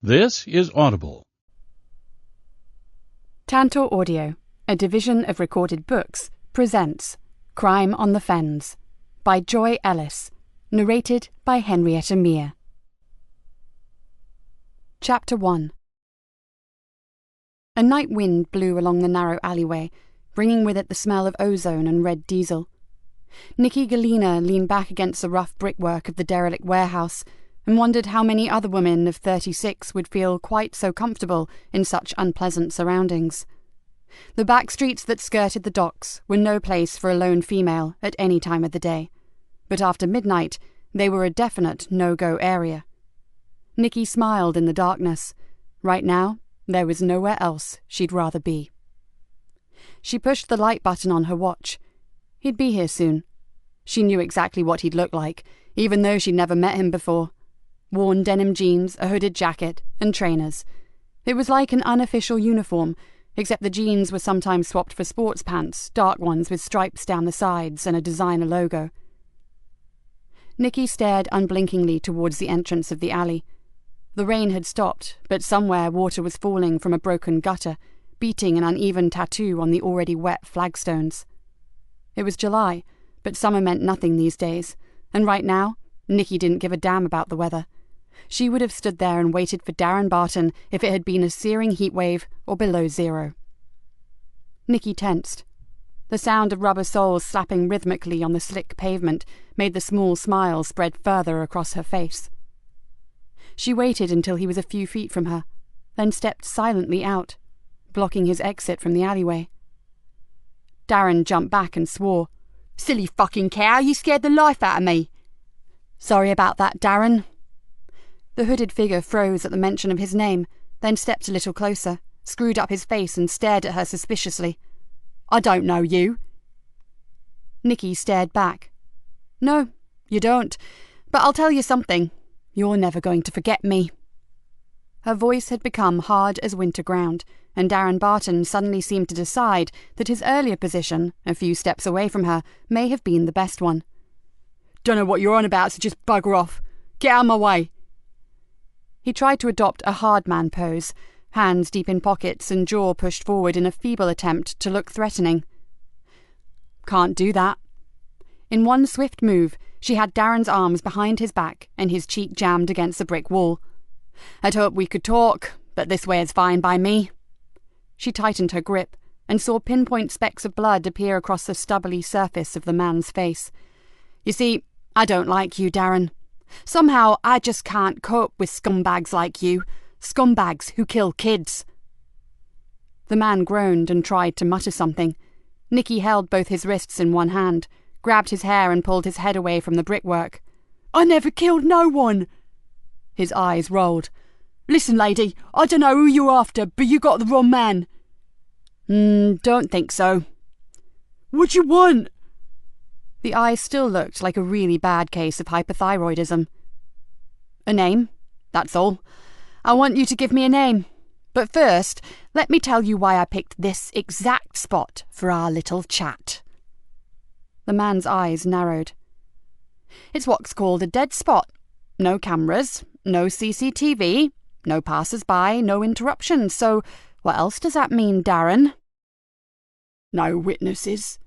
This is Audible. Tantor Audio, a division of Recorded Books, presents Crime on the Fens by Joy Ellis, narrated by Henrietta Meir. Chapter 1. A night wind blew along the narrow alleyway, bringing with it the smell of ozone and red diesel. Nikki Galena leaned back against the rough brickwork of the derelict warehouse and wondered how many other women of 36 would feel quite so comfortable in such unpleasant surroundings. The back streets that skirted the docks were no place for a lone female at any time of the day, but after midnight they were a definite no-go area. Nikki smiled in the darkness. Right now, there was nowhere else she'd rather be. She pushed the light button on her watch. He'd be here soon. She knew exactly what he'd look like, even though she'd never met him before. Worn denim jeans, a hooded jacket, and trainers. It was like an unofficial uniform, except the jeans were sometimes swapped for sports pants, dark ones with stripes down the sides and a designer logo. Nikki stared unblinkingly towards the entrance of the alley. The rain had stopped, but somewhere water was falling from a broken gutter, beating an uneven tattoo on the already wet flagstones. It was July, but summer meant nothing these days, and right now, Nikki didn't give a damn about the weather. She would have stood there and waited for Darren Barton if it had been a searing heatwave or below zero. Nikki tensed. The sound of rubber soles slapping rhythmically on the slick pavement made the small smile spread further across her face. She waited until he was a few feet from her, then stepped silently out, blocking his exit from the alleyway. Darren jumped back and swore. "Silly fucking cow, you scared the life out of me." "Sorry about that, Darren." The hooded figure froze at the mention of his name, then stepped a little closer, screwed up his face and stared at her suspiciously. "I don't know you." Nikki stared back. "No, you don't. But I'll tell you something. You're never going to forget me." Her voice had become hard as winter ground, and Darren Barton suddenly seemed to decide that his earlier position, a few steps away from her, may have been the best one. "Don't know what you're on about, so just bugger off. Get out of my way." He tried to adopt a hard man pose, hands deep in pockets and jaw pushed forward in a feeble attempt to look threatening. "Can't do that." In one swift move, she had Darren's arms behind his back and his cheek jammed against the brick wall. "I'd hoped we could talk, but this way is fine by me." She tightened her grip and saw pinpoint specks of blood appear across the stubbly surface of the man's face. "You see, I don't like you, Darren. Somehow I just can't cope with scumbags like you, scumbags who kill kids." The man groaned and tried to mutter something. Nikki held both his wrists in one hand, grabbed his hair and pulled his head away from the brickwork. "I never killed no one." His eyes rolled. "Listen, lady, I don't know who you're after, but you got the wrong man." Don't think so." "What you want?" The eyes still looked like a really bad case of hypothyroidism. "A name, that's all. I want you to give me a name. But first, let me tell you why I picked this exact spot for our little chat." The man's eyes narrowed. "It's what's called a dead spot. No cameras, no CCTV, no passers-by, no interruptions. So what else does that mean, Darren?" "No witnesses."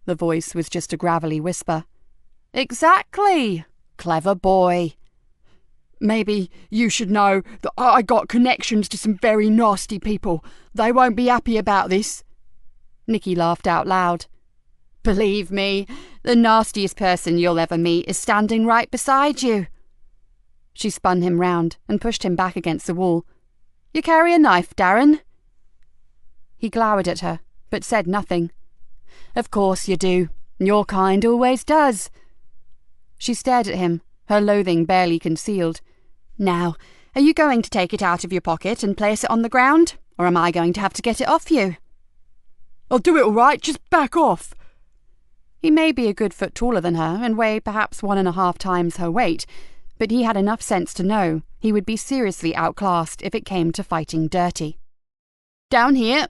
The voice was just a gravelly whisper. "Exactly. Clever boy. Maybe you should know that I got connections to some very nasty people. They won't be happy about this." Nikki laughed out loud. "Believe me, the nastiest person you'll ever meet is standing right beside you." She spun him round and pushed him back against the wall. "You carry a knife, Darren?" He glowered at her, but said nothing. "Of course you do. Your kind always does." She stared at him, her loathing barely concealed. "Now, are you going to take it out of your pocket and place it on the ground, or am I going to have to get it off you?" "I'll do it all right, just back off." He may be a good foot taller than her and weigh perhaps 1.5 times her weight, but he had enough sense to know he would be seriously outclassed if it came to fighting dirty. "Down here."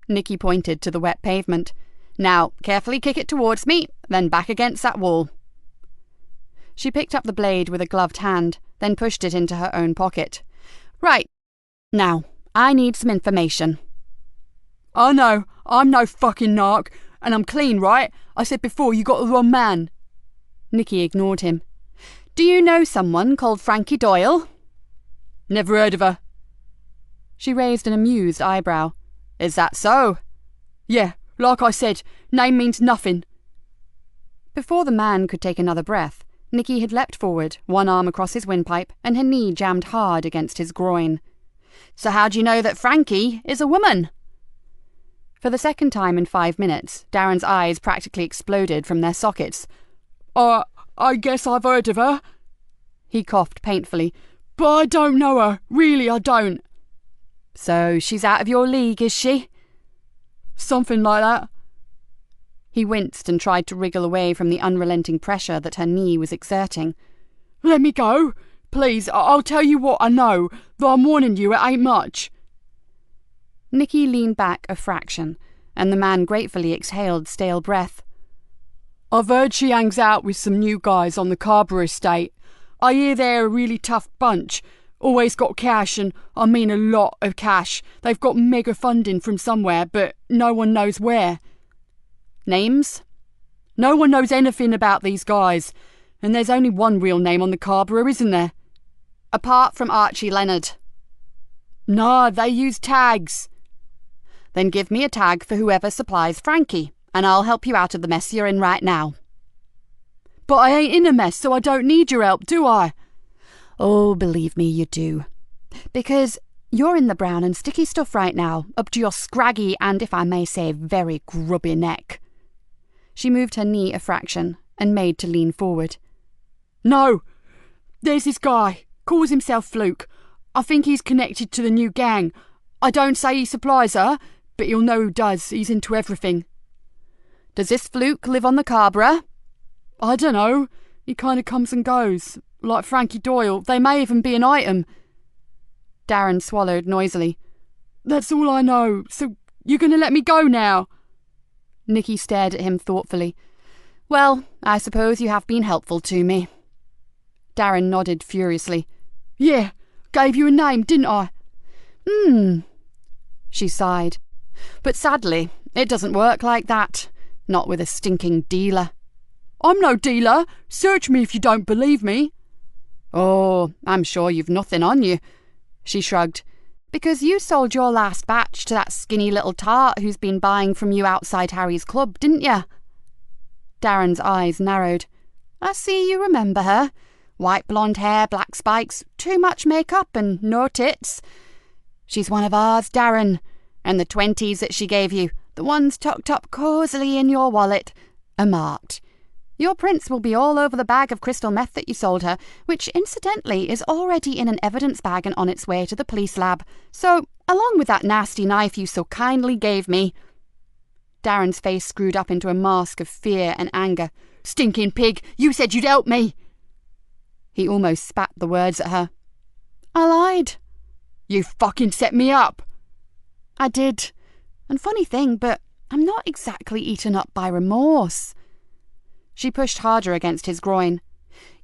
Nikki pointed to the wet pavement. "Now, carefully kick it towards me, then back against that wall." She picked up the blade with a gloved hand, then pushed it into her own pocket. Right. Now, I need some information. I know, I'm no fucking narc, and I'm clean, right? I said before you got the wrong man. Nikki ignored him. Do you know someone called Frankie Doyle? Never heard of her. She raised an amused eyebrow. Is that so? Yeah, like I said, name means nothing. Before the man could take another breath, Nikki had leapt forward, one arm across his windpipe, and her knee jammed hard against his groin. So how do you know that Frankie is a woman? For the second time in 5 minutes, Darren's eyes practically exploded from their sockets. I guess I've heard of her. He coughed painfully. But I don't know her. Really, I don't. So she's out of your league, is she? Something like that. He winced and tried to wriggle away from the unrelenting pressure that her knee was exerting. Let me go. Please, I'll tell you what I know, though I'm warning you it ain't much. Nikki leaned back a fraction, and the man gratefully exhaled stale breath. I've heard she hangs out with some new guys on the Carver estate. I hear they're a really tough bunch. Always got cash, and I mean a lot of cash. They've got mega funding from somewhere, but no one knows where. Names? No one knows anything about these guys, and there's only one real name on the Carver, isn't there? Apart from Archie Leonard. Nah, they use tags. Then give me a tag for whoever supplies Frankie, and I'll help you out of the mess you're in right now. But I ain't in a mess, so I don't need your help, do I? Oh, believe me, you do. Because you're in the brown and sticky stuff right now, up to your scraggy and, if I may say, very grubby neck. She moved her knee a fraction and made to lean forward. No! There's this guy. Calls himself Fluke. I think he's connected to the new gang. I don't say he supplies her, but you'll know who does. He's into everything. Does this Fluke live on the Carver? I don't know. He kind of comes and goes. Like Frankie Doyle. They may even be an item. Darren swallowed noisily. That's all I know. So you're going to let me go now? Nikki stared at him thoughtfully. Well, I suppose you have been helpful to me. Darren nodded furiously. Yeah, gave you a name, didn't I? She sighed. But sadly, it doesn't work like that. Not with a stinking dealer. I'm no dealer. Search me if you don't believe me. Oh, I'm sure you've nothing on you. She shrugged. Because you sold your last batch to that skinny little tart who's been buying from you outside Harry's club, didn't you? Darren's eyes narrowed. I see you remember her. White blonde hair, black spikes, too much makeup and no tits. She's one of ours, Darren. And the 20s that she gave you, the ones tucked up cosily in your wallet, are marked. Your prints will be all over the bag of crystal meth that you sold her, which, incidentally, is already in an evidence bag and on its way to the police lab. So, along with that nasty knife you so kindly gave me. Darren's face screwed up into a mask of fear and anger. Stinking pig! You said you'd help me! He almost spat the words at her. I lied. You fucking set me up! I did. And funny thing, but I'm not exactly eaten up by remorse. She pushed harder against his groin.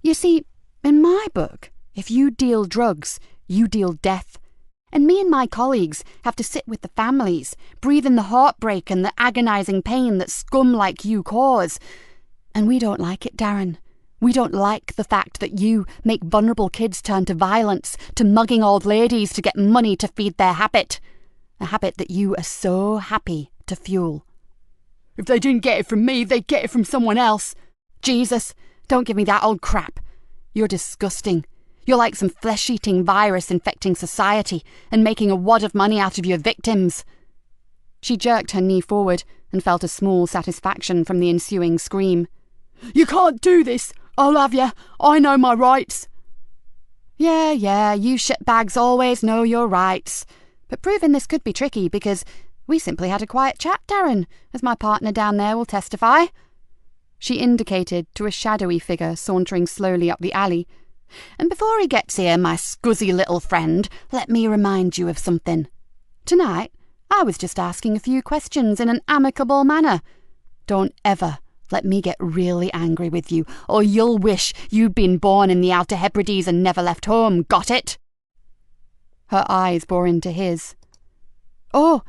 You see, in my book, if you deal drugs, you deal death. And me and my colleagues have to sit with the families, breathe in the heartbreak and the agonizing pain that scum like you cause. And we don't like it, Darren. We don't like the fact that you make vulnerable kids turn to violence, to mugging old ladies to get money to feed their habit. A habit that you are so happy to fuel. If they didn't get it from me, they'd get it from someone else. Jesus, don't give me that old crap. You're disgusting. You're like some flesh-eating virus infecting society and making a wad of money out of your victims. She jerked her knee forward and felt a small satisfaction from the ensuing scream. You can't do this. I'll have you. I know my rights. Yeah, you shitbags always know your rights. But proving this could be tricky because we simply had a quiet chat, Darren, as my partner down there will testify. She indicated to a shadowy figure sauntering slowly up the alley. And before he gets here, my scuzzy little friend, let me remind you of something. Tonight, I was just asking a few questions in an amicable manner. Don't ever let me get really angry with you, or you'll wish you'd been born in the Outer Hebrides and never left home, got it? Her eyes bore into his. "Oh,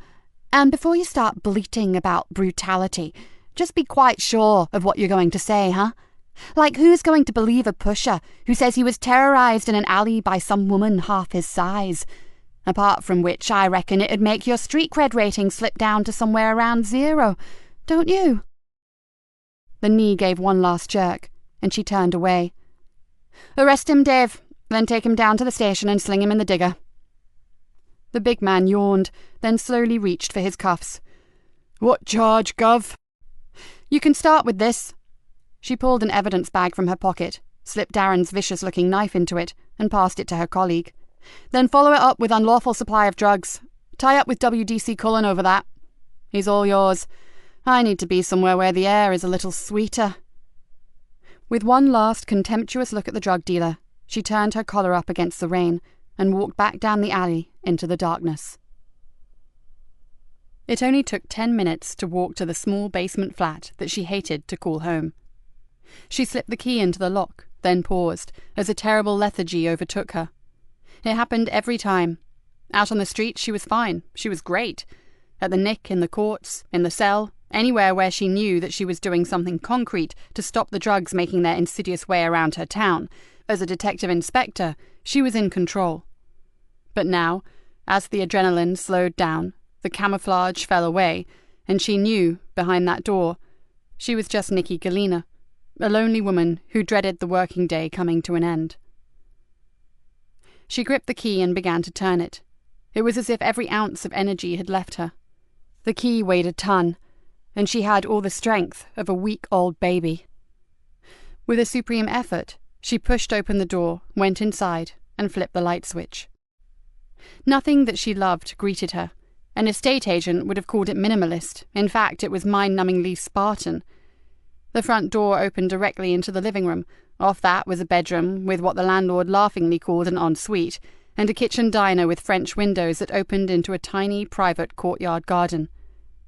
and before you start bleating about brutality, just be quite sure of what you're going to say, huh? Like, who's going to believe a pusher who says he was terrorised in an alley by some woman half his size? Apart from which, I reckon it'd make your street cred rating slip down to somewhere around 0, don't you?" The knee gave one last jerk, and she turned away. "Arrest him, Dave, then take him down to the station and sling him in the digger." The big man yawned, then slowly reached for his cuffs. "What charge, Gov?" "You can start with this." She pulled an evidence bag from her pocket, slipped Darren's vicious-looking knife into it, and passed it to her colleague. "Then follow it up with unlawful supply of drugs. Tie up with WDC Cullen over that. He's all yours. I need to be somewhere where the air is a little sweeter." With one last contemptuous look at the drug dealer, she turned her collar up against the rain and walked back down the alley into the darkness. It only took 10 minutes to walk to the small basement flat that she hated to call home. She slipped the key into the lock, then paused, as a terrible lethargy overtook her. It happened every time. Out on the street she was fine, she was great. At the nick, in the courts, in the cell, anywhere where she knew that she was doing something concrete to stop the drugs making their insidious way around her town. As a detective inspector, she was in control. But now, as the adrenaline slowed down, the camouflage fell away, and she knew, behind that door, she was just Nikki Galena, a lonely woman who dreaded the working day coming to an end. She gripped the key and began to turn it. It was as if every ounce of energy had left her. The key weighed a ton, and she had all the strength of a week-old baby. With a supreme effort, she pushed open the door, went inside, and flipped the light switch. Nothing that she loved greeted her. An estate agent would have called it minimalist. In fact, it was mind-numbingly Spartan. The front door opened directly into the living room. Off that was a bedroom with what the landlord laughingly called an ensuite, and a kitchen diner with French windows that opened into a tiny private courtyard garden.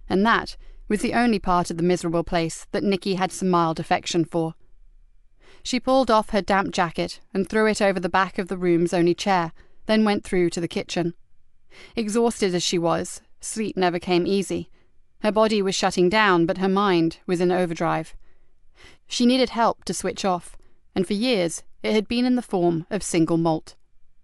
And that was the only part of the miserable place that Nikki had some mild affection for. She pulled off her damp jacket and threw it over the back of the room's only chair, then went through to the kitchen. Exhausted as she was, sleep never came easy. Her body was shutting down, but her mind was in overdrive. She needed help to switch off, and for years it had been in the form of single malt.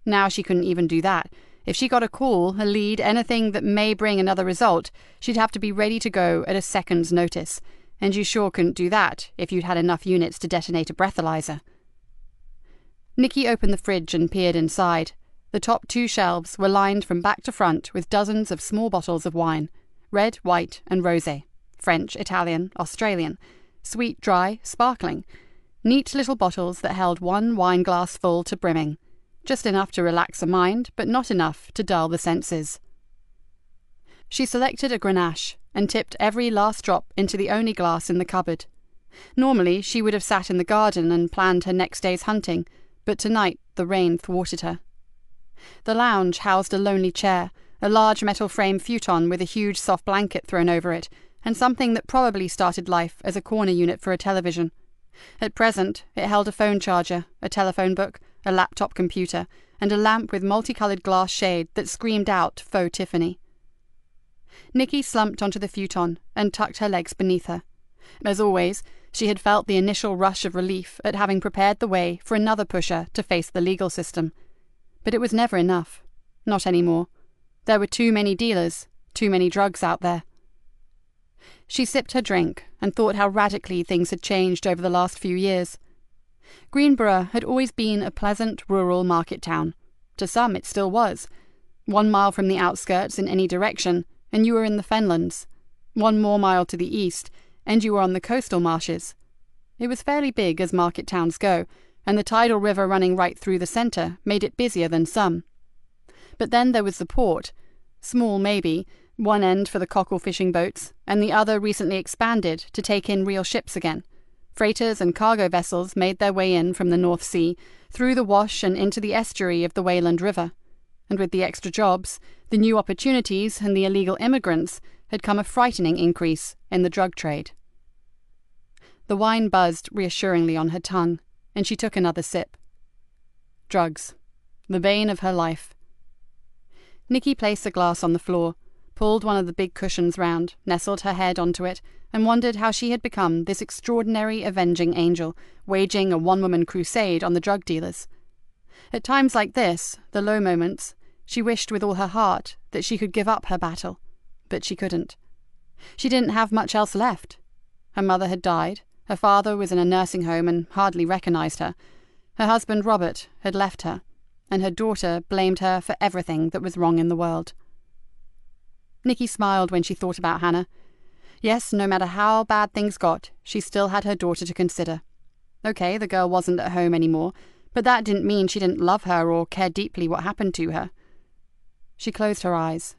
Now she couldn't even do that. If she got a call, a lead, anything that may bring another result, she'd have to be ready to go at a second's notice, and you sure couldn't do that if you'd had enough units to detonate a breathalyzer. Nikki opened the fridge and peered inside. The top 2 shelves were lined from back to front with dozens of small bottles of wine, red, white, and rosé, French, Italian, Australian, sweet, dry, sparkling, neat little bottles that held 1 wine glass full to brimming, just enough to relax the mind, but not enough to dull the senses. She selected a Grenache and tipped every last drop into the only glass in the cupboard. Normally she would have sat in the garden and planned her next day's hunting, but tonight the rain thwarted her. The lounge housed a lonely chair, a large metal frame futon with a huge soft blanket thrown over it, and something that probably started life as a corner unit for a television. At present, it held a phone charger, a telephone book, a laptop computer, and a lamp with multicoloured glass shade that screamed out faux Tiffany. Nikki slumped onto the futon and tucked her legs beneath her. As always, she had felt the initial rush of relief at having prepared the way for another pusher to face the legal system. But it was never enough. Not anymore. There were too many dealers, too many drugs out there. She sipped her drink and thought how radically things had changed over the last few years. Greenborough had always been a pleasant rural market town. To some it still was. 1 mile from the outskirts in any direction, and you were in the fenlands. 1 more mile to the east, and you were on the coastal marshes. It was fairly big as market towns go, and the tidal river running right through the centre made it busier than some. But then there was the port, small maybe, one end for the cockle fishing boats, and the other recently expanded to take in real ships again. Freighters and cargo vessels made their way in from the North Sea, through the Wash and into the estuary of the Wayland River. And with the extra jobs, the new opportunities and the illegal immigrants had come a frightening increase in the drug trade. The wine buzzed reassuringly on her tongue, and she took another sip. Drugs. The bane of her life. Nikki placed the glass on the floor, pulled one of the big cushions round, nestled her head onto it, and wondered how she had become this extraordinary avenging angel, waging a one-woman crusade on the drug dealers. At times like this, the low moments, she wished with all her heart that she could give up her battle, but she couldn't. She didn't have much else left. Her mother had died, her father was in a nursing home and hardly recognized her, her husband Robert had left her, and her daughter blamed her for everything that was wrong in the world. Nikki smiled when she thought about Hannah. Yes, no matter how bad things got, she still had her daughter to consider. Okay, the girl wasn't at home anymore, but that didn't mean she didn't love her or care deeply what happened to her. She closed her eyes.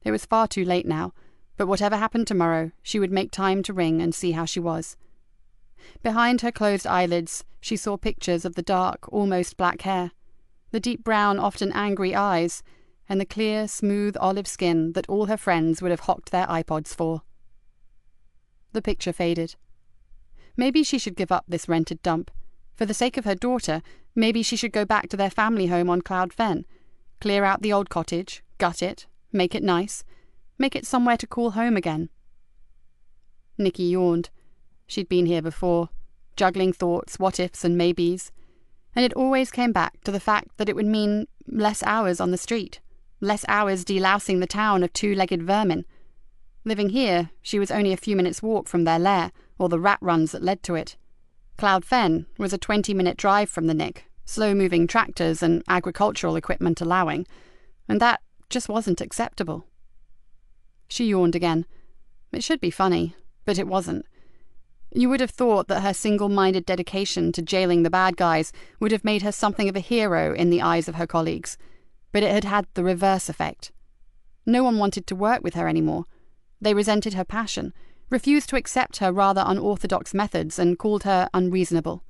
It was far too late now, but whatever happened tomorrow, she would make time to ring and see how she was. Behind her closed eyelids, she saw pictures of the dark, almost black hair, the deep brown, often angry eyes, and the clear, smooth olive skin that all her friends would have hocked their iPods for. The picture faded. Maybe she should give up this rented dump. For the sake of her daughter, maybe she should go back to their family home on Cloud Fen, clear out the old cottage, gut it, make it nice, make it somewhere to call home again. Nikki yawned. She'd been here before, juggling thoughts, what-ifs and maybes, and it always came back to the fact that it would mean less hours on the street, less hours delousing the town of two-legged vermin. Living here, she was only a few minutes' walk from their lair, or the rat runs that led to it. Cloud Fen was a 20-minute drive from the Nick, slow-moving tractors and agricultural equipment allowing, and that just wasn't acceptable. She yawned again. It should be funny, but it wasn't. You would have thought that her single-minded dedication to jailing the bad guys would have made her something of a hero in the eyes of her colleagues, but it had had the reverse effect. No one wanted to work with her anymore. They resented her passion, refused to accept her rather unorthodox methods, and called her unreasonable.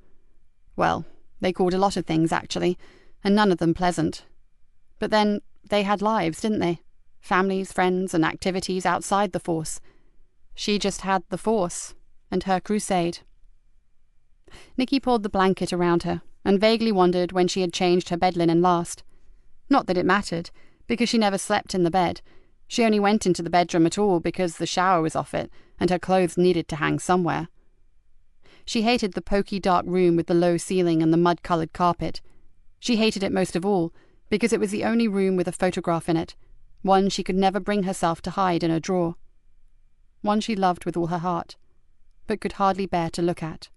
Well, they called a lot of things, actually, and none of them pleasant. But then they had lives, didn't they? Families, friends, and activities outside the Force. She just had the Force, and her crusade. Nikki pulled the blanket around her, and vaguely wondered when she had changed her bed linen last. Not that it mattered, because she never slept in the bed. She only went into the bedroom at all because the shower was off it, and her clothes needed to hang somewhere. She hated the poky dark room with the low ceiling and the mud-coloured carpet. She hated it most of all, because it was the only room with a photograph in it, one she could never bring herself to hide in a drawer. One she loved with all her heart, but could hardly bear to look at.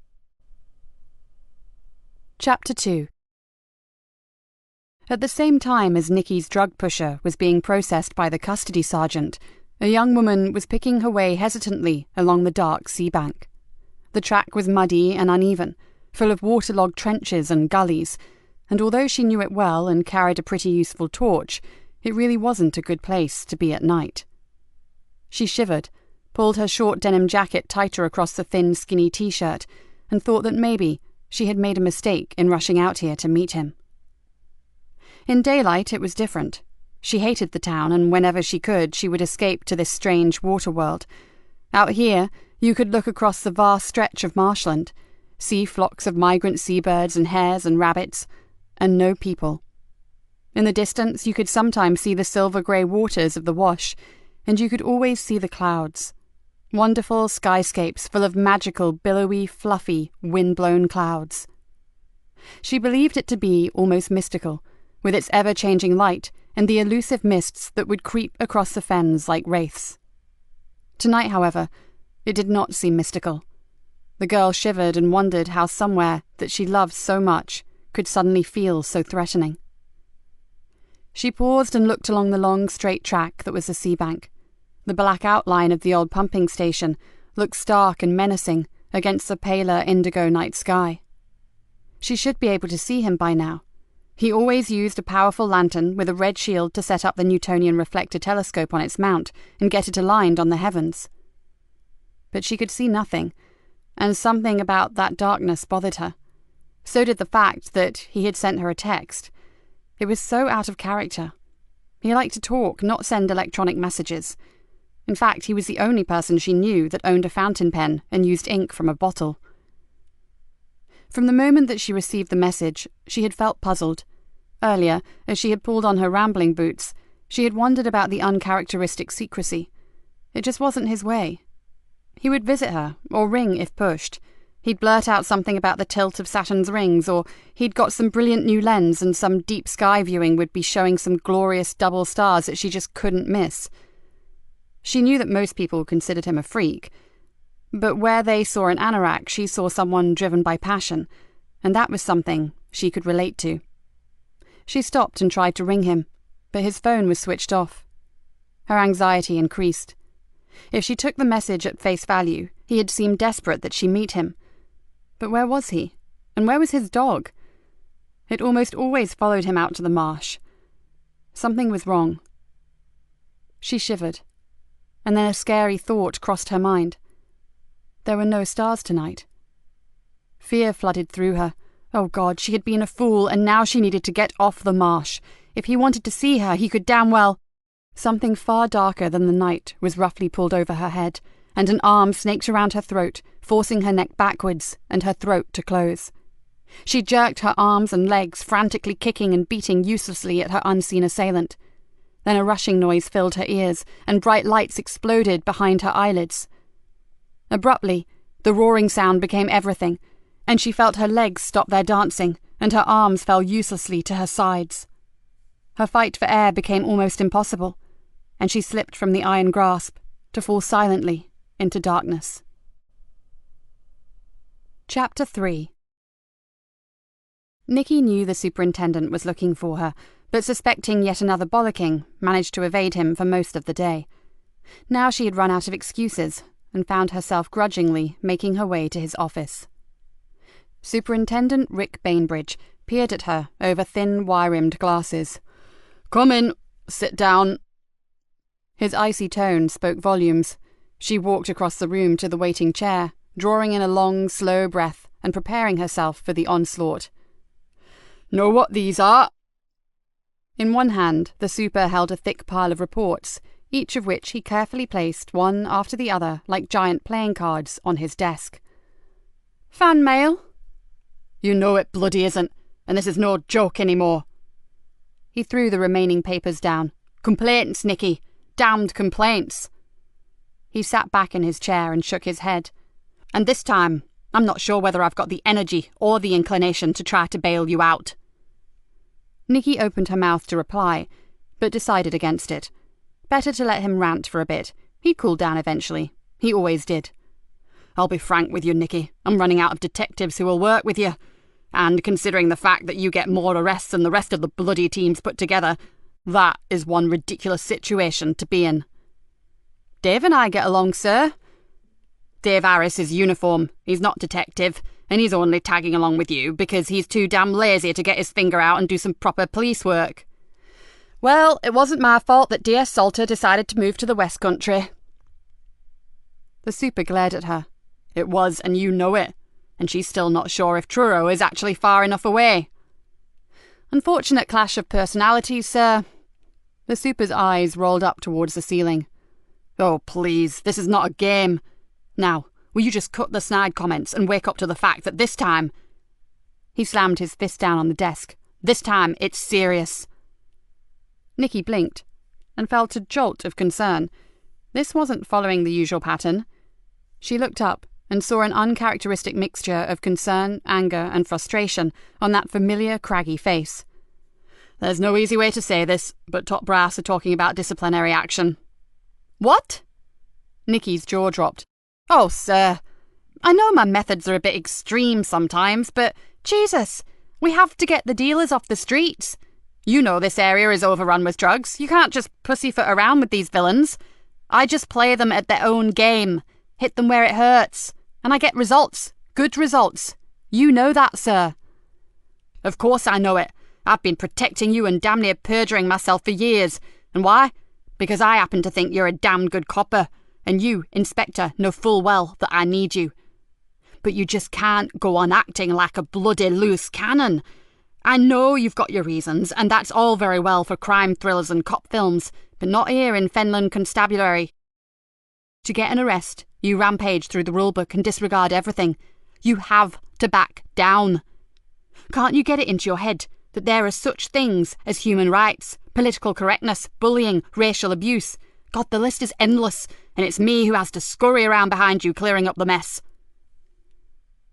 Chapter 2. At the same time as Nikki's drug pusher was being processed by the custody sergeant, a young woman was picking her way hesitantly along the dark sea bank. The track was muddy and uneven, full of waterlogged trenches and gullies, and although she knew it well and carried a pretty useful torch, it really wasn't a good place to be at night. She shivered, pulled her short denim jacket tighter across the thin, skinny t-shirt, and thought that maybe she had made a mistake in rushing out here to meet him. In daylight it was different. She hated the town, and whenever she could, she would escape to this strange water world. Out here, you could look across the vast stretch of marshland, see flocks of migrant seabirds and hares and rabbits, and no people. In the distance, you could sometimes see the silver-grey waters of the wash, and you could always see the clouds. Wonderful skyscapes full of magical, billowy, fluffy, wind-blown clouds. She believed it to be almost mystical, with its ever-changing light and the elusive mists that would creep across the fens like wraiths. Tonight, however, it did not seem mystical. The girl shivered and wondered how somewhere that she loved so much could suddenly feel so threatening. She paused and looked along the long, straight track that was the sea bank. The black outline of the old pumping station looked stark and menacing against the paler indigo night sky. She should be able to see him by now. He always used a powerful lantern with a red shield to set up the Newtonian reflector telescope on its mount and get it aligned on the heavens. But she could see nothing, and something about that darkness bothered her. So did the fact that he had sent her a text. It was so out of character. He liked to talk, not send electronic messages. In fact, he was the only person she knew that owned a fountain pen and used ink from a bottle. From the moment that she received the message, she had felt puzzled. Earlier, as she had pulled on her rambling boots, She had wondered about the uncharacteristic secrecy. It just wasn't his way. He would visit her, or ring if pushed. He'd blurt out something about the tilt of Saturn's rings, or he'd got some brilliant new lens and some deep sky viewing would be showing some glorious double stars that she just couldn't miss. She knew that most people considered him a freak, but where they saw an anorak, she saw someone driven by passion, and that was something she could relate to. She stopped and tried to ring him, but his phone was switched off. Her anxiety increased. If she took the message at face value, he had seemed desperate that she meet him. But where was he? And where was his dog? It almost always followed him out to the marsh. Something was wrong. She shivered, and then a scary thought crossed her mind. There were no stars tonight. Fear flooded through her. Oh God, she had been a fool, and now she needed to get off the marsh. If he wanted to see her, he could damn well... Something far darker than the night was roughly pulled over her head, and an arm snaked around her throat, forcing her neck backwards and her throat to close. She jerked her arms and legs, frantically kicking and beating uselessly at her unseen assailant. Then a rushing noise filled her ears, and bright lights exploded behind her eyelids. Abruptly, the roaring sound became everything, and she felt her legs stop their dancing, and her arms fell uselessly to her sides. Her fight for air became almost impossible, and she slipped from the iron grasp to fall silently into darkness. Chapter 3. Nikki knew the superintendent was looking for her, but suspecting yet another bollocking, managed to evade him for most of the day. Now she had run out of excuses, and found herself grudgingly making her way to his office. Superintendent Rick Bainbridge peered at her over thin, wire-rimmed glasses. "Come in. Sit down." His icy tone spoke volumes. She walked across the room to the waiting chair, drawing in a long, slow breath and preparing herself for the onslaught. "Know what these are?" In one hand, the super held a thick pile of reports, each of which he carefully placed one after the other like giant playing cards on his desk. "Fan mail?" "You know it bloody isn't, and this is no joke anymore." He threw the remaining papers down. "Complaints, Nikki. Damned complaints." He sat back in his chair and shook his head. "And this time, I'm not sure whether I've got the energy or the inclination to try to bail you out." Nikki opened her mouth to reply, but decided against it. Better to let him rant for a bit. He'd cool down eventually. He always did. "I'll be frank with you, Nikki. I'm running out of detectives who will work with you. And considering the fact that you get more arrests than the rest of the bloody teams put together, that is one ridiculous situation to be in." "Dave and I get along, sir." "Dave Harris is uniform. He's not detective, and he's only tagging along with you because he's too damn lazy to get his finger out and do some proper police work." "Well, it wasn't my fault that D.S. Salter decided to move to the West Country." The super glared at her. "It was, and you know it. And she's still not sure if Truro is actually far enough away." "Unfortunate clash of personalities, sir." The super's eyes rolled up towards the ceiling. "Oh, please, this is not a game. Now, will you just cut the snide comments and wake up to the fact that this time..." He slammed his fist down on the desk. "This time, it's serious." Nikki blinked, and felt a jolt of concern. This wasn't following the usual pattern. She looked up and saw an uncharacteristic mixture of concern, anger, and frustration on that familiar, craggy face. "There's no easy way to say this, but top brass are talking about disciplinary action." "What?" Nikki's jaw dropped. "Oh, sir, I know my methods are a bit extreme sometimes, but Jesus, we have to get the dealers off the streets. You know this area is overrun with drugs. You can't just pussyfoot around with these villains. I just play them at their own game, hit them where it hurts, and I get results, good results. You know that, sir." "Of course I know it. I've been protecting you and damn near perjuring myself for years. And why? Because I happen to think you're a damned good copper, and you, Inspector, know full well that I need you. But you just can't go on acting like a bloody loose cannon. I know you've got your reasons, and that's all very well for crime thrillers and cop films, but not here in Fenland Constabulary. To get an arrest, you rampage through the rulebook and disregard everything. You have to back down. Can't you get it into your head that there are such things as human rights, political correctness, bullying, racial abuse. God, the list is endless, and it's me who has to scurry around behind you clearing up the mess."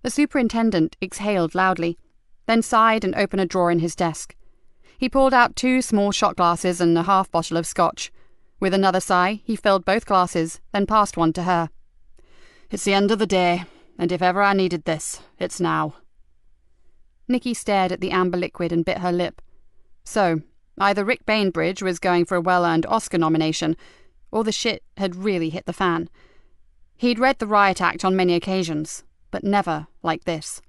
The superintendent exhaled loudly, then sighed and opened a drawer in his desk. He pulled out 2 small shot glasses and a half bottle of scotch. With another sigh, he filled both glasses, then passed one to her. "It's the end of the day, and if ever I needed this, it's now." Nikki stared at the amber liquid and bit her lip. So, either Rick Bainbridge was going for a well-earned Oscar nomination, or the shit had really hit the fan. He'd read The Riot Act on many occasions, but never like this.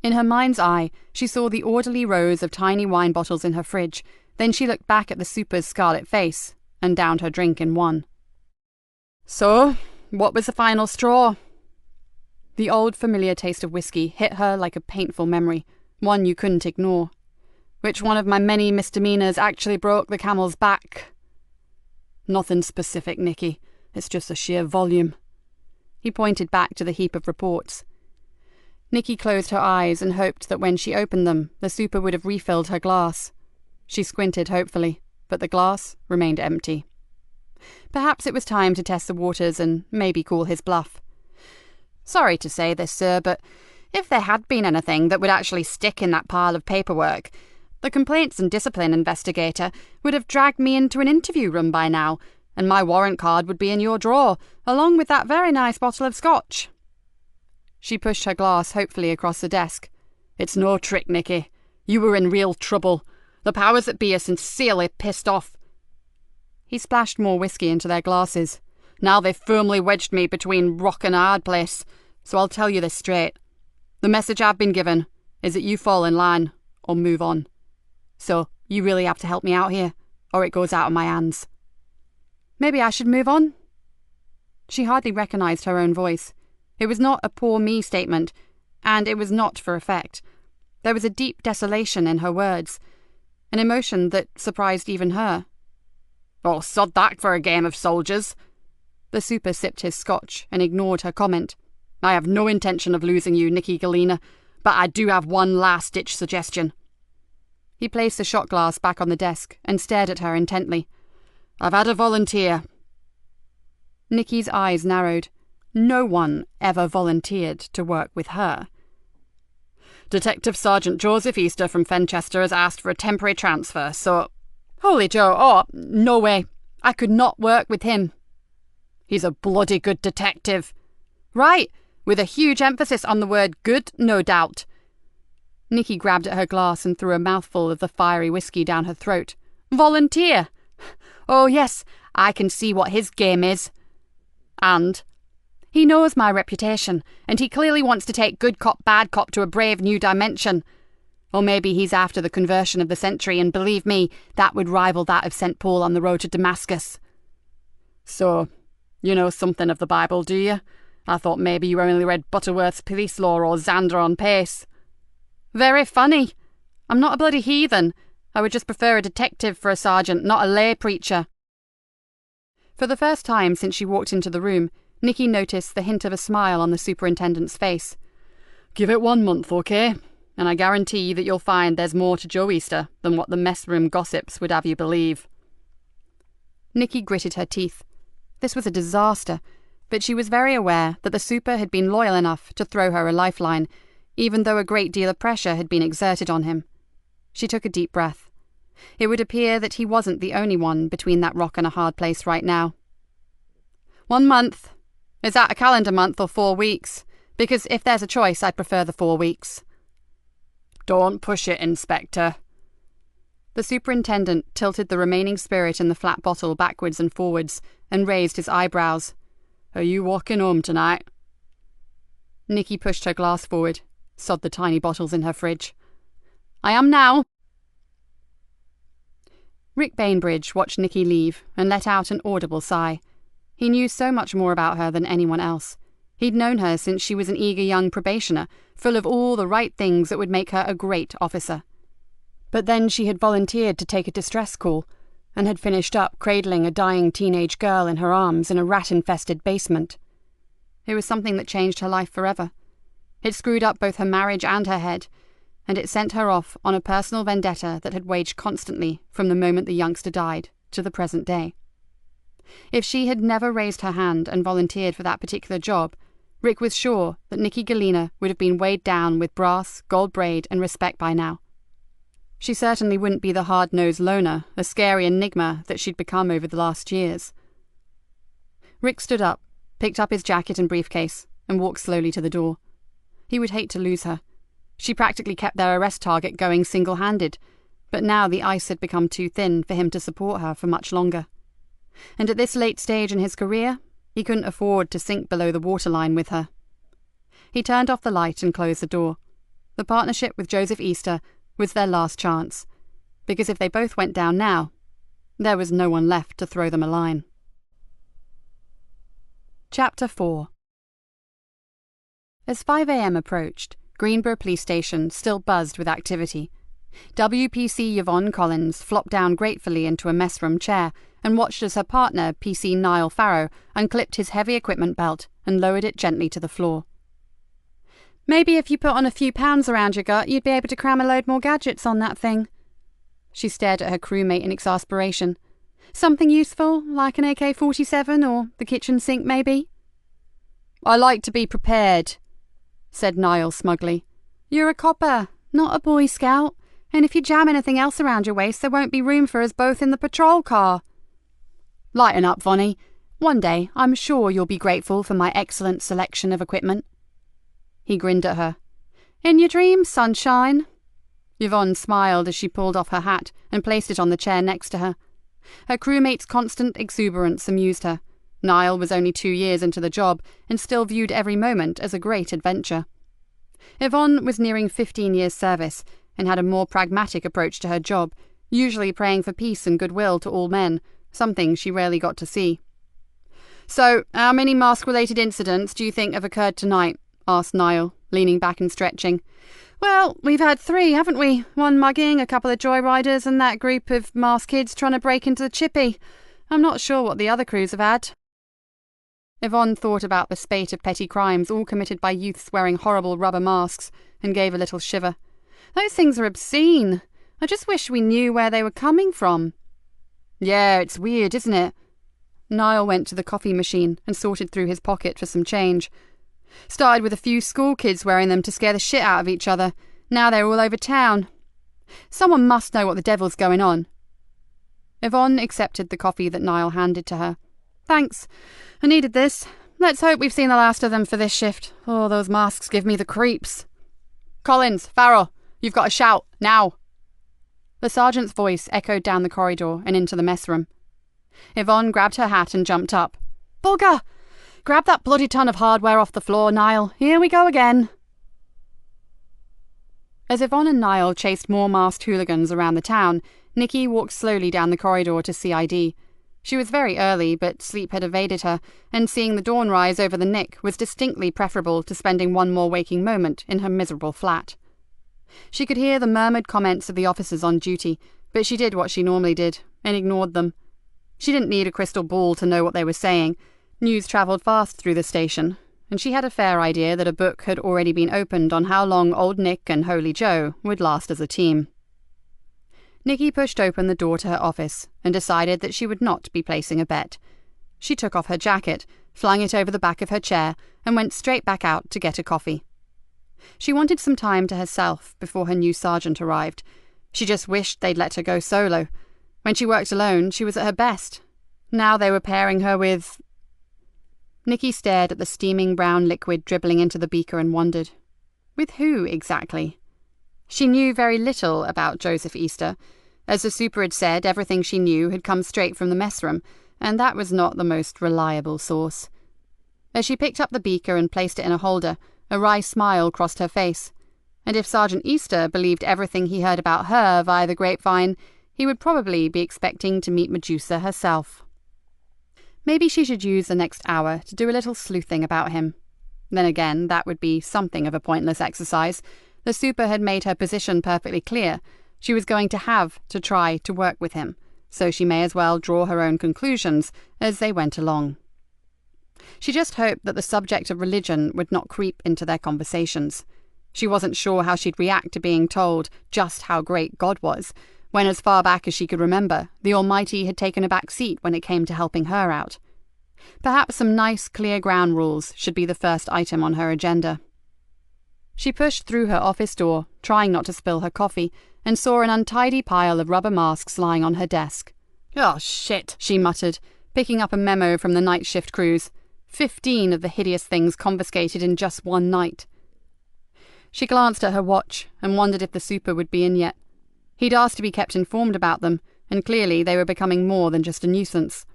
In her mind's eye, she saw the orderly rows of tiny wine bottles in her fridge. Then she looked back at the super's scarlet face and downed her drink in one. "So, what was the final straw?" The old familiar taste of whiskey hit her like a painful memory, one you couldn't ignore. "Which one of my many misdemeanors actually broke the camel's back?" "Nothing specific, Nikki. It's just the sheer volume." He pointed back to the heap of reports. Nikki closed her eyes and hoped that when she opened them, the super would have refilled her glass. She squinted hopefully, but the glass remained empty. Perhaps it was time to test the waters and maybe cool his bluff. "Sorry to say this, sir, but if there had been anything that would actually stick in that pile of paperwork, the complaints and discipline investigator would have dragged me into an interview room by now, and my warrant card would be in your drawer, along with that very nice bottle of scotch." She pushed her glass hopefully across the desk. "It's no trick, Nikki. You were in real trouble. The powers that be are sincerely pissed off." He splashed more whiskey into their glasses. "Now they've firmly wedged me between rock and a hard place, so I'll tell you this straight. The message I've been given is that you fall in line or move on. So you really have to help me out here, or it goes out of my hands." "Maybe I should move on?" She hardly recognized her own voice. It was not a poor me statement, and it was not for effect. There was a deep desolation in her words, an emotion that surprised even her. "Oh, sod that for a game of soldiers." The super sipped his scotch and ignored her comment. "I have no intention of losing you, Nikki Galena, but I do have one last-ditch suggestion." He placed the shot glass back on the desk and stared at her intently. "I've had a volunteer." Nikki's eyes narrowed. No one ever volunteered to work with her. "Detective Sergeant Joseph Easter from Fenchester has asked for a temporary transfer, so—" "Holy Joe, oh, no way. I could not work with him." "He's a bloody good detective." "Right, with a huge emphasis on the word good, no doubt." Nikki grabbed at her glass and threw a mouthful of the fiery whiskey down her throat. "Volunteer? Oh yes, I can see what his game is. And he knows my reputation, and he clearly wants to take good cop, bad cop to a brave new dimension. Or maybe he's after the conversion of the century, and believe me, that would rival that of St. Paul on the road to Damascus." "So, you know something of the Bible, do you? I thought maybe you only read Butterworth's Police Law or Xander on Pace." "Very funny. I'm not a bloody heathen. I would just prefer a detective for a sergeant, not a lay preacher." For the first time since she walked into the room, Nikki noticed the hint of a smile on the superintendent's face. "Give it 1 month, okay? And I guarantee that you'll find there's more to Joe Easter than what the mess room gossips would have you believe." Nikki gritted her teeth. This was a disaster, but she was very aware that the super had been loyal enough to throw her a lifeline, even though a great deal of pressure had been exerted on him. She took a deep breath. It would appear that he wasn't the only one between that rock and a hard place right now. 1 month. Is that a calendar month or 4 weeks? Because if there's a choice, I'd prefer the 4 weeks. "Don't push it, Inspector." The superintendent tilted the remaining spirit in the flat bottle backwards and forwards and raised his eyebrows. "Are you walking home tonight?" Nikki pushed her glass forward, sod the tiny bottles in her fridge. "I am now." Rick Bainbridge watched Nikki leave and let out an audible sigh. He knew so much more about her than anyone else. He'd known her since she was an eager young probationer, full of all the right things that would make her a great officer. But then she had volunteered to take a distress call, and had finished up cradling a dying teenage girl in her arms in a rat-infested basement. It was something that changed her life forever. It screwed up both her marriage and her head, and it sent her off on a personal vendetta that had waged constantly from the moment the youngster died to the present day. If she had never raised her hand and volunteered for that particular job, Rick was sure that Nikki Galena would have been weighed down with brass, gold braid, and respect by now. She certainly wouldn't be the hard-nosed loner, a scary enigma that she'd become over the last years. Rick stood up, picked up his jacket and briefcase, and walked slowly to the door. He would hate to lose her. She practically kept their arrest target going single-handed, but now the ice had become too thin for him to support her for much longer. And at this late stage in his career, he couldn't afford to sink below the waterline with her. He turned off the light and closed the door. The partnership with Joseph Easter was their last chance, because if they both went down now, there was no one left to throw them a line. Chapter 4. As 5 a.m. approached, Greenborough Police Station still buzzed with activity. WPC Yvonne Collins flopped down gratefully into a messroom chair and watched as her partner, PC Niall Farrow, unclipped his heavy equipment belt and lowered it gently to the floor. "Maybe if you put on a few pounds around your gut, you'd be able to cram a load more gadgets on that thing." She stared at her crewmate in exasperation. "Something useful, like an AK-47 or the kitchen sink, maybe?" "I like to be prepared," said Niall smugly. "You're a copper, not a Boy Scout, and if you jam anything else around your waist, there won't be room for us both in the patrol car." "Lighten up, Vonnie. One day I'm sure you'll be grateful for my excellent selection of equipment." He grinned at her. "In your dreams, sunshine." Yvonne smiled as she pulled off her hat and placed it on the chair next to her. Her crewmate's constant exuberance amused her. Niall was only 2 years into the job and still viewed every moment as a great adventure. Yvonne was nearing 15 years' service and had a more pragmatic approach to her job, usually praying for peace and goodwill to all men, something she rarely got to see. "So, how many mask-related incidents do you think have occurred tonight?" asked Niall, leaning back and stretching. "Well, we've had 3, haven't we? 1 mugging, a couple of joyriders, and that group of masked kids trying to break into the chippy. I'm not sure what the other crews have had." Yvonne thought about the spate of petty crimes all committed by youths wearing horrible rubber masks and gave a little shiver. "Those things are obscene. I just wish we knew where they were coming from." "Yeah, it's weird, isn't it?" Niall went to the coffee machine and sorted through his pocket for some change. "Started with a few school kids wearing them to scare the shit out of each other. Now they're all over town. Someone must know what the devil's going on." Yvonne accepted the coffee that Niall handed to her. "Thanks. I needed this. Let's hope we've seen the last of them for this shift. Oh, those masks give me the creeps." "Collins, Farrell, you've got a shout, now." The sergeant's voice echoed down the corridor and into the mess room. Yvonne grabbed her hat and jumped up. "Bugger! Grab that bloody ton of hardware off the floor, Niall. Here we go again." As Yvonne and Niall chased more masked hooligans around the town, Nikki walked slowly down the corridor to CID. She was very early, but sleep had evaded her, and seeing the dawn rise over the Nick was distinctly preferable to spending one more waking moment in her miserable flat. She could hear the murmured comments of the officers on duty, but she did what she normally did, and ignored them. She didn't need a crystal ball to know what they were saying. News travelled fast through the station, and she had a fair idea that a book had already been opened on how long Old Nick and Holy Joe would last as a team. Nikki pushed open the door to her office and decided that she would not be placing a bet. She took off her jacket, flung it over the back of her chair, and went straight back out to get a coffee. She wanted some time to herself before her new sergeant arrived. She just wished they'd let her go solo. When she worked alone, she was at her best. Now they were pairing her with... Nikki stared at the steaming brown liquid dribbling into the beaker and wondered. With who, exactly? She knew very little about Joseph Easter. As the super had said, everything she knew had come straight from the mess room, and that was not the most reliable source. As she picked up the beaker and placed it in a holder, a wry smile crossed her face. And if Sergeant Easter believed everything he heard about her via the grapevine, he would probably be expecting to meet Medusa herself. Maybe she should use the next hour to do a little sleuthing about him. Then again, that would be something of a pointless exercise. The super had made her position perfectly clear. She was going to have to try to work with him, so she may as well draw her own conclusions as they went along. She just hoped that the subject of religion would not creep into their conversations. She wasn't sure how she'd react to being told just how great God was, when as far back as she could remember, the Almighty had taken a back seat when it came to helping her out. Perhaps some nice, clear ground rules should be the first item on her agenda. She pushed through her office door, trying not to spill her coffee, and saw an untidy pile of rubber masks lying on her desk. "Oh, shit," she muttered, picking up a memo from the night shift crews. 15 of the hideous things confiscated in just one night. She glanced at her watch and wondered if the super would be in yet. He'd asked to be kept informed about them, and clearly they were becoming more than just a nuisance.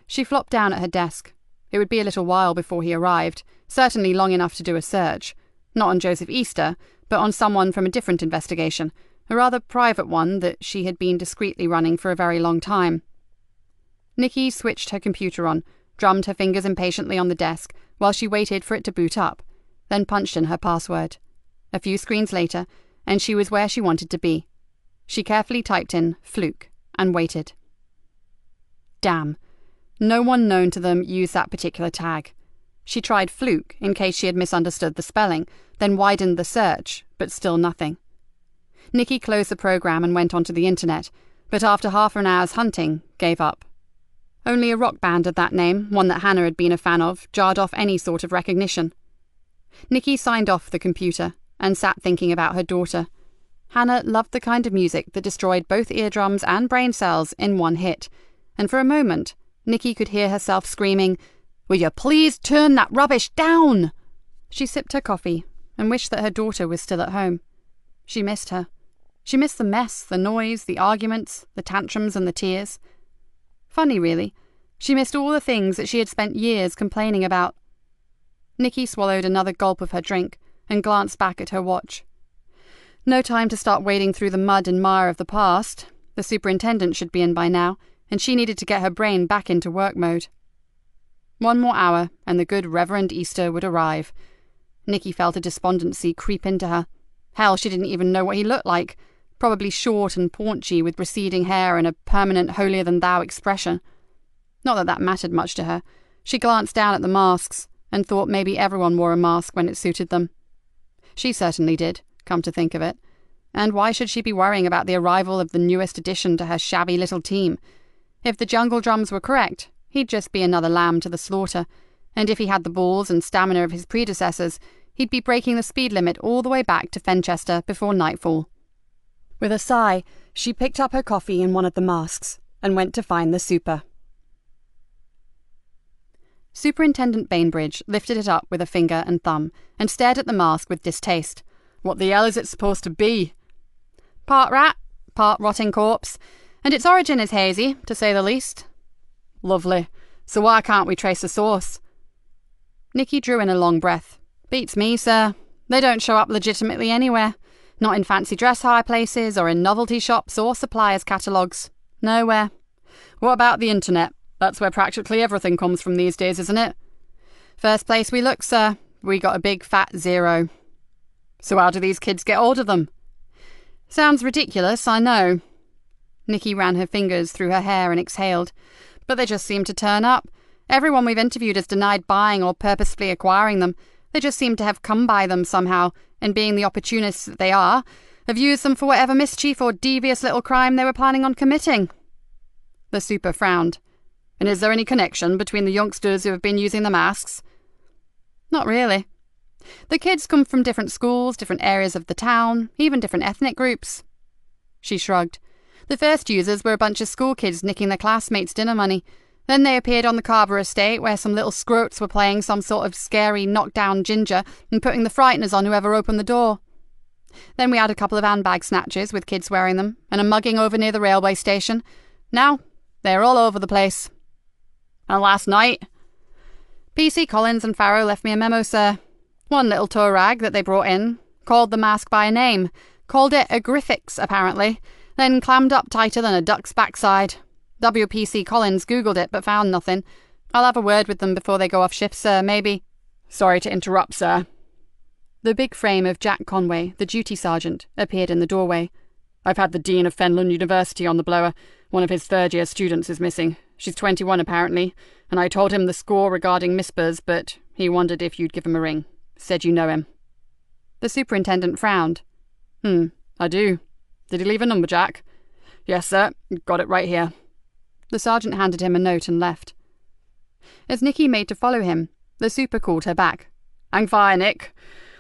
She flopped down at her desk. It would be a little while before he arrived, certainly long enough to do a search. Not on Joseph Easter, but on someone from a different investigation, a rather private one that she had been discreetly running for a very long time. Nikki switched her computer on, drummed her fingers impatiently on the desk while she waited for it to boot up, then punched in her password. A few screens later, and she was where she wanted to be. She carefully typed in "fluke" and waited. Damn. No one known to them used that particular tag. She tried "fluke" in case she had misunderstood the spelling, then widened the search, but still nothing. Nikki closed the program and went onto the internet, but after half an hour's hunting, gave up. Only a rock band of that name, one that Hannah had been a fan of, jarred off any sort of recognition. Nikki signed off the computer and sat thinking about her daughter. Hannah loved the kind of music that destroyed both eardrums and brain cells in one hit, and for a moment, Nikki could hear herself screaming, "Will you please turn that rubbish down?" She sipped her coffee and wished that her daughter was still at home. She missed her. She missed the mess, the noise, the arguments, the tantrums and the tears. Funny, really. She missed all the things that she had spent years complaining about. Nikki swallowed another gulp of her drink and glanced back at her watch. No time to start wading through the mud and mire of the past. The superintendent should be in by now, and she needed to get her brain back into work mode. One more hour, and the good Reverend Easter would arrive. Nikki felt a despondency creep into her. Hell, she didn't even know what he looked like. Probably short and paunchy, with receding hair and a permanent holier-than-thou expression. Not that that mattered much to her. She glanced down at the masks, and thought maybe everyone wore a mask when it suited them. She certainly did, come to think of it. And why should she be worrying about the arrival of the newest addition to her shabby little team? If the jungle drums were correct, he'd just be another lamb to the slaughter, and if he had the balls and stamina of his predecessors, he'd be breaking the speed limit all the way back to Fenchester before nightfall. With a sigh, she picked up her coffee in one of the masks and went to find the super. Superintendent Bainbridge lifted it up with a finger and thumb and stared at the mask with distaste. "What the hell is it supposed to be?" "Part rat, part rotting corpse, and its origin is hazy, to say the least." "Lovely. So why can't we trace the source?" Nikki drew in a long breath. "Beats me, sir. They don't show up legitimately anywhere. Not in fancy dress high places or in novelty shops or suppliers' catalogues. Nowhere." "What about the internet? That's where practically everything comes from these days, isn't it?" "First place we look, sir. We got a big fat 0. "So how do these kids get hold of them?" "Sounds ridiculous, I know." Nikki ran her fingers through her hair and exhaled. "But they just seem to turn up. Everyone we've interviewed has denied buying or purposefully acquiring them. They just seem to have come by them somehow, and being the opportunists that they are, have used them for whatever mischief or devious little crime they were planning on committing." The super frowned. "And is there any connection between the youngsters who have been using the masks?" "Not really. The kids come from different schools, different areas of the town, even different ethnic groups." She shrugged. "The first users were a bunch of school kids nicking their classmates' dinner money. Then they appeared on the Carver estate where some little scroats were playing some sort of scary knockdown ginger and putting the frighteners on whoever opened the door. Then we had a couple of handbag snatches with kids wearing them, and a mugging over near the railway station. Now, they're all over the place." "And last night?" "PC Collins and Farrow left me a memo, sir. One little tow rag that they brought in, called the mask by a name, called it a Griffix, apparently, then clammed up tighter than a duck's backside. WPC Collins Googled it, but found nothing. I'll have a word with them before they go off shift, sir, maybe." "Sorry to interrupt, sir." The big frame of Jack Conway, the duty sergeant, appeared in the doorway. "I've had the Dean of Fenland University on the blower. One of his third-year students is missing. She's 21, apparently, and I told him the score regarding Mispers, but he wondered if you'd give him a ring. Said you know him." The superintendent frowned. I do. Did he leave a number, Jack? Yes, sir. Got it right here. The sergeant handed him a note and left. As Nikki made to follow him, the super called her back. Hang fire, Nick.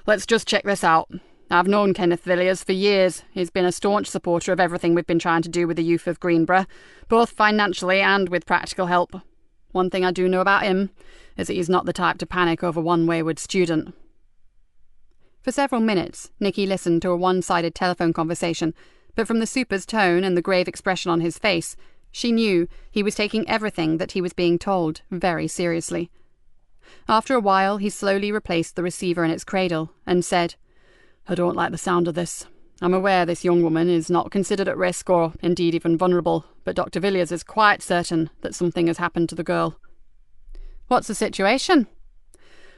Let's just check this out. I've known Kenneth Villiers for years. He's been a staunch supporter of everything we've been trying to do with the youth of Greenborough, both financially and with practical help. One thing I do know about him is that he's not the type to panic over one wayward student. For several minutes, Nikki listened to a one-sided telephone conversation, but from the super's tone and the grave expression on his face, she knew he was taking everything that he was being told very seriously. After a while, he slowly replaced the receiver in its cradle and said, I don't like the sound of this. I'm aware this young woman is not considered at risk or indeed even vulnerable, but Dr. Villiers is quite certain that something has happened to the girl. What's the situation?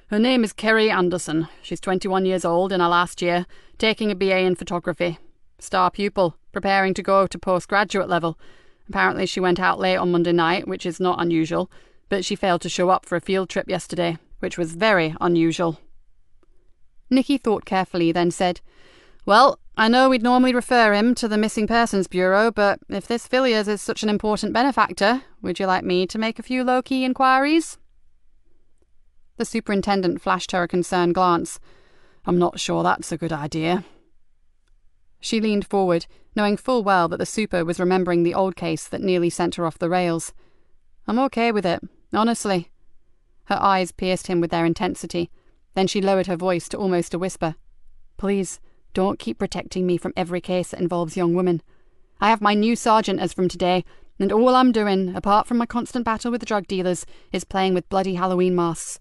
Her name is Kerry Anderson. She's 21 years old in her last year, taking a BA in photography. Star pupil, preparing to go to postgraduate level. Apparently she went out late on Monday night, which is not unusual, but she failed to show up for a field trip yesterday, which was very unusual. Nikki thought carefully, then said, Well, I know we'd normally refer him to the Missing Persons Bureau, but if this Villiers is such an important benefactor, would you like me to make a few low-key inquiries? The superintendent flashed her a concerned glance. I'm not sure that's a good idea. She leaned forward, knowing full well that the super was remembering the old case that nearly sent her off the rails. I'm okay with it, honestly. Her eyes pierced him with their intensity. Then she lowered her voice to almost a whisper. Please, don't keep protecting me from every case that involves young women. I have my new sergeant as from today, and all I'm doing, apart from my constant battle with the drug dealers, is playing with bloody Halloween masks.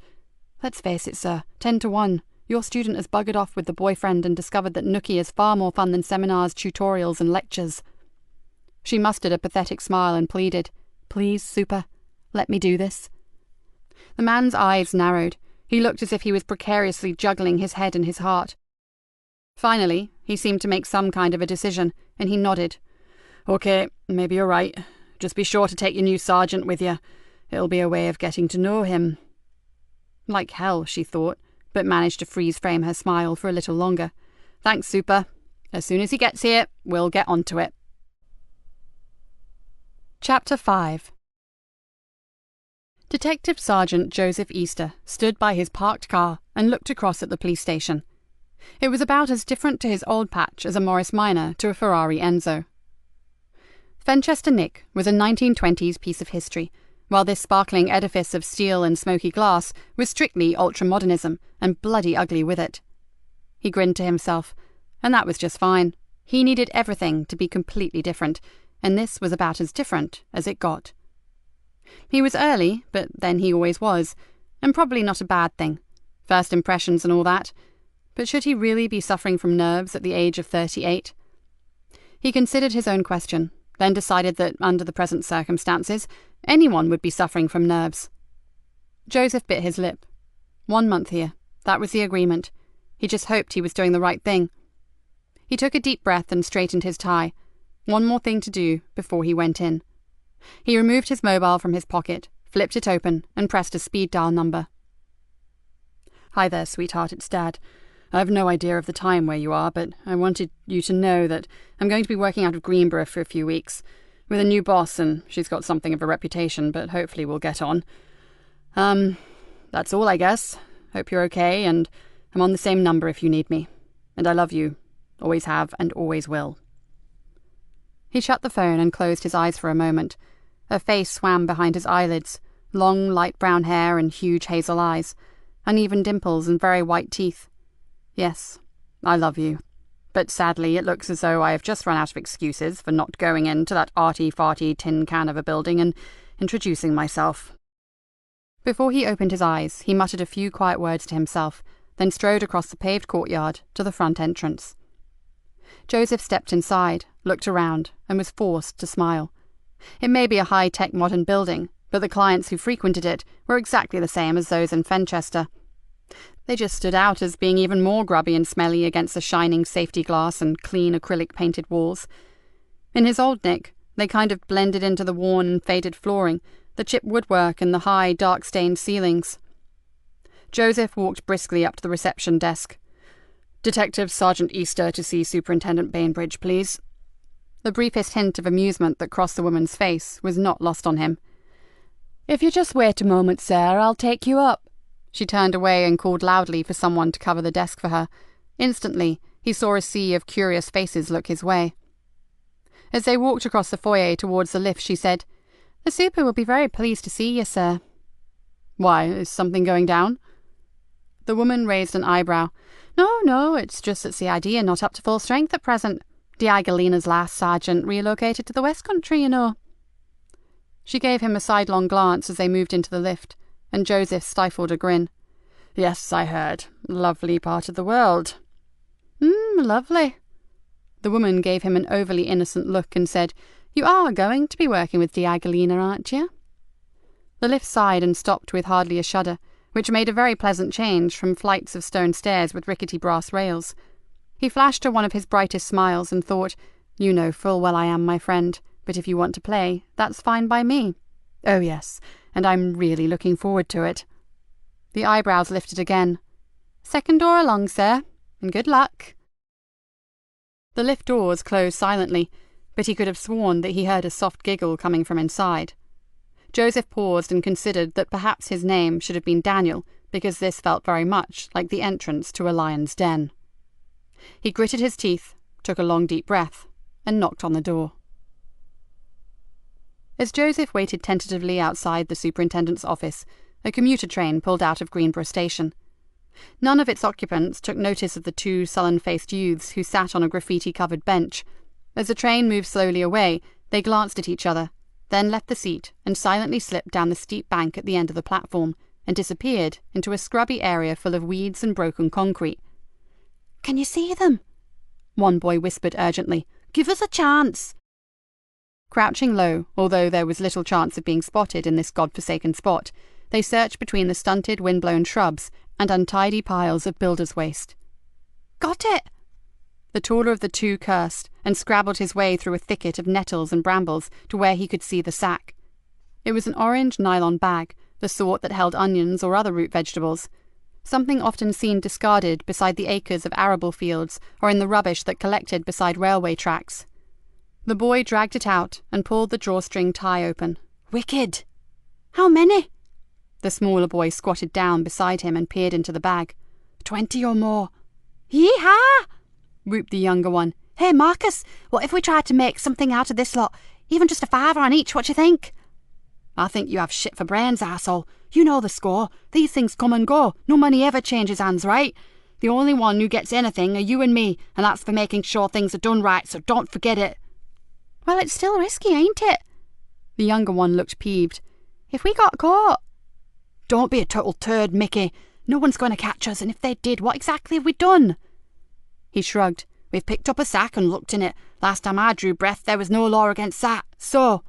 Let's face it, sir, 10 to 1. Your student has buggered off with the boyfriend and discovered that nookie is far more fun than seminars, tutorials, and lectures. She mustered a pathetic smile and pleaded, Please, super, let me do this. The man's eyes narrowed. He looked as if he was precariously juggling his head and his heart. Finally, he seemed to make some kind of a decision, and he nodded. Okay, maybe you're right. Just be sure to take your new sergeant with you. It'll be a way of getting to know him. Like hell, she thought, but managed to freeze-frame her smile for a little longer. Thanks, super. As soon as he gets here, we'll get onto it. Chapter 5. Detective Sergeant Joseph Easter stood by his parked car and looked across at the police station. It was about as different to his old patch as a Morris Minor to a Ferrari Enzo. Fenchester Nick was a 1920s piece of history, while this sparkling edifice of steel and smoky glass was strictly ultramodernism and bloody ugly with it. He grinned to himself, and that was just fine. He needed everything to be completely different, and this was about as different as it got. He was early, but then he always was, and probably not a bad thing. First impressions and all that. But should he really be suffering from nerves at the age of 38? He considered his own question, then decided that, under the present circumstances, anyone would be suffering from nerves. Joseph bit his lip. 1 month here. That was the agreement. He just hoped he was doing the right thing. He took a deep breath and straightened his tie. One more thing to do before he went in. He removed his mobile from his pocket, flipped it open, and pressed a speed dial number. Hi there, sweetheart, it's Dad. I've no idea of the time where you are, but I wanted you to know that I'm going to be working out of Greenborough for a few weeks, with a new boss, and she's got something of a reputation, but hopefully we'll get on. That's all, I guess. Hope you're okay, and I'm on the same number if you need me. And I love you. Always have and always will. He shut the phone and closed his eyes for a moment. A face swam behind his eyelids, long light brown hair and huge hazel eyes, uneven dimples and very white teeth. Yes, I love you. But sadly it looks as though I have just run out of excuses for not going into that arty-farty tin can of a building and introducing myself. Before he opened his eyes, he muttered a few quiet words to himself, then strode across the paved courtyard to the front entrance. Joseph stepped inside, looked around, and was forced to smile. It may be a high-tech modern building, but the clients who frequented it were exactly the same as those in Fenchester. They just stood out as being even more grubby and smelly against the shining safety glass and clean acrylic-painted walls. In his old Nick, they kind of blended into the worn and faded flooring, the chipped woodwork and the high, dark-stained ceilings. Joseph walked briskly up to the reception desk. Detective Sergeant Easter to see Superintendent Bainbridge, please. The briefest hint of amusement that crossed the woman's face was not lost on him. If you just wait a moment, sir, I'll take you up. She turned away and called loudly for someone to cover the desk for her. Instantly, he saw a sea of curious faces look his way. As they walked across the foyer towards the lift, she said, "The super will be very pleased to see you, sir." "Why, is something going down?" The woman raised an eyebrow. No, it's just that CID are not up to full strength at present. D.I. Galena's last sergeant relocated to the West Country, you know." She gave him a sidelong glance as they moved into the lift, and Joseph stifled a grin. "Yes, I heard. Lovely part of the world." Lovely." The woman gave him an overly innocent look and said, "You are going to be working with D.I. Galena, aren't you?" The lift sighed and stopped with hardly a shudder, which made a very pleasant change from flights of stone stairs with rickety brass rails. He flashed her one of his brightest smiles and thought, "You know full well I am my friend, but if you want to play, that's fine by me." "Oh yes, and I'm really looking forward to it." The eyebrows lifted again. "Second door along, sir, and good luck." The lift doors closed silently, but he could have sworn that he heard a soft giggle coming from inside. Joseph paused and considered that perhaps his name should have been Daniel, because this felt very much like the entrance to a lion's den. He gritted his teeth, took a long deep breath, and knocked on the door. As Joseph waited tentatively outside the superintendent's office, a commuter train pulled out of Greenborough Station. None of its occupants took notice of the two sullen-faced youths who sat on a graffiti-covered bench. As the train moved slowly away, they glanced at each other, then left the seat and silently slipped down the steep bank at the end of the platform and disappeared into a scrubby area full of weeds and broken concrete. "Can you see them?" one boy whispered urgently. "Give us a chance." Crouching low, although there was little chance of being spotted in this god-forsaken spot, they searched between the stunted, wind-blown shrubs and untidy piles of builder's waste. "Got it!" The taller of the two cursed and scrabbled his way through a thicket of nettles and brambles to where he could see the sack. It was an orange nylon bag, the sort that held onions or other root vegetables, something often seen discarded beside the acres of arable fields or in the rubbish that collected beside railway tracks. The boy dragged it out and pulled the drawstring tie open. "Wicked! How many?" The smaller boy squatted down beside him and peered into the bag. 20 or more. "Yee-haw!" whooped the younger one. "Hey, Marcus, what if we tried to make something out of this lot? Even just a $5 on each, what you think?" "I think you have shit for brains, arsehole. You know the score. These things come and go. No money ever changes hands, right? The only one who gets anything are you and me, and that's for making sure things are done right, so don't forget it." "Well, it's still risky, ain't it?" The younger one looked peeved. "If we got caught..." "Don't be a total turd, Mickey. No one's going to catch us, and if they did, what exactly have we done?" He shrugged. "We've picked up a sack and looked in it. Last time I drew breath, there was no law against that. So..."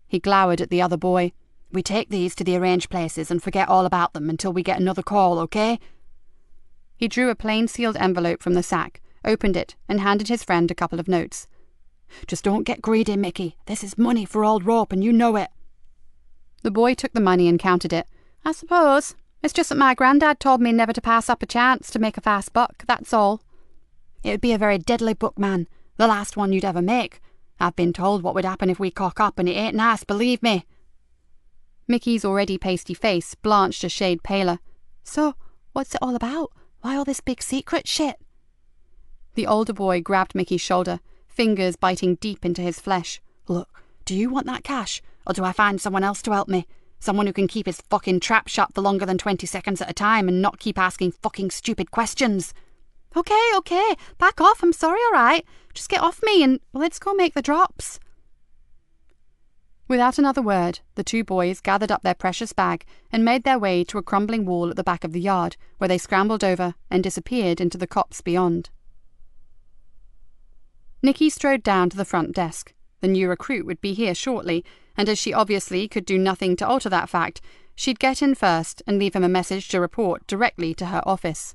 He glowered at the other boy. "We take these to the arranged places and forget all about them until we get another call, okay?" He drew a plain sealed envelope from the sack, opened it, and handed his friend a couple of notes. "Just don't get greedy, Mickey. This is money for old Rope, and you know it." The boy took the money and counted it. "I suppose. It's just that my granddad told me never to pass up a chance to make a fast buck, that's all." "It would be a very deadly buck, man. The last one you'd ever make. I've been told what would happen if we cock up, and it ain't nice, believe me." Mickey's already pasty face blanched a shade paler. "So, what's it all about? Why all this big secret shit?" The older boy grabbed Mickey's shoulder, fingers biting deep into his flesh. "Look, do you want that cash, or do I find someone else to help me? Someone who can keep his fucking trap shut for longer than 20 seconds at a time and not keep asking fucking stupid questions?" Okay, back off, I'm sorry, alright. Just get off me and let's go make the drops." Without another word, the two boys gathered up their precious bag and made their way to a crumbling wall at the back of the yard, where they scrambled over and disappeared into the copse beyond. Nikki strode down to the front desk. The new recruit would be here shortly, and as she obviously could do nothing to alter that fact, she'd get in first and leave him a message to report directly to her office.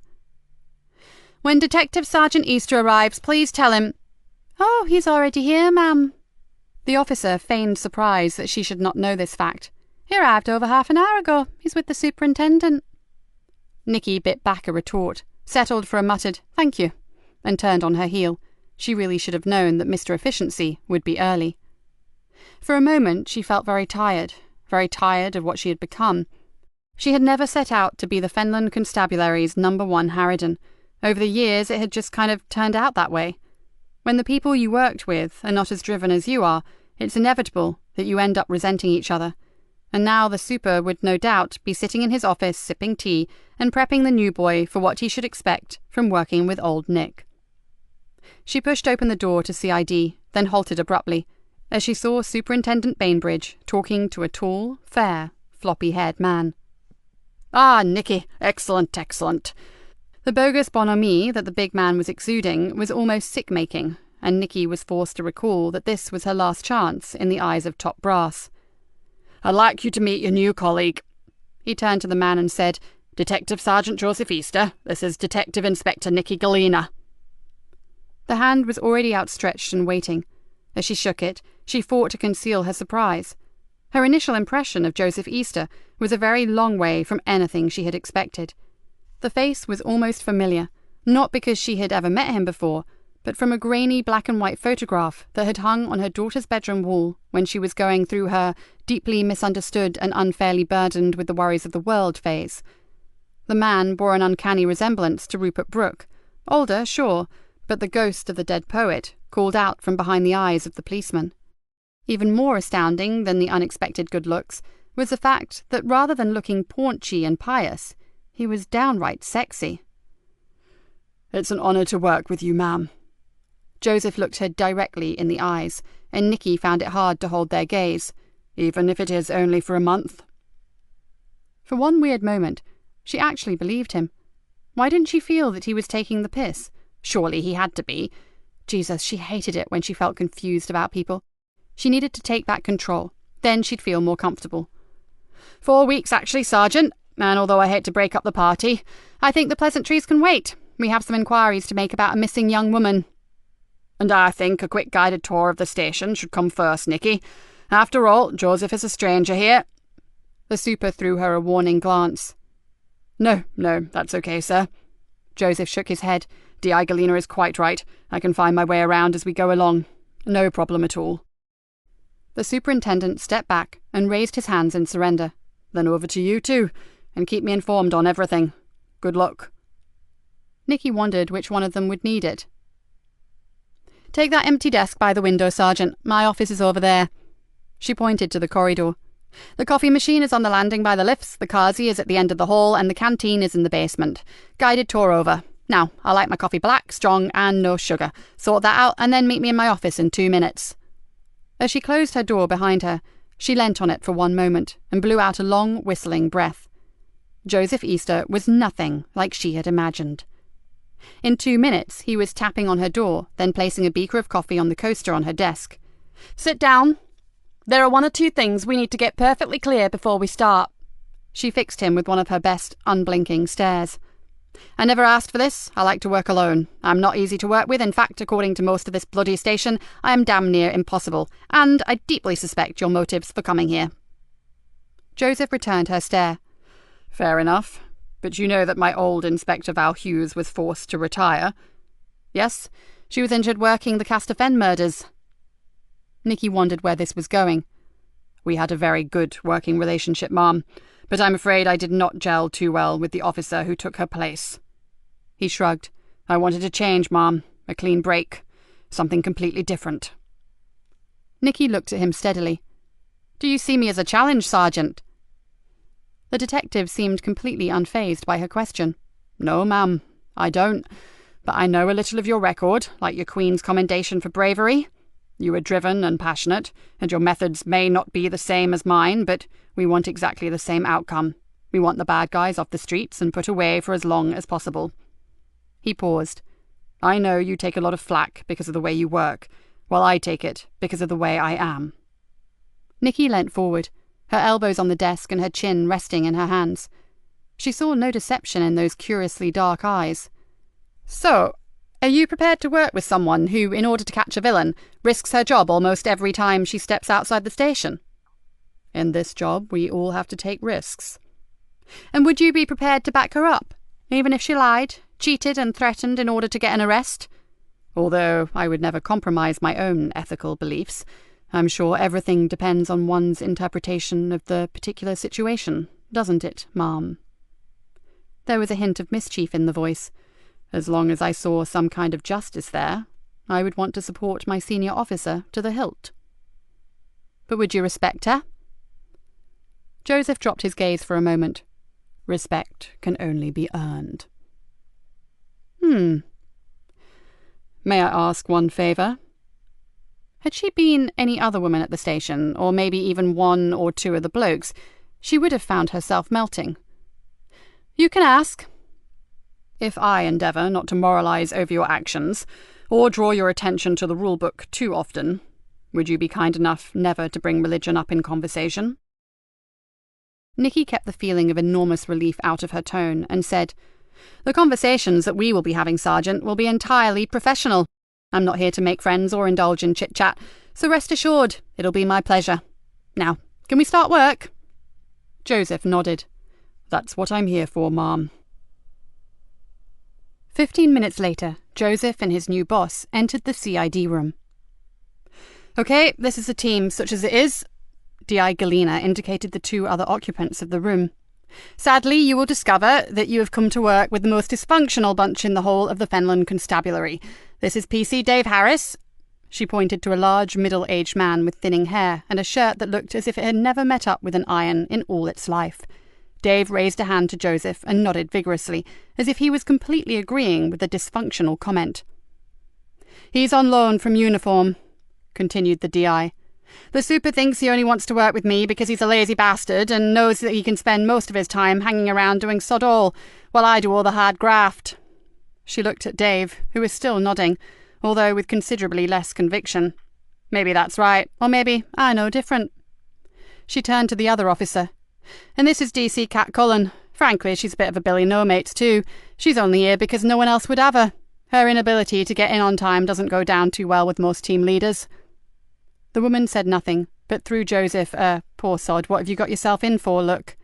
"When Detective Sergeant Easter arrives, please tell him..." "Oh, he's already here, ma'am." The officer feigned surprise that she should not know this fact. "He arrived over half an hour ago. He's with the superintendent." Nikki bit back a retort. settled for a muttered "thank you," and turned on her heel. She really should have known that Mr. Efficiency would be early. For a moment she felt very tired of what she had become. She had never set out to be the Fenland Constabulary's #1 harridan. Over the years it had just kind of turned out that way. When the people you worked with are not as driven as you are, it's inevitable that you end up resenting each other. And now the super would no doubt be sitting in his office sipping tea and prepping the new boy for what he should expect from working with old Nick. She pushed open the door to CID, then halted abruptly, as she saw Superintendent Bainbridge talking to a tall, fair, floppy-haired man. "Ah, Nikki, excellent, excellent." The bogus bonhomie that the big man was exuding was almost sick-making, and Nikki was forced to recall that this was her last chance in the eyes of top brass. "I'd like you to meet your new colleague." He turned to the man and said, "Detective Sergeant Joseph Easter, this is Detective Inspector Nikki Galena." The hand was already outstretched and waiting. As she shook it, she fought to conceal her surprise. Her initial impression of Joseph Easter was a very long way from anything she had expected. The face was almost familiar, not because she had ever met him before, but from a grainy black-and-white photograph that had hung on her daughter's bedroom wall when she was going through her deeply misunderstood and unfairly burdened with the worries of the world phase. The man bore an uncanny resemblance to Rupert Brooke. Older, sure, but the ghost of the dead poet called out from behind the eyes of the policeman. Even more astounding than the unexpected good looks was the fact that rather than looking paunchy and pious, he was downright sexy. "It's an honour to work with you, ma'am." Joseph looked her directly in the eyes, and Nikki found it hard to hold their gaze, "even if it is only for a month." For one weird moment, she actually believed him. Why didn't she feel that he was taking the piss? Surely he had to be. Jesus, she hated it when she felt confused about people. She needed to take back control. Then she'd feel more comfortable. 4 weeks, actually, Sergeant. And although I hate to break up the party, I think the pleasantries can wait. We have some inquiries to make about a missing young woman. And I think a quick guided tour of the station should come first, Nikki. After all, Joseph is a stranger here." The super threw her a warning glance. No, that's okay, sir." Joseph shook his head. D.I. Galena is quite right. I can find my way around as we go along. No problem at all." The superintendent stepped back and raised his hands in surrender. "Then over to you two, and keep me informed on everything. Good luck." Nikki wondered which one of them would need it. "Take that empty desk by the window, Sergeant. My office is over there." She pointed to the corridor. "The coffee machine is on the landing by the lifts, the Kazi is at the end of the hall, and the canteen is in the basement. Guided tour over. Now, I like my coffee black, strong, and no sugar. Sort that out, and then meet me in my office in 2 minutes." As she closed her door behind her, she leant on it for one moment and blew out a long, whistling breath. Joseph Easter was nothing like she had imagined. In 2 minutes, he was tapping on her door, then placing a beaker of coffee on the coaster on her desk. "Sit down. There are 1 or 2 things we need to get perfectly clear before we start." She fixed him with one of her best, unblinking stares. "I never asked for this. I like to work alone. I'm not easy to work with. In fact, according to most of this bloody station, I am damn near impossible. And I deeply suspect your motives for coming here." Joseph returned her stare. "Fair enough. But you know that my old Inspector Val Hughes was forced to retire." "Yes, she was injured working the Castor Fen murders." Nikki wondered where this was going. "We had a very good working relationship, ma'am, but I'm afraid I did not gel too well with the officer who took her place." He shrugged. "I wanted a change, ma'am, a clean break, something completely different." Nikki looked at him steadily. "Do you see me as a challenge, Sergeant?" The detective seemed completely unfazed by her question. "No, ma'am, I don't. But I know a little of your record, like your Queen's commendation for bravery. You are driven and passionate, and your methods may not be the same as mine, but we want exactly the same outcome. We want the bad guys off the streets and put away for as long as possible." He paused. "I know you take a lot of flack because of the way you work, while I take it because of the way I am." Nikki leant forward, her elbows on the desk and her chin resting in her hands. She saw no deception in those curiously dark eyes. "So, are you prepared to work with someone who, in order to catch a villain, risks her job almost every time she steps outside the station?" "In this job, we all have to take risks." "And would you be prepared to back her up? even if she lied, cheated and threatened in order to get an arrest. Although I would never compromise my own ethical beliefs, I'm sure everything depends on one's interpretation of the particular situation, doesn't it, Ma'am? There was a hint of mischief in the voice. As long as I saw some kind of justice there, I would want to support my senior officer to the hilt. But would you respect her? Joseph dropped his gaze for a moment. Respect can only be earned. May I ask one favour? Had she been any other woman at the station, or maybe even one or two of the blokes, she would have found herself melting. You can ask. If I endeavour not to moralise over your actions, or draw your attention to the rule-book too often, would you be kind enough never to bring religion up in conversation? Nikki kept the feeling of enormous relief out of her tone and said, The conversations that we will be having, Sergeant, will be entirely professional. I'm not here to make friends or indulge in chit-chat, so rest assured it'll be my pleasure. Now, can we start work? Joseph nodded. That's what I'm here for, Ma'am. 15 minutes later, Joseph and his new boss entered the CID room. Okay, this is a team, such as it is. D.I. Galena indicated the two other occupants of the room. Sadly, you will discover that you have come to work with the most dysfunctional bunch in the whole of the Fenland Constabulary. This is PC Dave Harris. She pointed to a large, middle-aged man with thinning hair and a shirt that looked as if it had never met up with an iron in all its life. Dave raised a hand to Joseph and nodded vigorously, as if he was completely agreeing with the dysfunctional comment. He's on loan from uniform, continued the D.I. The super thinks he only wants to work with me because he's a lazy bastard and knows that he can spend most of his time hanging around doing sod all, while I do all the hard graft. She looked at Dave, who was still nodding, although with considerably less conviction. Maybe that's right, or maybe I know different. She turned to the other officer. And this is DC Cat Cullen. Frankly, she's a bit of a Billy No-Mates too. She's only here because no one else would have her. Her inability to get in on time doesn't go down too well with most team leaders. The woman said nothing, but threw Joseph a poor sod, what have you got yourself in for look.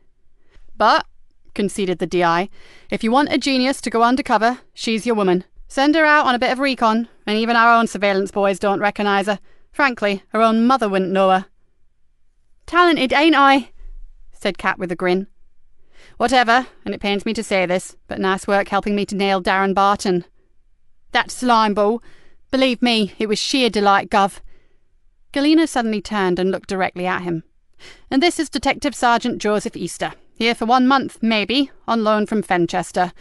But, conceded the D.I., if you want a genius to go undercover, she's your woman. Send her out on a bit of recon, and even our own surveillance boys don't recognise her. Frankly, her own mother wouldn't know her. Talented, ain't I? Said Cat with a grin. Whatever, and it pains me to say this, but nice work helping me to nail Darren Barton. That slime ball. Believe me, it was sheer delight, Gov. Galena suddenly turned and looked directly at him. And this is Detective Sergeant Joseph Easter, here for 1 month, maybe, on loan from Fenchester.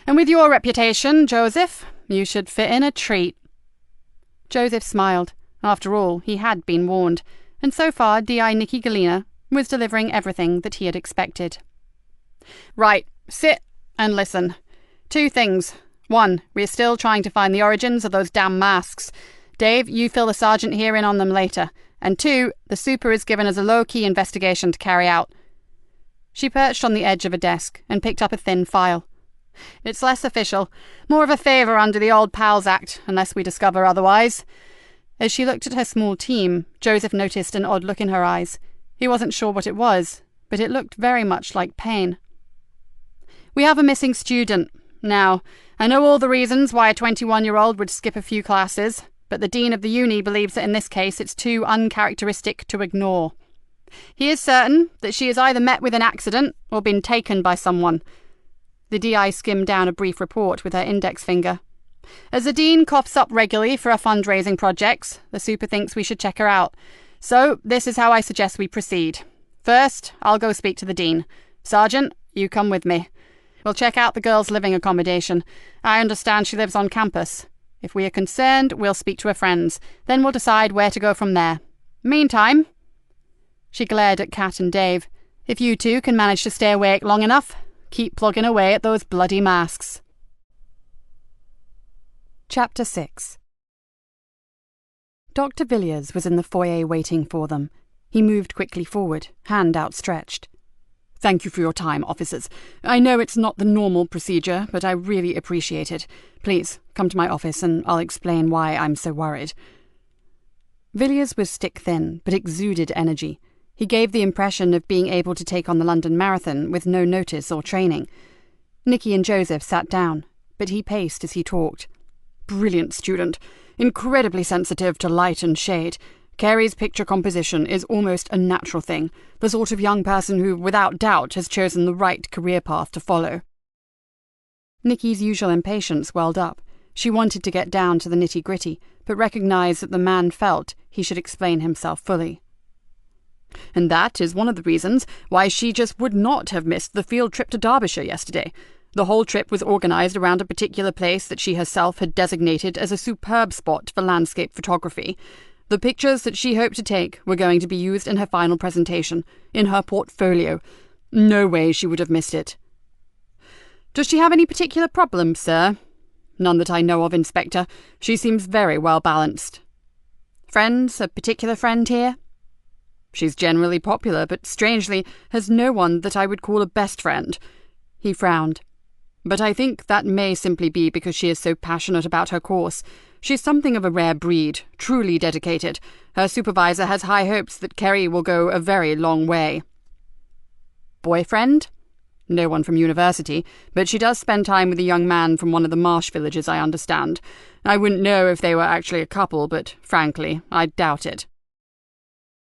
And with your reputation, Joseph, you should fit in a treat. Joseph smiled. After all, he had been warned, and so far D.I. Nikki Galena was delivering everything that he had expected. Right, sit and listen. 2 things. 1, we're still trying to find the origins of those damn masks. Dave, you fill the sergeant here in on them later. And 2, the super has given us a low-key investigation to carry out. She perched on the edge of a desk and picked up a thin file. It's less official, more of a favour under the Old Pals Act, unless we discover otherwise. As she looked at her small team, Joseph noticed an odd look in her eyes. He wasn't sure what it was, but it looked very much like pain. We have a missing student. Now, I know all the reasons why a 21-year-old would skip a few classes, but the dean of the uni believes that in this case it's too uncharacteristic to ignore. He is certain that she has either met with an accident or been taken by someone. The D.I. skimmed down a brief report with her index finger. As the dean coughs up regularly for her fundraising projects, the super thinks we should check her out. So, this is how I suggest we proceed. First, I'll go speak to the dean. Sergeant, you come with me. We'll check out the girl's living accommodation. I understand she lives on campus. If we are concerned, we'll speak to her friends. Then we'll decide where to go from there. Meantime, she glared at Kat and Dave. If you two can manage to stay awake long enough, keep plugging away at those bloody masks. Chapter 6. Dr. Villiers was in the foyer waiting for them. He moved quickly forward, hand outstretched. Thank you for your time, officers. I know it's not the normal procedure, but I really appreciate it. Please, come to my office and I'll explain why I'm so worried. Villiers was stick-thin, but exuded energy. He gave the impression of being able to take on the London Marathon with no notice or training. Nikki and Joseph sat down, but he paced as he talked. Brilliant student, incredibly sensitive to light and shade. Carrie's picture composition is almost a natural thing, the sort of young person who, without doubt, has chosen the right career path to follow. Nikki's usual impatience welled up. She wanted to get down to the nitty-gritty, but recognised that the man felt he should explain himself fully. And that is one of the reasons why she just would not have missed the field trip to Derbyshire yesterday. The whole trip was organised around a particular place that she herself had designated as a superb spot for landscape photography. The pictures that she hoped to take were going to be used in her final presentation, in her portfolio. No way she would have missed it. Does she have any particular problems, sir? None that I know of, Inspector. She seems very well balanced. Friends, a particular friend here? She's generally popular, but strangely has no one that I would call a best friend. He frowned. But I think that may simply be because she is so passionate about her course. She's something of a rare breed, truly dedicated. Her supervisor has high hopes that Carrie will go a very long way. Boyfriend? No one from university, but she does spend time with a young man from one of the marsh villages, I understand. I wouldn't know if they were actually a couple, but frankly, I doubt it.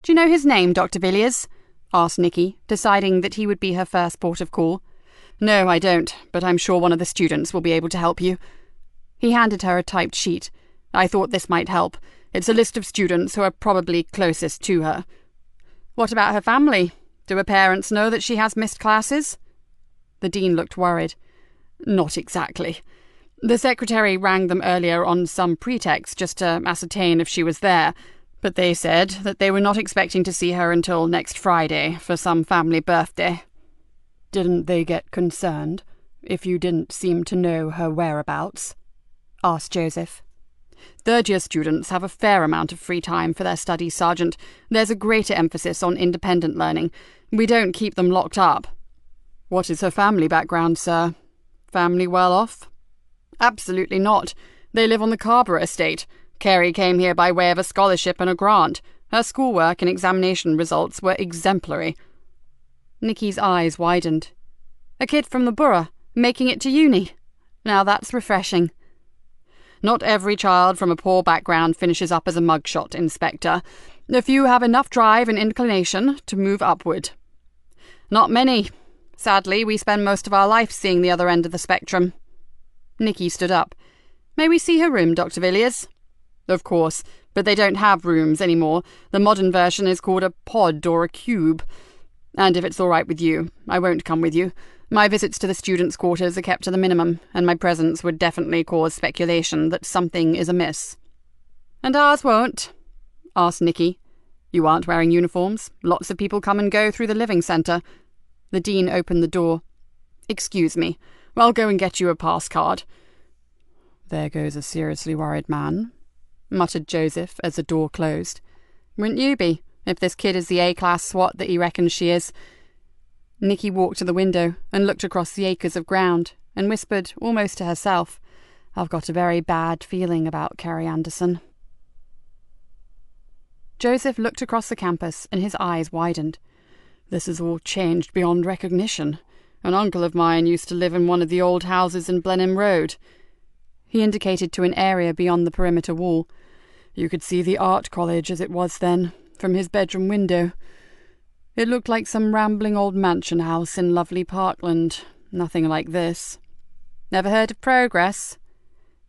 Do you know his name, Dr. Villiers? Asked Nikki, deciding that he would be her first port of call. No, I don't, but I'm sure one of the students will be able to help you. He handed her a typed sheet. I thought this might help. It's a list of students who are probably closest to her. What about her family? Do her parents know that she has missed classes? The dean looked worried. Not exactly. The secretary rang them earlier on some pretext just to ascertain if she was there, but they said that they were not expecting to see her until next Friday for some family birthday. Didn't they get concerned if you didn't seem to know her whereabouts? Asked Joseph. Third-year students have a fair amount of free time for their studies, Sergeant. There's a greater emphasis on independent learning. We don't keep them locked up. What is her family background, sir? Family well off? Absolutely not. They live on the Carrborough estate. Carrie came here by way of a scholarship and a grant. Her schoolwork and examination results were exemplary. Nikki's eyes widened. A kid from the borough, making it to uni. Now that's refreshing. Not every child from a poor background finishes up as a mugshot, Inspector. A few have enough drive and inclination to move upward. Not many. Sadly, we spend most of our life seeing the other end of the spectrum. Nikki stood up. May we see her room, Dr. Villiers? Of course, but they don't have rooms anymore. The modern version is called a pod or a cube. And if it's all right with you, I won't come with you. My visits to the students' quarters are kept to the minimum, and my presence would definitely cause speculation that something is amiss. And ours won't? Asked Nikki. You aren't wearing uniforms. Lots of people come and go through the living centre. The dean opened the door. Excuse me. I'll go and get you a pass card. There goes a seriously worried man, muttered Joseph as the door closed. Wouldn't you be, if this kid is the A-class swot that he reckons she is? Nikki walked to the window and looked across the acres of ground and whispered, almost to herself, I've got a very bad feeling about Carrie Anderson. Joseph looked across the campus and his eyes widened. This has all changed beyond recognition. An uncle of mine used to live in one of the old houses in Blenheim Road. He indicated to an area beyond the perimeter wall. You could see the art college as it was then, from his bedroom window. It looked like some rambling old mansion house in lovely Parkland. Nothing like this. Never heard of Progress?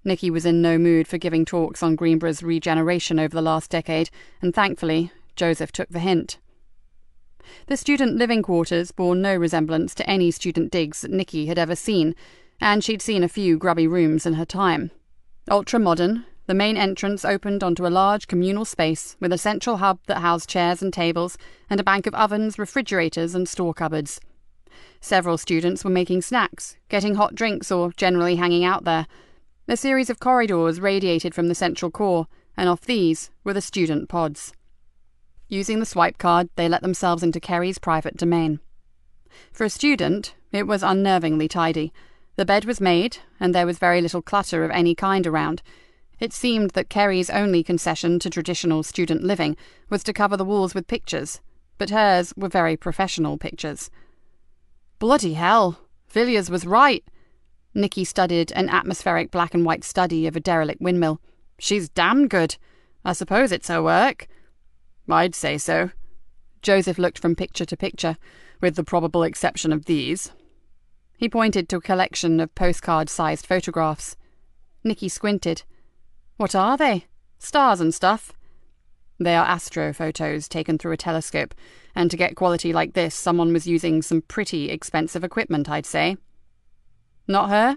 Nikki was in no mood for giving talks on Greenborough's regeneration over the last decade, and thankfully, Joseph took the hint. The student living quarters bore no resemblance to any student digs that Nikki had ever seen, and she'd seen a few grubby rooms in her time. Ultra-modern, the main entrance opened onto a large communal space with a central hub that housed chairs and tables and a bank of ovens, refrigerators and store cupboards. Several students were making snacks, getting hot drinks or generally hanging out there. A series of corridors radiated from the central core, and off these were the student pods. Using the swipe card, they let themselves into Carrie's private domain. For a student, it was unnervingly tidy. The bed was made, and there was very little clutter of any kind around. It seemed that Carrie's only concession to traditional student living was to cover the walls with pictures, but hers were very professional pictures. Bloody hell! Villiers was right, Nikki studied an atmospheric black and white study of a derelict windmill. "She's damn good. I suppose it's her work." "I'd say so." Joseph looked from picture to picture, with the probable exception of these. He pointed to a collection of postcard-sized photographs. Nikki squinted. "What are they? Stars and stuff?" "They are astro photos taken through a telescope, and to get quality like this, someone was using some pretty expensive equipment, I'd say." "Not her?"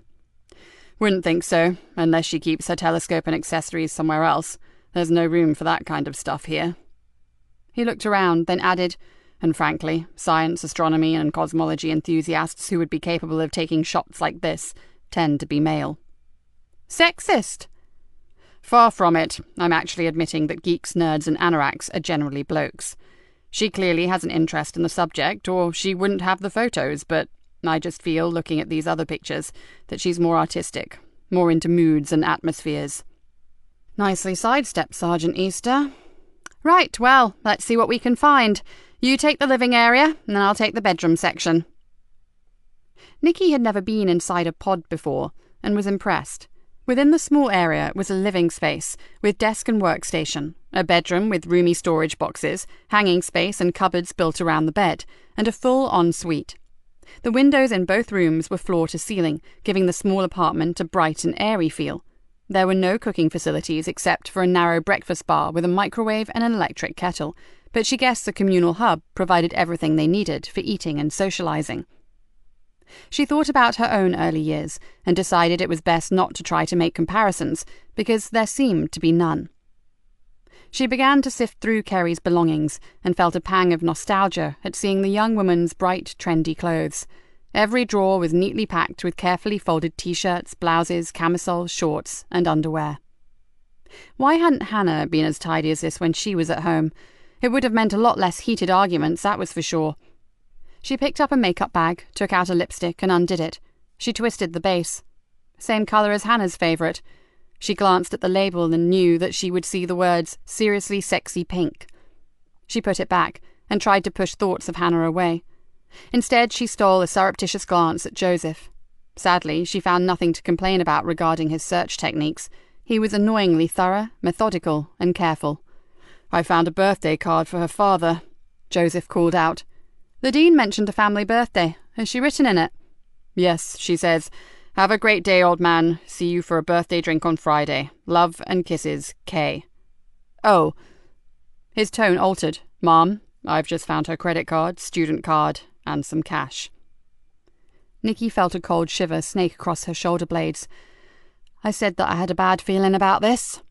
"Wouldn't think so, unless she keeps her telescope and accessories somewhere else. There's no room for that kind of stuff here." He looked around, then added, "And frankly, science, astronomy, and cosmology enthusiasts who would be capable of taking shots like this tend to be male." "Sexist?" "Far from it. I'm actually admitting that geeks, nerds, and anoraks are generally blokes. She clearly has an interest in the subject, or she wouldn't have the photos, but I just feel, looking at these other pictures, that she's more artistic, more into moods and atmospheres." "Nicely sidestepped, Sergeant Easter." "Right, well, let's see what we can find. You take the living area, and I'll take the bedroom section." Nikki had never been inside a pod before, and was impressed. Within the small area was a living space, with desk and workstation, a bedroom with roomy storage boxes, hanging space and cupboards built around the bed, and a full ensuite. The windows in both rooms were floor to ceiling, giving the small apartment a bright and airy feel. There were no cooking facilities except for a narrow breakfast bar with a microwave and an electric kettle, but she guessed the communal hub provided everything they needed for eating and socializing. She thought about her own early years and decided it was best not to try to make comparisons, because there seemed to be none. She began to sift through Kerry's belongings and felt a pang of nostalgia at seeing the young woman's bright, trendy clothes. Every drawer was neatly packed with carefully folded t-shirts, blouses, camisoles, shorts, and underwear. Why hadn't Hannah been as tidy as this when she was at home? It would have meant a lot less heated arguments, that was for sure. She picked up a makeup bag, took out a lipstick, and undid it. She twisted the base. Same colour as Hannah's favourite. She glanced at the label and knew that she would see the words "Seriously Sexy Pink." She put it back and tried to push thoughts of Hannah away. Instead, she stole a surreptitious glance at Joseph. Sadly, she found nothing to complain about regarding his search techniques. He was annoyingly thorough, methodical, and careful. "I found a birthday card for her father," Joseph called out. "The Dean mentioned a family birthday. Has she written in it?" "Yes," she says. "Have a great day, old man. See you for a birthday drink on Friday. Love and kisses, K." "Oh." His tone altered. "Mom, I've just found her credit card, student card, and some cash." Nikki felt a cold shiver snake across her shoulder blades. "I said that I had a bad feeling about this."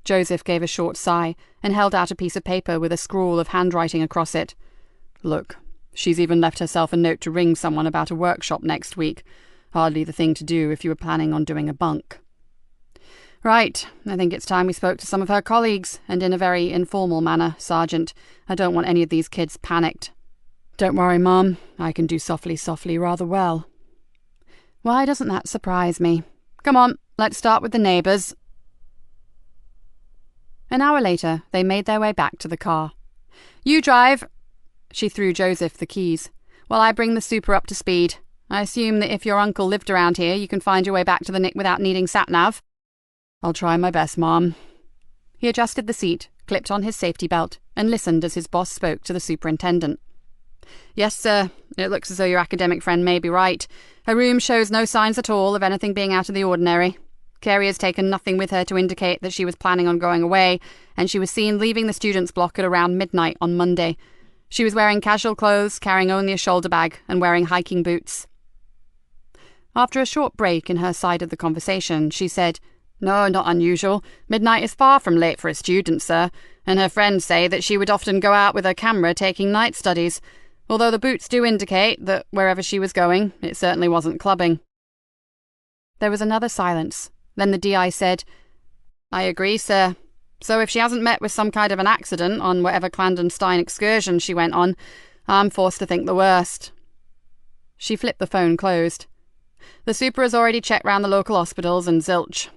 Joseph gave a short sigh and held out a piece of paper with a scrawl of handwriting across it. "Look, she's even left herself a note to ring someone about a workshop next week. Hardly the thing to do if you were planning on doing a bunk." "Right, I think it's time we spoke to some of her colleagues, and in a very informal manner, Sergeant. I don't want any of these kids panicked." "Don't worry, Mom. I can do softly rather well." "Why doesn't that surprise me? Come on, let's start with the neighbours." An hour later, they made their way back to the car. "You drive." She threw Joseph the keys. "While I bring the super up to speed. I assume that if your uncle lived around here, you can find your way back to the Nick without needing sat-nav." "I'll try my best, Mom." He adjusted the seat, clipped on his safety belt, and listened as his boss spoke to the superintendent. "Yes, sir. It looks as though your academic friend may be right. Her room shows no signs at all of anything being out of the ordinary. Carrie has taken nothing with her to indicate that she was planning on going away, and she was seen leaving the students' block at around midnight on Monday. She was wearing casual clothes, carrying only a shoulder bag, and wearing hiking boots." After a short break in her side of the conversation, she said, "No, not unusual. Midnight is far from late for a student, sir, and her friends say that she would often go out with her camera taking night studies, although the boots do indicate that wherever she was going, it certainly wasn't clubbing." There was another silence. Then the DI said, "I agree, sir. So if she hasn't met with some kind of an accident on whatever clandestine excursion she went on, I'm forced to think the worst." She flipped the phone closed. "The super has already checked round the local hospitals and zilch."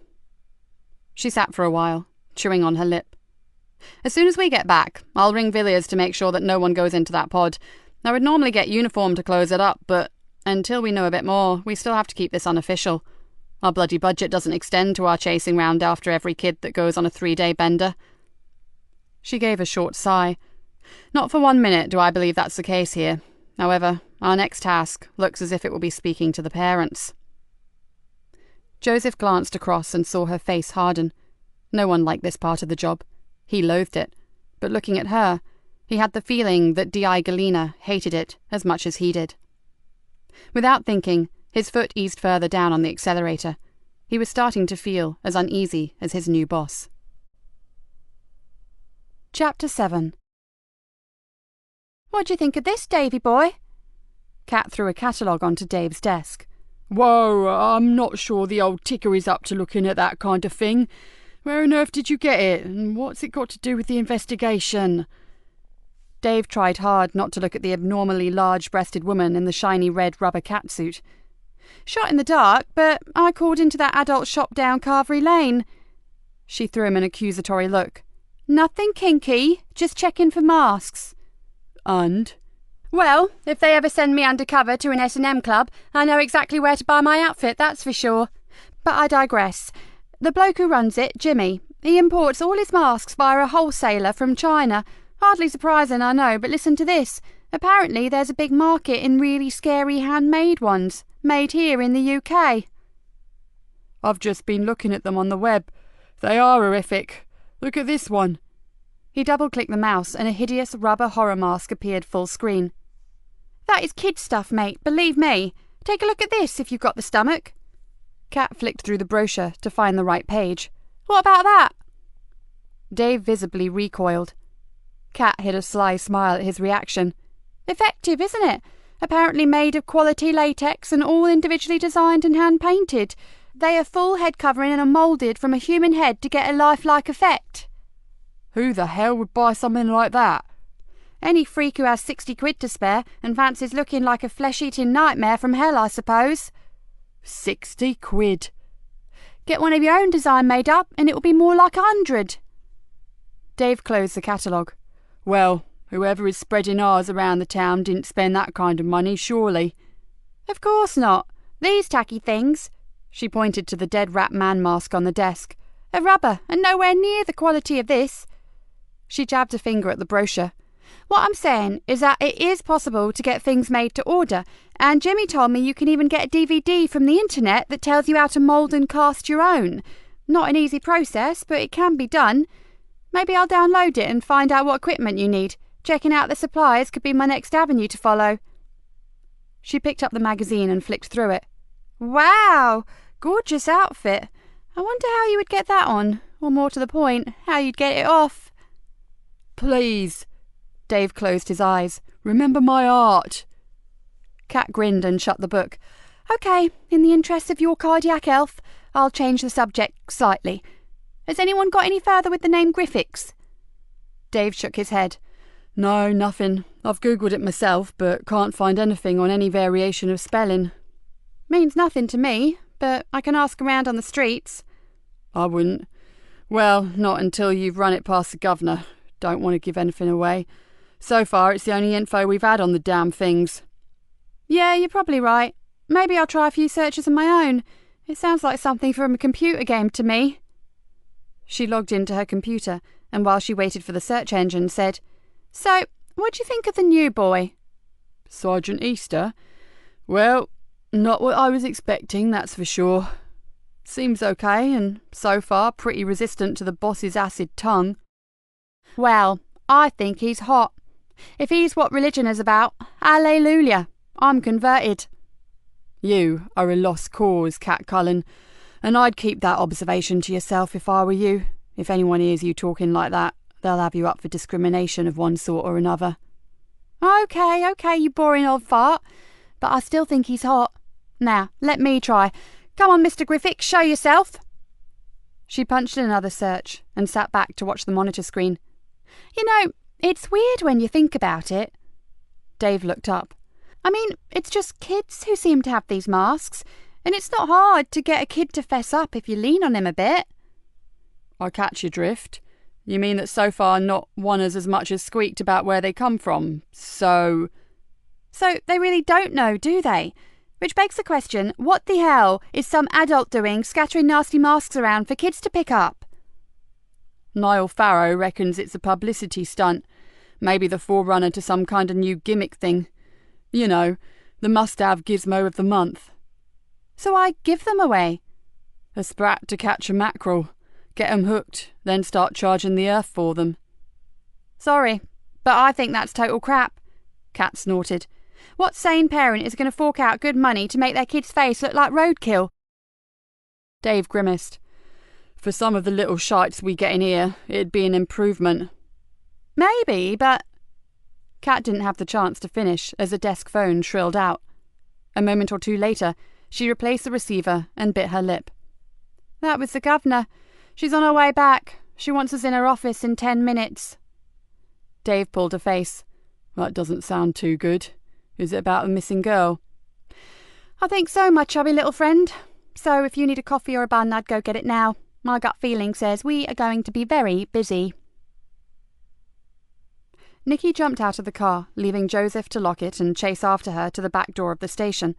She sat for a while, chewing on her lip. "As soon as we get back, I'll ring Villiers to make sure that no one goes into that pod. I would normally get uniform to close it up, but Until we know a bit more, we still have to keep this unofficial. Our bloody budget doesn't extend to our chasing round after every kid that goes on a 3-day bender." She gave a short sigh. "Not for 1 minute do I believe that's the case here. However, our next task looks as if it will be speaking to the parents." Joseph glanced across and saw her face harden. No one liked this part of the job. He loathed it. But looking at her, he had the feeling that D.I. Galena hated it as much as he did. Without thinking, his foot eased further down on the accelerator. He was starting to feel as uneasy as his new boss. Chapter 7. "What do you think of this, Davy boy?" Kat threw a catalogue onto Dave's desk. "Whoa, I'm not sure the old ticker is up to looking at that kind of thing. Where on earth did you get it, and what's it got to do with the investigation?" Dave tried hard not to look at the abnormally large-breasted woman in the shiny red rubber catsuit. "Shot in the dark, but I called into that adult shop down Carvery Lane." She threw him an accusatory look. "Nothing kinky, just checking for masks." "And?" "Well, if they ever send me undercover to an S&M club, I know exactly where to buy my outfit, that's for sure. But I digress. The bloke who runs it, Jimmy, he imports all his masks via a wholesaler from China. Hardly surprising, I know, but listen to this. Apparently there's a big market in really scary handmade ones, made here in the UK. "I've just been looking at them on the web. They are horrific. Look at this one." He double-clicked the mouse and a hideous rubber horror mask appeared full screen. "That is kid stuff, mate, believe me. Take a look at this if you've got the stomach." Kat flicked through the brochure to find the right page. "What about that?" Dave visibly recoiled. Kat hid a sly smile at his reaction. "Effective, isn't it? Apparently made of quality latex and all individually designed and hand-painted. They are full head covering and are moulded from a human head to get a lifelike effect." "Who the hell would buy something like that?" "Any freak who has 60 quid to spare and fancies looking like a flesh-eating nightmare from hell, I suppose." 60 quid. "Get one of your own design made up and it will be more like 100. Dave closed the catalogue. "Well, whoever is spreading ours around the town didn't spend that kind of money, surely." "Of course not. These tacky things," she pointed to the dead rat man mask on the desk, "are rubber and nowhere near the quality of this." She jabbed a finger at the brochure. "What I'm saying is that it is possible to get things made to order, and Jimmy told me you can even get a DVD from the internet that tells you how to mould and cast your own. Not an easy process, but it can be done. Maybe I'll download it and find out what equipment you need. Checking out the supplies could be my next avenue to follow." She picked up the magazine and flicked through it. "Wow! Gorgeous outfit. I wonder how you would get that on, or more to the point, how you'd get it off." "Please." Dave closed his eyes. "Remember my art." Kat grinned and shut the book. "OK, in the interest of your cardiac health, I'll change the subject slightly. Has anyone got any further with the name Griffiths?" Dave shook his head. "No, nothing. I've Googled it myself, but can't find anything on any variation of spelling." "Means nothing to me, but I can ask around on the streets." "I wouldn't. Well, not until you've run it past the governor. Don't want to give anything away. So far, it's the only info we've had on the damn things." "Yeah, you're probably right. Maybe I'll try a few searches of my own. It sounds like something from a computer game to me." She logged into her computer, and while she waited for the search engine, said, "So, what do you think of the new boy?" "Sergeant Easter? Well, not what I was expecting, that's for sure. Seems okay, and so far pretty resistant to the boss's acid tongue." "Well, I think he's hot. If he's what religion is about, hallelujah, I'm converted." "You are a lost cause, Cat Cullen, and I'd keep that observation to yourself if I were you. If anyone hears you talking like that, they'll have you up for discrimination of one sort or another." OK, you boring old fart. But I still think he's hot. Now, let me try. Come on, Mr. Griffiths, show yourself." She punched in another search and sat back to watch the monitor screen. "You know, it's weird when you think about it." Dave looked up. "I mean, it's just kids who seem to have these masks, and it's not hard to get a kid to fess up if you lean on him a bit." "I catch your drift. You mean that so far not one has as much as squeaked about where they come from, so..." "So they really don't know, do they? Which begs the question, what the hell is some adult doing scattering nasty masks around for kids to pick up? Niall Farrow reckons it's a publicity stunt. Maybe the forerunner to some kind of new gimmick thing. You know, the must-have gizmo of the month. So I give them away. A sprat to catch a mackerel. Get 'em hooked, then start charging the earth for them. Sorry, but I think that's total crap, Kat snorted. What sane parent is going to fork out good money to make their kid's face look like roadkill? Dave grimaced. For some of the little shites we get in here, it'd be an improvement. Maybe, but... Kat didn't have the chance to finish as a desk phone shrilled out. A moment or two later, she replaced the receiver and bit her lip. That was the governor. She's on her way back. She wants us in her office in 10 minutes. Dave pulled a face. That doesn't sound too good. Is it about a missing girl? I think so, my chubby little friend. So if you need a coffee or a bun, I'd go get it now. My gut feeling says we are going to be very busy. Nikki jumped out of the car, leaving Joseph to lock it and chase after her to the back door of the station.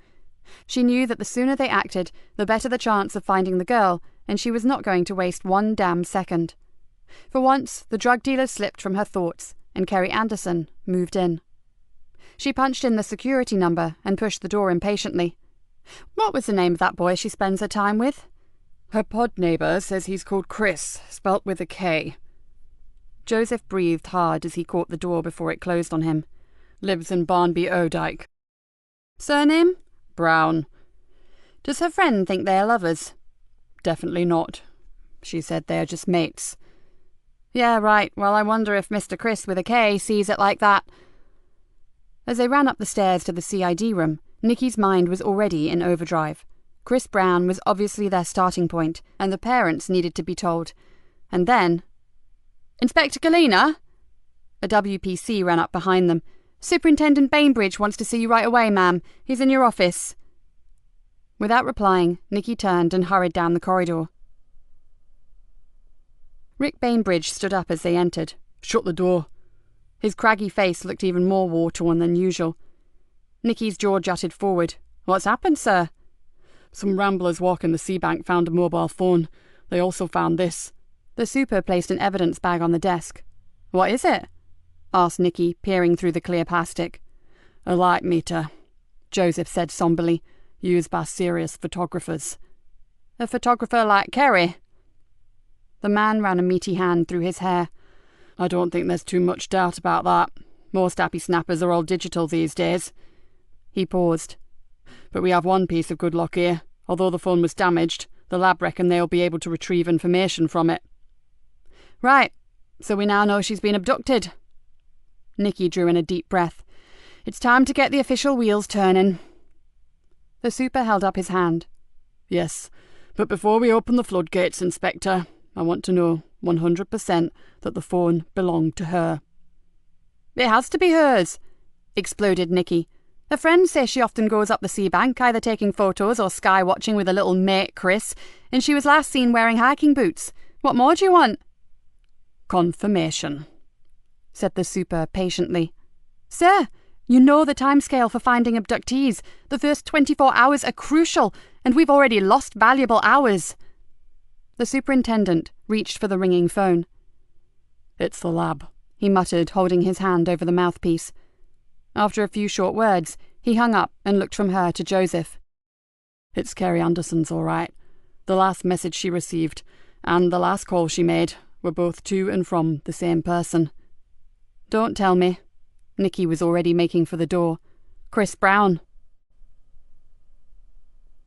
She knew that the sooner they acted, the better the chance of finding the girl, and she was not going to waste one damn second. For once, the drug dealer slipped from her thoughts, and Kerry Anderson moved in. She punched in the security number and pushed the door impatiently. What was the name of that boy she spends her time with? Her pod neighbour says he's called Chris, spelt with a K. Joseph breathed hard as he caught the door before it closed on him. Lives in Barnby Odyke. Surname? Brown. Does her friend think they are lovers? Definitely not. She said they are just mates. Yeah, right. Well, I wonder if Mr. Chris with a K sees it like that. As they ran up the stairs to the CID room, Nikki's mind was already in overdrive. Chris Brown was obviously their starting point, and the parents needed to be told. And then... Inspector Galena? A WPC ran up behind them. Superintendent Bainbridge wants to see you right away, ma'am. He's in your office. Without replying, Nikki turned and hurried down the corridor. Rick Bainbridge stood up as they entered. Shut the door. His craggy face looked even more war-torn than usual. Nikki's jaw jutted forward. What's happened, sir? Some ramblers walking the sea bank found a mobile phone. They also found this. The super placed an evidence bag on the desk. What is it? Asked Nikki, peering through the clear plastic. A light meter, Joseph said somberly, used by serious photographers. A photographer like Kerry? The man ran a meaty hand through his hair. I don't think there's too much doubt about that. Most happy snappers are all digital these days. He paused. But we have one piece of good luck here. Although the phone was damaged, the lab reckon they'll be able to retrieve information from it. Right, so we now know she's been abducted. Nikki drew in a deep breath. It's time to get the official wheels turning. The super held up his hand. Yes, but before we open the floodgates, Inspector, I want to know 100% that the phone belonged to her. It has to be hers, exploded Nikki. Her friends say she often goes up the sea bank, either taking photos or sky watching with a little mate, Chris, and she was last seen wearing hiking boots. What more do you want? Confirmation, said the super patiently. Sir, you know the timescale for finding abductees. The first 24 hours are crucial, and we've already lost valuable hours. The superintendent reached for the ringing phone. It's the lab, he muttered, holding his hand over the mouthpiece. After a few short words, he hung up and looked from her to Joseph. It's Kerry Anderson's all right. The last message she received and the last call she made were both to and from the same person. Don't tell me. Nikki was already making for the door. Chris Brown.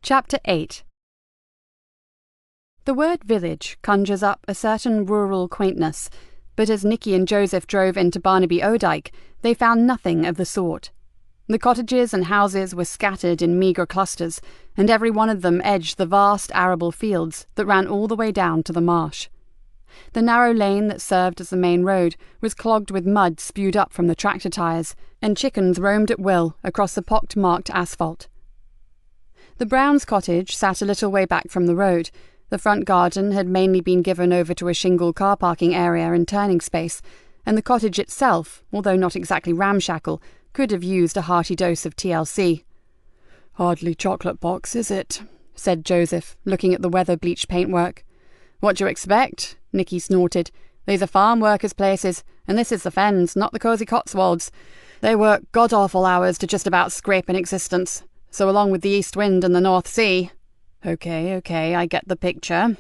Chapter 8. The word village conjures up a certain rural quaintness, but as Nikki and Joseph drove into Barnaby Odyke, they found nothing of the sort. The cottages and houses were scattered in meagre clusters, and every one of them edged the vast arable fields that ran all the way down to the marsh. The narrow lane that served as the main road was clogged with mud spewed up from the tractor tyres, and chickens roamed at will across the pock-marked asphalt. The Browns' cottage sat a little way back from the road. The front garden had mainly been given over to a shingle car parking area and turning space, and the cottage itself, although not exactly ramshackle, could have used a hearty dose of TLC. Hardly chocolate box, is it? Said Joseph, looking at the weather-bleached paintwork. What do you expect? Nikki snorted. These are farm workers' places, and this is the Fens, not the cosy Cotswolds. They work god-awful hours to just about scrape an existence. So along with the east wind and the North Sea. Okay, I get the picture.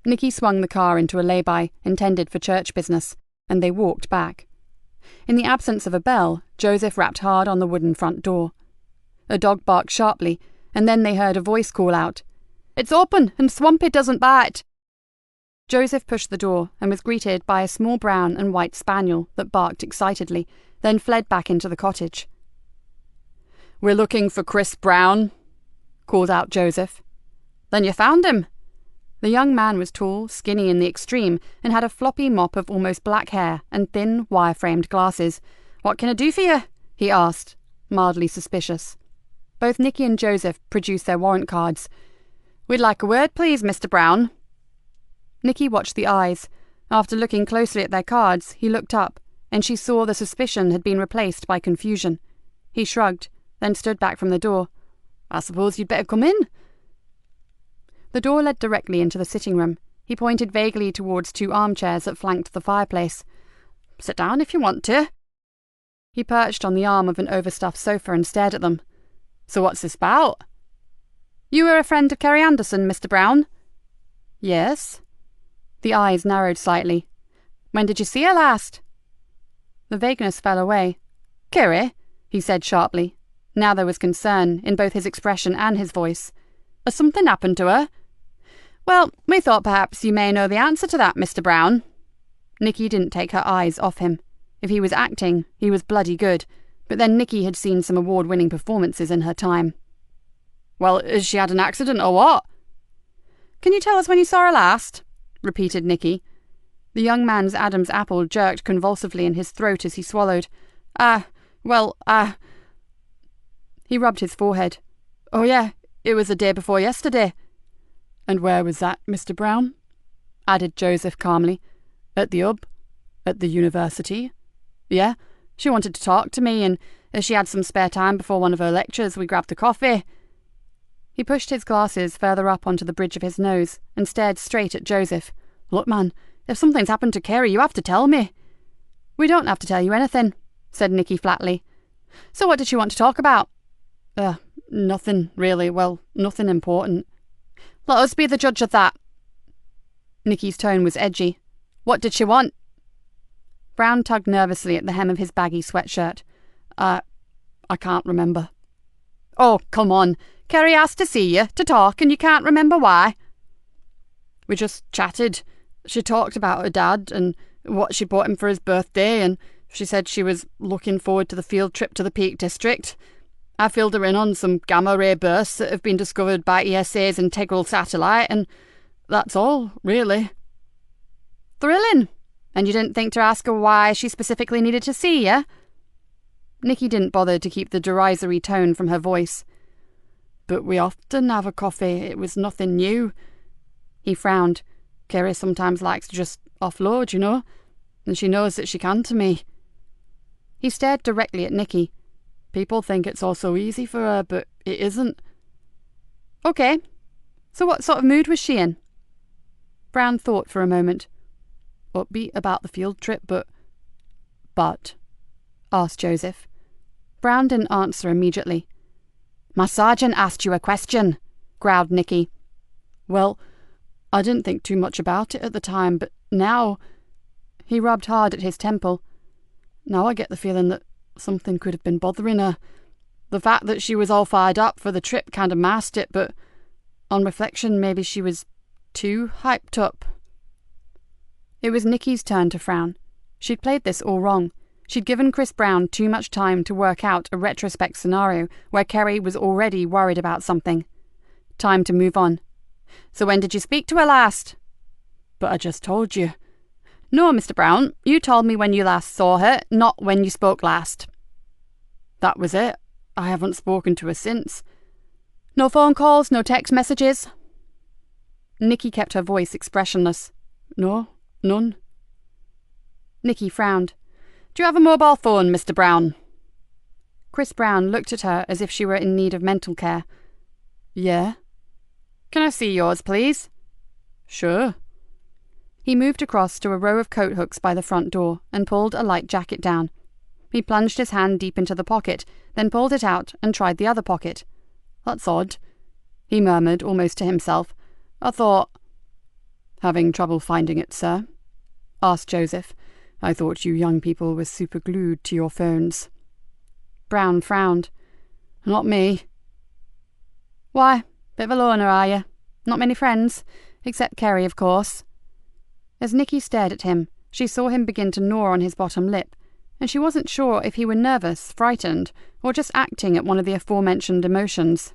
Nikki swung the car into a lay-by intended for church business, and they walked back. In the absence of a bell, Joseph rapped hard on the wooden front door. A dog barked sharply, and then they heard a voice call out, "It's open, and Swampy doesn't bite." Joseph pushed the door and was greeted by a small brown and white spaniel that barked excitedly, then fled back into the cottage. "We're looking for Chris Brown," called out Joseph. "Then you found him." The young man was tall, skinny in the extreme, and had a floppy mop of almost black hair and thin, wire-framed glasses. "What can I do for you?" he asked, mildly suspicious. Both Nikki and Joseph produced their warrant cards. "We'd like a word, please, Mr. Brown." Nikki watched the eyes. After looking closely at their cards, he looked up, and she saw the suspicion had been replaced by confusion. He shrugged, then stood back from the door. "I suppose you'd better come in." The door led directly into the sitting room. He pointed vaguely towards 2 armchairs that flanked the fireplace. "Sit down if you want to." He perched on the arm of an overstuffed sofa and stared at them. "So what's this about?" "You were a friend of Kerry Anderson, Mr. Brown?" "Yes." The eyes narrowed slightly. "When did you see her last?" The vagueness fell away. "Kerry?" he said sharply. Now there was concern in both his expression and his voice. "Has something happened to her?" "Well, we thought perhaps you may know the answer to that, Mr. Brown." Nikki didn't take her eyes off him. If he was acting, he was bloody good, but then Nikki had seen some award-winning performances in her time. "Well, has she had an accident or what?" "Can you tell us when you saw her last?" repeated Nikki. The young man's Adam's apple jerked convulsively in his throat as he swallowed. He rubbed his forehead. "Oh yeah, it was the day before yesterday." "And where was that, Mr. Brown?" added Joseph calmly. "At the Hub? At the university?" "Yeah, she wanted to talk to me, and as she had some spare time before one of her lectures, we grabbed a coffee." He pushed his glasses further up onto the bridge of his nose and stared straight at Joseph. "Look, man, if something's happened to Kerry, you have to tell me." "We don't have to tell you anything," said Nikki flatly. "So what did she want to talk about?" Nothing, really. Well, nothing important." "Let us be the judge of that." Nikki's tone was edgy. "What did she want?" Brown tugged nervously at the hem of his baggy sweatshirt. I can't remember." "Oh, come on. Kerry asked to see you, to talk, and you can't remember why?" "We just chatted. She talked about her dad and what she bought him for his birthday, and she said she was looking forward to the field trip to the Peak District. I filled her in on some gamma-ray bursts that have been discovered by ESA's integral satellite, and that's all, really." "Thrilling. And you didn't think to ask her why she specifically needed to see you?" Nikki didn't bother to keep the derisory tone from her voice. "But we often have a coffee. It was nothing new." He frowned. "Kerry sometimes likes to just offload, you know, and she knows that she can to me." He stared directly at Nikki. "People think it's all so easy for her, but it isn't." "Okay. So what sort of mood was she in?" Brown thought for a moment. "Upbeat about the field trip, but..." "But?" asked Joseph. Brown didn't answer immediately. "My sergeant asked you a question," growled Nikki. "Well, I didn't think too much about it at the time, but now..." He rubbed hard at his temple. "Now I get the feeling that something could have been bothering her. The fact that she was all fired up for the trip kind of masked it, but on reflection, maybe she was too hyped up." It was Nikki's turn to frown. She'd played this all wrong. She'd given Chris Brown too much time to work out a retrospect scenario where Kerry was already worried about something. Time to move on. "So when did you speak to her last?" "But I just told you." "No, Mr. Brown, you told me when you last saw her, not when you spoke last." "That was it. I haven't spoken to her since." "No phone calls, no text messages?" Nikki kept her voice expressionless. "No, none." Nikki frowned. "Do you have a mobile phone, Mr. Brown?" Chris Brown looked at her as if she were in need of mental care. Yeah? Can I see yours, please? Sure. He moved across to a row of coat hooks by the front door and pulled a light jacket down. He plunged his hand deep into the pocket, then pulled it out and tried the other pocket. That's odd, he murmured almost to himself. I thought... Having trouble finding it, sir? Asked Joseph. I thought you young people were super glued to your phones. Brown frowned. Not me. Why, bit of a loner, are you? Not many friends, except Kerry, of course. As Nikki stared at him, she saw him begin to gnaw on his bottom lip, and she wasn't sure if he were nervous, frightened, or just acting at one of the aforementioned emotions.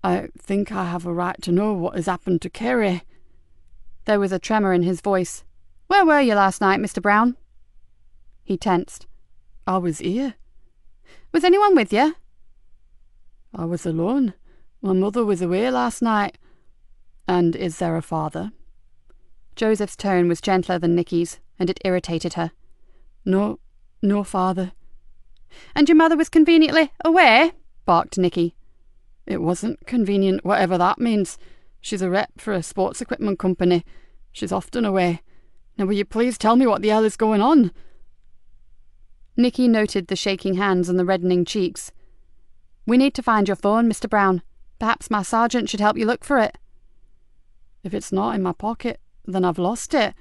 I think I have a right to know what has happened to Kerry. There was a tremor in his voice. Where were you last night, Mr. Brown? He tensed. I was here. Was anyone with you? I was alone. My mother was away last night. And is there a father? Joseph's tone was gentler than Nikki's, and it irritated her. No father. And your mother was conveniently away? Barked Nikki. It wasn't convenient, whatever that means. She's a rep for a sports equipment company. She's often away. Now will you please tell me what the hell is going on? Nikki noted the shaking hands and the reddening cheeks. We need to find your phone, Mr. Brown. Perhaps my sergeant should help you look for it. If it's not in my pocket, then I've lost it.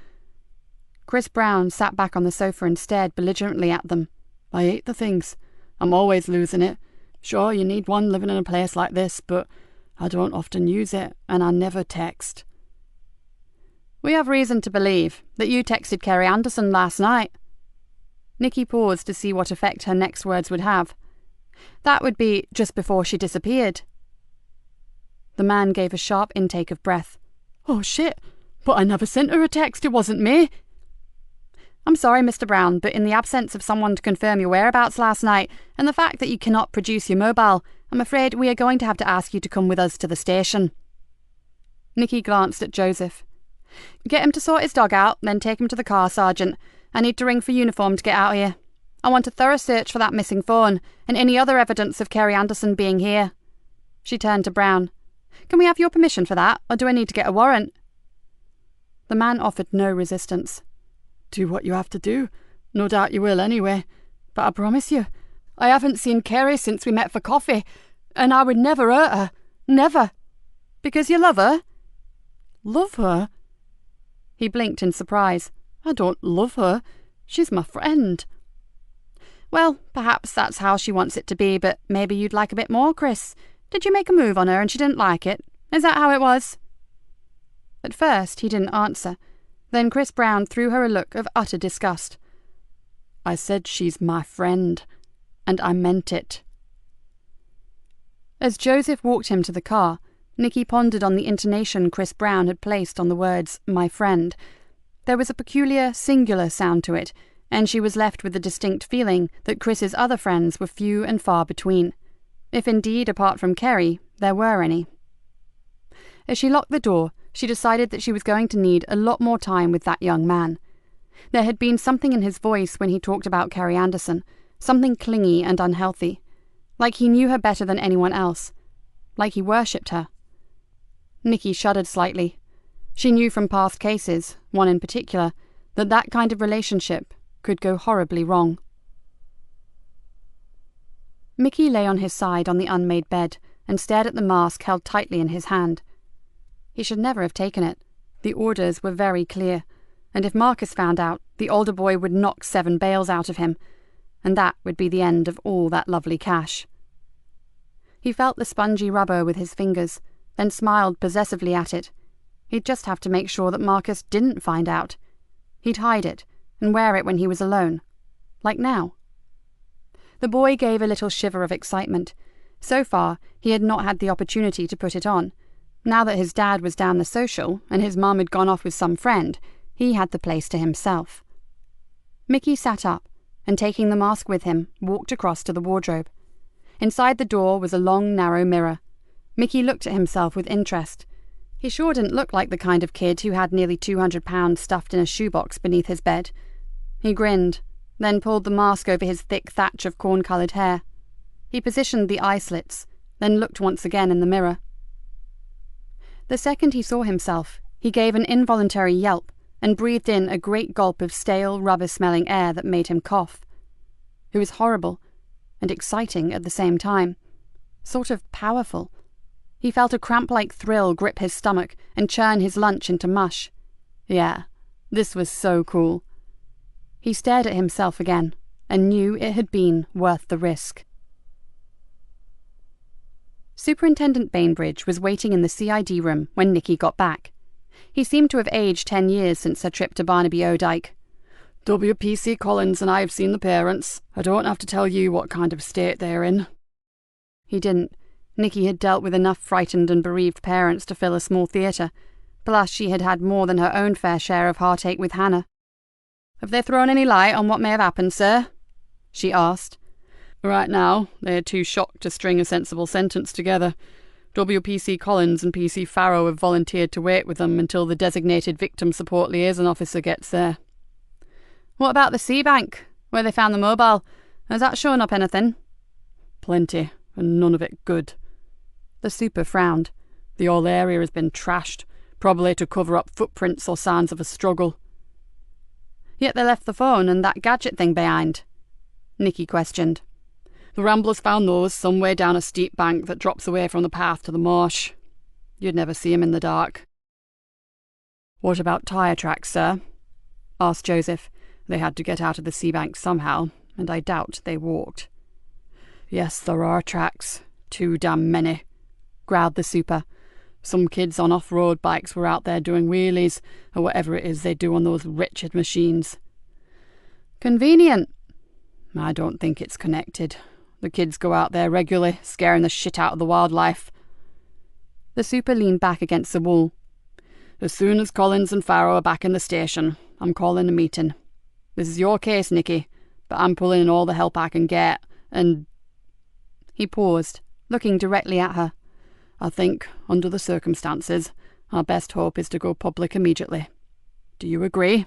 Chris Brown sat back on the sofa and stared belligerently at them. I hate the things. I'm always losing it. Sure, you need one living in a place like this, but I don't often use it, and I never text. We have reason to believe that you texted Kerry Anderson last night. Nikki paused to see what effect her next words would have. That would be just before she disappeared. The man gave a sharp intake of breath. Oh, shit! But I never sent her a text, it wasn't me! I'm sorry, Mr. Brown, but in the absence of someone to confirm your whereabouts last night, and the fact that you cannot produce your mobile, I'm afraid we are going to have to ask you to come with us to the station. Nikki glanced at Joseph. Get him to sort his dog out, then take him to the car, Sergeant. I need to ring for uniform to get out here. I want a thorough search for that missing phone, and any other evidence of Kerry Anderson being here. She turned to Brown. Can we have your permission for that, or do I need to get a warrant? The man offered no resistance. Do what you have to do. No doubt you will anyway. But I promise you, I haven't seen Kerry since we met for coffee, and I would never hurt her. Never. Because you love her? Love her? He blinked in surprise. I don't love her. She's my friend. Well, perhaps that's how she wants it to be, but maybe you'd like a bit more, Chris. Did you make a move on her and she didn't like it? Is that how it was? At first, he didn't answer. Then Chris Brown threw her a look of utter disgust. I said she's my friend, and I meant it. As Joseph walked him to the car, Nikki pondered on the intonation Chris Brown had placed on the words, my friend. There was a peculiar, singular sound to it, and she was left with the distinct feeling that Chris's other friends were few and far between, if indeed, apart from Kerry, there were any. As she locked the door, she decided that she was going to need a lot more time with that young man. There had been something in his voice when he talked about Kerry Anderson, something clingy and unhealthy, like he knew her better than anyone else, like he worshipped her. Nikki shuddered slightly. She knew from past cases, one in particular, that that kind of relationship could go horribly wrong. Mickey lay on his side on the unmade bed and stared at the mask held tightly in his hand. He should never have taken it. The orders were very clear, and if Marcus found out, the older boy would knock 7 bails out of him, and that would be the end of all that lovely cash. He felt the spongy rubber with his fingers, then smiled possessively at it. He'd just have to make sure that Marcus didn't find out. He'd hide it, and wear it when he was alone, like now. The boy gave a little shiver of excitement. So far, he had not had the opportunity to put it on. Now that his dad was down the social, and his mum had gone off with some friend, he had the place to himself. Mickey sat up, and taking the mask with him, walked across to the wardrobe. Inside the door was a long, narrow mirror. Mickey looked at himself with interest. He sure didn't look like the kind of kid who had nearly £200 stuffed in a shoebox beneath his bed. He grinned. then pulled the mask over his thick thatch of corn-coloured hair. He positioned the eye slits, then looked once again in the mirror. The second he saw himself, he gave an involuntary yelp and breathed in a great gulp of stale, rubber-smelling air that made him cough. It was horrible and exciting at the same time, sort of powerful. He felt a cramp-like thrill grip his stomach and churn his lunch into mush. Yeah, this was so cool. He stared at himself again and knew it had been worth the risk. Superintendent Bainbridge was waiting in the CID room when Nikki got back. He seemed to have aged 10 years since her trip to Barnaby O'Dyke. WPC Collins and I have seen the parents. I don't have to tell you what kind of state they're in. He didn't. Nikki had dealt with enough frightened and bereaved parents to fill a small theatre. Plus, she had had more than her own fair share of heartache with Hannah. Have they thrown any light on what may have happened, sir? She asked. Right now, they're too shocked to string a sensible sentence together. WPC Collins and PC Farrow have volunteered to wait with them until the designated victim support liaison officer gets there. What about the sea bank, where they found the mobile? Has that shown up anything? Plenty, and none of it good. The super frowned. The whole area has been trashed, probably to cover up footprints or signs of a struggle. Yet they left the phone and that gadget thing behind, Nikki questioned. The Ramblers found those some way down a steep bank that drops away from the path to the marsh. You'd never see 'em in the dark. What about tyre tracks, sir? Asked Joseph. They had to get out of the sea bank somehow, and I doubt they walked. Yes, there are tracks. Too damn many, growled the super. Some kids on off-road bikes were out there doing wheelies, or whatever it is they do on those wretched machines. Convenient. I don't think it's connected. The kids go out there regularly, scaring the shit out of the wildlife. The super leaned back against the wall. As soon as Collins and Farrow are back in the station, I'm calling a meeting. This is your case, Nikki, but I'm pulling in all the help I can get, and... He paused, looking directly at her. I think, under the circumstances, our best hope is to go public immediately. Do you agree?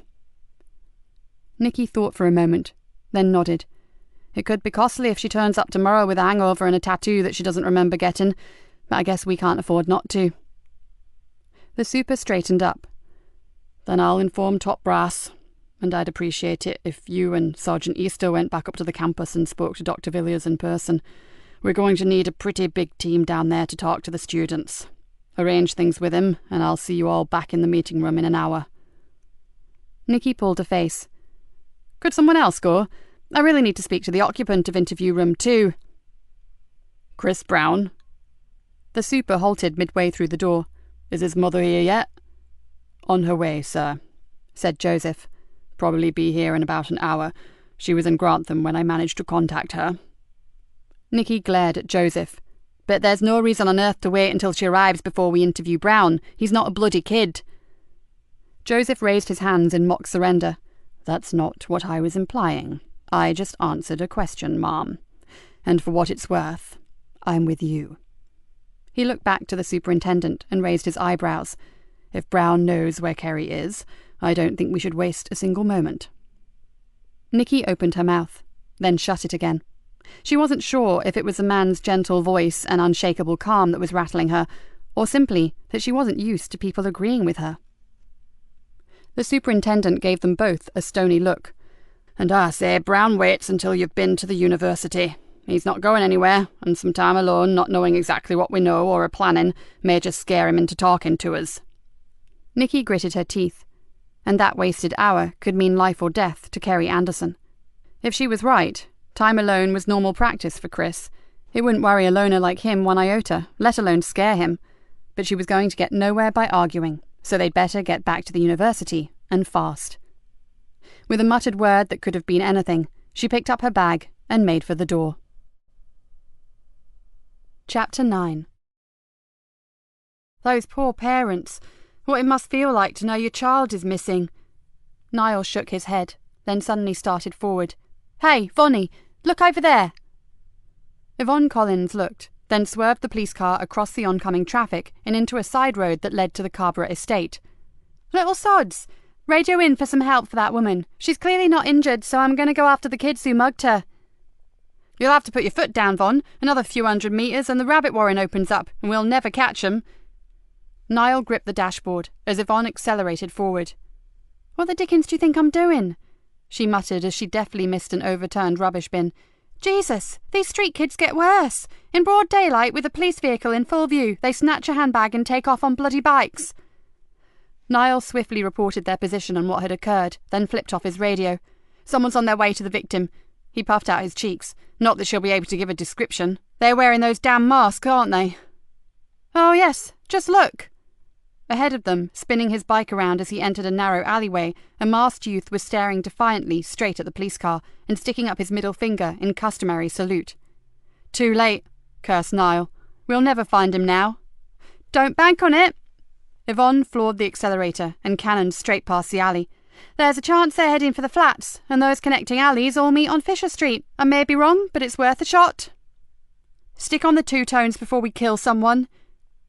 Nikki thought for a moment, then nodded. It could be costly if she turns up tomorrow with a hangover and a tattoo that she doesn't remember getting, but I guess we can't afford not to. The super straightened up. Then I'll inform top brass, and I'd appreciate it if you and Sergeant Easter went back up to the campus and spoke to Dr. Villiers in person. We're going to need a pretty big team down there to talk to the students. Arrange things with him, and I'll see you all back in the meeting room in an hour. Nikki pulled a face. Could someone else go? I really need to speak to the occupant of interview room 2. Chris Brown. The super halted midway through the door. Is his mother here yet? On her way, sir, said Joseph. Probably be here in about an hour. She was in Grantham when I managed to contact her. Nikki glared at Joseph. But there's no reason on earth to wait until she arrives before we interview Brown. He's not a bloody kid. Joseph raised his hands in mock surrender. That's not what I was implying. I just answered a question, Mom. And for what it's worth, I'm with you. He looked back to the superintendent and raised his eyebrows. If Brown knows where Kerry is, I don't think we should waste a single moment. Nikki opened her mouth, then shut it again. She wasn't sure if it was the man's gentle voice and unshakable calm that was rattling her, or simply that she wasn't used to people agreeing with her. The superintendent gave them both a stony look. And I say Brown waits until you've been to the university. He's not going anywhere, and some time alone, not knowing exactly what we know or are planning, may just scare him into talking to us. Nikki gritted her teeth, and that wasted hour could mean life or death to Kerry Anderson. If she was right, time alone was normal practice for Chris. It wouldn't worry a loner like him one iota, let alone scare him. But she was going to get nowhere by arguing, so they'd better get back to the university, and fast. With a muttered word that could have been anything, she picked up her bag and made for the door. Chapter 9. Those poor parents. What it must feel like to know your child is missing. Niall shook his head, then suddenly started forward. Hey, Vonnie, look over there. Yvonne Collins looked, then swerved the police car across the oncoming traffic and into a side road that led to the Carrborough estate. Little sods! Radio in for some help for that woman. She's clearly not injured, so I'm going to go after the kids who mugged her. You'll have to put your foot down, Von. Another few 100 metres and the rabbit warren opens up, and we'll never catch 'em. Niall gripped the dashboard as Yvonne accelerated forward. What the dickens do you think I'm doing? She muttered as she deftly missed an overturned rubbish bin. Jesus, these street kids get worse. In broad daylight, with a police vehicle in full view, they snatch a handbag and take off on bloody bikes. Niall swiftly reported their position and what had occurred, then flipped off his radio. Someone's on their way to the victim. He puffed out his cheeks. Not that she'll be able to give a description. They're wearing those damn masks, aren't they? Oh, yes. Just look. Ahead of them, spinning his bike around as he entered a narrow alleyway, a masked youth was staring defiantly straight at the police car and sticking up his middle finger in customary salute. Too late, cursed Niall. We'll never find him now. Don't bank on it. Yvonne floored the accelerator and cannoned straight past the alley. There's a chance they're heading for the flats, and those connecting alleys all meet on Fisher Street. I may be wrong, but it's worth a shot. Stick on the two-tones before we kill someone.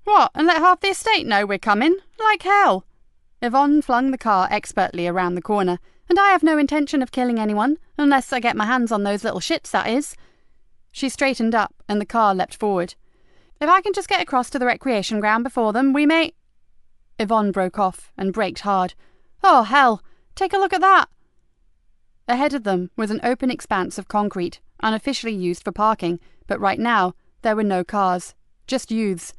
What, and let half the estate know we're coming? Like hell. Yvonne flung the car expertly around the corner. And I have no intention of killing anyone, unless I get my hands on those little shits, that is. She straightened up, and the car leapt forward. If I can just get across to the recreation ground before them, we may... Yvonne broke off and braked hard. Oh, hell! Take a look at that! Ahead of them was an open expanse of concrete, unofficially used for parking, but right now there were no cars, just youths.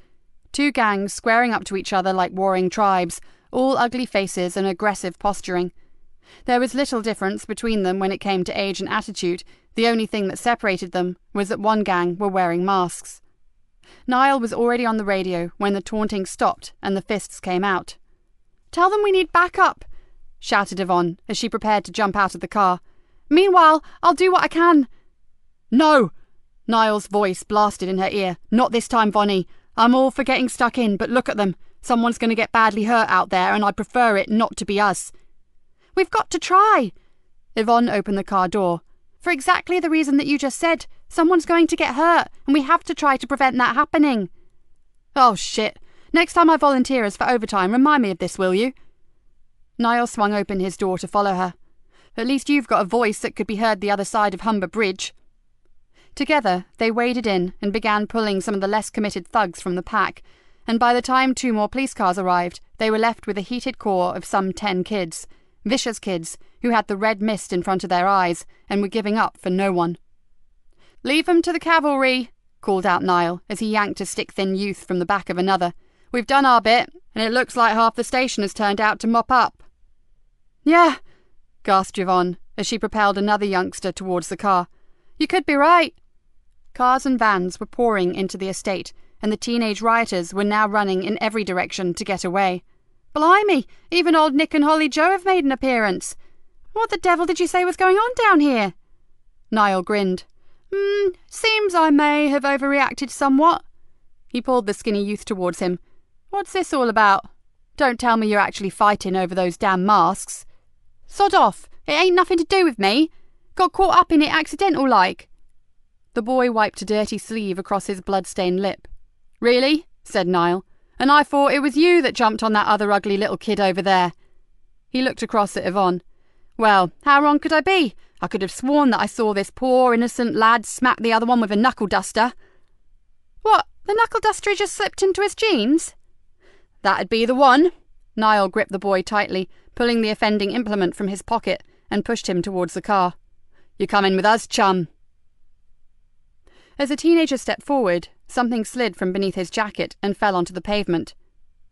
Two gangs squaring up to each other like warring tribes, all ugly faces and aggressive posturing. There was little difference between them when it came to age and attitude. The only thing that separated them was that one gang were wearing masks. Niall was already on the radio when the taunting stopped and the fists came out. Tell them we need backup, shouted Yvonne as she prepared to jump out of the car. Meanwhile, I'll do what I can. No! Niall's voice blasted in her ear. Not this time, Vonnie. I'm all for getting stuck in, but look at them. Someone's going to get badly hurt out there, and I prefer it not to be us. We've got to try. Yvonne opened the car door. For exactly the reason that you just said. Someone's going to get hurt, and we have to try to prevent that happening. Oh, shit. Next time I volunteer as for overtime, remind me of this, will you? Niall swung open his door to follow her. At least you've got a voice that could be heard the other side of Humber Bridge. Together, they waded in and began pulling some of the less committed thugs from the pack, and by the time 2 more police cars arrived, they were left with a heated core of some 10 kids, vicious kids, who had the red mist in front of their eyes and were giving up for no one. Leave 'em to the cavalry, called out Niall as he yanked a stick-thin youth from the back of another. We've done our bit, and it looks like half the station has turned out to mop up. Yeah, gasped Yvonne as she propelled another youngster towards the car. You could be right. Cars and vans were pouring into the estate, and the teenage rioters were now running in every direction to get away. Blimey, even old Nick and Holly Joe have made an appearance. What the devil did you say was going on down here? Niall grinned. Seems I may have overreacted somewhat. He pulled the skinny youth towards him. What's this all about? Don't tell me you're actually fighting over those damn masks. Sod off, it ain't nothing to do with me. Got caught up in it accidental-like. The boy wiped a dirty sleeve across his blood-stained lip. Really? Said Niall. And I thought it was you that jumped on that other ugly little kid over there. He looked across at Yvonne. Well, how wrong could I be? I could have sworn that I saw this poor innocent lad smack the other one with a knuckle-duster. What, the knuckle-duster just slipped into his jeans? That'd be the one. Niall gripped the boy tightly, pulling the offending implement from his pocket, and pushed him towards the car. You're coming with us, chum. As the teenager stepped forward, something slid from beneath his jacket and fell onto the pavement.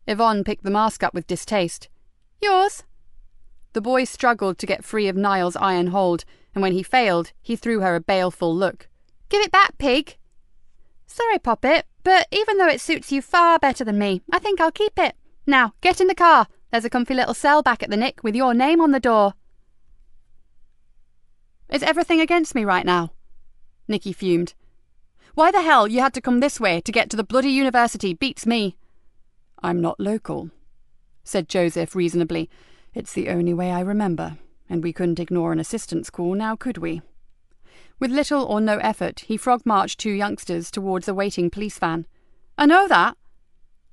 Yvonne picked the mask up with distaste. Yours? The boy struggled to get free of Niall's iron hold, and when he failed, he threw her a baleful look. Give it back, pig. Sorry, Poppet, but even though it suits you far better than me, I think I'll keep it. Now, get in the car. There's a comfy little cell back at the Nick with your name on the door. Is everything against me right now? Nikki fumed. Why the hell you had to come this way to get to the bloody university beats me. I'm not local, said Joseph reasonably. It's the only way I remember, and we couldn't ignore an assistance call now, could we? With little or no effort, he frog-marched 2 youngsters towards a waiting police van. I know that.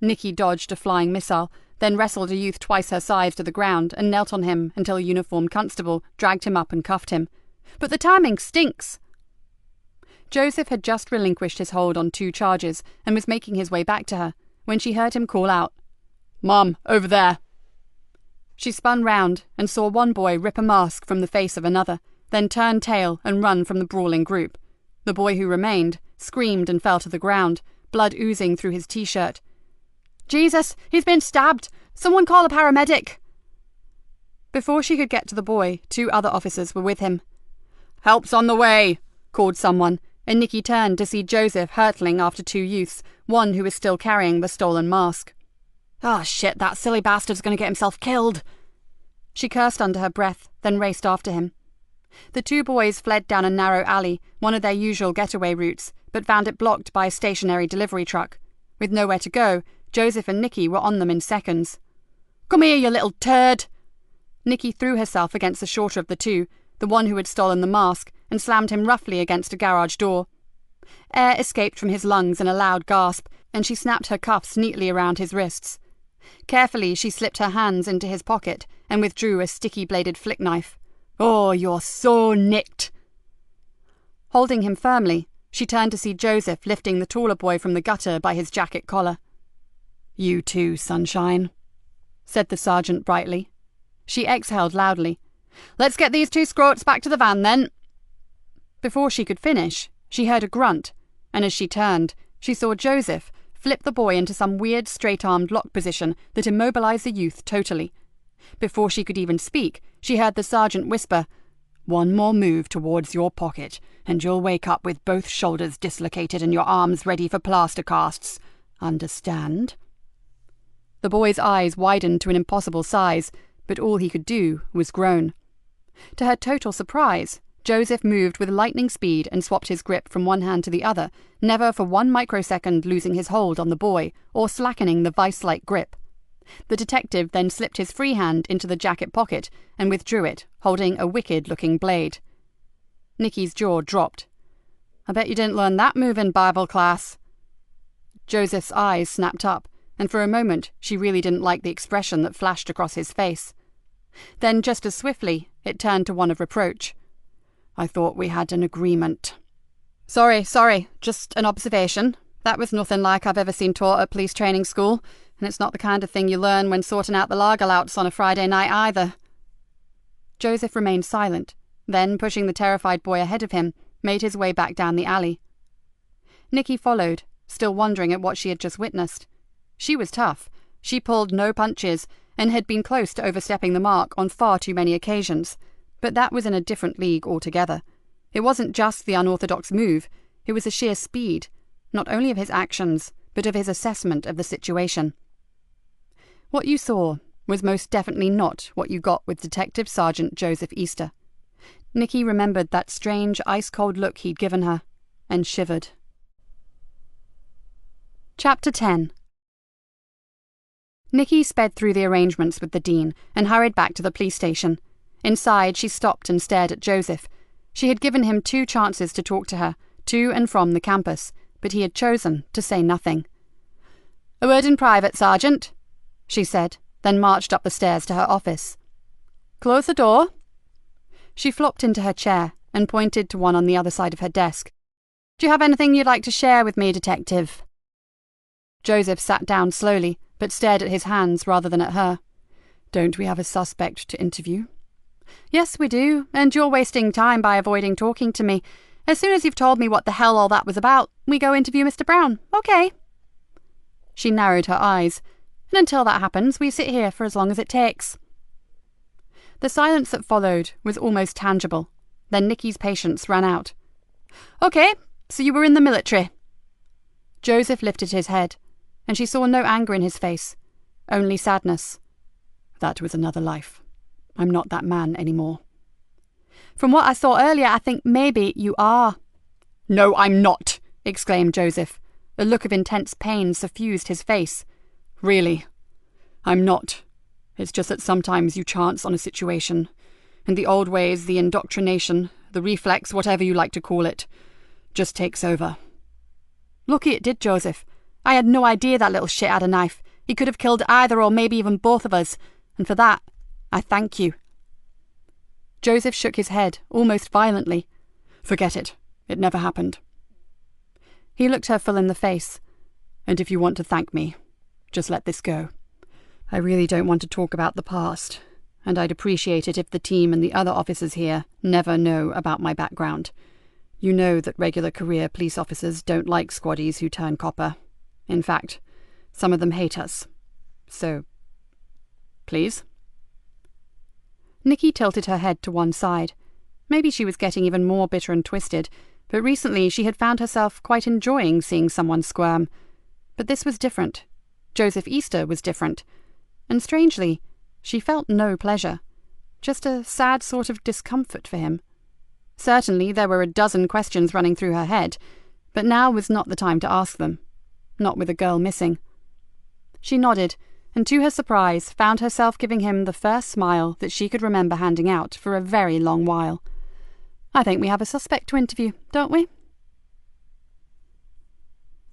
Nikki dodged a flying missile, then wrestled a youth twice her size to the ground and knelt on him until a uniformed constable dragged him up and cuffed him. "But the timing stinks!" Joseph had just relinquished his hold on 2 charges and was making his way back to her when she heard him call out, "Mum, over there!" She spun round and saw one boy rip a mask from the face of another, then turn tail and run from the brawling group. The boy who remained screamed and fell to the ground, blood oozing through his t-shirt. "Jesus, he's been stabbed! Someone call a paramedic!" Before she could get to the boy, 2 other officers were with him. "Help's on the way!" called someone, and Nikki turned to see Joseph hurtling after 2 youths, one who was still carrying the stolen mask. "Oh shit, that silly bastard's going to get himself killed!" She cursed under her breath, then raced after him. The 2 boys fled down a narrow alley, one of their usual getaway routes, but found it blocked by a stationary delivery truck. With nowhere to go, Joseph and Nikki were on them in seconds. "Come here, you little turd!" Nikki threw herself against the shorter of the 2, the one who had stolen the mask, and slammed him roughly against a garage door. Air escaped from his lungs in a loud gasp, and she snapped her cuffs neatly around his wrists. Carefully, she slipped her hands into his pocket and withdrew a sticky-bladed flick knife. "Oh, you're so nicked!" Holding him firmly, she turned to see Joseph lifting the taller boy from the gutter by his jacket collar. "You too, sunshine," said the sergeant brightly. She exhaled loudly. "Let's get these 2 scroats back to the van, then." Before she could finish, she heard a grunt, and as she turned, she saw Joseph flip the boy into some weird straight-armed lock position that immobilized the youth totally. Before she could even speak, she heard the sergeant whisper, "One more move towards your pocket, and you'll wake up with both shoulders dislocated and your arms ready for plaster casts. Understand?" The boy's eyes widened to an impossible size, but all he could do was groan. To her total surprise, Joseph moved with lightning speed and swapped his grip from one hand to the other, never for 1 microsecond losing his hold on the boy or slackening the vice-like grip. The detective then slipped his free hand into the jacket pocket and withdrew it, holding a wicked-looking blade. Nikki's jaw dropped. "I bet you didn't learn that move in Bible class." Joseph's eyes snapped up, and for a moment she really didn't like the expression that flashed across his face. Then, just as swiftly, it turned to one of reproach. "I thought we had an agreement." Sorry, just an observation. That was nothing like I've ever seen taught at police training school, and it's not the kind of thing you learn when sorting out the lager louts on a Friday night either." Joseph remained silent, then, pushing the terrified boy ahead of him, made his way back down the alley. Nikki followed, still wondering at what she had just witnessed. She was tough. She pulled no punches, and had been close to overstepping the mark on far too many occasions. But that was in a different league altogether. It wasn't just the unorthodox move, it was the sheer speed, not only of his actions, but of his assessment of the situation. What you saw was most definitely not what you got with Detective Sergeant Joseph Easter. Nikki remembered that strange, ice-cold look he'd given her, and shivered. Chapter 10. Nikki sped through the arrangements with the Dean and hurried back to the police station. Inside, she stopped and stared at Joseph. She had given him 2 chances to talk to her, to and from the campus, but he had chosen to say nothing. "A word in private, Sergeant," she said, then marched up the stairs to her office. "Close the door." She flopped into her chair and pointed to one on the other side of her desk. "Do you have anything you'd like to share with me, Detective?" Joseph sat down slowly, but stared at his hands rather than at her. "Don't we have a suspect to interview?" "Yes, we do, and you're wasting time by avoiding talking to me. As soon as you've told me what the hell all that was about, we go interview Mr. Brown, okay?" She narrowed her eyes, and until that happens, we sit here for as long as it takes. The silence that followed was almost tangible. Then Nikki's patience ran out. "Okay, so you were in the military." Joseph lifted his head, and she saw no anger in his face, only sadness. "That was another life. I'm not that man anymore." "From what I saw earlier, I think maybe you are." "No, I'm not!" exclaimed Joseph. A look of intense pain suffused his face. "Really, I'm not. It's just that sometimes you chance on a situation, and the old ways, the indoctrination, the reflex, whatever you like to call it, just takes over." "Lucky it did, Joseph. I had no idea that little shit had a knife. He could have killed either or maybe even both of us, and for that, I thank you." Joseph shook his head, almost violently. "Forget it. It never happened." He looked her full in the face. "And if you want to thank me, just let this go. I really don't want to talk about the past, and I'd appreciate it if the team and the other officers here never know about my background. You know that regular career police officers don't like squaddies who turn copper. In fact, some of them hate us. So, please?" Nikki tilted her head to one side. Maybe she was getting even more bitter and twisted, but recently she had found herself quite enjoying seeing someone squirm. But this was different. Joseph Easter was different. And strangely, she felt no pleasure. Just a sad sort of discomfort for him. Certainly there were a dozen questions running through her head, but now was not the time to ask them. Not with a girl missing. She nodded, and to her surprise found herself giving him the first smile that she could remember handing out for a very long while. "I think we have a suspect to interview, don't we?"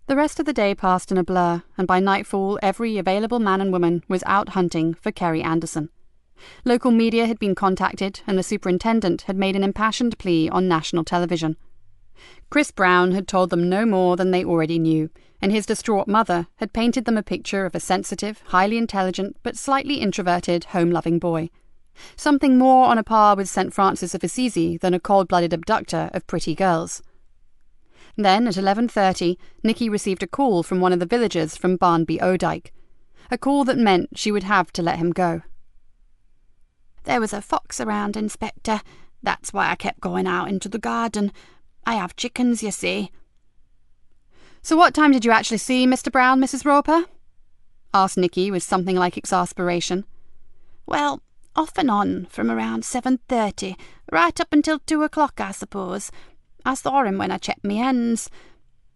The rest of the day passed in a blur, and by nightfall every available man and woman was out hunting for Kerry Anderson. Local media had been contacted, and the superintendent had made an impassioned plea on national television. Chris Brown had told them no more than they already knew, and his distraught mother had painted them a picture of a sensitive, highly intelligent, but slightly introverted, home-loving boy. Something more on a par with St. Francis of Assisi than a cold-blooded abductor of pretty girls. Then, at 11:30, Nikki received a call from one of the villagers from Barnby Odyke. A call that meant she would have to let him go. "There was a fox around, Inspector. That's why I kept going out into the garden. I have chickens, you see." "So what time did you actually see Mr. Brown, Mrs. Roper?" asked Nikki with something like exasperation. "Well, off and on, from around 7:30, right up until 2 o'clock, I suppose. I saw him when I checked me hens.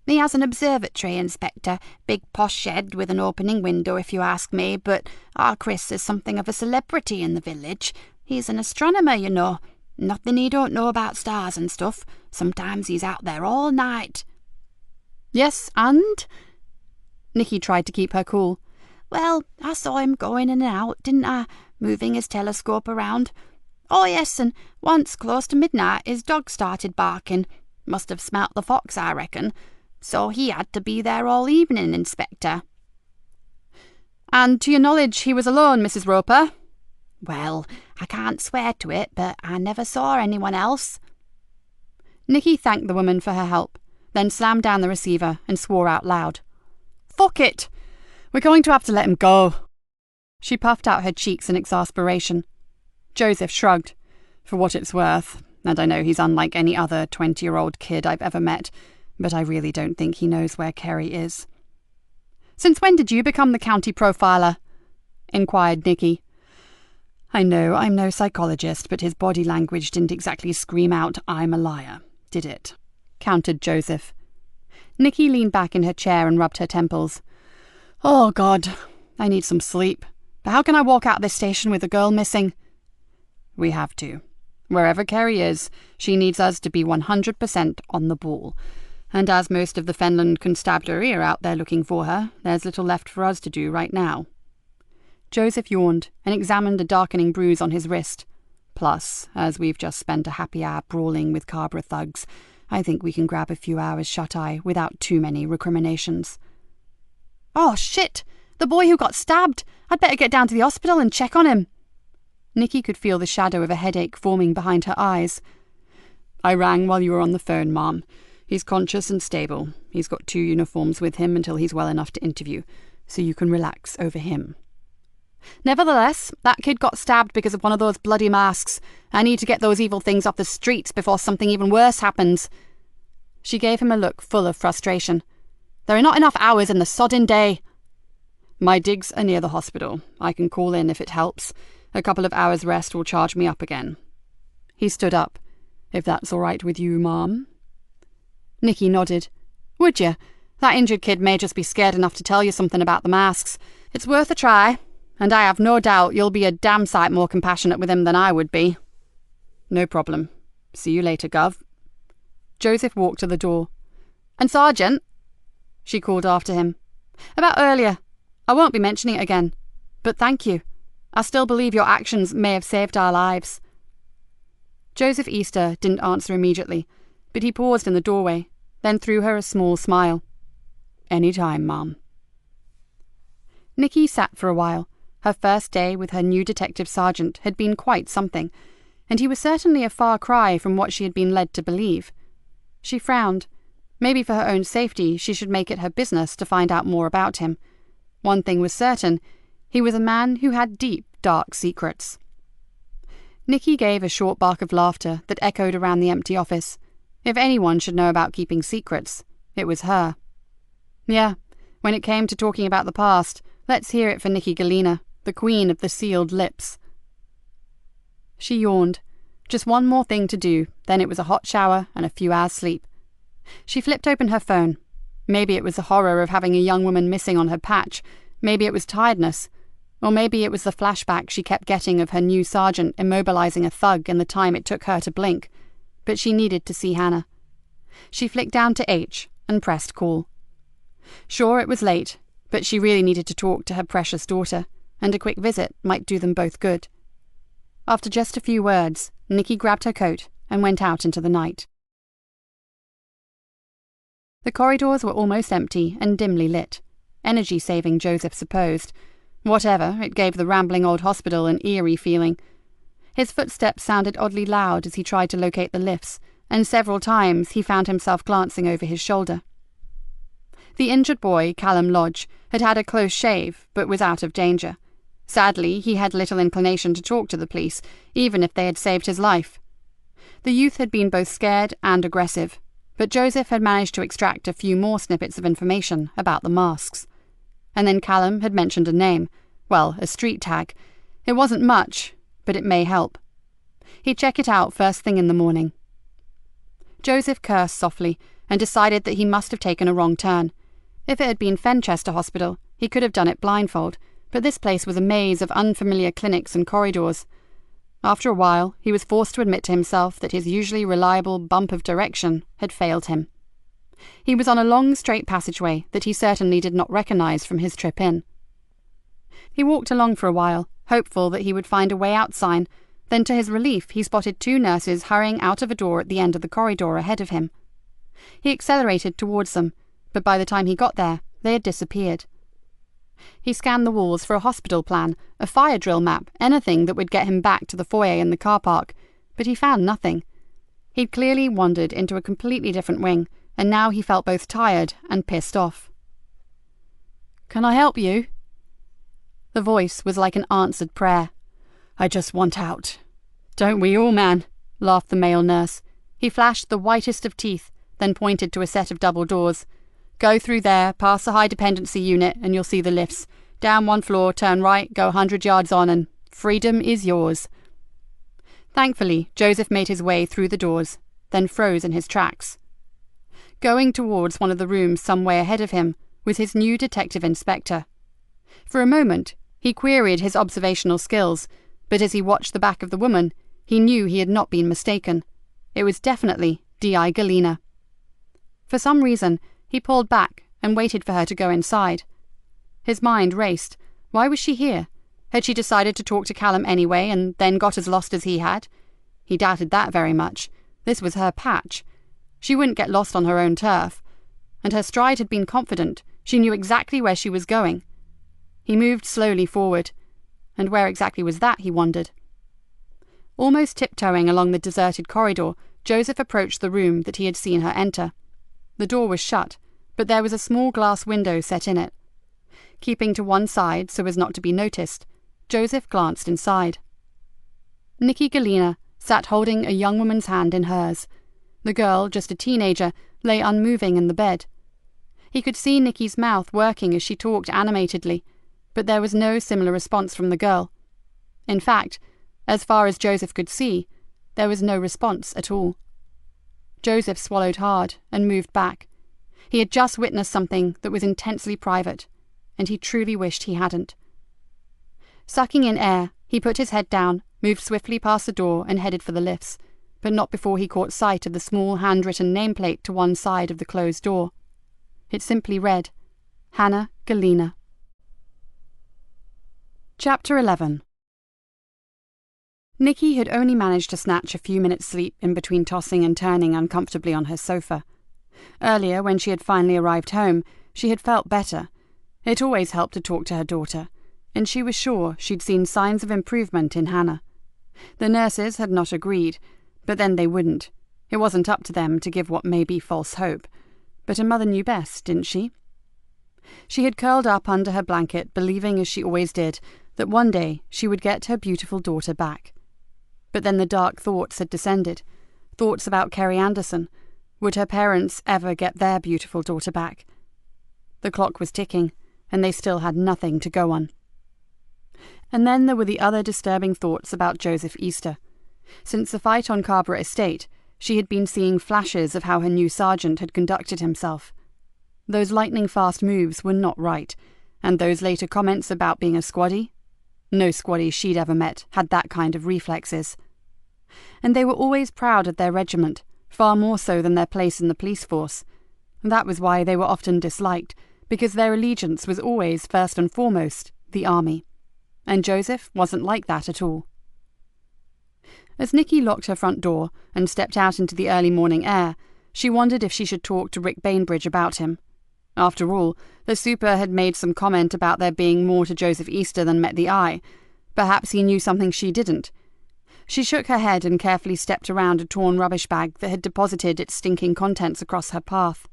He has an observatory, Inspector, big posh shed with an opening window if you ask me, but our Chris is something of a celebrity in the village. He's an astronomer, you know. Nothing he don't know about stars and stuff. Sometimes he's out there all night." "Yes, and?" Nikki tried to keep her cool. "Well, I saw him going in and out, didn't I, moving his telescope around. Oh yes, and once close to midnight his dog started barking. Must have smelt the fox, I reckon. So he had to be there all evening, Inspector." "And to your knowledge he was alone, Mrs. Roper?" "Well, I can't swear to it, but I never saw anyone else." Nikki thanked the woman for her help, then slammed down the receiver and swore out loud. "Fuck it! We're going to have to let him go." She puffed out her cheeks in exasperation. Joseph shrugged. "For what it's worth, and I know he's unlike any other 20-year-old kid I've ever met, but I really don't think he knows where Kerry is." "Since when did you become the county profiler?" inquired Nikki. "I know I'm no psychologist, but his body language didn't exactly scream out, 'I'm a liar,' did it?" countered Joseph. Nikki leaned back in her chair and rubbed her temples. "Oh, God, I need some sleep. But how can I walk out of this station with a girl missing?" "We have to. Wherever Kerry is, she needs us to be 100% on the ball. And as most of the Fenland Constabulary are out there looking for her, there's little left for us to do right now." Joseph yawned and examined a darkening bruise on his wrist. "Plus, as we've just spent a happy hour brawling with Cabra thugs, I think we can grab a few hours shut-eye without too many recriminations." "Oh, shit! The boy who got stabbed! I'd better get down to the hospital and check on him." Nikki could feel the shadow of a headache forming behind her eyes. "I rang while you were on the phone, Mom. He's conscious and stable. He's got 2 uniforms with him until he's well enough to interview, so you can relax over him." "Nevertheless, that kid got stabbed because of one of those bloody masks. I need to get those evil things off the streets before something even worse happens." She gave him a look full of frustration. "There are not enough hours in the sodden day." "My digs are near the hospital. I can call in if it helps. A couple of hours' rest will charge me up again." He stood up. "If that's all right with you, Mom?" Nikki nodded. "Would you? That injured kid may just be scared enough to tell you something about the masks. It's worth a try, and I have no doubt you'll be a damn sight more compassionate with him than I would be." "No problem. See you later, Gov." Joseph walked to the door. "And Sergeant," she called after him. "About earlier. I won't be mentioning it again, but thank you. I still believe your actions may have saved our lives." Joseph Easter didn't answer immediately, but he paused in the doorway, then threw her a small smile. "Any time, Mum." Nikki sat for a while. Her first day with her new detective sergeant had been quite something, and he was certainly a far cry from what she had been led to believe. She frowned. Maybe for her own safety she should make it her business to find out more about him. One thing was certain, he was a man who had deep, dark secrets. Nikki gave a short bark of laughter that echoed around the empty office. If anyone should know about keeping secrets, it was her. Yeah, when it came to talking about the past, let's hear it for Nikki Galena, the queen of the sealed lips. She yawned. Just one more thing to do, then it was a hot shower and a few hours' sleep. She flipped open her phone. Maybe it was the horror of having a young woman missing on her patch, maybe it was tiredness, or maybe it was the flashback she kept getting of her new sergeant immobilizing a thug in the time it took her to blink. But she needed to see Hannah. She flicked down to H and pressed call. Sure, it was late, but she really needed to talk to her precious daughter, and a quick visit might do them both good. After just a few words, Nikki grabbed her coat and went out into the night. The corridors were almost empty and dimly lit. Energy-saving, Joseph supposed. Whatever, it gave the rambling old hospital an eerie feeling. His footsteps sounded oddly loud as he tried to locate the lifts, and several times he found himself glancing over his shoulder. The injured boy, Callum Lodge, had had a close shave, but was out of danger. Sadly, he had little inclination to talk to the police, even if they had saved his life. The youth had been both scared and aggressive, but Joseph had managed to extract a few more snippets of information about the masks. And then Callum had mentioned a name, well, a street tag. It wasn't much, but it may help. He'd check it out first thing in the morning. Joseph cursed softly and decided that he must have taken a wrong turn. If it had been Fenchester Hospital, he could have done it blindfold, but this place was a maze of unfamiliar clinics and corridors. After a while, he was forced to admit to himself that his usually reliable bump of direction had failed him. He was on a long straight passageway that he certainly did not recognize from his trip in. He walked along for a while, hopeful that he would find a way out sign. Then to his relief he spotted two nurses hurrying out of a door at the end of the corridor ahead of him. He accelerated towards them, but by the time he got there, they had disappeared. He scanned the walls for a hospital plan, a fire drill map, anything that would get him back to the foyer in the car park, but he found nothing. He'd clearly wandered into a completely different wing, and now he felt both tired and pissed off. "Can I help you?" The voice was like an answered prayer. "I just want out." "Don't we all, man?" laughed the male nurse. He flashed the whitest of teeth, then pointed to a set of double doors. "Go through there, past the high dependency unit, and you'll see the lifts. Down one floor, turn right, go 100 yards on, and freedom is yours." Thankfully, Joseph made his way through the doors, then froze in his tracks. Going towards one of the rooms some way ahead of him was his new detective inspector. For a moment, he queried his observational skills, but as he watched the back of the woman, he knew he had not been mistaken. It was definitely D.I. Galena. For some reason, he pulled back and waited for her to go inside. His mind raced. Why was she here? Had she decided to talk to Callum anyway and then got as lost as he had? He doubted that very much. This was her patch. She wouldn't get lost on her own turf. And her stride had been confident. She knew exactly where she was going. He moved slowly forward. And where exactly was that, he wondered. Almost tiptoeing along the deserted corridor, Joseph approached the room that he had seen her enter. The door was shut, but there was a small glass window set in it. Keeping to one side so as not to be noticed, Joseph glanced inside. Nikki Galena sat holding a young woman's hand in hers. The girl, just a teenager, lay unmoving in the bed. He could see Nikki's mouth working as she talked animatedly, but there was no similar response from the girl. In fact, as far as Joseph could see, there was no response at all. Joseph swallowed hard and moved back. He had just witnessed something that was intensely private, and he truly wished he hadn't. Sucking in air, he put his head down, moved swiftly past the door and headed for the lifts, but not before he caught sight of the small handwritten nameplate to one side of the closed door. It simply read, Hannah Galena. Chapter 11. Nikki had only managed to snatch a few minutes' sleep in between tossing and turning uncomfortably on her sofa. Earlier, when she had finally arrived home, she had felt better. It always helped to talk to her daughter, and she was sure she'd seen signs of improvement in Hannah. The nurses had not agreed, but then they wouldn't. It wasn't up to them to give what may be false hope. But a mother knew best, didn't she? She had curled up under her blanket, believing, as she always did, that one day she would get her beautiful daughter back. But then the dark thoughts had descended. Thoughts about Kerry Anderson. Would her parents ever get their beautiful daughter back? The clock was ticking, and they still had nothing to go on. And then there were the other disturbing thoughts about Joseph Easter. Since the fight on Carrborough Estate, she had been seeing flashes of how her new sergeant had conducted himself. Those lightning-fast moves were not right, and those later comments about being a squaddy? No squaddy she'd ever met had that kind of reflexes. And they were always proud of their regiment, far more so than their place in the police force. That was why they were often disliked, because their allegiance was always, first and foremost, the army. And Joseph wasn't like that at all. As Nikki locked her front door and stepped out into the early morning air, she wondered if she should talk to Rick Bainbridge about him. After all, the super had made some comment about there being more to Joseph Easter than met the eye. Perhaps he knew something she didn't. She shook her head and carefully stepped around a torn rubbish bag that had deposited its stinking contents across her path.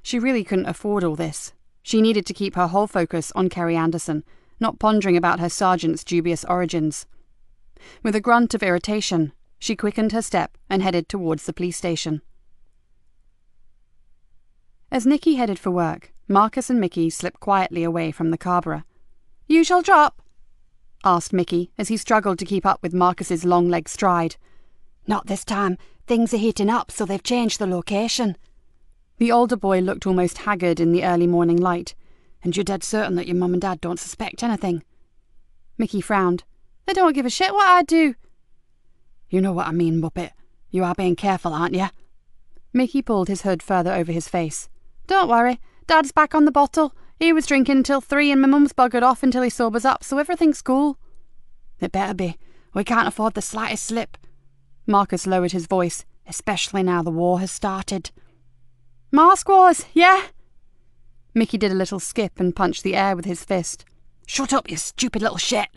She really couldn't afford all this. She needed to keep her whole focus on Kerry Anderson, not pondering about her sergeant's dubious origins. With a grunt of irritation, she quickened her step and headed towards the police station. As Nikki headed for work, Marcus and Mickey slipped quietly away from the Carrborough. "You shall drop?" asked Mickey as he struggled to keep up with Marcus's long-legged stride. "Not this time. Things are heating up, so they've changed the location." The older boy looked almost haggard in the early morning light. "And you're dead certain that your mum and dad don't suspect anything?" Mickey frowned. "They don't give a shit what I do." "You know what I mean, Muppet. You are being careful, aren't you?" Mickey pulled his hood further over his face. "Don't worry. Dad's back on the bottle. He was drinking until 3 and my mum's buggered off until he sobers up, so everything's cool." "It better be. We can't afford the slightest slip." Marcus lowered his voice. "Especially now the war has started." "Mask wars, yeah?" Mickey did a little skip and punched the air with his fist. "Shut up, you stupid little shit!"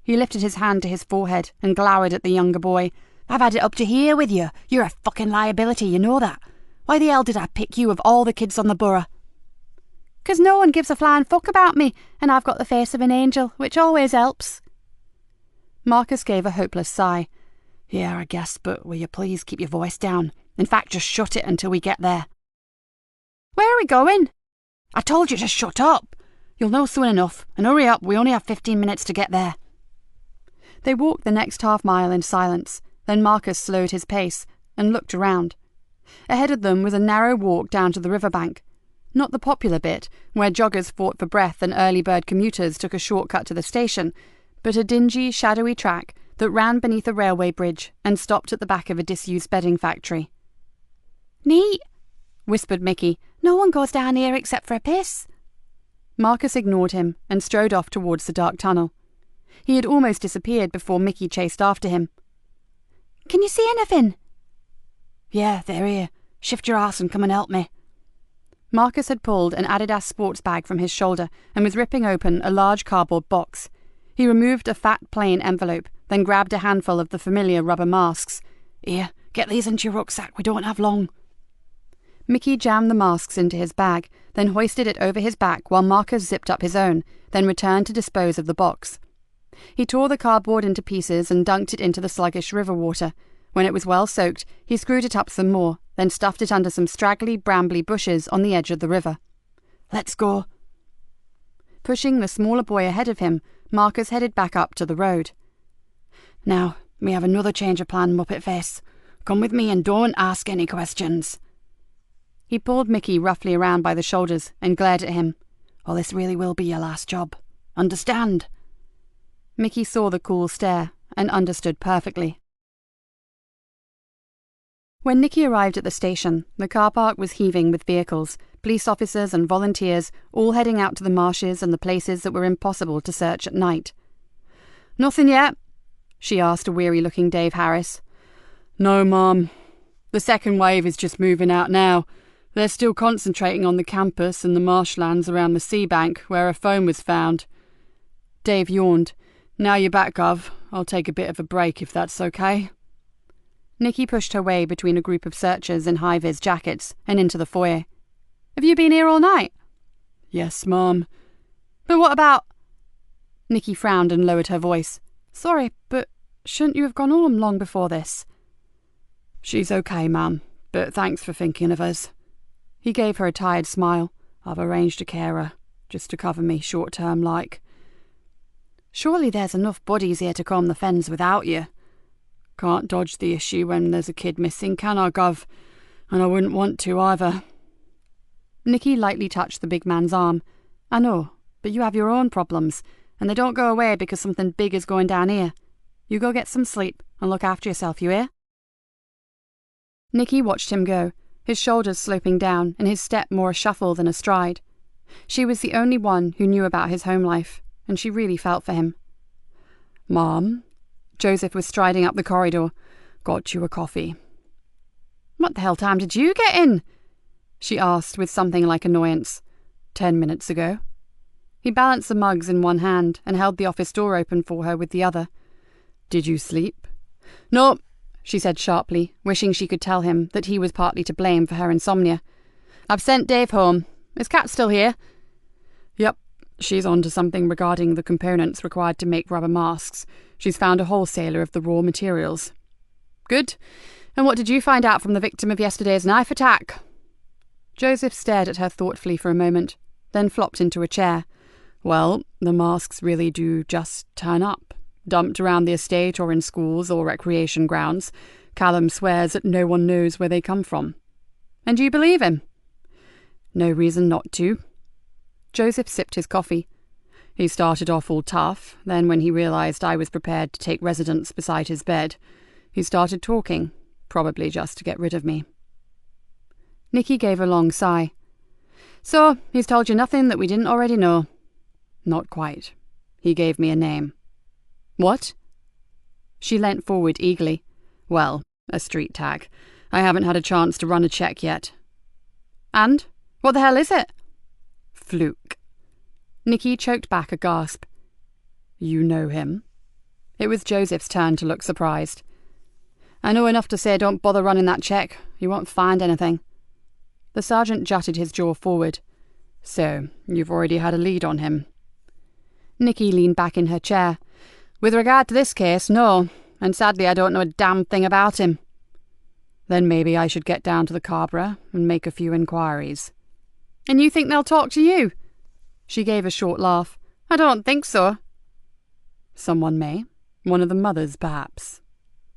He lifted his hand to his forehead and glowered at the younger boy. "I've had it up to here with you. You're a fucking liability, you know that. Why the hell did I pick you of all the kids on the borough?" "'Cause no one gives a flying fuck about me, and I've got the face of an angel, which always helps." Marcus gave a hopeless sigh. "Yeah, I guess, but will you please keep your voice down? In fact, just shut it until we get there." "Where are we going?" "I told you to shut up. You'll know soon enough, and hurry up, we only have 15 minutes to get there." They walked the next half-mile in silence, then Marcus slowed his pace and looked around. Ahead of them was a narrow walk down to the riverbank. Not the popular bit, where joggers fought for breath and early-bird commuters took a shortcut to the station, but a dingy, shadowy track that ran beneath a railway bridge and stopped at the back of a disused bedding factory. "Neat," whispered Mickey. "No one goes down here except for a piss." Marcus ignored him and strode off towards the dark tunnel. He had almost disappeared before Mickey chased after him. "Can you see anything?" "Yeah, they're here. Shift your ass and come and help me." Marcus had pulled an Adidas sports bag from his shoulder and was ripping open a large cardboard box. He removed a fat, plain envelope, then grabbed a handful of the familiar rubber masks. "Here, get these into your rucksack. We don't have long." Mickey jammed the masks into his bag, then hoisted it over his back while Marcus zipped up his own, then returned to dispose of the box. He tore the cardboard into pieces and dunked it into the sluggish river water. When it was well soaked, he screwed it up some more, then stuffed it under some straggly, brambly bushes on the edge of the river. "Let's go." Pushing the smaller boy ahead of him, Marcus headed back up to the road. "Now, we have another change of plan, Muppet Face. Come with me and don't ask any questions." He pulled Mickey roughly around by the shoulders and glared at him. "Well, this really will be your last job. Understand?" Mickey saw the cool stare and understood perfectly. When Nikki arrived at the station, the car park was heaving with vehicles, police officers and volunteers all heading out to the marshes and the places that were impossible to search at night. "Nothing yet?" she asked a weary-looking Dave Harris. "No, Mum. The second wave is just moving out now. They're still concentrating on the campus and the marshlands around the sea bank where a phone was found." Dave yawned. "Now you're back, Gov. I'll take a bit of a break if that's okay." Nikki pushed her way between a group of searchers in high-vis jackets and into the foyer. "Have you been here all night?" "Yes, Mum." "But what about—" Nikki frowned and lowered her voice. "Sorry, but shouldn't you have gone home long before this?" "She's okay, Mum, but thanks for thinking of us." He gave her a tired smile. "I've arranged a carer, just to cover me short-term like." "Surely there's enough bodies here to comb the fens without you." "Can't dodge the issue when there's a kid missing, can I, Gov? And I wouldn't want to either." Nikki lightly touched the big man's arm. "I know, but you have your own problems, and they don't go away because something big is going down here. You go get some sleep and look after yourself, you hear?" Nikki watched him go, his shoulders sloping down and his step more a shuffle than a stride. She was the only one who knew about his home life, and she really felt for him. "Mom," Joseph was striding up the corridor, "got you a coffee." "What the hell time did you get in?" she asked with something like annoyance. 10 minutes ago. He balanced the mugs in one hand and held the office door open for her with the other. "Did you sleep?" "No," she said sharply, wishing she could tell him that he was partly to blame for her insomnia. "I've sent Dave home. Is Kat still here?" "Yep. She's on to something regarding the components required to make rubber masks. She's found a wholesaler of the raw materials." "Good. And what did you find out from the victim of yesterday's knife attack?" Joseph stared at her thoughtfully for a moment, then flopped into a chair. "Well, the masks really do just turn up, dumped around the estate or in schools or recreation grounds. Callum swears that no one knows where they come from." "And you believe him?" "No reason not to." Joseph sipped his coffee. "He started off all tough, then when he realised I was prepared to take residence beside his bed, he started talking, probably just to get rid of me." Nikki gave a long sigh. "So, he's told you nothing that we didn't already know?" "Not quite. He gave me a name." "What?" She leant forward eagerly. "Well, a street tag. I haven't had a chance to run a check yet." "And? What the hell is it?" "Fluke." Nikki choked back a gasp. "You know him?" It was Joseph's turn to look surprised. "I know enough to say don't bother running that check. You won't find anything." The sergeant jutted his jaw forward. "So, you've already had a lead on him?" Nikki leaned back in her chair. "With regard to this case, no. And sadly I don't know a damn thing about him." "Then maybe I should get down to the Cabra and make a few inquiries." "And you think they'll talk to you?" She gave a short laugh. "I don't think so." "Someone may. One of the mothers, perhaps."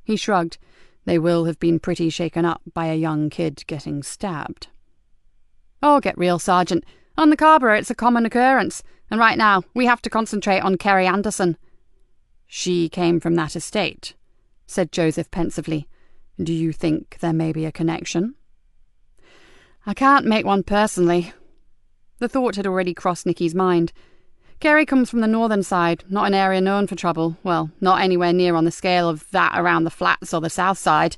He shrugged. "They will have been pretty shaken up by a young kid getting stabbed." "Oh, get real, Sergeant. On the Cabra it's a common occurrence, and right now we have to concentrate on Kerry Anderson." "She came from that estate," said Joseph pensively. "Do you think there may be a connection?" "I can't make one personally." The thought had already crossed Nikki's mind. Kerry comes from the northern side, not an area known for trouble. Well, not anywhere near on the scale of that around the flats or the south side.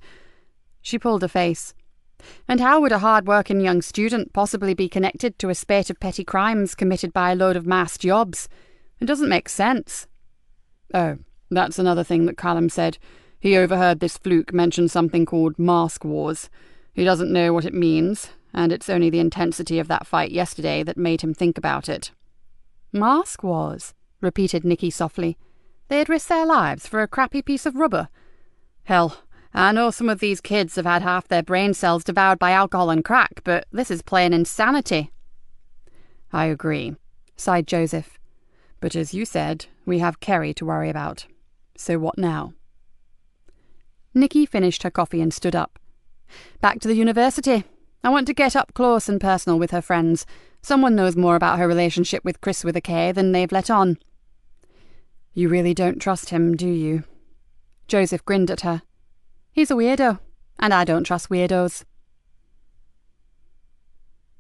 She pulled a face. And how would a hard-working young student possibly be connected to a spate of petty crimes committed by a load of masked yobs? It doesn't make sense. "Oh, that's another thing that Callum said. He overheard this Fluke mention something called mask wars. He doesn't know what it means, and it's only the intensity of that fight yesterday that made him think about it." "Mask wars," repeated Nikki softly. "They'd risk their lives for a crappy piece of rubber. Hell, I know some of these kids have had half their brain cells devoured by alcohol and crack, but this is plain insanity." "I agree," sighed Joseph. "But as you said, we have Kerry to worry about. So what now?" Nikki finished her coffee and stood up. "Back to the university. I want to get up close and personal with her friends. Someone knows more about her relationship with Chris with a K than they've let on." "You really don't trust him, do you?" Joseph grinned at her. "He's a weirdo. And I don't trust weirdos.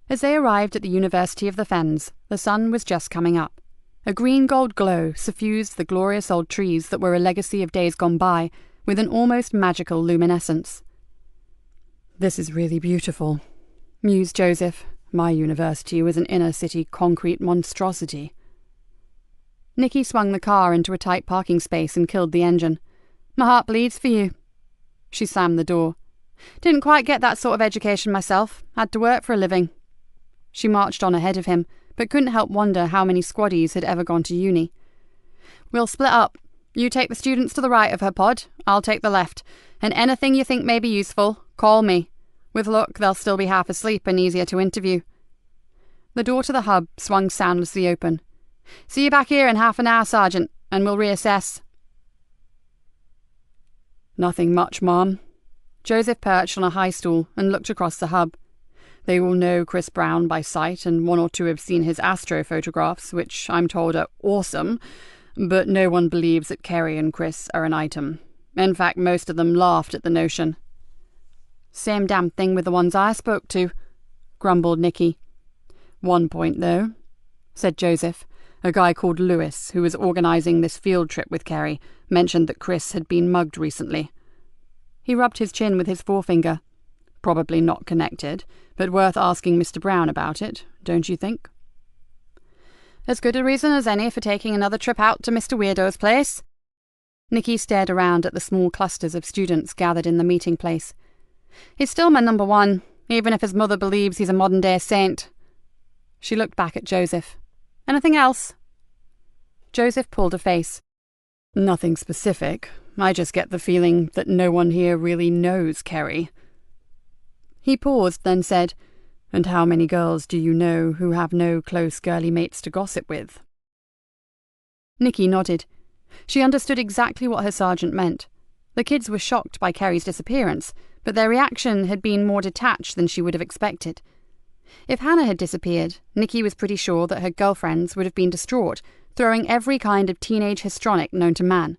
As they arrived at the University of the Fens, the sun was just coming up. A green-gold glow suffused the glorious old trees that were a legacy of days gone by with an almost magical luminescence. "This is really beautiful," mused Joseph. "My university was an inner-city concrete monstrosity." Nikki swung the car into a tight parking space and killed the engine. "My heart bleeds for you." She slammed the door. "Didn't quite get that sort of education myself. Had to work for a living." She marched on ahead of him, but couldn't help wonder how many squaddies had ever gone to uni. "We'll split up. You take the students to the right of her pod, I'll take the left, and anything you think may be useful, call me. With luck, they'll still be half asleep and easier to interview." The door to the hub swung soundlessly open. "See you back here in half an hour, Sergeant, and we'll reassess." "Nothing much, Mom." Joseph perched on a high stool and looked across the hub. "They will know Chris Brown by sight, and one or two have seen his astro photographs, which I'm told are awesome, but no one believes that Kerry and Chris are an item. In fact, most of them laughed at the notion." "Same damn thing with the ones I spoke to," grumbled Nikki. "One point, though," said Joseph. "A guy called Lewis, who was organising this field trip with Kerry, mentioned that Chris had been mugged recently." He rubbed his chin with his forefinger. "Probably not connected, but worth asking Mr. Brown about it, don't you think?" "As good a reason as any for taking another trip out to Mr. Weirdo's place." Nikki stared around at the small clusters of students gathered in the meeting place. "He's still my number one, even if his mother believes he's a modern-day saint." She looked back at Joseph. "Anything else?" Joseph pulled a face. "Nothing specific. I just get the feeling that no one here really knows Kerry." He paused, then said, "And how many girls do you know who have no close girly mates to gossip with?" Nikki nodded. She understood exactly what her sergeant meant. The kids were shocked by Kerry's disappearance, but their reaction had been more detached than she would have expected. If Hannah had disappeared, Nikki was pretty sure that her girlfriends would have been distraught, throwing every kind of teenage histrionic known to man.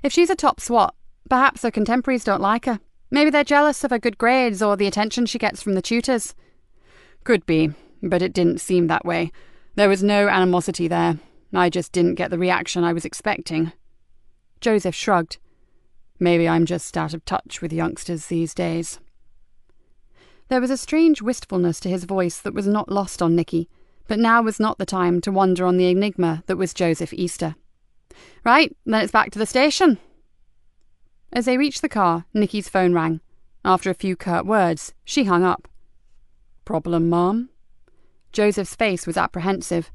If she's a top swat, perhaps her contemporaries don't like her. Maybe they're jealous of her good grades or the attention she gets from the tutors. Could be, but it didn't seem that way. There was no animosity there. I just didn't get the reaction I was expecting. Joseph shrugged. Maybe I'm just out of touch with youngsters these days. There was a strange wistfulness to his voice that was not lost on Nikki, but now was not the time to wonder on the enigma that was Joseph Easter. "Right, then it's back to the station." As they reached the car, Nikki's phone rang. After a few curt words, she hung up. "Problem, Mom?" Joseph's face was apprehensive.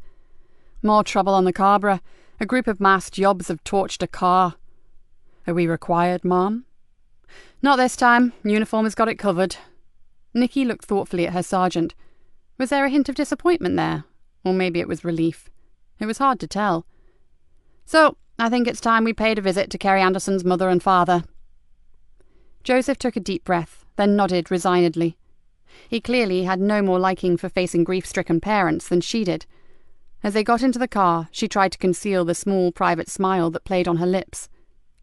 "More trouble on the Carbra. A group of masked yobs have torched a car." "Are we required, Mom?" "Not this time. Uniform has got it covered." Nikki looked thoughtfully at her sergeant. Was there a hint of disappointment there? Or maybe it was relief. It was hard to tell. "So, I think it's time we paid a visit to Kerry Anderson's mother and father." Joseph took a deep breath, then nodded resignedly. He clearly had no more liking for facing grief-stricken parents than she did. As they got into the car, she tried to conceal the small private smile that played on her lips.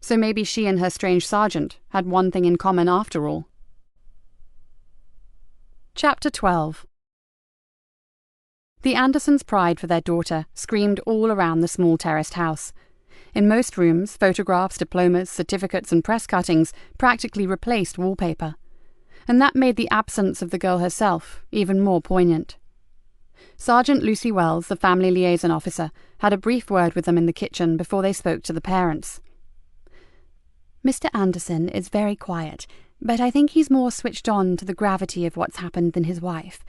So maybe she and her strange sergeant had one thing in common after all. Chapter 12. The Andersons' pride for their daughter screamed all around the small terraced house. In most rooms, photographs, diplomas, certificates and press cuttings practically replaced wallpaper. And that made the absence of the girl herself even more poignant. Sergeant Lucy Wells, the family liaison officer, had a brief word with them in the kitchen before they spoke to the parents. "Mr. Anderson is very quiet, but I think he's more switched on to the gravity of what's happened than his wife.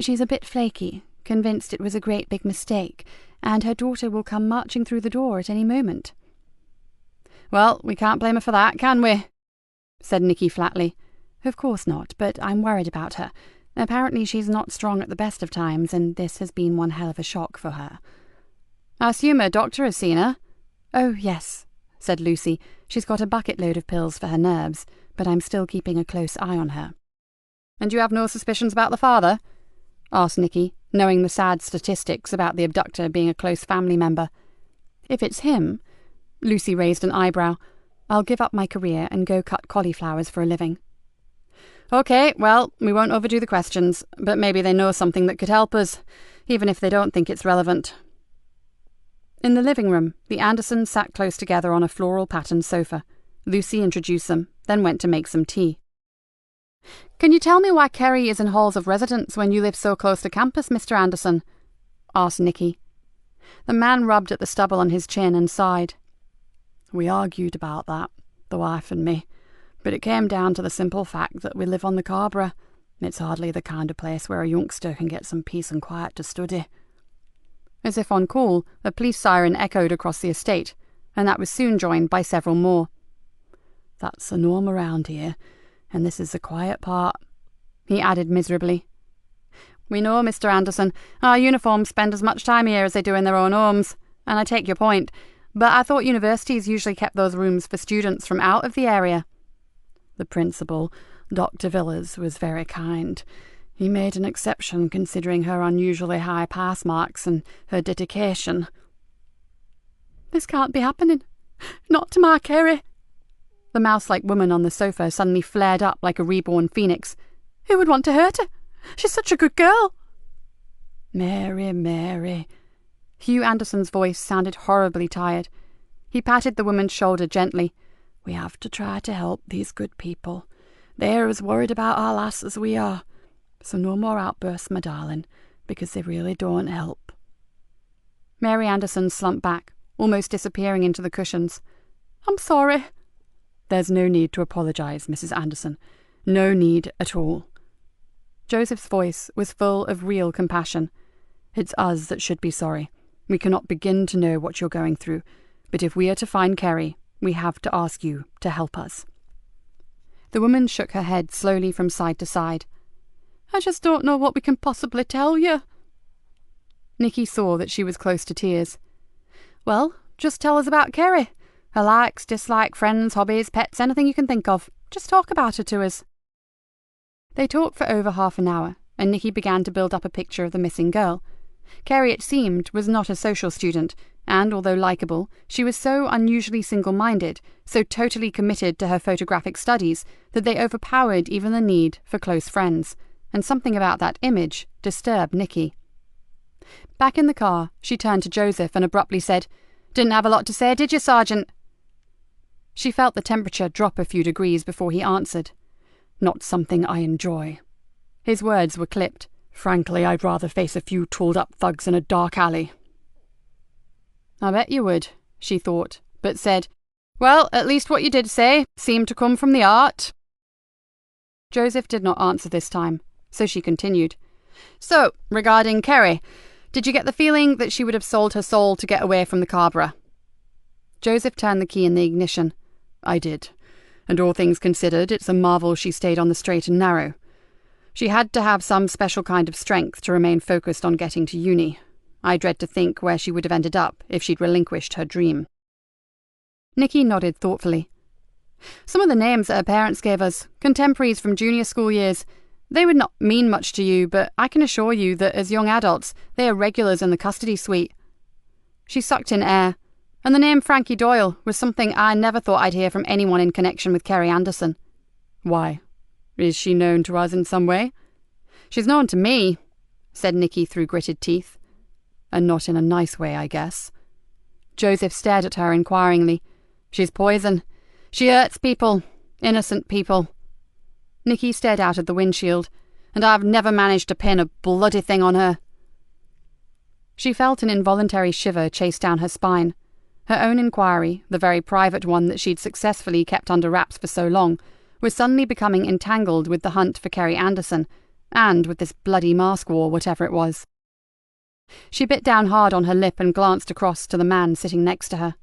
She's a bit flaky, convinced it was a great big mistake, and her daughter will come marching through the door at any moment." "Well, we can't blame her for that, can we?" said Nikki flatly. "Of course not, but I'm worried about her. Apparently she's not strong at the best of times, and this has been one hell of a shock for her." "I assume her doctor has seen her?" "Oh, yes," said Lucy. "She's got a bucket load of pills for her nerves, but I'm still keeping a close eye on her." "And you have no suspicions about the father?" asked Nikki, knowing the sad statistics about the abductor being a close family member. "If it's him," Lucy raised an eyebrow, "I'll give up my career and go cut cauliflowers for a living." Okay, well, we won't overdo the questions, but maybe they know something that could help us, even if they don't think it's relevant. In the living room, the Andersons sat close together on a floral-patterned sofa. Lucy introduced them, then went to make some tea. "Can you tell me why Kerry is in halls of residence when you live so close to campus, Mr. Anderson?" asked Nikki. The man rubbed at the stubble on his chin and sighed. "We argued about that, the wife and me, but it came down to the simple fact that we live on the Carborough. It's hardly the kind of place where a youngster can get some peace and quiet to study." As if on call, a police siren echoed across the estate, and that was soon joined by several more. "That's the norm around here, and this is the quiet part," he added miserably. "We know, Mr. Anderson. Our uniforms spend as much time here as they do in their own homes, and I take your point, but I thought universities usually kept those rooms for students from out of the area." "The principal, Dr. Villas, was very kind. He made an exception considering her unusually high pass marks and her dedication." "This can't be happening. Not to my Kerry." The mouse-like woman on the sofa suddenly flared up like a reborn phoenix. "Who would want to hurt her? She's such a good girl." "Mary, Mary." Hugh Anderson's voice sounded horribly tired. He patted the woman's shoulder gently. "We have to try to help these good people. They're as worried about our lass as we are. So no more outbursts, my darling, because they really don't help." Mary Anderson slumped back, almost disappearing into the cushions. "I'm sorry." "There's no need to apologize, Mrs. Anderson. No need at all." Joseph's voice was full of real compassion. "It's us that should be sorry. We cannot begin to know what you're going through, but if we are to find Kerry, we have to ask you to help us." The woman shook her head slowly from side to side. "I just don't know what we can possibly tell you." Nikki saw that she was close to tears. "Well, just tell us about Kerry. Her likes, dislikes, friends, hobbies, pets, anything you can think of. Just talk about her to us." They talked for over half an hour, and Nikki began to build up a picture of the missing girl. Kerry, it seemed, was not a social student, and although likeable, she was so unusually single-minded, so totally committed to her photographic studies, that they overpowered even the need for close friends, and something about that image disturbed Nikki. Back in the car, she turned to Joseph and abruptly said, "Didn't have a lot to say, did you, Sergeant?" She felt the temperature drop a few degrees before he answered. "Not something I enjoy." His words were clipped. "Frankly, I'd rather face a few tooled-up thugs in a dark alley." "I bet you would," she thought, but said, "Well, at least what you did say seemed to come from the art." Joseph did not answer this time, so she continued. "So, regarding Kerry, did you get the feeling that she would have sold her soul to get away from the Carborough?" Joseph turned the key in the ignition. "I did. And all things considered, it's a marvel she stayed on the straight and narrow. She had to have some special kind of strength to remain focused on getting to uni. I dread to think where she would have ended up if she'd relinquished her dream." Nikki nodded thoughtfully. "Some of the names that her parents gave us, contemporaries from junior school years, they would not mean much to you, but I can assure you that as young adults, they are regulars in the custody suite." She sucked in air, and the name Frankie Doyle was something I never thought I'd hear from anyone in connection with Kerry Anderson. "Why? Is she known to us in some way?" "She's known to me," said Nikki through gritted teeth. "And not in a nice way, I guess." Joseph stared at her inquiringly. "She's poison. She hurts people. Innocent people." Nikki stared out of the windshield. "And I've never managed to pin a bloody thing on her." She felt an involuntary shiver chase down her spine. Her own inquiry, the very private one that she'd successfully kept under wraps for so long, was suddenly becoming entangled with the hunt for Kerry Anderson, and with this bloody mask war, whatever it was. She bit down hard on her lip and glanced across to the man sitting next to her.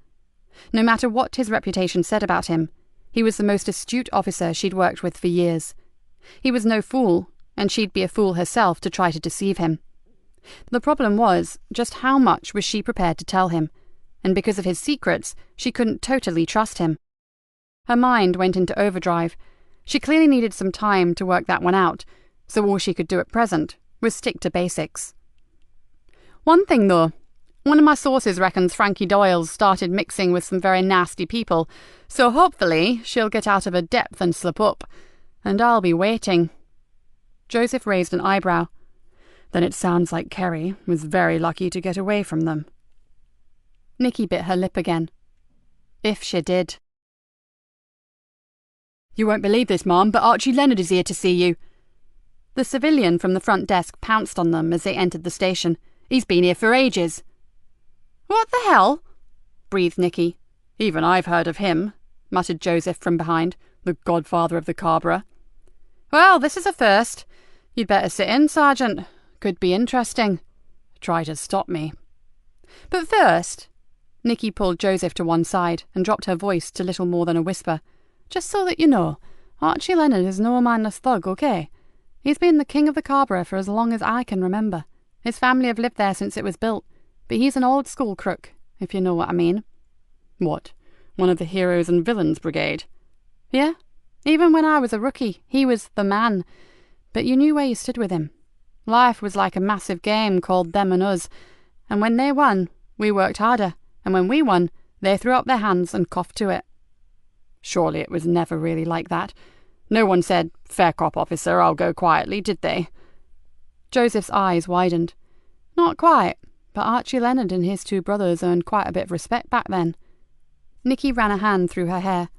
No matter what his reputation said about him, he was the most astute officer she'd worked with for years. He was no fool, and she'd be a fool herself to try to deceive him. The problem was, just how much was she prepared to tell him, and because of his secrets, she couldn't totally trust him. Her mind went into overdrive. She clearly needed some time to work that one out, so all she could do at present was stick to basics. "One thing, though. One of my sources reckons Frankie Doyle's started mixing with some very nasty people, so hopefully she'll get out of her depth and slip up. And I'll be waiting." Joseph raised an eyebrow. "Then it sounds like Kerry was very lucky to get away from them." Nikki bit her lip again. If she did. "You won't believe this, Mom, but Archie Leonard is here to see you." The civilian from the front desk pounced on them as they entered the station. "He's been here for ages." "What the hell?" breathed Nikki. "Even I've heard of him," muttered Joseph from behind, "the godfather of the Cabra." "Well, this is a first. You'd better sit in, Sergeant. Could be interesting. Try to stop me." But first," Nikki pulled Joseph to one side and dropped her voice to little more than a whisper. "Just so that you know, Archie Leonard is no mindless thug, okay? He's been the king of the Cabra for as long as I can remember. His family have lived there since it was built, but he's an old-school crook, if you know what I mean." "What, one of the heroes and villains brigade?" "Yeah. Even when I was a rookie, he was the man. But you knew where you stood with him. Life was like a massive game called Them and Us, and when they won, we worked harder, and when we won, they threw up their hands and coughed to it." "Surely it was never really like that. No one said, 'Fair cop, officer, I'll go quietly,' did they?" Joseph's eyes widened. "Not quite, but Archie Leonard and his two brothers earned quite a bit of respect back then." Nikki ran a hand through her hair.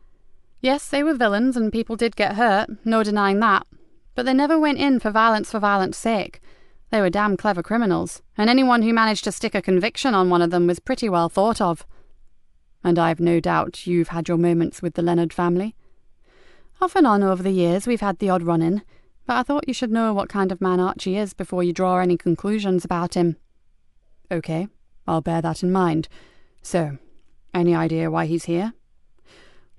"Yes, they were villains and people did get hurt, no denying that. But they never went in for violence sake. They were damn clever criminals, and anyone who managed to stick a conviction on one of them was pretty well thought of." "And I've no doubt you've had your moments with the Leonard family?" "Off and on over the years we've had the odd run-in, but I thought you should know what kind of man Archie is before you draw any conclusions about him." "Okay, I'll bear that in mind. So, any idea why he's here?"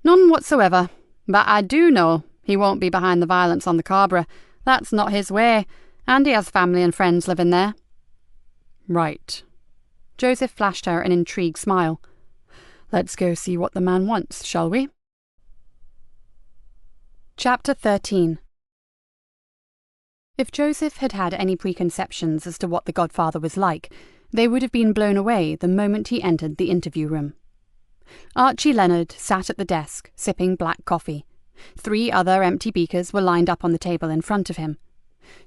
"None whatsoever, but I do know he won't be behind the violence on the Cabra. That's not his way, and he has family and friends living there." "Right." Joseph flashed her an intrigued smile. "Let's go see what the man wants, shall we?" Chapter 13. If Joseph had had any preconceptions as to what the godfather was like, they would have been blown away the moment he entered the interview room. Archie Leonard sat at the desk, sipping black coffee. 3 other empty beakers were lined up on the table in front of him.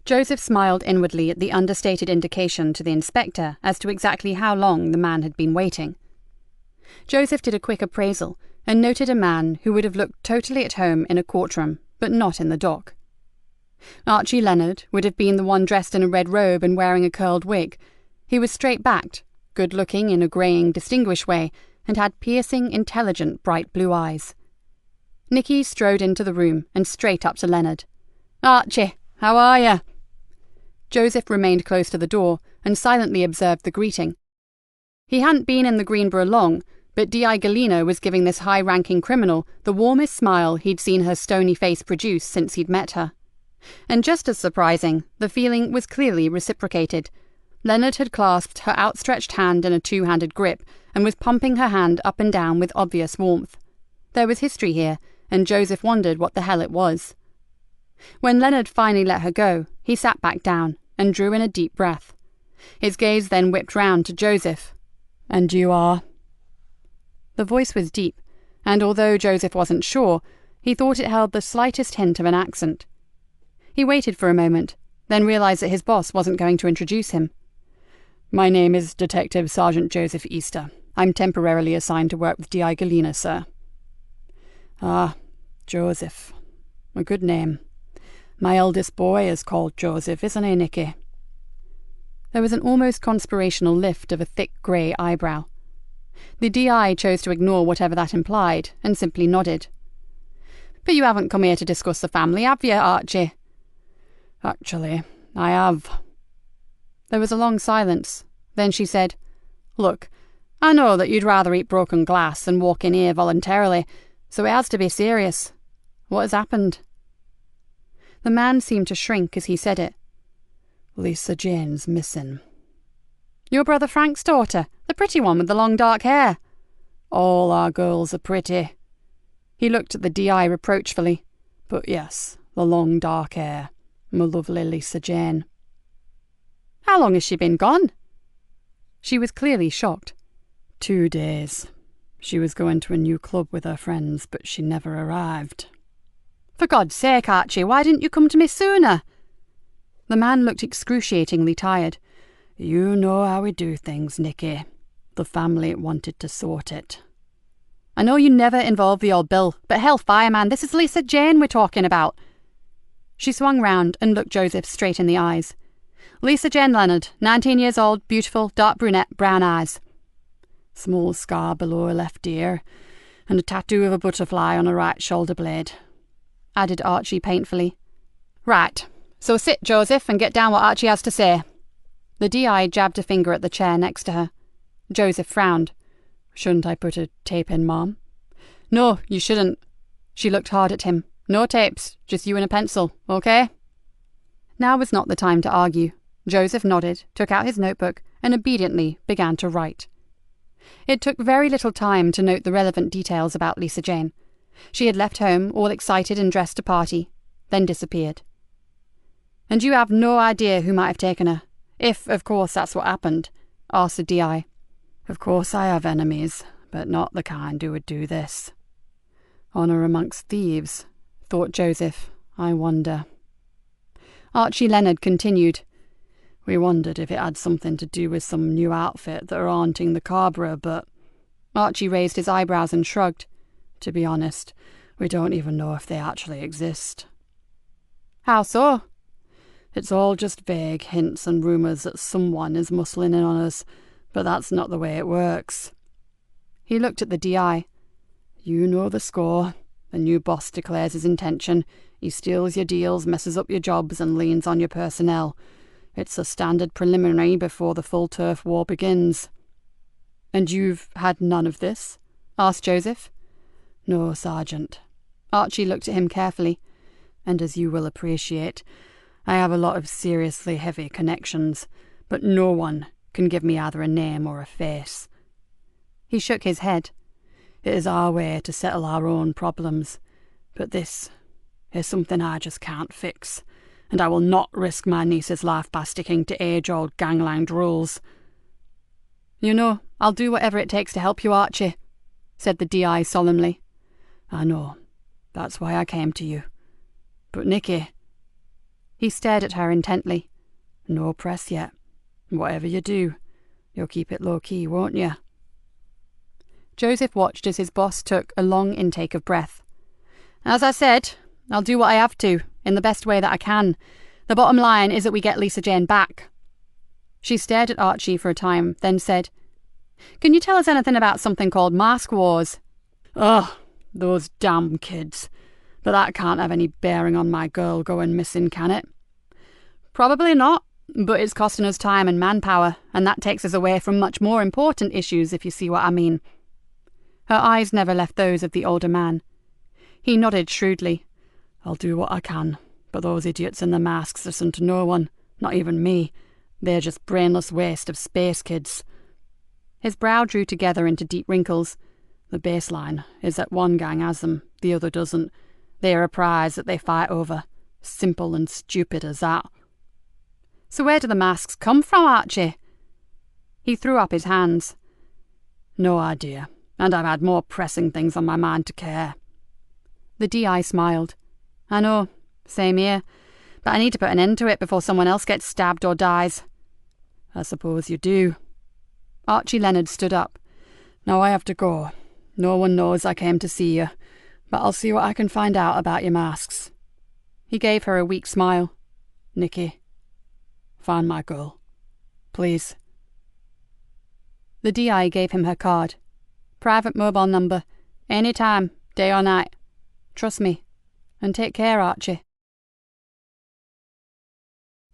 Joseph smiled inwardly at the understated indication to the inspector as to exactly how long the man had been waiting. Joseph did a quick appraisal and noted a man who would have looked totally at home in a courtroom, but not in the dock. Archie Leonard would have been the one dressed in a red robe and wearing a curled wig. He was straight-backed, good-looking in a greying, distinguished way, and had piercing, intelligent, bright blue eyes. Nikki strode into the room and straight up to Leonard. "Archie, how are you?" Joseph remained close to the door and silently observed the greeting. He hadn't been in the Greenborough long, but D.I. Galena was giving this high-ranking criminal the warmest smile he'd seen her stony face produce since he'd met her. And just as surprising, the feeling was clearly reciprocated. Leonard had clasped her outstretched hand in a 2-handed grip and was pumping her hand up and down with obvious warmth. There was history here, and Joseph wondered what the hell it was. When Leonard finally let her go, he sat back down and drew in a deep breath. His gaze then whipped round to Joseph. "And you are?" The voice was deep, and although Joseph wasn't sure, he thought it held the slightest hint of an accent. He waited for a moment, then realized that his boss wasn't going to introduce him. "My name is Detective Sergeant Joseph Easter. I'm temporarily assigned to work with D.I. Galena, sir." "Ah, Joseph. A good name. My eldest boy is called Joseph, isn't he, Nikki?" There was an almost conspirational lift of a thick grey eyebrow. The D.I. chose to ignore whatever that implied, and simply nodded. "But you haven't come here to discuss the family, have you, Archie?" "Actually, I have." There was a long silence. Then she said, "Look, I know that you'd rather eat broken glass than walk in here voluntarily, so it has to be serious. What has happened?" The man seemed to shrink as he said it. "Lisa Jane's missing." "Your brother Frank's daughter, the pretty one with the long dark hair?" "All our girls are pretty." He looked at the D.I. reproachfully. "But yes, the long dark hair. My lovely Lisa Jane." "How long has she been gone?" She was clearly shocked. 2 days. She was going to a new club with her friends, but she never arrived." For God's sake, Archie, why didn't you come to me sooner? The man looked excruciatingly tired. You know how we do things, Nikki. The family wanted to sort it. I know you never involve the old Bill, but hellfire, man, this is Lisa Jane we're talking about. She swung round and looked Joseph straight in the eyes. Lisa Jane Leonard, 19 years old, beautiful, dark brunette, brown eyes. Small scar below her left ear, and a tattoo of a butterfly on her right shoulder blade, added Archie painfully. Right, so sit, Joseph, and get down what Archie has to say. The DI jabbed a finger at the chair next to her. Joseph frowned. Shouldn't I put a tape in, Mom? No, you shouldn't. She looked hard at him. No tapes, just you and a pencil, okay? Now was not the time to argue. Joseph nodded, took out his notebook, and obediently began to write. It took very little time to note the relevant details about Lisa Jane. She had left home, all excited and dressed to party, then disappeared. And you have no idea who might have taken her, if, of course, that's what happened, asked the DI. Of course I have enemies, but not the kind who would do this. Honour amongst thieves, thought Joseph. I wonder. Archie Leonard continued. We wondered if it had something to do with some new outfit that are haunting the Carborough, but... Archie raised his eyebrows and shrugged. To be honest, we don't even know if they actually exist. How so? It's all just vague hints and rumours that someone is muscling in on us, but that's not the way it works. He looked at the DI. You know the score. The new boss declares his intention. He steals your deals, messes up your jobs, and leans on your personnel. It's a standard preliminary before the full turf war begins. And you've had none of this? Asked Joseph. No, Sergeant. Archie looked at him carefully. And as you will appreciate, I have a lot of seriously heavy connections, but no one can give me either a name or a face. He shook his head. It is our way to settle our own problems, but this is something I just can't fix, and I will not risk my niece's life by sticking to age-old gangland rules. You know, I'll do whatever it takes to help you, Archie, said the DI solemnly. I know. That's why I came to you. But Nikki... He stared at her intently. No press yet. Whatever you do, you'll keep it low-key, won't you? Joseph watched as his boss took a long intake of breath. As I said, I'll do what I have to, in the best way that I can. The bottom line is that we get Lisa Jane back. She stared at Archie for a time, then said, Can you tell us anything about something called Mask Wars? Ugh, those damn kids. But that can't have any bearing on my girl going missing, can it? Probably not, but it's costing us time and manpower, and that takes us away from much more important issues, if you see what I mean. Her eyes never left those of the older man. He nodded shrewdly. I'll do what I can, but those idiots in the masks listen to no one, not even me. They're just brainless waste of space kids. His brow drew together into deep wrinkles. The baseline is that one gang has them, the other doesn't. They are a prize that they fight over. Simple and stupid as that. So where do the masks come from, Archie? He threw up his hands. No idea, and I've had more pressing things on my mind to care. The DI smiled. I know, same here, but I need to put an end to it before someone else gets stabbed or dies. I suppose you do. Archie Leonard stood up. Now I have to go. No one knows I came to see you, but I'll see what I can find out about your masks. He gave her a weak smile. Nikki, find my girl. Please. The DI gave him her card. Private mobile number. Any time, day or night. Trust me. And take care, Archie.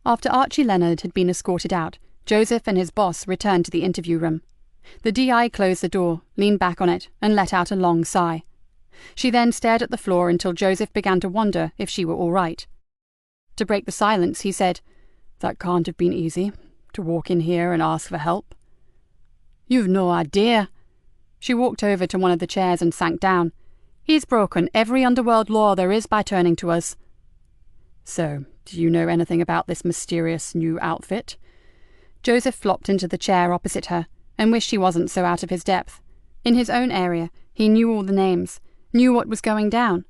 After Archie Leonard had been escorted out, Joseph and his boss returned to the interview room. The DI closed the door, leaned back on it, and let out a long sigh. She then stared at the floor until Joseph began to wonder if she were all right. To break the silence, he said, That can't have been easy, to walk in here and ask for help. You've no idea. She walked over to one of the chairs and sank down. He's broken every underworld law there is by turning to us. So, do you know anything about this mysterious new outfit? Joseph flopped into the chair opposite her, and wished he wasn't so out of his depth. In his own area, he knew all the names, knew what was going down.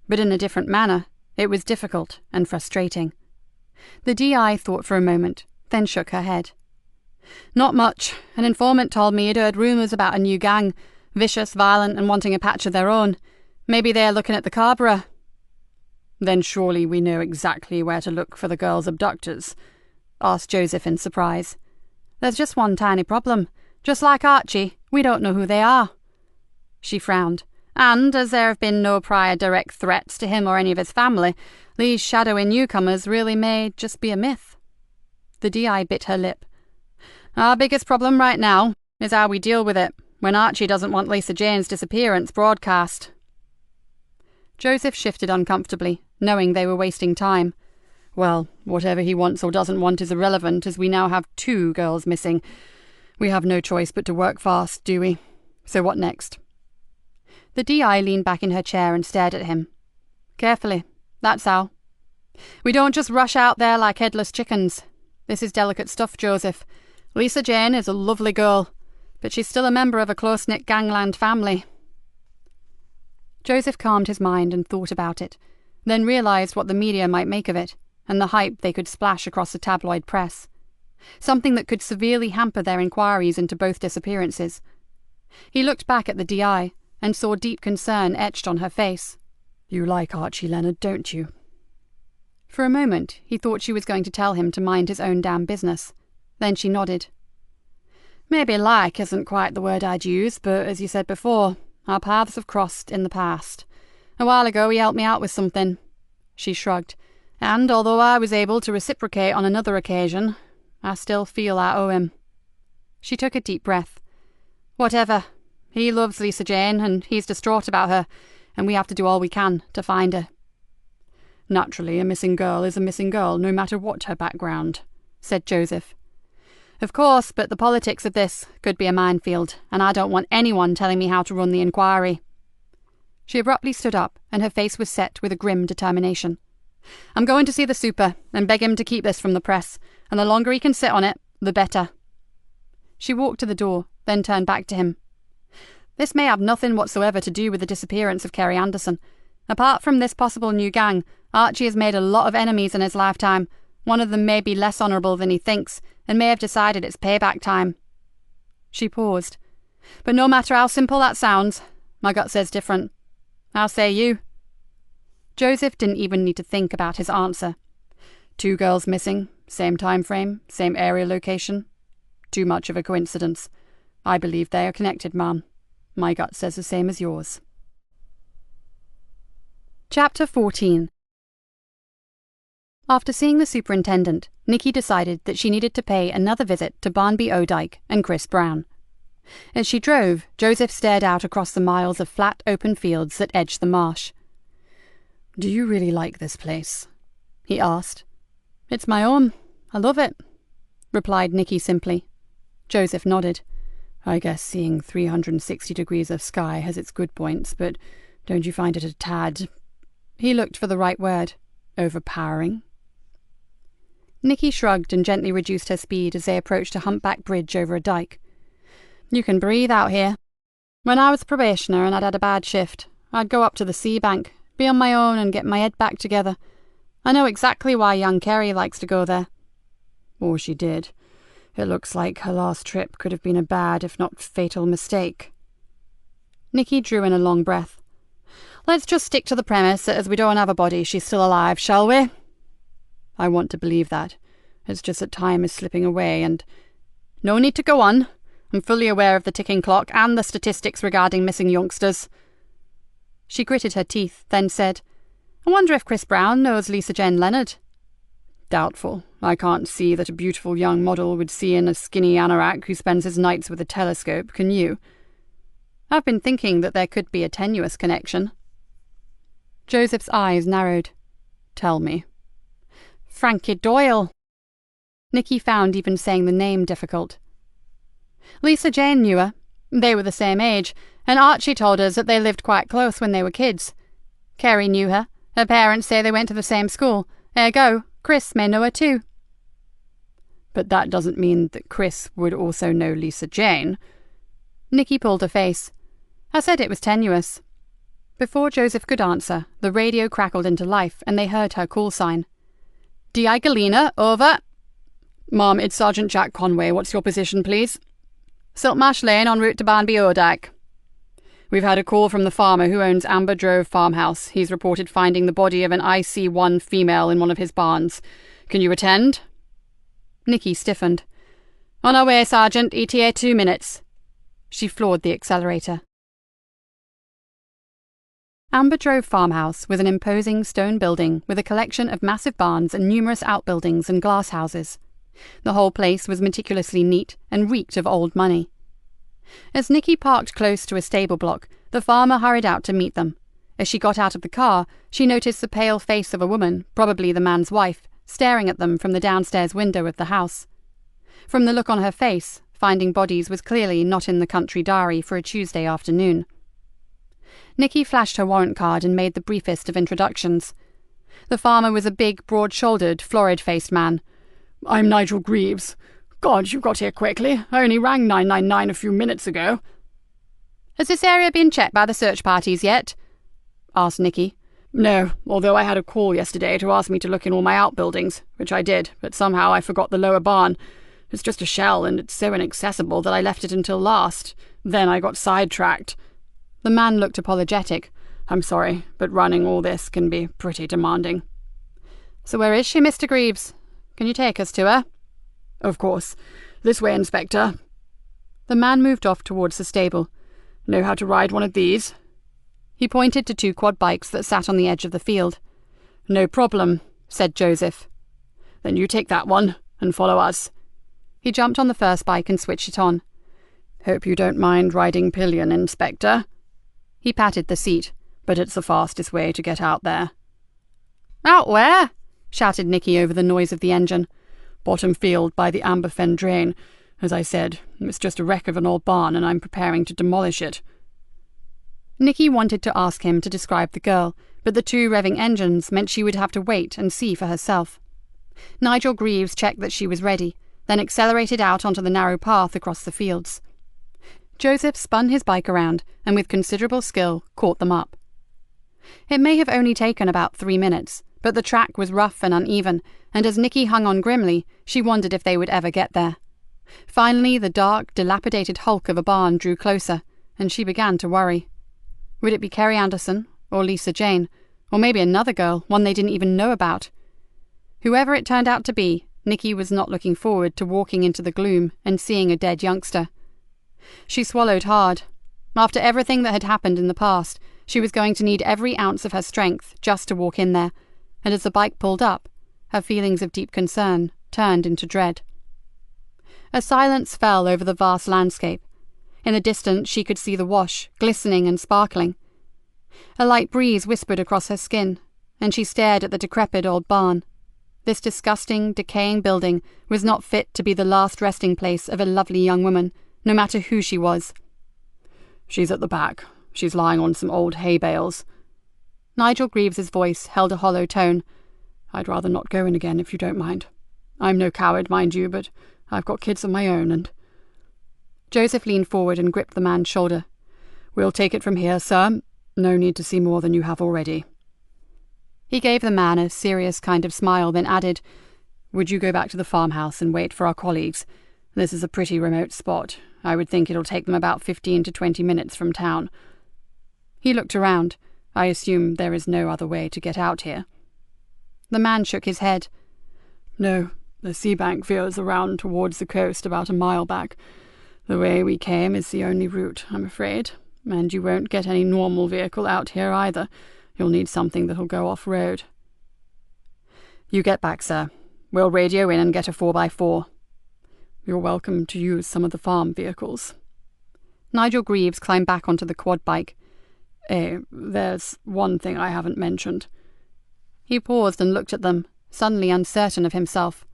but in a different manner. It was difficult and frustrating. The DI thought for a moment, then shook her head. Not much. An informant told me he'd heard rumours about a new gang, vicious, violent, and wanting a patch of their own. Maybe they're looking at the Carbureau. Then surely we know exactly where to look for the girls' abductors, asked Joseph in surprise. There's just one tiny problem. Just like Archie, we don't know who they are. She frowned. And, as there have been no prior direct threats to him or any of his family, these shadowy newcomers really may just be a myth. The DI bit her lip. Our biggest problem right now is how we deal with it when Archie doesn't want Lisa Jane's disappearance broadcast. Joseph shifted uncomfortably, knowing they were wasting time. Well, whatever he wants or doesn't want is irrelevant, as we now have 2 girls missing. We have no choice but to work fast, do we? So what next? The DI leaned back in her chair and stared at him. Carefully, that's how. We don't just rush out there like headless chickens. This is delicate stuff, Joseph. Lisa Jane is a lovely girl, but she's still a member of a close-knit gangland family. Joseph calmed his mind and thought about it, then realised what the media might make of it, and the hype they could splash across the tabloid press. Something that could severely hamper their inquiries into both disappearances. He looked back at the DI and saw deep concern etched on her face. You like Archie Leonard, don't you? For a moment, he thought she was going to tell him to mind his own damn business. Then she nodded. Maybe like isn't quite the word I'd use, but as you said before, our paths have crossed in the past. A while ago he helped me out with something. She shrugged. And although I was able to reciprocate on another occasion, I still feel I owe him. She took a deep breath. Whatever. He loves Lisa Jane, and he's distraught about her, and we have to do all we can to find her. Naturally, a missing girl is a missing girl, no matter what her background, said Joseph. Of course, but the politics of this could be a minefield, and I don't want anyone telling me how to run the inquiry. She abruptly stood up, and her face was set with a grim determination. I'm going to see the super, and beg him to keep this from the press, and the longer he can sit on it, the better. She walked to the door, then turned back to him. This may have nothing whatsoever to do with the disappearance of Kerry Anderson. Apart from this possible new gang, Archie has made a lot of enemies in his lifetime. One of them may be less honourable than he thinks, and may have decided it's payback time. She paused. But no matter how simple that sounds, my gut says different. How say you? Joseph didn't even need to think about his answer. 2 girls missing, same time frame, same area location. Too much of a coincidence. I believe they are connected, ma'am. My gut says the same as yours. Chapter 14. After seeing the superintendent, Nikki decided that she needed to pay another visit to Barnby O'Dyke and Chris Brown. As she drove, Joseph stared out across the miles of flat, open fields that edged the marsh. Do you really like this place? He asked. It's my own. I love it, replied Nikki simply. Joseph nodded. I guess seeing 360 degrees of sky has its good points, but don't you find it a tad... He looked for the right word. Overpowering? Nikki shrugged and gently reduced her speed as they approached a humpback bridge over a dike. You can breathe out here. When I was a probationer and I'd had a bad shift, I'd go up to the sea bank, be on my own and get my head back together. I know exactly why young Kerry likes to go there. Or she did. It looks like her last trip could have been a bad, if not fatal, mistake. Nikki drew in a long breath. Let's just stick to the premise that as we don't have a body, she's still alive, shall we? I want to believe that. It's just that time is slipping away and... No need to go on. I'm fully aware of the ticking clock and the statistics regarding missing youngsters. She gritted her teeth, then said, I wonder if Chris Brown knows Lisa Jane Leonard. Doubtful. I can't see that a beautiful young model would see in a skinny anorak who spends his nights with a telescope, can you? I've been thinking that there could be a tenuous connection. Joseph's eyes narrowed. Tell me. Frankie Doyle. Nikki found even saying the name difficult. Lisa Jane knew her. They were the same age, and Archie told us that they lived quite close when they were kids. Kerry knew her. Her parents say they went to the same school. Ergo, Chris may know her too. But that doesn't mean that Chris would also know Lisa Jane. Nikki pulled her face. I said it was tenuous. Before Joseph could answer, the radio crackled into life and they heard her call sign. DI Galena, over. Ma'am, it's Sergeant Jack Conway. What's your position, please? Siltmarsh Lane en route to Barnby Odak. We've had a call from the farmer who owns Amber Drove Farmhouse. He's reported finding the body of an IC1 female in one of his barns. Can you attend? Nikki stiffened. On our way, Sergeant. ETA 2 minutes. She floored the accelerator. Amber Drove Farmhouse was an imposing stone building with a collection of massive barns and numerous outbuildings and glass houses. The whole place was meticulously neat and reeked of old money. As Nikki parked close to a stable block, the farmer hurried out to meet them. As she got out of the car, she noticed the pale face of a woman, probably the man's wife, staring at them from the downstairs window of the house. From the look on her face, finding bodies was clearly not in the country diary for a Tuesday afternoon. Nikki flashed her warrant card and made the briefest of introductions. The farmer was a big, broad-shouldered, florid-faced man. I'm Nigel Greaves. God, you got here quickly. I only rang 999 a few minutes ago. Has this area been checked by the search parties yet? Asked Nikki. No, although I had a call yesterday to ask me to look in all my outbuildings, which I did, but somehow I forgot the lower barn. It's just a shell, and it's so inaccessible that I left it until last. Then I got sidetracked. The man looked apologetic. I'm sorry, but running all this can be pretty demanding. So where is she, Mr. Greaves? Can you take us to her? Of course. This way, Inspector. The man moved off towards the stable. Know how to ride one of these? He pointed to 2 quad bikes that sat on the edge of the field. No problem, said Joseph. Then you take that one and follow us. He jumped on the first bike and switched it on. Hope you don't mind riding pillion, Inspector. He patted the seat. But it's the fastest way to get out there. Out where? Shouted Nikki over the noise of the engine. Bottom field by the Amberfen drain. As I said, it's just a wreck of an old barn and I'm preparing to demolish it. Nikki wanted to ask him to describe the girl, but the 2 revving engines meant she would have to wait and see for herself. Nigel Greaves checked that she was ready, then accelerated out onto the narrow path across the fields. Joseph spun his bike around and with considerable skill caught them up. It may have only taken about 3 minutes, but the track was rough and uneven, and as Nikki hung on grimly, she wondered if they would ever get there. Finally, the dark, dilapidated hulk of a barn drew closer, and she began to worry. Would it be Kerry Anderson, or Lisa Jane, or maybe another girl, one they didn't even know about? Whoever it turned out to be, Nikki was not looking forward to walking into the gloom and seeing a dead youngster. She swallowed hard. After everything that had happened in the past, she was going to need every ounce of her strength just to walk in there, and as the bike pulled up, her feelings of deep concern turned into dread. A silence fell over the vast landscape. In the distance she could see the wash, glistening and sparkling. A light breeze whispered across her skin, and she stared at the decrepit old barn. This disgusting, decaying building was not fit to be the last resting place of a lovely young woman, no matter who she was. She's at the back. She's lying on some old hay bales. Nigel Greaves's voice held a hollow tone. I'd rather not go in again if you don't mind. I'm no coward, mind you, but I've got kids of my own and... Joseph leaned forward and gripped the man's shoulder. We'll take it from here, sir. No need to see more than you have already. He gave the man a serious kind of smile, then added, Would you go back to the farmhouse and wait for our colleagues? This is a pretty remote spot. I would think it'll take them about 15 to 20 minutes from town. He looked around. I assume there is no other way to get out here. The man shook his head. No, the sea bank veers around towards the coast about a mile back. The way we came is the only route, I'm afraid, and you won't get any normal vehicle out here either. You'll need something that'll go off-road. You get back, sir. We'll radio in and get a 4x4. You're welcome to use some of the farm vehicles. Nigel Greaves climbed back onto the quad bike. There's one thing I haven't mentioned. He paused and looked at them, suddenly uncertain of himself.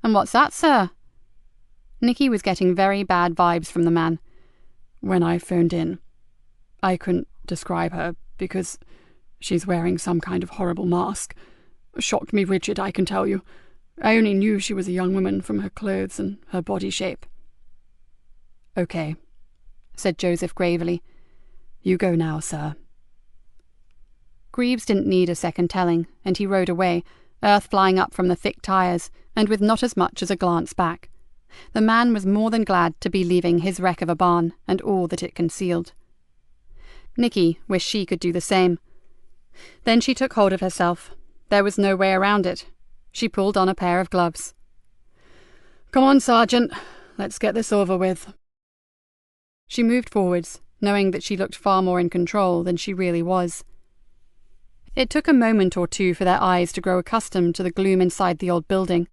And what's that, sir? Nikki was getting very bad vibes from the man. When I phoned in, I couldn't describe her because she's wearing some kind of horrible mask. Shocked me rigid, I can tell you. I only knew she was a young woman from her clothes and her body shape. Okay, said Joseph gravely. You go now, sir. Greaves didn't need a second telling, and he rode away, earth flying up from the thick tyres, and with not as much as a glance back. The man was more than glad to be leaving his wreck of a barn and all that it concealed. Nikki wished she could do the same. Then she took hold of herself. There was no way around it. She pulled on a pair of gloves. "Come on, Sergeant. Let's get this over with." She moved forwards, knowing that she looked far more in control than she really was. It took a moment or two for their eyes to grow accustomed to the gloom inside the old building.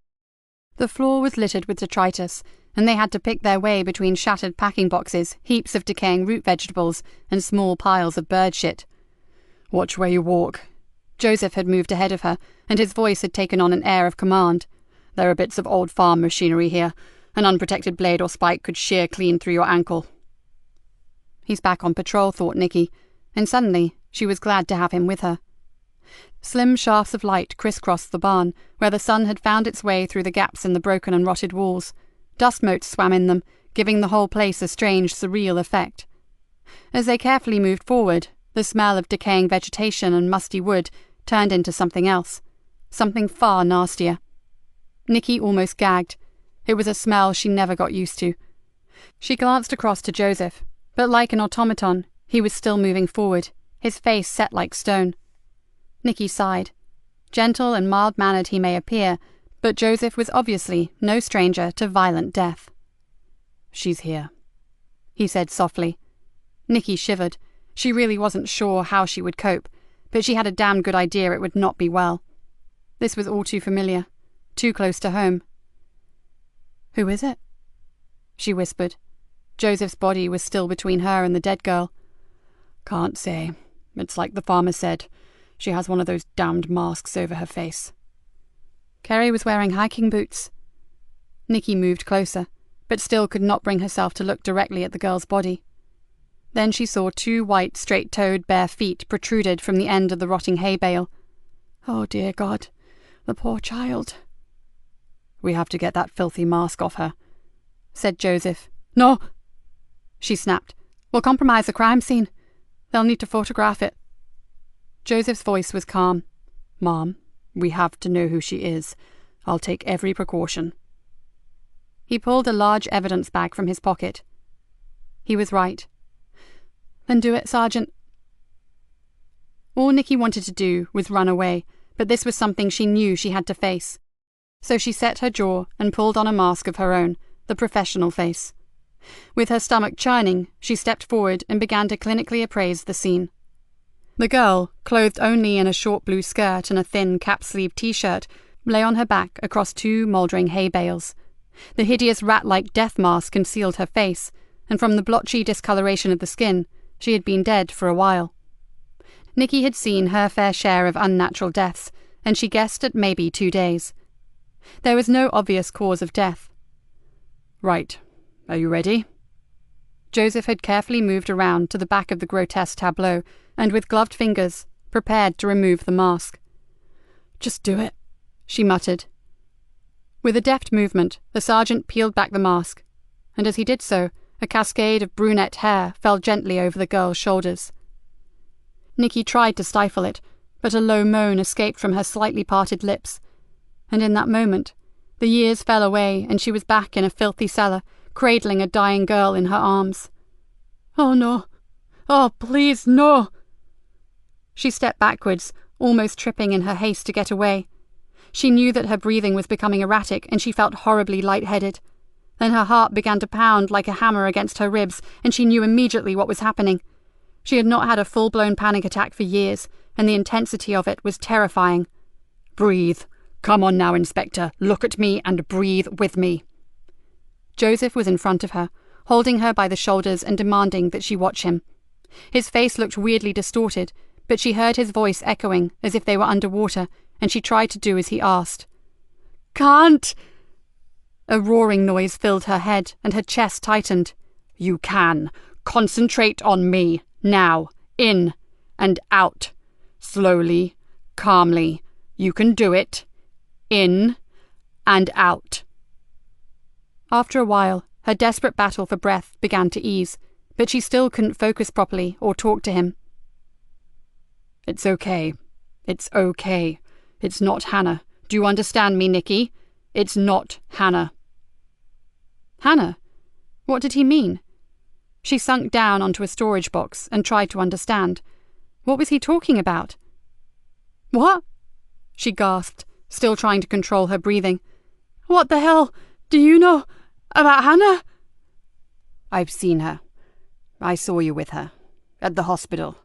The floor was littered with detritus, and they had to pick their way between shattered packing boxes, heaps of decaying root vegetables, and small piles of bird shit. "Watch where you walk." Joseph had moved ahead of her, and his voice had taken on an air of command. "There are bits of old farm machinery here. An unprotected blade or spike could shear clean through your ankle." He's back on patrol, thought Nikki, and suddenly she was glad to have him with her. Slim shafts of light crisscrossed the barn, where the sun had found its way through the gaps in the broken and rotted walls. Dust motes swam in them, giving the whole place a strange, surreal effect. As they carefully moved forward, the smell of decaying vegetation and musty wood turned into something else, something far nastier. Nikki almost gagged. It was a smell she never got used to. She glanced across to Joseph, but like an automaton, he was still moving forward, his face set like stone. Nikki sighed. Gentle and mild-mannered he may appear, but Joseph was obviously no stranger to violent death. "She's here," he said softly. Nikki shivered. She really wasn't sure how she would cope, but she had a damn good idea it would not be well. This was all too familiar, too close to home. "Who is it?" she whispered. Joseph's body was still between her and the dead girl. "Can't say. It's like the farmer said. She has one of those damned masks over her face." Kerry was wearing hiking boots. Nikki moved closer, but still could not bring herself to look directly at the girl's body. Then she saw 2 white, straight-toed, bare feet protruded from the end of the rotting hay bale. "Oh, dear God, the poor child." "We have to get that filthy mask off her," said Joseph. "No," she snapped. "We'll compromise the crime scene. They'll need to photograph it." Joseph's voice was calm. "Mom, we have to know who she is. I'll take every precaution." He pulled a large evidence bag from his pocket. He was right. "Then do it, Sergeant." All Nikki wanted to do was run away, but this was something she knew she had to face. So she set her jaw and pulled on a mask of her own, the professional face. With her stomach churning, she stepped forward and began to clinically appraise the scene. The girl, clothed only in a short blue skirt and a thin cap-sleeve t-shirt, lay on her back across 2 mouldering hay bales. The hideous rat-like death mask concealed her face, and from the blotchy discoloration of the skin, she had been dead for a while. Nikki had seen her fair share of unnatural deaths, and she guessed at maybe 2 days. There was no obvious cause of death. "Right. Are you ready?" Joseph had carefully moved around to the back of the grotesque tableau, and with gloved fingers, prepared to remove the mask. "Just do it," she muttered. With a deft movement, the sergeant peeled back the mask, and as he did so, a cascade of brunette hair fell gently over the girl's shoulders. Nikki tried to stifle it, but a low moan escaped from her slightly parted lips, and in that moment, the years fell away and she was back in a filthy cellar, cradling a dying girl in her arms. "Oh no! Oh, please, no!" She stepped backwards, almost tripping in her haste to get away. She knew that her breathing was becoming erratic and she felt horribly lightheaded. Then her heart began to pound like a hammer against her ribs, and she knew immediately what was happening. She had not had a full-blown panic attack for years, and the intensity of it was terrifying. "Breathe. Come on now, Inspector. Look at me and breathe with me." Joseph was in front of her, holding her by the shoulders and demanding that she watch him. His face looked weirdly distorted, but she heard his voice echoing as if they were underwater, and she tried to do as he asked. "Can't!" A roaring noise filled her head, and her chest tightened. "You can. Concentrate on me. Now. In. And out. Slowly. Calmly. You can do it. In. And out." After a while, her desperate battle for breath began to ease, but she still couldn't focus properly or talk to him. It's okay. It's okay. It's not Hannah. Do you understand me, Nikki? It's not Hannah. Hannah? What did he mean? She sunk down onto a storage box and tried to understand. What was he talking about? What? She gasped, still trying to control her breathing. What the hell do you know about Hannah? I've seen her. I saw you with her. At the hospital.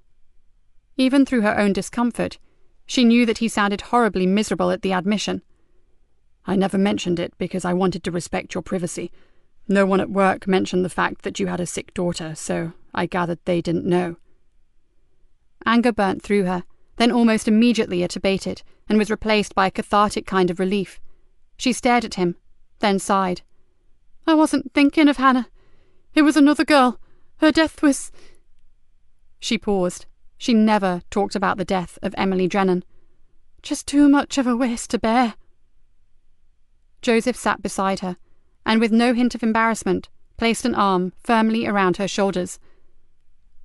Even through her own discomfort, she knew that he sounded horribly miserable at the admission. I never mentioned it because I wanted to respect your privacy. No one at work mentioned the fact that you had a sick daughter, so I gathered they didn't know. Anger burnt through her, then almost immediately it abated and was replaced by a cathartic kind of relief. She stared at him, then sighed. I wasn't thinking of Hannah. It was another girl. Her death was... She paused. She never talked about the death of Emily Drennan. Just too much of a waste to bear. Joseph sat beside her, and with no hint of embarrassment, placed an arm firmly around her shoulders.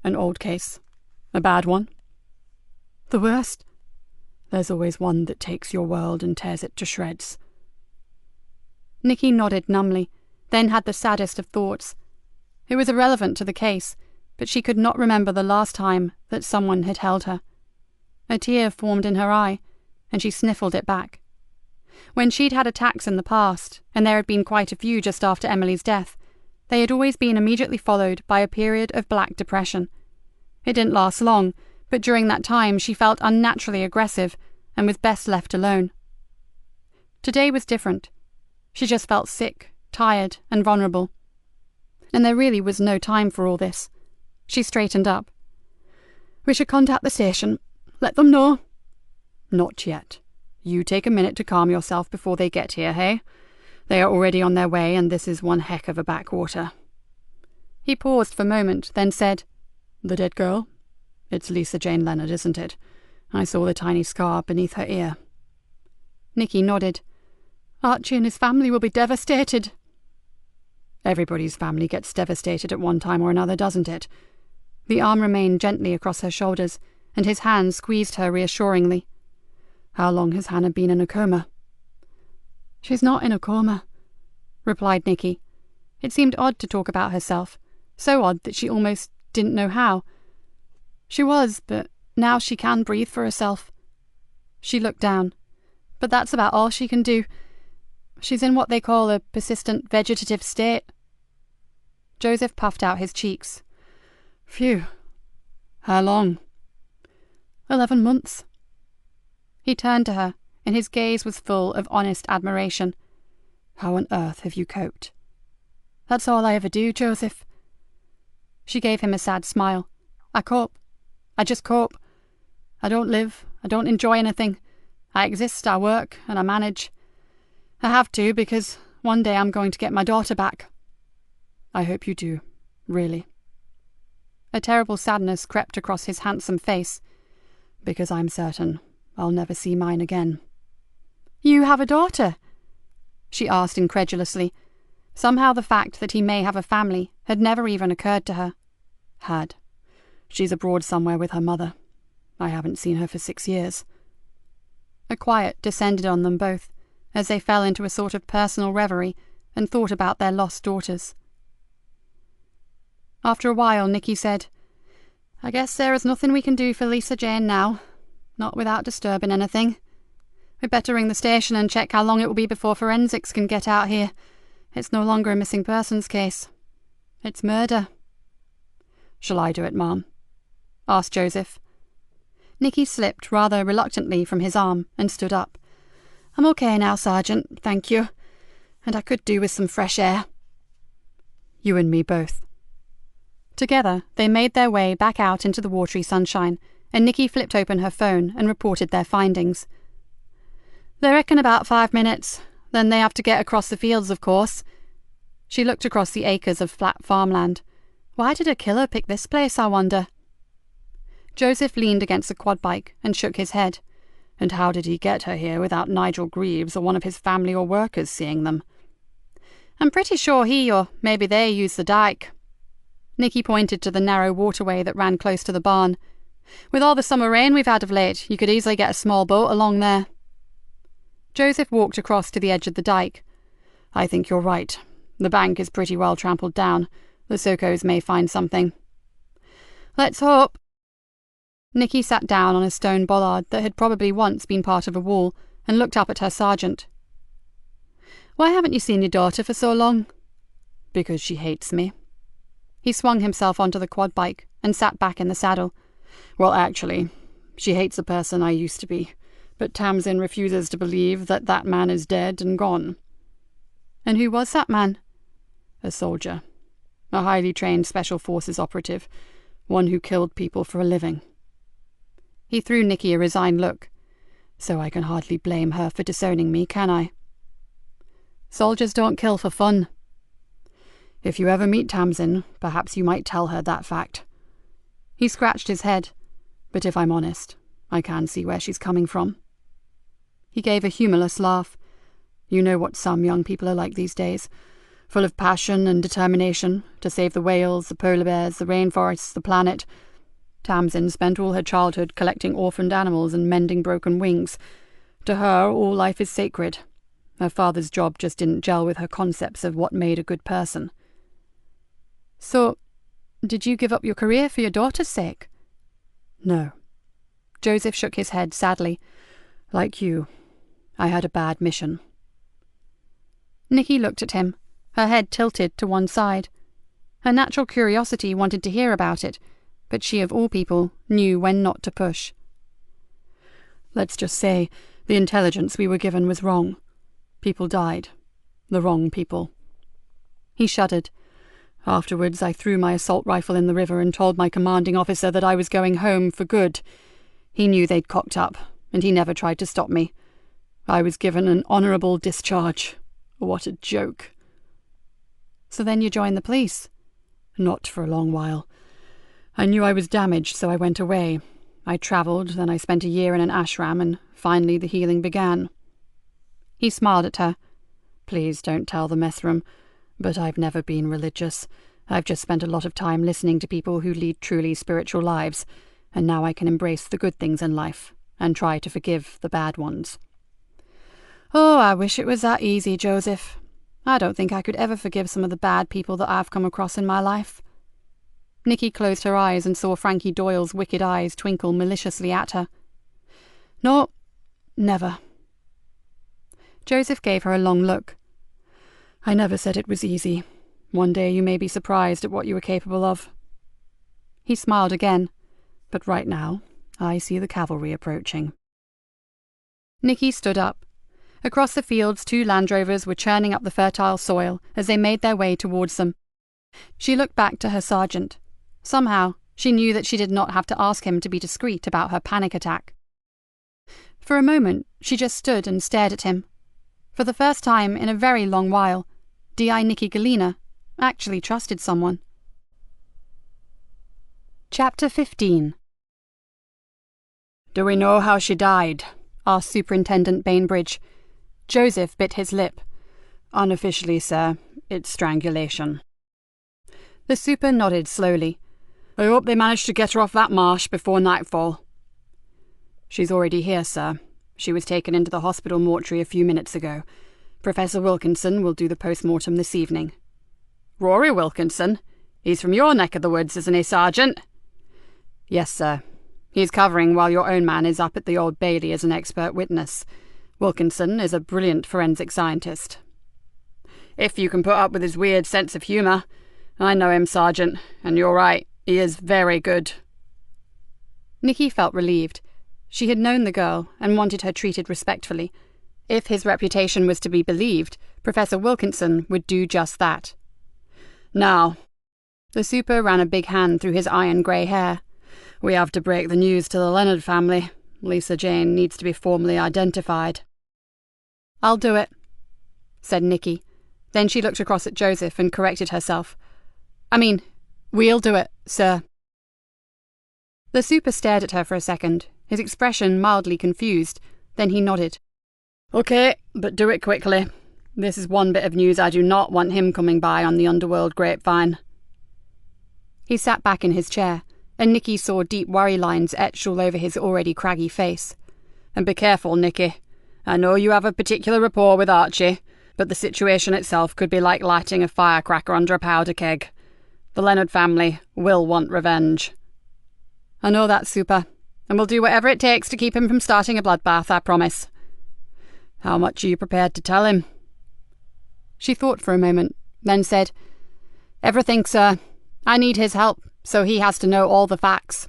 An old case. A bad one. The worst. There's always one that takes your world and tears it to shreds. Nikki nodded numbly, then had the saddest of thoughts. It was irrelevant to the case, but she could not remember the last time that someone had held her. A tear formed in her eye, and she sniffled it back. When she'd had attacks in the past, and there had been quite a few just after Emily's death, they had always been immediately followed by a period of black depression. It didn't last long, but during that time she felt unnaturally aggressive and was best left alone. Today was different. She just felt sick, tired, and vulnerable. And there really was no time for all this. She straightened up. We should contact the station. Let them know. Not yet. You take a minute to calm yourself before they get here, hey? They are already on their way, and this is one heck of a backwater. He paused for a moment, then said, The dead girl? It's Lisa Jane Leonard, isn't it? I saw the tiny scar beneath her ear. Nikki nodded. Archie and his family will be devastated. Everybody's family gets devastated at one time or another, doesn't it? The arm remained gently across her shoulders, and his hand squeezed her reassuringly. How long has Hannah been in a coma? She's not in a coma, replied Nikki. It seemed odd to talk about herself, so odd that she almost didn't know how. She was, but now she can breathe for herself. She looked down, but that's about all she can do. She's in what they call a persistent vegetative state. Joseph puffed out his cheeks. Phew. How long? 11 months. He turned to her, and his gaze was full of honest admiration. How on earth have you coped? That's all I ever do, Joseph. She gave him a sad smile. I cope. I just cope. I don't live. I don't enjoy anything. I exist, I work, and I manage. I have to, because one day I'm going to get my daughter back. I hope you do, really. A terrible sadness crept across his handsome face. Because I'm certain I'll never see mine again. You have a daughter? She asked incredulously. Somehow the fact that he may have a family had never even occurred to her. Had. She's abroad somewhere with her mother. I haven't seen her for 6 years. A quiet descended on them both, as they fell into a sort of personal reverie and thought about their lost daughters. After a while, Nikki said, I guess there is nothing we can do for Lisa Jane now, not without disturbing anything. We'd better ring the station and check how long it will be before forensics can get out here. It's no longer a missing persons case. It's murder. Shall I do it, Ma'am? Asked Joseph. Nikki slipped rather reluctantly from his arm and stood up. I'm okay now, Sergeant, thank you. And I could do with some fresh air. You and me both. Together, they made their way back out into the watery sunshine, and Nikki flipped open her phone and reported their findings. They reckon about 5 minutes. Then they have to get across the fields, of course. She looked across the acres of flat farmland. Why did a killer pick this place, I wonder? Joseph leaned against a quad bike and shook his head. And how did he get her here without Nigel Greaves or one of his family or workers seeing them? I'm pretty sure he or maybe they used the dike. Nikki pointed to the narrow waterway that ran close to the barn. With all the summer rain we've had of late, you could easily get a small boat along there." Joseph walked across to the edge of the dike. "I think you're right. The bank is pretty well trampled down. The Sokos may find something." "Let's hope." Nikki sat down on a stone bollard that had probably once been part of a wall and looked up at her sergeant. "Why haven't you seen your daughter for so long?" "Because she hates me." He swung himself onto the quad bike and sat back in the saddle. "Well, actually, she hates the person I used to be, but Tamsin refuses to believe that that man is dead and gone." "And who was that man?" "A soldier. A highly trained Special Forces operative. One who killed people for a living." He threw Nikki a resigned look. "So I can hardly blame her for disowning me, can I?" "Soldiers don't kill for fun." "If you ever meet Tamsin, perhaps you might tell her that fact." He scratched his head. "But if I'm honest, I can see where she's coming from." He gave a humorless laugh. "You know what some young people are like these days. Full of passion and determination to save the whales, the polar bears, the rainforests, the planet. Tamsin spent all her childhood collecting orphaned animals and mending broken wings. To her, all life is sacred. Her father's job just didn't gel with her concepts of what made a good person." "So, did you give up your career for your daughter's sake?" "No." Joseph shook his head sadly. "Like you, I had a bad mission." Nikki looked at him, her head tilted to one side. Her natural curiosity wanted to hear about it, but she of all people knew when not to push. "Let's just say the intelligence we were given was wrong. People died. The wrong people." He shuddered. "Afterwards I threw my assault rifle in the river and told my commanding officer that I was going home for good. He knew they'd cocked up, and he never tried to stop me. I was given an honourable discharge. What a joke." "So then you joined the police?" "Not for a long while. I knew I was damaged, so I went away. I travelled, then I spent a year in an ashram, and finally the healing began." He smiled at her. "Please don't tell the mess room, but I've never been religious. I've just spent a lot of time listening to people who lead truly spiritual lives, and now I can embrace the good things in life, and try to forgive the bad ones." "Oh, I wish it was that easy, Joseph. I don't think I could ever forgive some of the bad people that I've come across in my life." Nikki closed her eyes and saw Frankie Doyle's wicked eyes twinkle maliciously at her. "No, never." Joseph gave her a long look. "I never said it was easy. One day you may be surprised at what you are capable of." He smiled again. "But right now, I see the cavalry approaching." Nikki stood up. Across the fields, 2 Land Rovers were churning up the fertile soil as they made their way towards them. She looked back to her sergeant. Somehow, she knew that she did not have to ask him to be discreet about her panic attack. For a moment, she just stood and stared at him. For the first time in a very long while, D.I. Nikki Galena actually trusted someone. Chapter 15. "Do we know how she died?" asked Superintendent Bainbridge. Joseph bit his lip. "Unofficially, sir, it's strangulation." The super nodded slowly. "I hope they managed to get her off that marsh before nightfall." "She's already here, sir. She was taken into the hospital mortuary a few minutes ago. Professor Wilkinson will do the post-mortem this evening." "Rory Wilkinson? He's from your neck of the woods, isn't he, Sergeant?" "Yes, sir. He's covering while your own man is up at the Old Bailey as an expert witness. Wilkinson is a brilliant forensic scientist." "If you can put up with his weird sense of humour. I know him, Sergeant, and you're right. He is very good." Nikki felt relieved. She had known the girl and wanted her treated respectfully. If his reputation was to be believed, Professor Wilkinson would do just that. "Now," the super ran a big hand through his iron grey hair, "we have to break the news to the Leonard family. Lisa Jane needs to be formally identified." "I'll do it," said Nikki. Then she looked across at Joseph and corrected herself. We'll do it, sir." The super stared at her for a second, his expression mildly confused. Then he nodded. "Okay, but do it quickly. This is one bit of news I do not want him coming by on the underworld grapevine." He sat back in his chair, and Nikki saw deep worry lines etched all over his already craggy face. "And be careful, Nikki. I know you have a particular rapport with Archie, but the situation itself could be like lighting a firecracker under a powder keg. The Leonard family will want revenge." "I know that, Super, and we'll do whatever it takes to keep him from starting a bloodbath, I promise." "How much are you prepared to tell him?" She thought for a moment, then said, "Everything, sir. I need his help, so he has to know all the facts."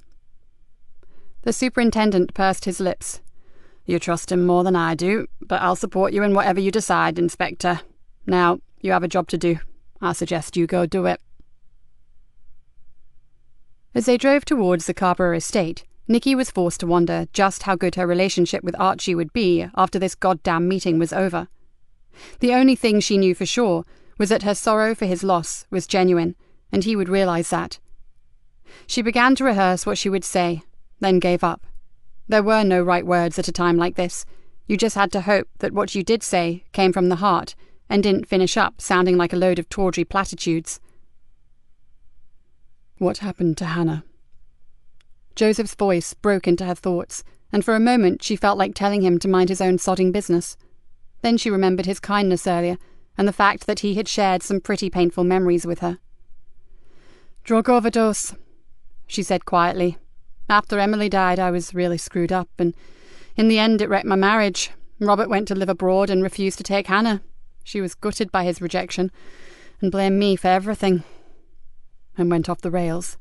The superintendent pursed his lips. "You trust him more than I do, but I'll support you in whatever you decide, Inspector. Now, you have a job to do. I suggest you go do it." As they drove towards the Carver estate, Nikki was forced to wonder just how good her relationship with Archie would be after this goddamn meeting was over. The only thing she knew for sure was that her sorrow for his loss was genuine, and he would realize that. She began to rehearse what she would say, then gave up. There were no right words at a time like this. You just had to hope that what you did say came from the heart and didn't finish up sounding like a load of tawdry platitudes. "What happened to Hannah?" Joseph's voice broke into her thoughts, and for a moment she felt like telling him to mind his own sodding business. Then she remembered his kindness earlier, and the fact that he had shared some pretty painful memories with her. "Drug overdose," she said quietly. "After Emily died, I was really screwed up, and in the end it wrecked my marriage. Robert went to live abroad and refused to take Hannah. She was gutted by his rejection, and blamed me for everything." "And went off the rails?"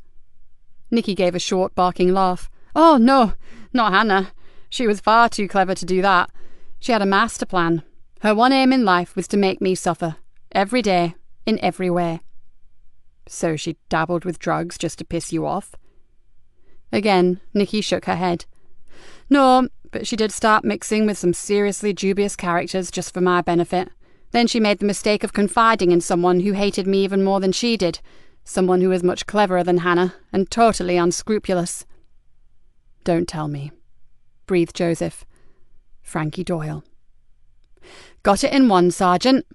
Nikki gave a short, barking laugh. "Oh, no, not Hannah. She was far too clever to do that. She had a master plan. Her one aim in life was to make me suffer, every day, in every way." "So she dabbled with drugs just to piss you off?" Again, Nikki shook her head. "No, but she did start mixing with some seriously dubious characters just for my benefit. Then she made the mistake of confiding in someone who hated me even more than she did, someone who was much cleverer than Hannah and totally unscrupulous." "Don't tell me," breathed Joseph. "Frankie Doyle." "Got it in one, Sergeant."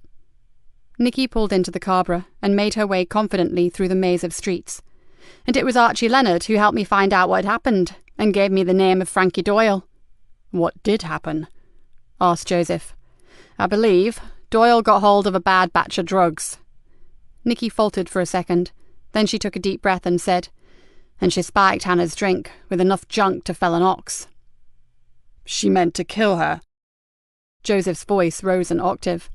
Nikki pulled into the Carbra and made her way confidently through the maze of streets. "And it was Archie Leonard who helped me find out what had happened and gave me the name of Frankie Doyle." "What did happen?" asked Joseph. "I believe Doyle got hold of a bad batch of drugs." Nikki faltered for a second. Then she took a deep breath and said, "And she spiked Hannah's drink with enough junk to fell an ox." "She meant to kill her?" Joseph's voice rose an octave.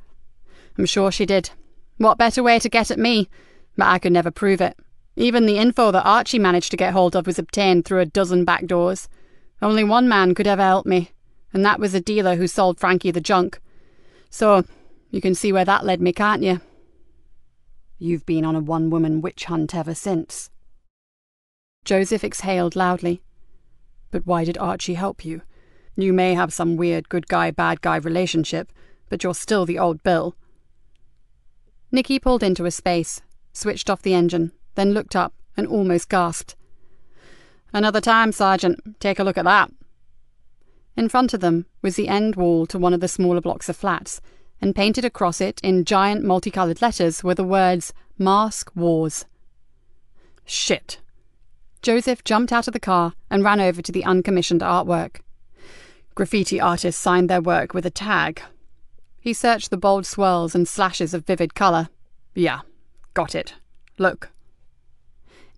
"I'm sure she did. What better way to get at me? But I could never prove it. Even the info that Archie managed to get hold of was obtained through a dozen back doors. Only one man could ever help me, and that was the dealer who sold Frankie the junk. So, you can see where that led me, can't you?" "You've been on a one-woman witch hunt ever since." Joseph exhaled loudly. "But why did Archie help you? You may have some weird good guy, bad guy relationship, but you're still the old Bill." Nikki pulled into a space, switched off the engine, then looked up and almost gasped. "Another time, Sergeant. Take a look at that." In front of them was the end wall to one of the smaller blocks of flats, and painted across it in giant multicoloured letters were the words "Mask Wars." "Shit!" Joseph jumped out of the car and ran over to the uncommissioned artwork. "Graffiti artists signed their work with a tag." He searched the bold swirls and slashes of vivid colour. "Yeah, got it. Look."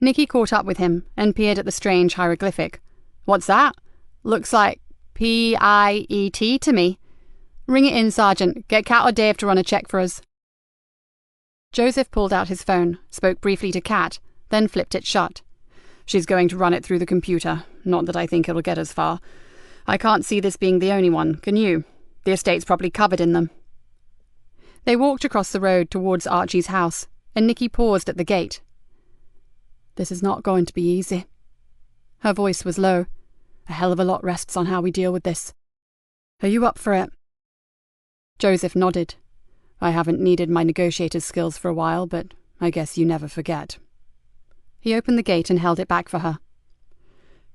Nikki caught up with him and peered at the strange hieroglyphic. "What's that? Looks like P-I-E-T to me. Ring it in, Sergeant. Get Kat or Dave to run a check for us." Joseph pulled out his phone, spoke briefly to Kat, then flipped it shut. "She's going to run it through the computer. Not that I think it'll get as far. I can't see this being the only one, can you? The estate's probably covered in them." They walked across the road towards Archie's house, and Nikki paused at the gate. "This is not going to be easy." Her voice was low. "A hell of a lot rests on how we deal with this. Are you up for it?" Joseph nodded. "I haven't needed my negotiator's skills for a while, but I guess you never forget." He opened the gate and held it back for her.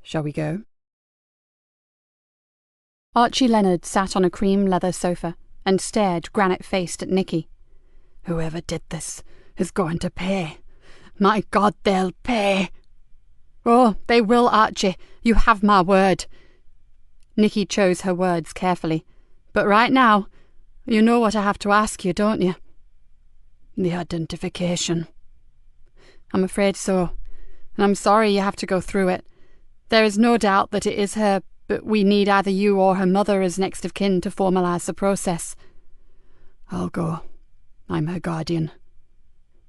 "Shall we go?" Archie Leonard sat on a cream leather sofa and stared granite-faced at Nikki. "Whoever did this is going to pay. My God, they'll pay." Oh, they will, Archie. You have my word. Nikki chose her words carefully. But right now, you know what I have to ask you, don't you? The identification. I'm afraid so, and I'm sorry you have to go through it. There is no doubt that it is her, but we need either you or her mother as next of kin to formalise the process. I'll go. I'm her guardian.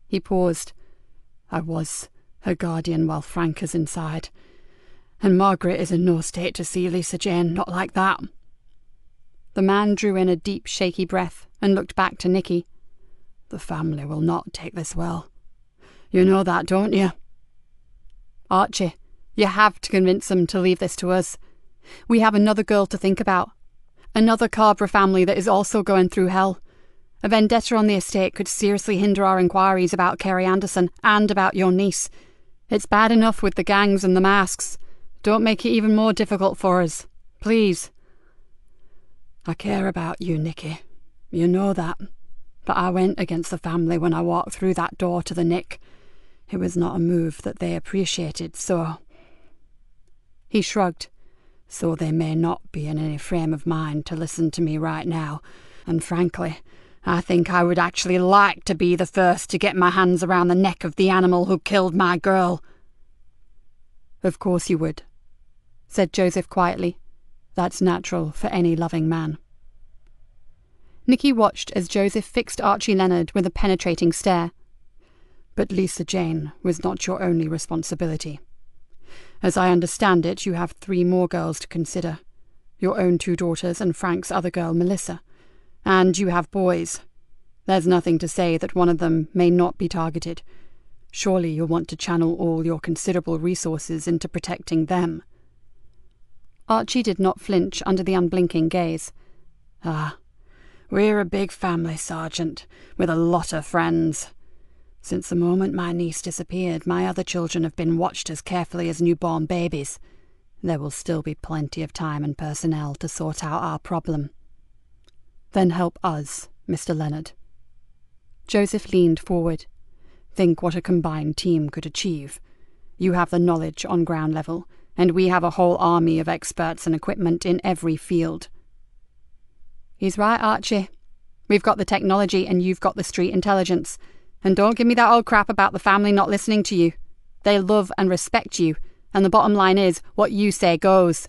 He paused. I was her guardian while Frank is inside, and Margaret is in no state to see Lisa Jane, not like that. The man drew in a deep, shaky breath and looked back to Nikki. The family will not take this well. You know that, don't you? Archie, you have to convince them to leave this to us. We have another girl to think about. Another Carver family that is also going through hell. A vendetta on the estate could seriously hinder our inquiries about Kerry Anderson and about your niece. It's bad enough with the gangs and the masks. Don't make it even more difficult for us. Please. I care about you, Nikki. You know that. But I went against the family when I walked through that door to the Nick. It was not a move that they appreciated, so... He shrugged. So they may not be in any frame of mind to listen to me right now, and frankly, I think I would actually like to be the first to get my hands around the neck of the animal who killed my girl. Of course you would, said Joseph quietly. That's natural for any loving man. Nikki watched as Joseph fixed Archie Leonard with a penetrating stare. But Lisa Jane was not your only responsibility. As I understand it, you have 3 more girls to consider. Your own 2 daughters and Frank's other girl, Melissa. And you have boys. There's nothing to say that one of them may not be targeted. Surely you'll want to channel all your considerable resources into protecting them. Archie did not flinch under the unblinking gaze. Ah, we're a big family, Sergeant, with a lot of friends. Since the moment my niece disappeared, my other children have been watched as carefully as newborn babies. There will still be plenty of time and personnel to sort out our problem. Then help us, Mr. Leonard. Joseph leaned forward. Think what a combined team could achieve. You have the knowledge on ground level, and we have a whole army of experts and equipment in every field. He's right, Archie. We've got the technology and you've got the street intelligence. And don't give me that old crap about the family not listening to you. They love and respect you, and the bottom line is, what you say goes.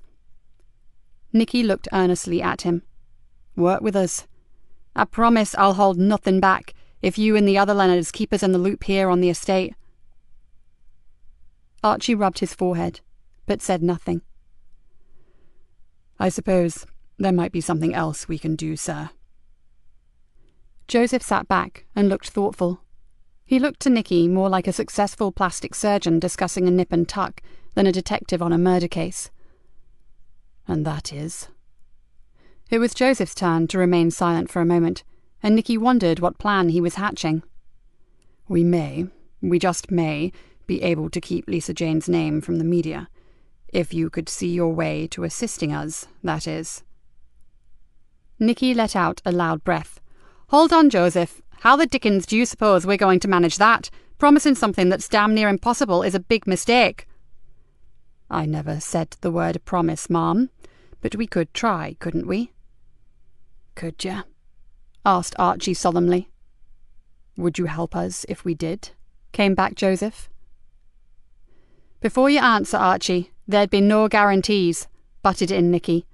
Nikki looked earnestly at him. Work with us. I promise I'll hold nothing back if you and the other Leonards keep us in the loop here on the estate. Archie rubbed his forehead, but said nothing. I suppose there might be something else we can do, sir. Joseph sat back and looked thoughtful. He looked to Nikki more like a successful plastic surgeon discussing a nip and tuck than a detective on a murder case. And that is? It was Joseph's turn to remain silent for a moment, and Nikki wondered what plan he was hatching. We just may, be able to keep Lisa Jane's name from the media. If you could see your way to assisting us, that is. Nikki let out a loud breath. Hold on, Joseph. How the dickens do you suppose we're going to manage that? Promising something that's damn near impossible is a big mistake. I never said the word promise, Mom, but we could try, couldn't we? Could ya? Asked Archie solemnly. Would you help us if we did? Came back Joseph. Before you answer, Archie, there'd be no guarantees, butted in Nikki.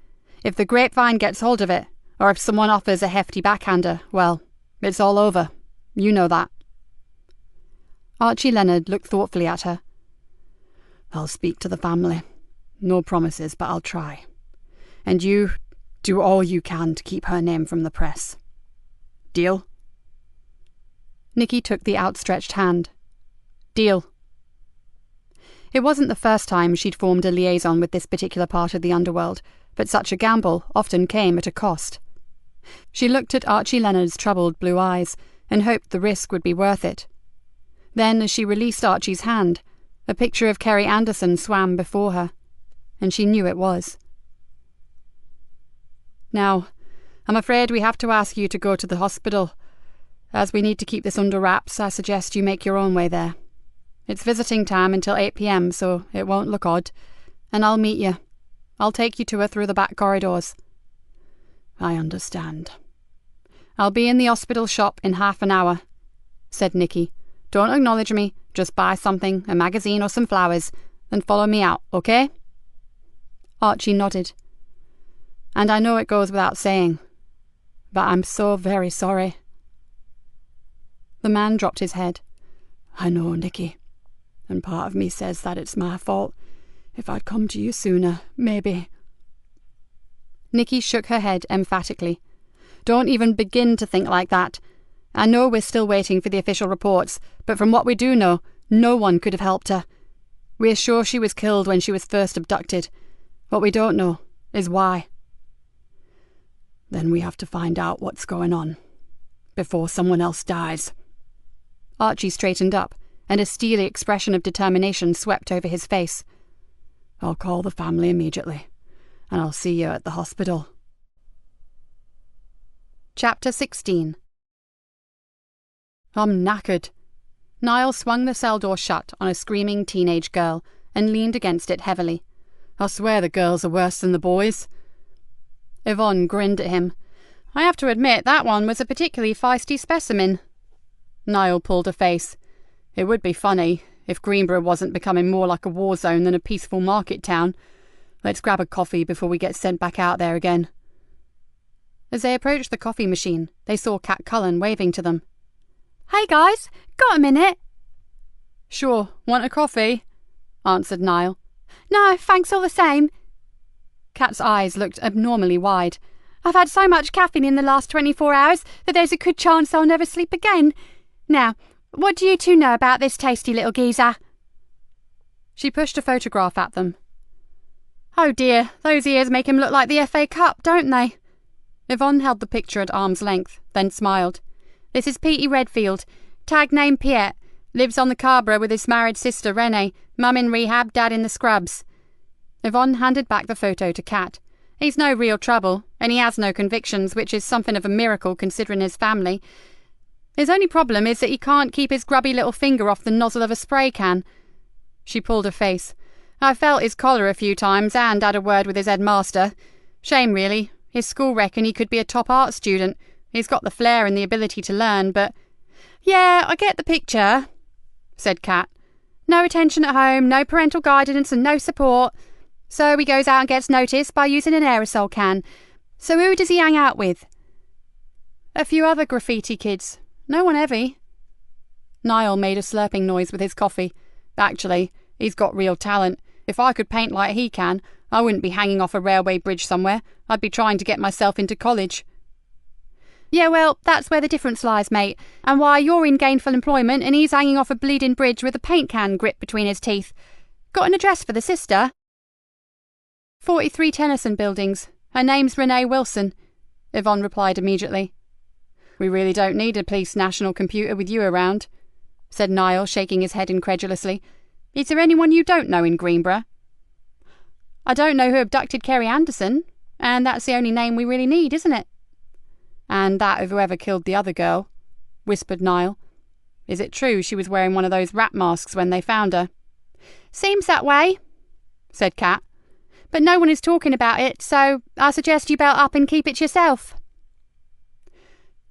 If the grapevine gets hold of it, or if someone offers a hefty backhander, well, it's all over. You know that. Archie Leonard looked thoughtfully at her. I'll speak to the family. No promises, but I'll try. And you do all you can to keep her name from the press. Deal? Nikki took the outstretched hand. Deal. It wasn't the first time she'd formed a liaison with this particular part of the underworld, but such a gamble often came at a cost. She looked at Archie Leonard's troubled blue eyes and hoped the risk would be worth it. Then, as she released Archie's hand, a picture of Kerry Anderson swam before her, and she knew it was. Now, I'm afraid we have to ask you to go to the hospital. As we need to keep this under wraps, I suggest you make your own way there. It's visiting time until 8 p.m, so it won't look odd. And I'll meet you. I'll take you to her through the back corridors." "I understand." "I'll be in the hospital shop in half an hour," said Nikki. "Don't acknowledge me, just buy something, a magazine or some flowers, then follow me out, okay?" Archie nodded. "And I know it goes without saying, but I'm so very sorry." The man dropped his head. "I know, Nikki, and part of me says that it's my fault. If I'd come to you sooner, maybe." Nikki shook her head emphatically. "Don't even begin to think like that. I know we're still waiting for the official reports, but from what we do know, no one could have helped her. We're sure she was killed when she was first abducted. What we don't know is why." "Then we have to find out what's going on, before someone else dies." Archie straightened up, and a steely expression of determination swept over his face. "I'll call the family immediately, and I'll see you at the hospital." Chapter 16. I'm knackered. Niall swung the cell door shut on a screaming teenage girl and leaned against it heavily. "I swear the girls are worse than the boys." Yvonne grinned at him. "I have to admit that one was a particularly feisty specimen." Niall pulled a face. "It would be funny if Greenborough wasn't becoming more like a war zone than a peaceful market town. Let's grab a coffee before we get sent back out there again." As they approached the coffee machine, they saw Cat Cullen waving to them. "Hey guys, got a minute?" "Sure, want a coffee?" answered Niall. "No, thanks all the same." Cat's eyes looked abnormally wide. "I've had so much caffeine in the last 24 hours that there's a good chance I'll never sleep again. Now, what do you two know about this tasty little geezer?" She pushed a photograph at them. "Oh dear, those ears make him look like the FA Cup, don't they?" Yvonne held the picture at arm's length, then smiled. "This is Petey Redfield, tag name Piet, lives on the Carborough with his married sister Renee, mum in rehab, dad in the scrubs." Yvonne handed back the photo to Cat. "He's no real trouble, and he has no convictions, which is something of a miracle considering his family. His only problem is that he can't keep his grubby little finger off the nozzle of a spray can." She pulled a face. "I felt his collar a few times and had a word with his headmaster. Shame, really. His school reckon he could be a top art student. He's got the flair and the ability to learn, but—" "Yeah, I get the picture," said Cat. "No attention at home, no parental guidance and no support. So he goes out and gets noticed by using an aerosol can. So who does he hang out with?" "A few other graffiti kids. No one heavy." Niall made a slurping noise with his coffee. "Actually, he's got real talent. If I could paint like he can, I wouldn't be hanging off a railway bridge somewhere. I'd be trying to get myself into college." "Yeah, well, that's where the difference lies, mate, and why you're in gainful employment and he's hanging off a bleeding bridge with a paint can gripped between his teeth. Got an address for the sister?" 43 Tennyson Buildings. Her name's Renee Wilson," Yvonne replied immediately. "We really don't need a police national computer with you around," said Niall, shaking his head incredulously. "Is there anyone you don't know in Greenborough?" "I don't know who abducted Kerry Anderson, and that's the only name we really need, isn't it?" "And that of whoever killed the other girl," whispered Niall. "Is it true she was wearing one of those rat masks when they found her?" "Seems that way," said Cat. "But no one is talking about it, so I suggest you belt up and keep it yourself."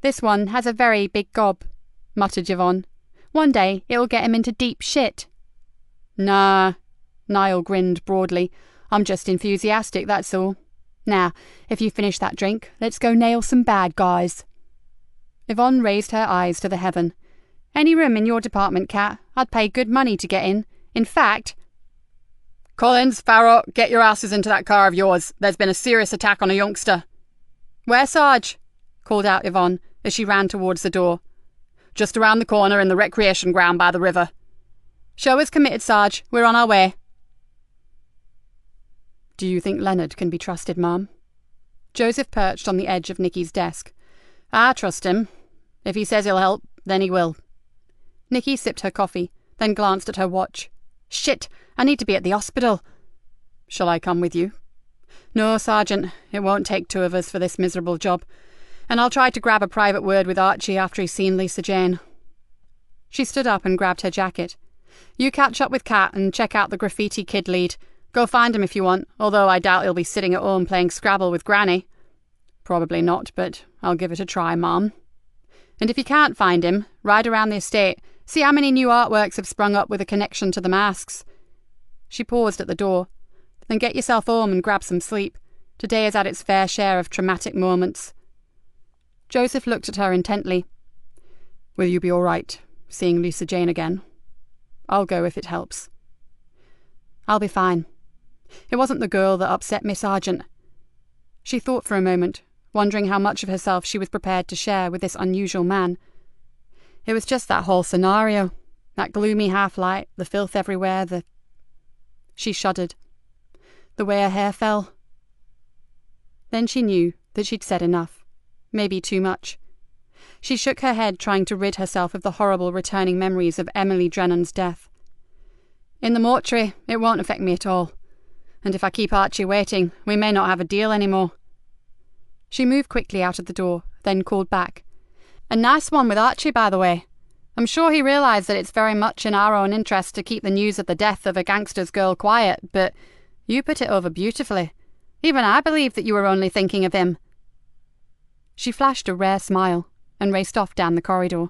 "This one has a very big gob," muttered Yvonne. "One day it'll get him into deep shit." "Nah," Niall grinned broadly. "I'm just enthusiastic, that's all. Now, if you finish that drink, let's go nail some bad guys." Yvonne raised her eyes to the heaven. "Any room in your department, Cat? I'd pay good money to get in. In fact—" "Collins, Farrow, get your asses into that car of yours. There's been a serious attack on a youngster." "Where, Sarge?" called out Yvonne as she ran towards the door. "Just around the corner in the recreation ground by the river." "Show us committed, Sarge. We're on our way." "Do you think Leonard can be trusted, Ma'am?" Joseph perched on the edge of Nikki's desk. "I trust him. If he says he'll help, then he will." Nikki sipped her coffee, then glanced at her watch. "Shit! I need to be at the hospital." "Shall I come with you?" "No, Sergeant. It won't take two of us for this miserable job. And I'll try to grab a private word with Archie after he's seen Lisa Jane." She stood up and grabbed her jacket. You catch up with Kat and check out the graffiti kid lead. Go find him if you want, although I doubt he'll be sitting at home playing Scrabble with Granny. Probably not, but I'll give it a try, Mum. And if you can't find him, ride around the estate, see how many new artworks have sprung up with a connection to the masks. She paused at the door. Then get yourself home and grab some sleep. Today has had its fair share of traumatic moments. Joseph looked at her intently. Will you be all right, seeing Lisa Jane again? I'll go if it helps. I'll be fine. It wasn't the girl that upset Miss Sargent. She thought for a moment, wondering how much of herself she was prepared to share with this unusual man. It was just that whole scenario, that gloomy half-light, the filth everywhere, She shuddered. The way her hair fell. Then she knew that she'd said enough, maybe too much. She shook her head, trying to rid herself of the horrible returning memories of Emily Drennan's death. In the mortuary, it won't affect me at all. And if I keep Archie waiting, we may not have a deal anymore. She moved quickly out of the door, then called back. A nice one with Archie, by the way. I'm sure he realised that it's very much in our own interest to keep the news of the death of a gangster's girl quiet, but you put it over beautifully. Even I believe that you were only thinking of him. She flashed a rare smile and raced off down the corridor.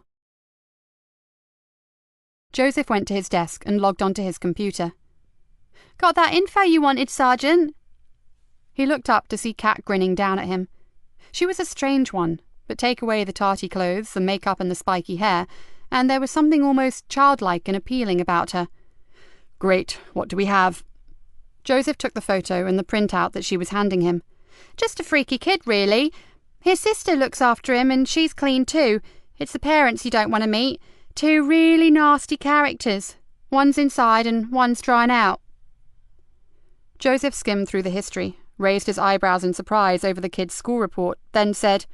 Joseph went to his desk and logged onto his computer. Got that info you wanted, Sergeant? He looked up to see Kat grinning down at him. She was a strange one, but take away the tarty clothes, the makeup and the spiky hair, and there was something almost childlike and appealing about her. Great, what do we have? Joseph took the photo and the printout that she was handing him. Just a freaky kid, really. His sister looks after him and she's clean too. It's the parents you don't want to meet. Two really nasty characters. One's inside and one's drying out. Joseph skimmed through the history, raised his eyebrows in surprise over the kid's school report, then said,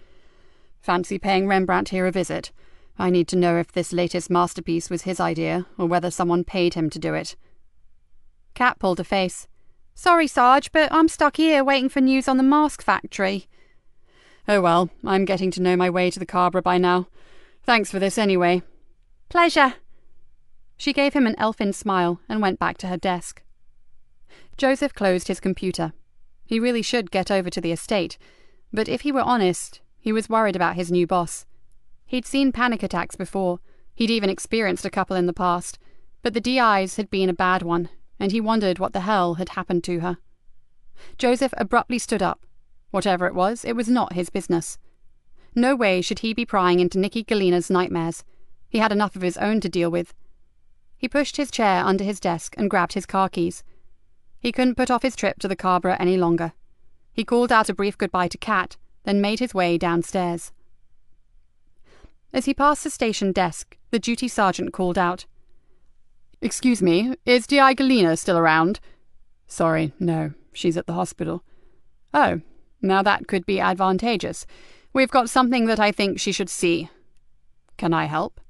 Fancy paying Rembrandt here a visit. I need to know if this latest masterpiece was his idea or whether someone paid him to do it. Kat pulled a face. Sorry, Sarge, but I'm stuck here waiting for news on the mask factory. Oh well, I'm getting to know my way to the Cabra by now. Thanks for this anyway. Pleasure. She gave him an elfin smile and went back to her desk. Joseph closed his computer. He really should get over to the estate, but if he were honest, he was worried about his new boss. He'd seen panic attacks before. He'd even experienced a couple in the past, but the DI's had been a bad one, and he wondered what the hell had happened to her. Joseph abruptly stood up. Whatever it was not his business. No way should he be prying into Nikki Galena's nightmares. He had enough of his own to deal with. He pushed his chair under his desk and grabbed his car keys. He couldn't put off his trip to the Cabra any longer. He called out a brief goodbye to Kat, then made his way downstairs. As he passed the station desk, the duty sergeant called out, Excuse me, is D.I. Galena still around? Sorry, no, she's at the hospital. Oh, now that could be advantageous. We've got something that I think she should see. Can I help?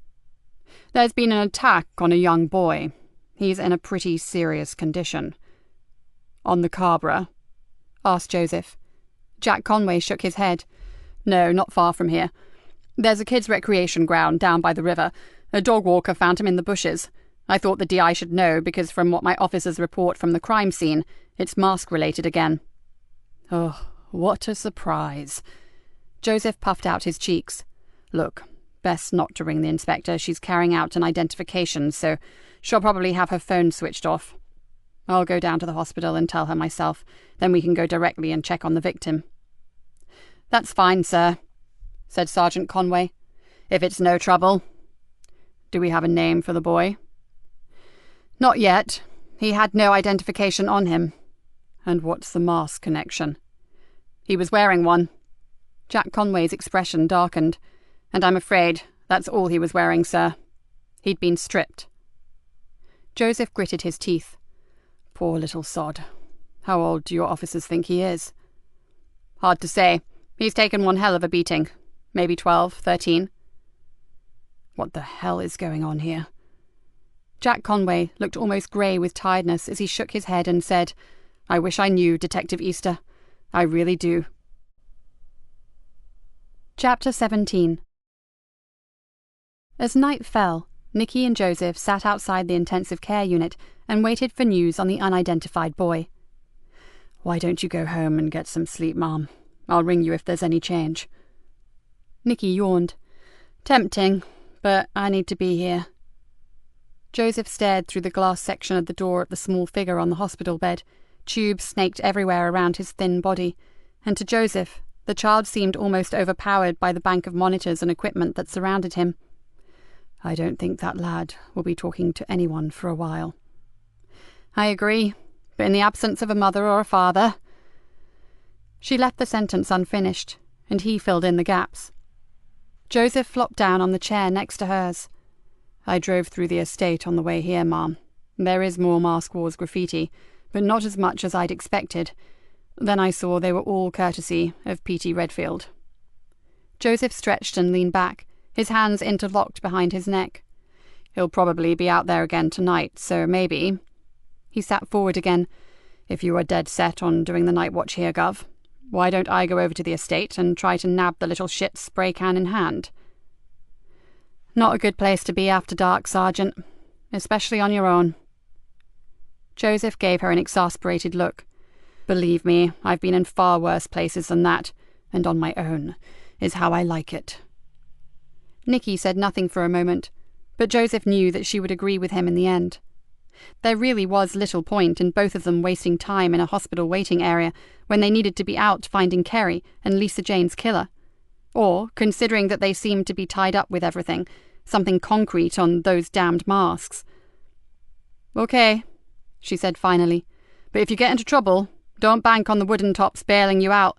There's been an attack on a young boy. He's in a pretty serious condition. On the Cabra? Asked Joseph. Jack Conway shook his head. No, not far from here. There's a kids' recreation ground down by the river. A dog walker found him in the bushes. I thought the DI should know because from what my officers report from the crime scene, it's mask-related again. Oh, what a surprise. Joseph puffed out his cheeks. Look, best not to ring the inspector. She's carrying out an identification, so she'll probably have her phone switched off. I'll go down to the hospital and tell her myself. Then we can go directly and check on the victim. That's fine, sir, said Sergeant Conway. If it's no trouble. Do we have a name for the boy? Not yet. He had no identification on him. And what's the mask connection? He was wearing one. Jack Conway's expression darkened. And I'm afraid that's all he was wearing, sir. He'd been stripped. Joseph gritted his teeth. Poor little sod. How old do your officers think he is? Hard to say. He's taken one hell of a beating. Maybe 12, 13. What the hell is going on here? Jack Conway looked almost grey with tiredness as he shook his head and said, I wish I knew, Detective Easter. I really do. Chapter 17. As night fell, Nikki and Joseph sat outside the intensive care unit and waited for news on the unidentified boy. "Why don't you go home and get some sleep, Mom? I'll ring you if there's any change." Nikki yawned. "Tempting, but I need to be here." Joseph stared through the glass section of the door at the small figure on the hospital bed. Tubes snaked everywhere around his thin body, and to Joseph, the child seemed almost overpowered by the bank of monitors and equipment that surrounded him. "I don't think that lad will be talking to anyone for a while." "I agree, but in the absence of a mother or a father..." She left the sentence unfinished, and he filled in the gaps. Joseph flopped down on the chair next to hers. "I drove through the estate on the way here, Mom. There is more Mask Wars graffiti, but not as much as I'd expected. Then I saw they were all courtesy of P.T. Redfield." Joseph stretched and leaned back, his hands interlocked behind his neck. "He'll probably be out there again tonight, so maybe..." He sat forward again. "If you are dead set on doing the night watch here, Gov, why don't I go over to the estate and try to nab the little shit spray can in hand?" "Not a good place to be after dark, Sergeant. Especially on your own." Joseph gave her an exasperated look. "Believe me, I've been in far worse places than that, and on my own is how I like it." Nikki said nothing for a moment, but Joseph knew that she would agree with him in the end. There really was little point in both of them wasting time in a hospital waiting area when they needed to be out finding Kerry and Lisa Jane's killer. Or, considering that they seemed to be tied up with everything, something concrete on those damned masks. "Okay," she said finally, "but if you get into trouble, don't bank on the wooden tops bailing you out.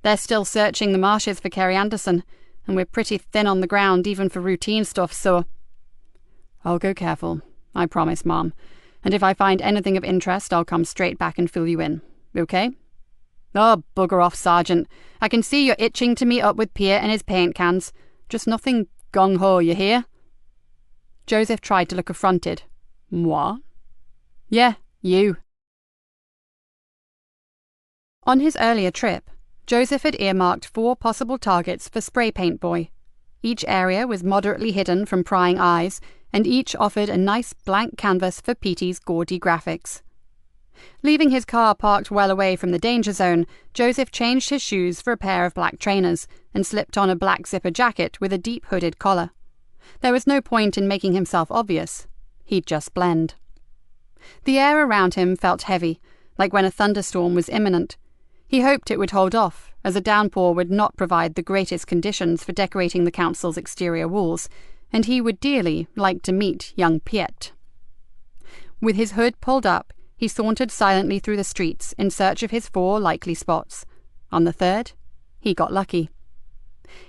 They're still searching the marshes for Kerry Anderson, and we're pretty thin on the ground even for routine stuff, so..." "I'll go careful, I promise, Mom. And if I find anything of interest, I'll come straight back and fill you in. Okay?" "Oh, bugger off, Sergeant. I can see you're itching to meet up with Pierre and his paint cans. Just nothing gung-ho, you hear?" Joseph tried to look affronted. "Moi?" "Yeah, you." On his earlier trip, Joseph had earmarked 4 possible targets for Spray Paint Boy. Each area was moderately hidden from prying eyes, and each offered a nice blank canvas for Petey's gaudy graphics. Leaving his car parked well away from the danger zone, Joseph changed his shoes for a pair of black trainers and slipped on a black zipper jacket with a deep hooded collar. There was no point in making himself obvious. He'd just blend. The air around him felt heavy, like when a thunderstorm was imminent. He hoped it would hold off, as a downpour would not provide the greatest conditions for decorating the council's exterior walls, and he would dearly like to meet young Piet. With his hood pulled up, he sauntered silently through the streets in search of his 4 likely spots. On the 3rd, he got lucky.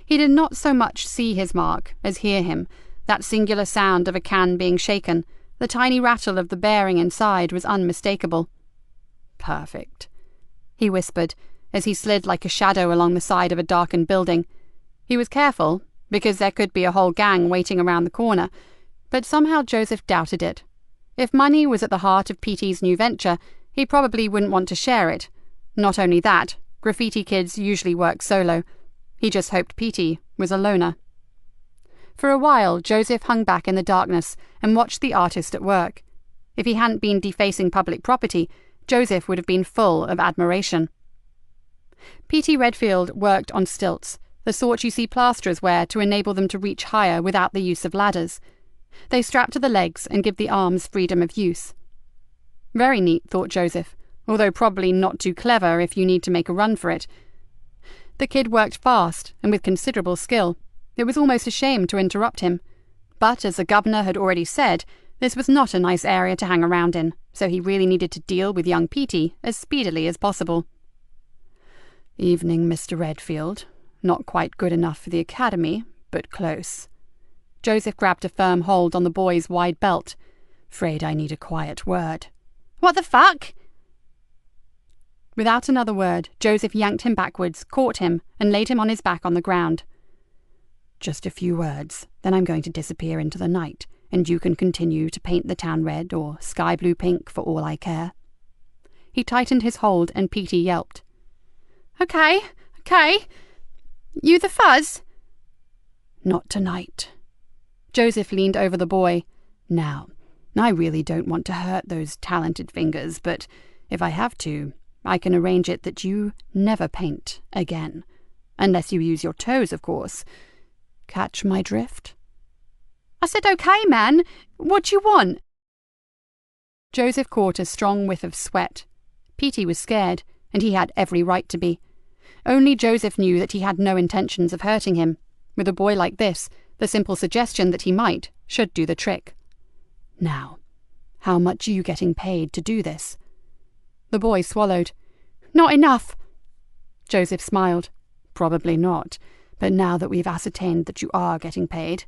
He did not so much see his mark as hear him, that singular sound of a can being shaken. The tiny rattle of the bearing inside was unmistakable. "Perfect," he whispered, as he slid like a shadow along the side of a darkened building. He was careful, because there could be a whole gang waiting around the corner, but somehow Joseph doubted it. If money was at the heart of Petey's new venture, he probably wouldn't want to share it. Not only that, graffiti kids usually work solo. He just hoped Petey was a loner. For a while, Joseph hung back in the darkness and watched the artist at work. If he hadn't been defacing public property, Joseph would have been full of admiration. P.T. Redfield worked on stilts, the sort you see plasterers wear to enable them to reach higher without the use of ladders. They strap to the legs and give the arms freedom of use. Very neat, thought Joseph, although probably not too clever if you need to make a run for it. The kid worked fast and with considerable skill. It was almost a shame to interrupt him. But as the governor had already said, this was not a nice area to hang around in, so he really needed to deal with young Petey as speedily as possible. "Evening, Mr. Redfield. Not quite good enough for the academy, but close." Joseph grabbed a firm hold on the boy's wide belt. "'Fraid I need a quiet word." "What the fuck?" Without another word, Joseph yanked him backwards, caught him, and laid him on his back on the ground. "Just a few words, then I'm going to disappear into the night, and you can continue to paint the town red or sky blue pink for all I care." He tightened his hold, and Petey yelped. Okay. You the fuzz?" "Not tonight." Joseph leaned over the boy. Now, I really don't want to hurt those talented fingers, but if I have to, I can arrange it that you never paint again. Unless you use your toes, of course. Catch my drift? I said, okay, man. What do you want? Joseph caught a strong whiff of sweat. Petey was scared, and he had every right to be. Only Joseph knew that he had no intentions of hurting him. With a boy like this, the simple suggestion that he might should do the trick. Now, how much are you getting paid to do this? The boy swallowed. Not enough. Joseph smiled. Probably not, but now that we've ascertained that you are getting paid,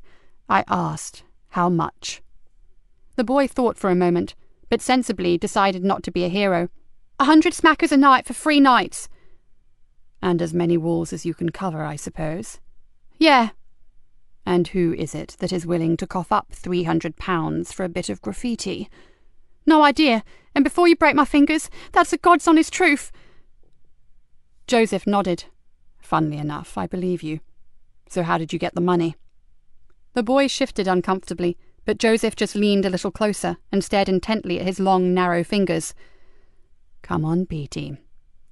I asked how much. The boy thought for a moment, but sensibly decided not to be a hero. 100 smackers a night for 3 nights. And as many walls as you can cover, I suppose? Yeah. And who is it that is willing to cough up £300 for a bit of graffiti? No idea, and before you break my fingers, that's the God's honest truth. Joseph nodded. Funnily enough, I believe you. So how did you get the money? The boy shifted uncomfortably, but Joseph just leaned a little closer and stared intently at his long, narrow fingers. Come on, Petey.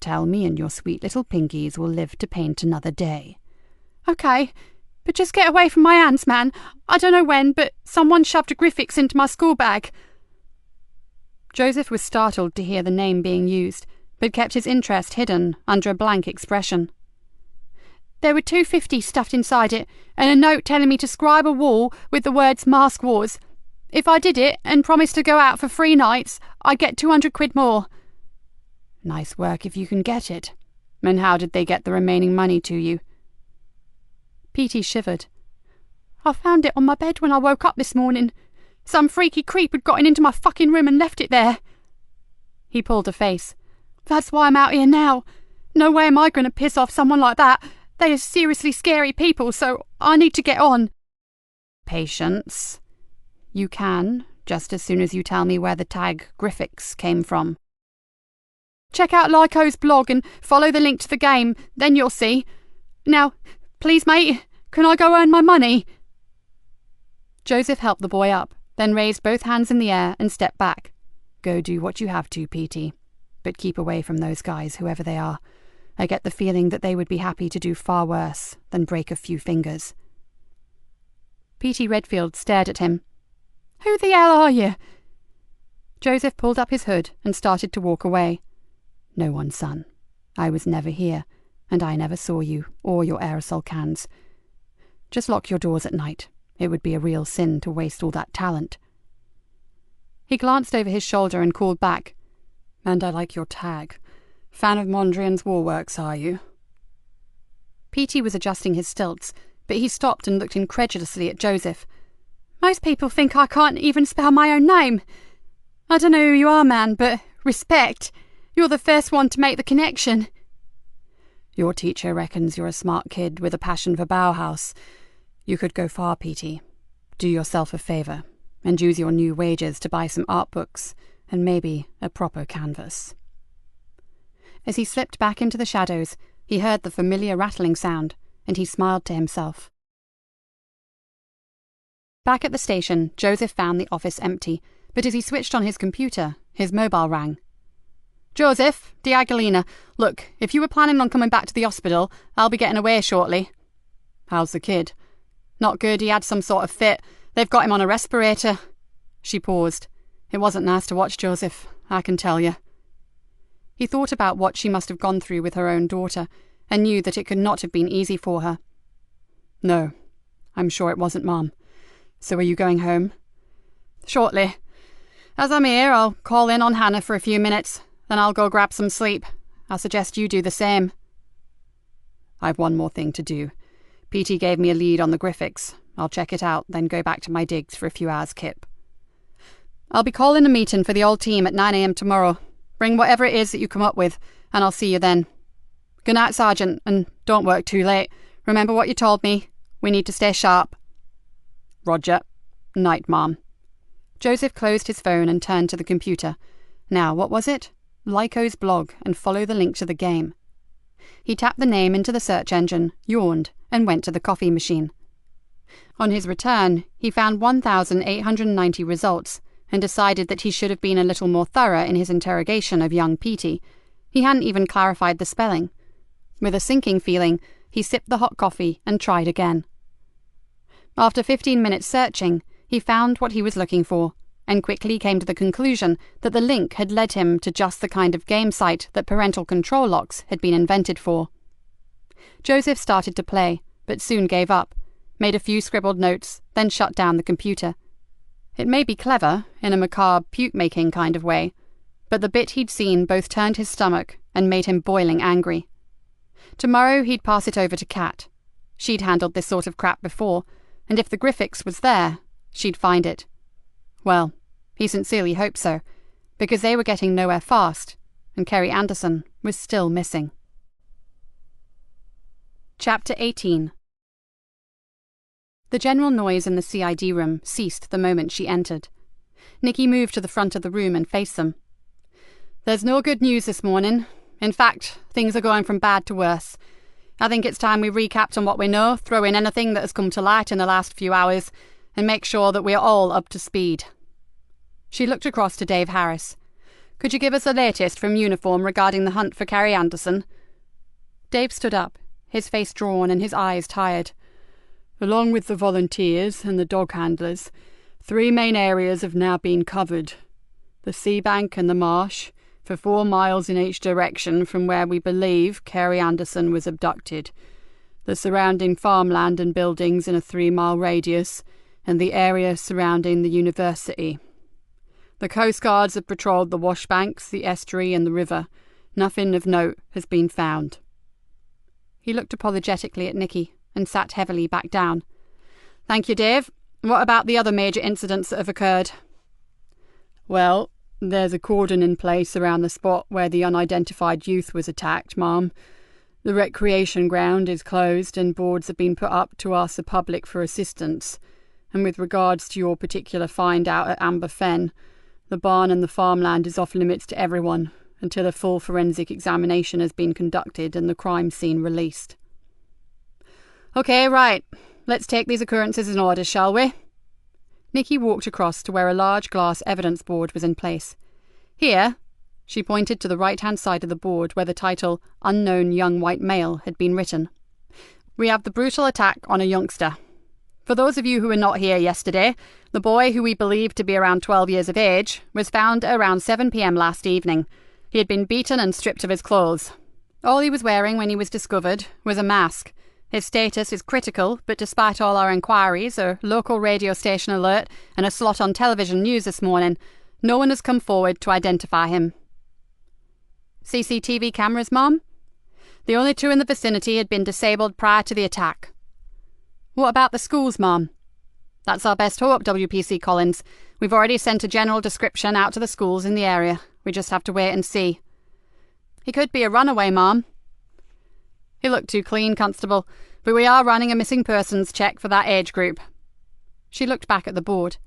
Tell me and your sweet little pinkies will live to paint another day. Okay, but just get away from my hands, man. I don't know when, but someone shoved a Griffix into my school bag. Joseph was startled to hear the name being used, but kept his interest hidden under a blank expression. There were £2.50 stuffed inside it, and a note telling me to scribe a wall with the words Mask Wars. If I did it and promised to go out for 3 nights, I'd get 200 quid more. Nice work if you can get it. And how did they get the remaining money to you? Petey shivered. I found it on my bed when I woke up this morning. Some freaky creep had gotten into my fucking room and left it there. He pulled a face. That's why I'm out here now. No way am I going to piss off someone like that. They are seriously scary people, so I need to get on. Patience. You can, just as soon as you tell me where the tag Griffix came from. Check out Lyco's blog and follow the link to the game, then you'll see. Now, please, mate, can I go earn my money? Joseph helped the boy up, then raised both hands in the air and stepped back. Go do what you have to, Petey. But keep away from those guys, whoever they are. I get the feeling that they would be happy to do far worse than break a few fingers. Petey Redfield stared at him. Who the hell are you? Joseph pulled up his hood and started to walk away. No one, son. I was never here, and I never saw you or your aerosol cans. Just lock your doors at night. It would be a real sin to waste all that talent. He glanced over his shoulder and called back. And I like your tag. Fan of Mondrian's Warworks, are you? Petey was adjusting his stilts, but he stopped and looked incredulously at Joseph. Most people think I can't even spell my own name. I don't know who you are, man, but respect. You're the first one to make the connection. Your teacher reckons you're a smart kid with a passion for Bauhaus. You could go far, Petey. Do yourself a favour, and use your new wages to buy some art books, and maybe a proper canvas. As he slipped back into the shadows, he heard the familiar rattling sound, and he smiled to himself. Back at the station, Joseph found the office empty, but as he switched on his computer, his mobile rang. Joseph, dear Galena, look, if you were planning on coming back to the hospital, I'll be getting away shortly. How's the kid? Not good, he had some sort of fit. They've got him on a respirator. She paused. It wasn't nice to watch, Joseph, I can tell you. He thought about what she must have gone through with her own daughter, and knew that it could not have been easy for her. No, I'm sure it wasn't, Mom. So are you going home? Shortly. As I'm here, I'll call in on Hannah for a few minutes, then I'll go grab some sleep. I suggest you do the same. I've one more thing to do. Petey gave me a lead on the Griffix. I'll check it out, then go back to my digs for a few hours kip. I'll be calling a meeting for the old team at 9 a.m. tomorrow. Bring whatever it is that you come up with, and I'll see you then. Good night, Sergeant, and don't work too late. Remember what you told me. We need to stay sharp. Roger. Night, Mom. Joseph closed his phone and turned to the computer. Now, what was it? Lyco's blog, and follow the link to the game. He tapped the name into the search engine, yawned, and went to the coffee machine. On his return, he found 1,890 results and decided that he should have been a little more thorough in his interrogation of young Petey. He hadn't even clarified the spelling. With a sinking feeling, he sipped the hot coffee and tried again. After 15 minutes searching, he found what he was looking for, and quickly came to the conclusion that the link had led him to just the kind of game site that parental control locks had been invented for. Joseph started to play, but soon gave up, made a few scribbled notes, then shut down the computer. It may be clever, in a macabre puke-making kind of way, but the bit he'd seen both turned his stomach and made him boiling angry. Tomorrow he'd pass it over to Kat. She'd handled this sort of crap before, and if the Griffiths was there, she'd find it. Well, he sincerely hoped so, because they were getting nowhere fast, and Kerry Anderson was still missing. Chapter 18. The general noise in the CID room ceased the moment she entered. Nikki moved to the front of the room and faced them. "There's no good news this morning. In fact, things are going from bad to worse. I think it's time we recapped on what we know, throw in anything that has come to light in the last few hours, and make sure that we are all up to speed." She looked across to Dave Harris. "Could you give us the latest from Uniform regarding the hunt for Kerry Anderson?" Dave stood up, his face drawn and his eyes tired. "Along with the volunteers and the dog handlers, 3 main areas have now been covered. The sea bank and the marsh, for 4 miles in each direction from where we believe Kerry Anderson was abducted. The surrounding farmland and buildings in a 3-mile radius, and the area surrounding the university. The Coast Guards have patrolled the washbanks, the estuary and the river. Nothing of note has been found." He looked apologetically at Nikki and sat heavily back down. "Thank you, Dave. What about the other major incidents that have occurred?" "Well, there's a cordon in place around the spot where the unidentified youth was attacked, Ma'am. The recreation ground is closed and boards have been put up to ask the public for assistance. And with regards to your particular find out at Amber Fen, the barn and the farmland is off limits to everyone until a full forensic examination has been conducted and the crime scene released." "Okay, right. Let's take these occurrences in order, shall we?" Nikki walked across to where a large glass evidence board was in place. "Here," she pointed to the right-hand side of the board where the title "Unknown Young White Male" had been written. "We have the brutal attack on a youngster. For those of you who were not here yesterday, the boy, who we believe to be around 12 years of age, was found around 7 p.m. last evening. He had been beaten and stripped of his clothes. All he was wearing when he was discovered was a mask. His status is critical, but despite all our inquiries, a local radio station alert, and a slot on television news this morning, no one has come forward to identify him." "CCTV cameras, Mom?" "The only 2 in the vicinity had been disabled prior to the attack." "What about the schools, Mom?" "That's our best hope, WPC Collins. We've already sent a general description out to the schools in the area. We just have to wait and see." "He could be a runaway, Mom." "He looked too clean, Constable, but we are running a missing persons check for that age group." She looked back at the board.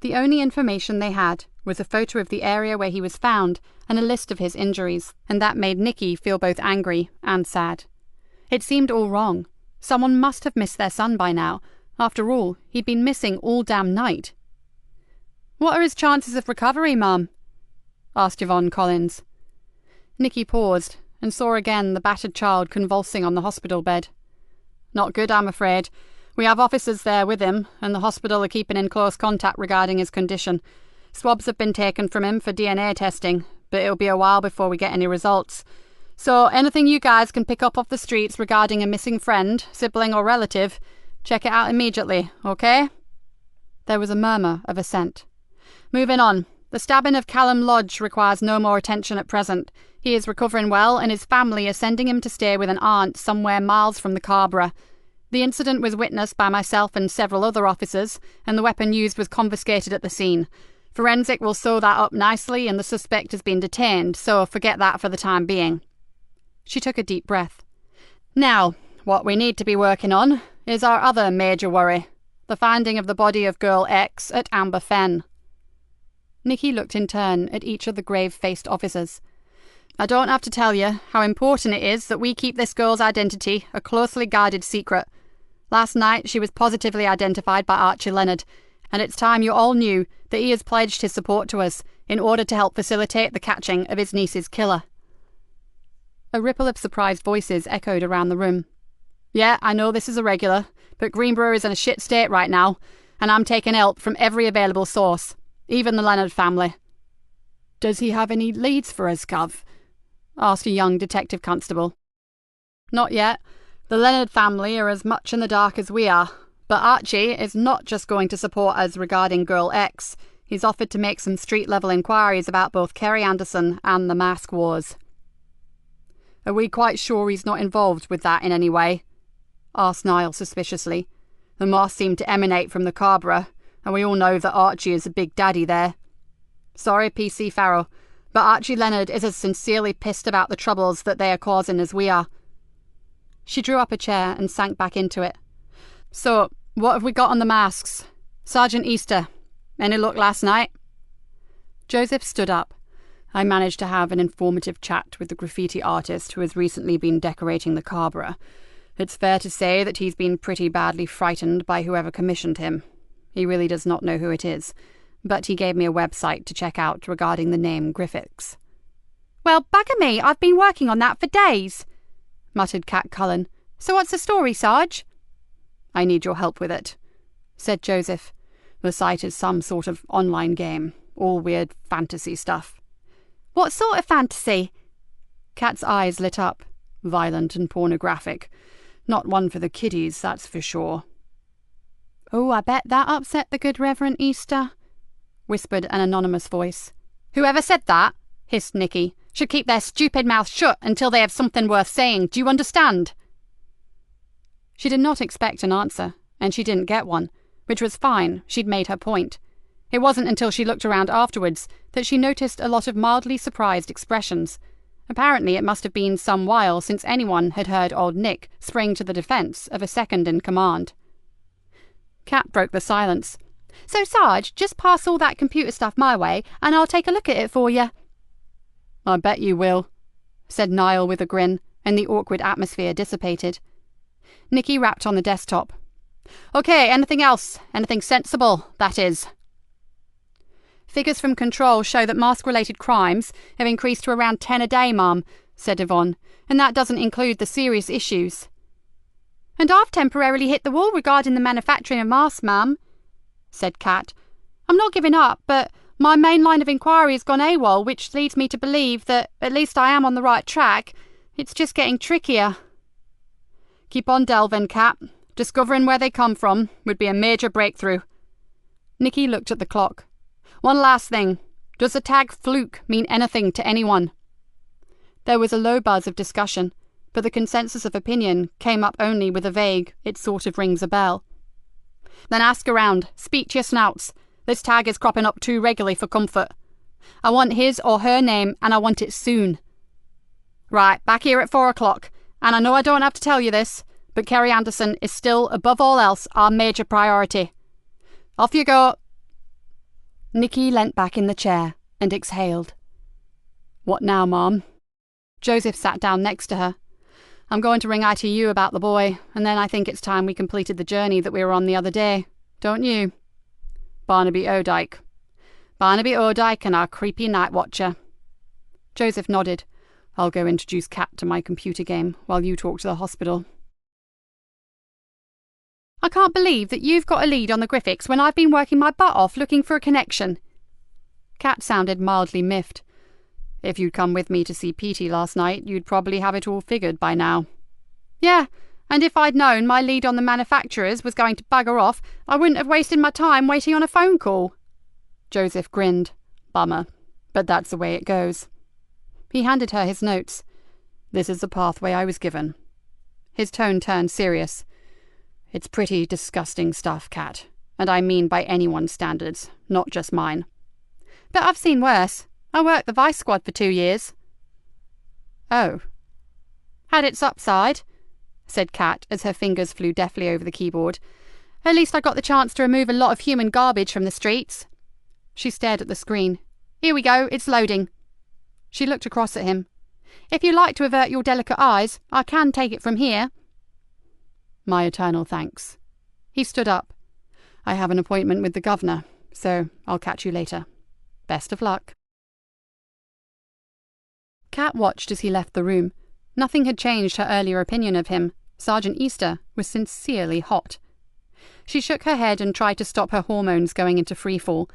The only information they had was a photo of the area where he was found and a list of his injuries, and that made Nikki feel both angry and sad. It seemed all wrong. Someone must have missed their son by now. After all, he'd been missing all damn night. "What are his chances of recovery, Mum?" asked Yvonne Collins. Nikki paused and saw again the battered child convulsing on the hospital bed. "Not good, I'm afraid. We have officers there with him, and the hospital are keeping in close contact regarding his condition. Swabs have been taken from him for DNA testing, but it'll be a while before we get any results. So anything you guys can pick up off the streets regarding a missing friend, sibling or relative, check it out immediately, okay?" There was a murmur of assent. "Moving on. The stabbing of Callum Lodge requires no more attention at present. He is recovering well, and his family are sending him to stay with an aunt somewhere miles from the Carborough. The incident was witnessed by myself and several other officers, and the weapon used was confiscated at the scene. Forensic will sew that up nicely, and the suspect has been detained, so forget that for the time being." She took a deep breath. "Now, what we need to be working on is our other major worry, the finding of the body of girl X at Amber Fen." Nikki looked in turn at each of the grave-faced officers. "I don't have to tell you how important it is that we keep this girl's identity a closely guarded secret. Last night she was positively identified by Archie Leonard, and it's time you all knew that he has pledged his support to us in order to help facilitate the catching of his niece's killer." A ripple of surprised voices echoed around the room. "Yeah, I know this is irregular, but Greenborough is in a shit state right now, and I'm taking help from every available source, even the Leonard family." "Does he have any leads for us, Cov?" asked a young detective constable. "Not yet. The Leonard family are as much in the dark as we are, but Archie is not just going to support us regarding Girl X. He's offered to make some street-level inquiries about both Kerry Anderson and the Mask Wars." "Are we quite sure he's not involved with that in any way?" asked Niall suspiciously. "The moss seemed to emanate from the Cabra, and we all know that Archie is a big daddy there." "Sorry, PC Farrell, but Archie Leonard is as sincerely pissed about the troubles that they are causing as we are." She drew up a chair and sank back into it. "So, what have we got on the masks? Sergeant Easter, any luck last night?" Joseph stood up. "I managed to have an informative chat with the graffiti artist who has recently been decorating the Cabra. It's fair to say that he's been pretty badly frightened by whoever commissioned him. He really does not know who it is, but he gave me a website to check out regarding the name Griffiths." "Well, bugger me, I've been working on that for days," muttered Cat Cullen. "So what's the story, Sarge?" "I need your help with it," said Joseph. "The site is some sort of online game, all weird fantasy stuff." "What sort of fantasy?" Cat's eyes lit up. "Violent and pornographic. Not one for the kiddies, that's for sure." "Oh, I bet that upset the good Reverend Easter," whispered an anonymous voice. "Whoever said that," hissed Nikki, "should keep their stupid mouth shut until they have something worth saying. Do you understand?" She did not expect an answer, and she didn't get one, which was fine. She'd made her point. It wasn't until she looked around afterwards that she noticed a lot of mildly surprised expressions. Apparently it must have been some while since anyone had heard old Nick spring to the defence of a second-in-command. Cat broke the silence. "So, Sarge, just pass all that computer stuff my way, and I'll take a look at it for you." "I bet you will," said Niall with a grin, and the awkward atmosphere dissipated. Nikki rapped on the desktop. "OK, anything else? Anything sensible, that is?" "Figures from Control show that mask-related crimes have increased to around 10 a day, Ma'am," said Yvonne, "and that doesn't include the serious issues." "And I've temporarily hit the wall regarding the manufacturing of masks, ma'am," said Cat. "I'm not giving up, but my main line of inquiry has gone AWOL, which leads me to believe that at least I am on the right track. It's just getting trickier." "Keep on delving, Cat. Discovering where they come from would be a major breakthrough." Nikki looked at the clock. "One last thing. Does the tag fluke mean anything to anyone?" There was a low buzz of discussion, but the consensus of opinion came up only with a vague, "it sort of rings a bell." "Then ask around. Speak to your snouts. This tag is cropping up too regularly for comfort. I want his or her name, and I want it soon. Right, back here at 4 o'clock, and I know I don't have to tell you this, but Kerry Anderson is still, above all else, our major priority. Off you go." Nikki leant back in the chair and exhaled. "What now, Mom?" Joseph sat down next to her. "I'm going to ring ITU about the boy, and then I think it's time we completed the journey that we were on the other day. Don't you? Barnaby O'Dyke. Barnaby O'Dyke and our creepy night watcher." Joseph nodded. "I'll go introduce Cat to my computer game while you talk to the hospital." "I can't believe that you've got a lead on the Griffiths when I've been working my butt off looking for a connection." Cat sounded mildly miffed. "If you'd come with me to see Petey last night, you'd probably have it all figured by now." "Yeah, and if I'd known my lead on the manufacturers was going to bugger off, I wouldn't have wasted my time waiting on a phone call." Joseph grinned. "Bummer, but that's the way it goes." He handed her his notes. "This is the pathway I was given." His tone turned serious. "It's pretty disgusting stuff, Cat, and I mean by anyone's standards, not just mine." "But I've seen worse. I worked the Vice Squad for 2 years." "Oh." "Had its upside," said Cat as her fingers flew deftly over the keyboard. "At least I got the chance to remove a lot of human garbage from the streets." She stared at the screen. "Here we go, it's loading." She looked across at him. "If you like to avert your delicate eyes, I can take it from here." My eternal thanks. He stood up. I have an appointment with the governor, so I'll catch you later. Best of luck. Kat watched as he left the room. Nothing had changed her earlier opinion of him. Sergeant Easter was sincerely hot. She shook her head and tried to stop her hormones going into freefall.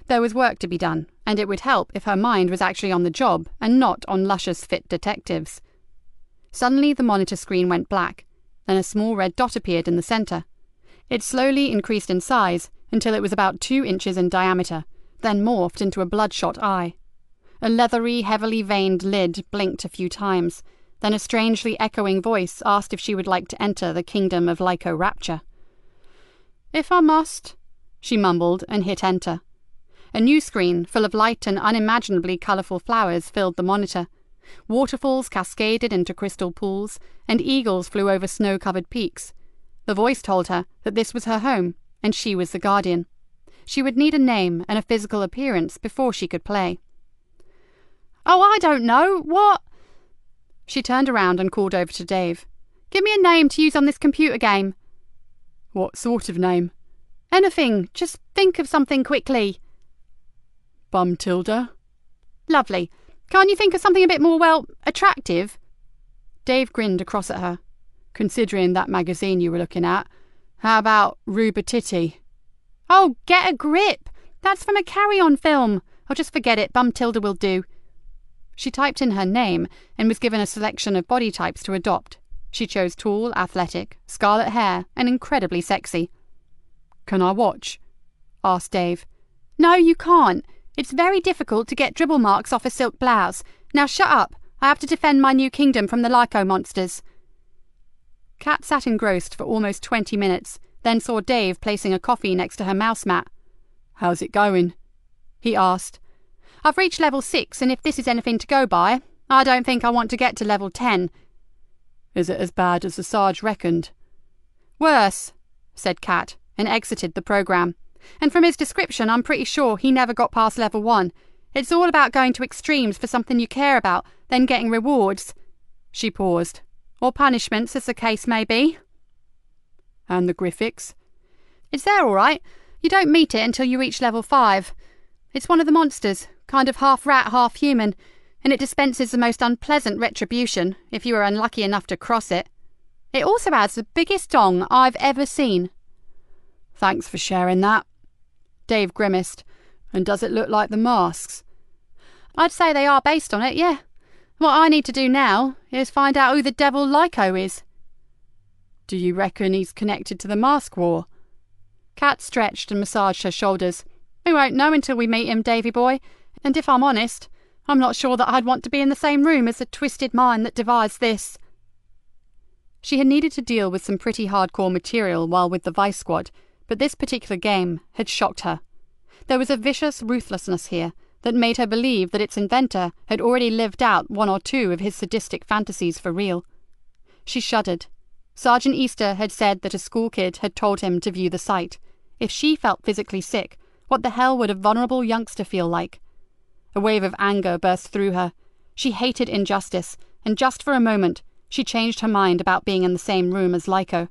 There was work to be done, and it would help if her mind was actually on the job and not on luscious fit detectives. Suddenly the monitor screen went black. Then a small red dot appeared in the centre. It slowly increased in size until it was about 2 inches in diameter, then morphed into a bloodshot eye. A leathery, heavily veined lid blinked a few times. Then a strangely echoing voice asked if she would like to enter the kingdom of Lyco-Rapture. "If I must," she mumbled and hit enter. A new screen, full of light and unimaginably colourful flowers, filled the monitor. Waterfalls cascaded into crystal pools, and eagles flew over snow-covered peaks. The voice told her that this was her home, and she was the guardian. She would need a name and a physical appearance before she could play. "Oh, I don't know. What—" She turned around and called over to Dave. "Give me a name to use on this computer game." "What sort of name?" "Anything. Just think of something quickly." "Bumtilda." "Lovely. Can't you think of something a bit more, well, attractive?" Dave grinned across at her. "Considering that magazine you were looking at, how about Rubatiti?" "Oh, get a grip. That's from a Carry-On film. Oh, just forget it. Bumtilda will do." She typed in her name and was given a selection of body types to adopt. She chose tall, athletic, scarlet hair, and incredibly sexy. "Can I watch?" asked Dave. "No, you can't. It's very difficult to get dribble marks off a silk blouse. Now shut up. I have to defend my new kingdom from the Lyco monsters." Kat sat engrossed for almost 20 minutes, then saw Dave placing a coffee next to her mouse mat. "How's it going?" he asked. "I've reached level 6, and if this is anything to go by, I don't think I want to get to level 10. "Is it as bad as the Sarge reckoned?" "Worse," said Kat, and exited the program. "And from his description, I'm pretty sure he never got past level 1. It's all about going to extremes for something you care about, then getting rewards." She paused. "Or punishments, as the case may be." "And the Graphics?" "It's there all right. You don't meet it until you reach level 5. It's one of the monsters, kind of half rat, half human, and it dispenses the most unpleasant retribution if you are unlucky enough to cross it. It also has the biggest dong I've ever seen." "Thanks for sharing that." Dave grimaced. "And does it look like the masks?" "I'd say they are based on it, yeah. What I need to do now is find out who the devil Lyco is." "Do you reckon he's connected to the mask war?" Kat stretched and massaged her shoulders. "We won't know until we meet him, Davy boy, and if I'm honest, I'm not sure that I'd want to be in the same room as the twisted mind that devised this." She had needed to deal with some pretty hardcore material while with the Vice Squad, but this particular game had shocked her. There was a vicious ruthlessness here that made her believe that its inventor had already lived out 1 or 2 of his sadistic fantasies for real. She shuddered. Sergeant Easter had said that a school kid had told him to view the site. If she felt physically sick, what the hell would a vulnerable youngster feel like? A wave of anger burst through her. She hated injustice, and just for a moment, she changed her mind about being in the same room as Lyco.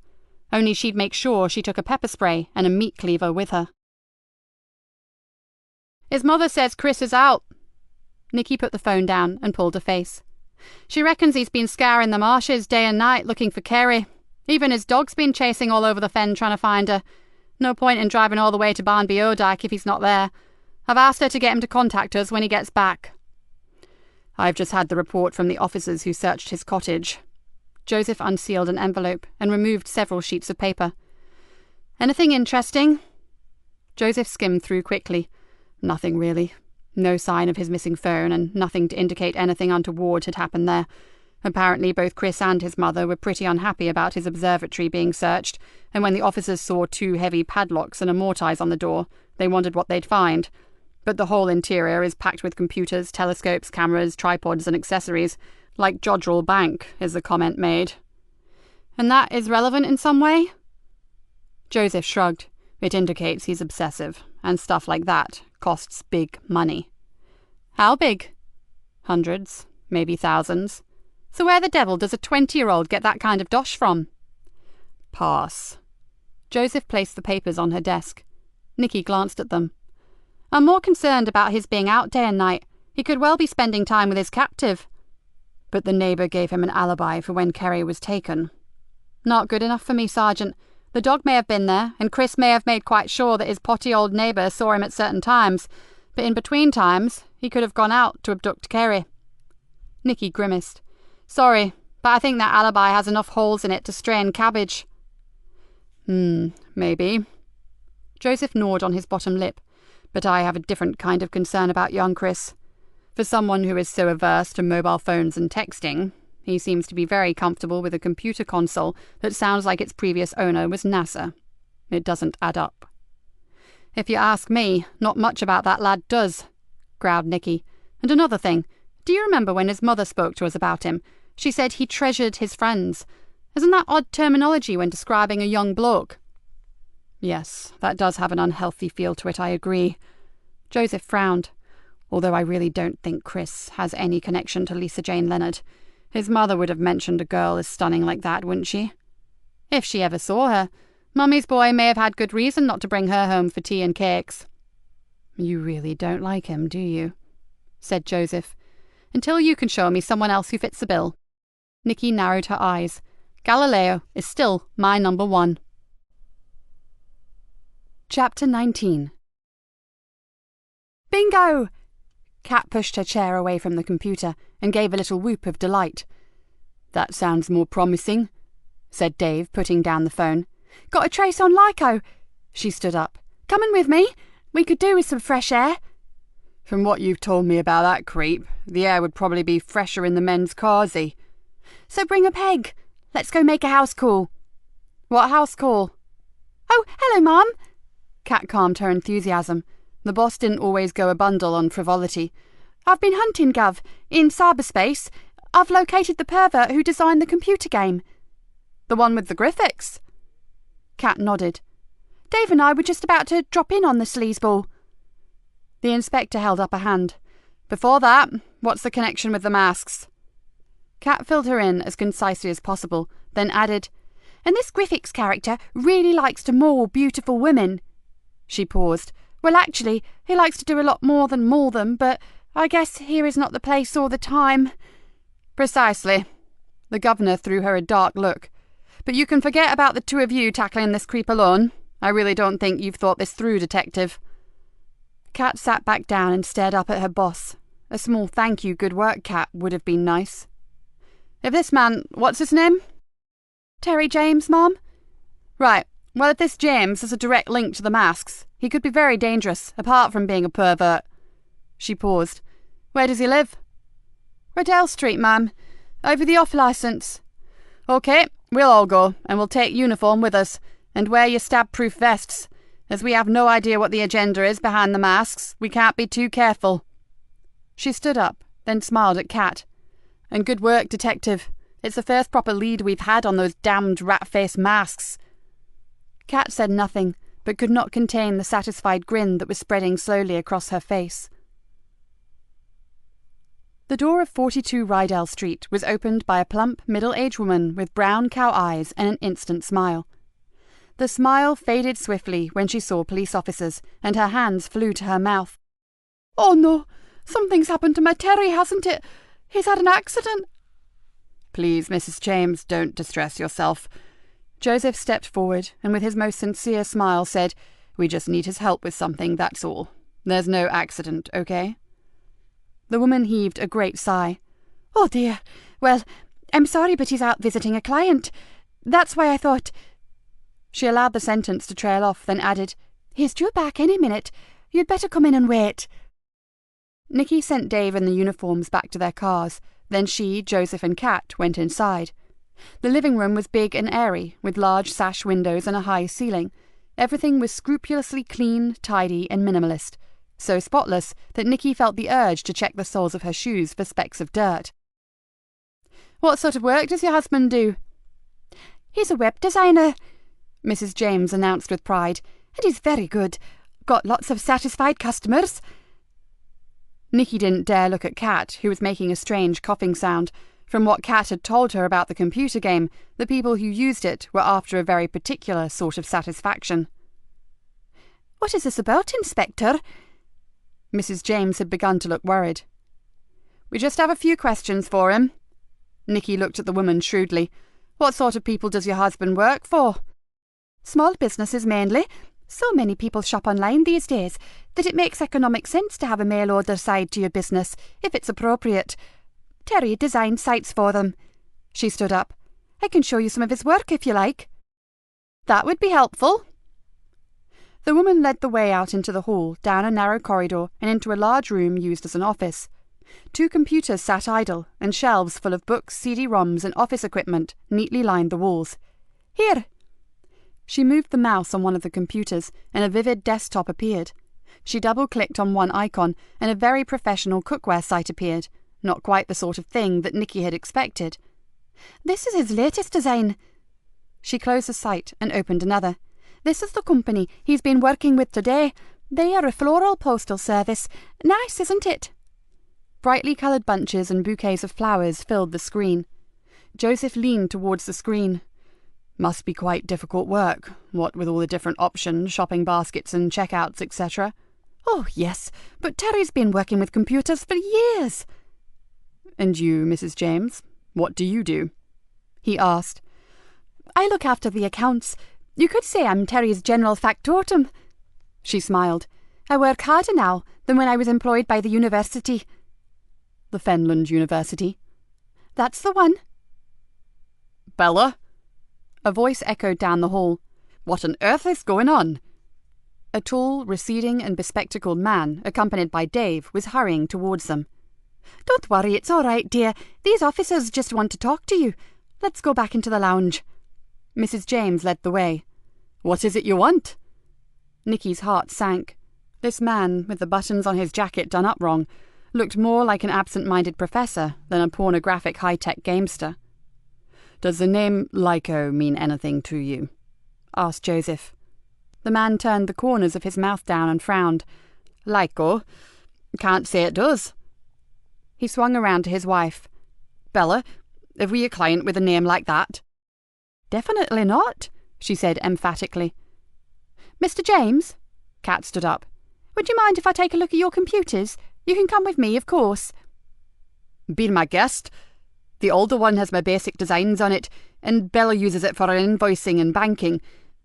Only she'd make sure she took a pepper spray and a meat cleaver with her. "His mother says Chris is out." Nikki put the phone down and pulled a face. "She reckons he's been scouring the marshes day and night looking for Kerry. Even his dog's been chasing all over the fen trying to find her. No point in driving all the way to Barnby Odike if he's not there. I've asked her to get him to contact us when he gets back." "I've just had the report from the officers who searched his cottage." Joseph unsealed an envelope and removed several sheets of paper. "Anything interesting?" Joseph skimmed through quickly. Nothing really. No sign of his missing phone, and nothing to indicate anything untoward had happened there. Apparently both Chris and his mother were pretty unhappy about his observatory being searched, and when the officers saw 2 heavy padlocks and a mortise on the door, they wondered what they'd find. But the whole interior is packed with computers, telescopes, cameras, tripods, and accessories, like Jodrell Bank, is the comment made. "And that is relevant in some way?" Joseph shrugged. "It indicates he's obsessive, and stuff like that costs big money." "How big?" "Hundreds, maybe thousands." "So where the devil does a 20-year-old get that kind of dosh from?" Pass. Joseph placed the papers on her desk. Nikki glanced at them. I'm more concerned about his being out day and night. He could well be spending time with his captive. But the neighbour gave him an alibi for when Kerry was taken. Not good enough for me, Sergeant. The dog may have been there, and Chris may have made quite sure that his potty old neighbour saw him at certain times, but in between times he could have gone out to abduct Kerry. Nikki grimaced. Sorry, but I think that alibi has enough holes in it to strain cabbage. Maybe. Joseph gnawed on his bottom lip, but I have a different kind of concern about young Chris. For someone who is so averse to mobile phones and texting, he seems to be very comfortable with a computer console that sounds like its previous owner was NASA. It doesn't add up. If you ask me, not much about that lad does, growled Nikki. And another thing, do you remember when his mother spoke to us about him? She said he treasured his friends. Isn't that odd terminology when describing a young bloke? Yes, that does have an unhealthy feel to it, I agree. Joseph frowned. Although I really don't think Chris has any connection to Lisa Jane Leonard. His mother would have mentioned a girl as stunning like that, wouldn't she? If she ever saw her. Mummy's boy may have had good reason not to bring her home for tea and cakes. You really don't like him, do you? Said Joseph. Until you can show me someone else who fits the bill. Nikki narrowed her eyes. Galileo is still my number one. Chapter 19. Bingo! Kat pushed her chair away from the computer and gave a little whoop of delight. That sounds more promising, said Dave, putting down the phone. Got a trace on Lyco. She stood up. Coming with me? We could do with some fresh air. From what you've told me about that creep, the air would probably be fresher in the men's carsy. So bring a peg. Let's go make a house call. What house call? Oh, hello, Mum. Kat calmed her enthusiasm. The boss didn't always go a bundle on frivolity. I've been hunting, Gov, in cyberspace. I've located the pervert who designed the computer game. The one with the graphics? Kat nodded. Dave and I were just about to drop in on the sleazeball. The inspector held up a hand. Before that, what's the connection with the masks? Kat filled her in as concisely as possible, then added, And this Griffiths character really likes to maul beautiful women. She paused. Well, actually, he likes to do a lot more than maul them, but I guess here is not the place or the time. Precisely. The governor threw her a dark look. But you can forget about the two of you tackling this creep alone. I really don't think you've thought this through, Detective. Kat sat back down and stared up at her boss. A small thank you, good work, Kat, would have been nice. If this man, what's his name? Terry James, Mom. Right. Well, if this James has a direct link to the masks, he could be very dangerous, apart from being a pervert. She paused. Where does he live? Riddell Street, ma'am. Over the off-licence. OK, we'll all go, and we'll take uniform with us, and wear your stab-proof vests. As we have no idea what the agenda is behind the masks, we can't be too careful. She stood up, then smiled at Kat. And good work, Detective. It's the first proper lead we've had on those damned rat-faced masks. Kat said nothing, but could not contain the satisfied grin that was spreading slowly across her face. The door of 42 Rydell Street was opened by a plump, middle-aged woman with brown cow eyes and an instant smile. The smile faded swiftly when she saw police officers, and her hands flew to her mouth. Oh no, something's happened to my Terry, hasn't it? He's had an accident. Please, Mrs. James, don't distress yourself. Joseph stepped forward and with his most sincere smile said, We just need his help with something, that's all. There's no accident, okay? The woman heaved a great sigh. Oh dear. Well, I'm sorry, but he's out visiting a client. That's why I thought... She allowed the sentence to trail off, then added, He's due back any minute. You'd better come in and wait. Nikki sent Dave and the uniforms back to their cars. Then she, Joseph and Kat went inside. The living room was big and airy, with large sash windows and a high ceiling. Everything was scrupulously clean, tidy and minimalist. So spotless that Nikki felt the urge to check the soles of her shoes for specks of dirt. What sort of work does your husband do? He's a web designer, Mrs. James announced with pride, and he's very good. Got lots of satisfied customers. Nikki didn't dare look at Kat, who was making a strange coughing sound. From what Kat had told her about the computer game, the people who used it were after a very particular sort of satisfaction. "What is this about, Inspector?" Mrs. James had begun to look worried. "We just have a few questions for him." Nikki looked at the woman shrewdly. "What sort of people does your husband work for?" "Small businesses mainly. So many people shop online these days that it makes economic sense to have a mail order side to your business, if it's appropriate. Terry designed sites for them." She stood up. "I can show you some of his work if you like." "That would be helpful." The woman led the way out into the hall, down a narrow corridor, and into a large room used as an office. 2 computers sat idle, and shelves full of books, CD-ROMs, and office equipment neatly lined the walls. "Here." She moved the mouse on one of the computers, and a vivid desktop appeared. She double-clicked on one icon, and a very professional cookware site appeared. Not quite the sort of thing that Nikki had expected. "This is his latest design." She closed the site and opened another. "This is the company he's been working with today. They are a floral postal service. Nice, isn't it?" Brightly coloured bunches and bouquets of flowers filled the screen. Joseph leaned towards the screen. "Must be quite difficult work, what with all the different options, shopping baskets and checkouts, etc." "Oh, yes, but Terry's been working with computers for years." "And you, Mrs. James, what do you do?" he asked. "I look after the accounts. You could say I'm Terry's general factotum." She smiled. "I work harder now than when I was employed by the university." "The Fenland University?" "That's the one." "Bella?" A voice echoed down the hall. "What on earth is going on?" A tall, receding and bespectacled man, accompanied by Dave, was hurrying towards them. "Don't worry, it's all right, dear. These officers just want to talk to you. Let's go back into the lounge." Mrs. James led the way. "What is it you want?" Nikki's heart sank. This man, with the buttons on his jacket done up wrong, looked more like an absent-minded professor than a pornographic high-tech gamester. "Does the name Lyco mean anything to you?" asked Joseph. The man turned the corners of his mouth down and frowned. "Lyco? Can't say it does." He swung around to his wife. "Bella, have we a client with a name like that?" "Definitely not," she said emphatically. "Mr. James?" Kat stood up. "Would you mind if I take a look at your computers? You can come with me, of course." "Be my guest. The older one has my basic designs on it, and Bella uses it for her invoicing and banking.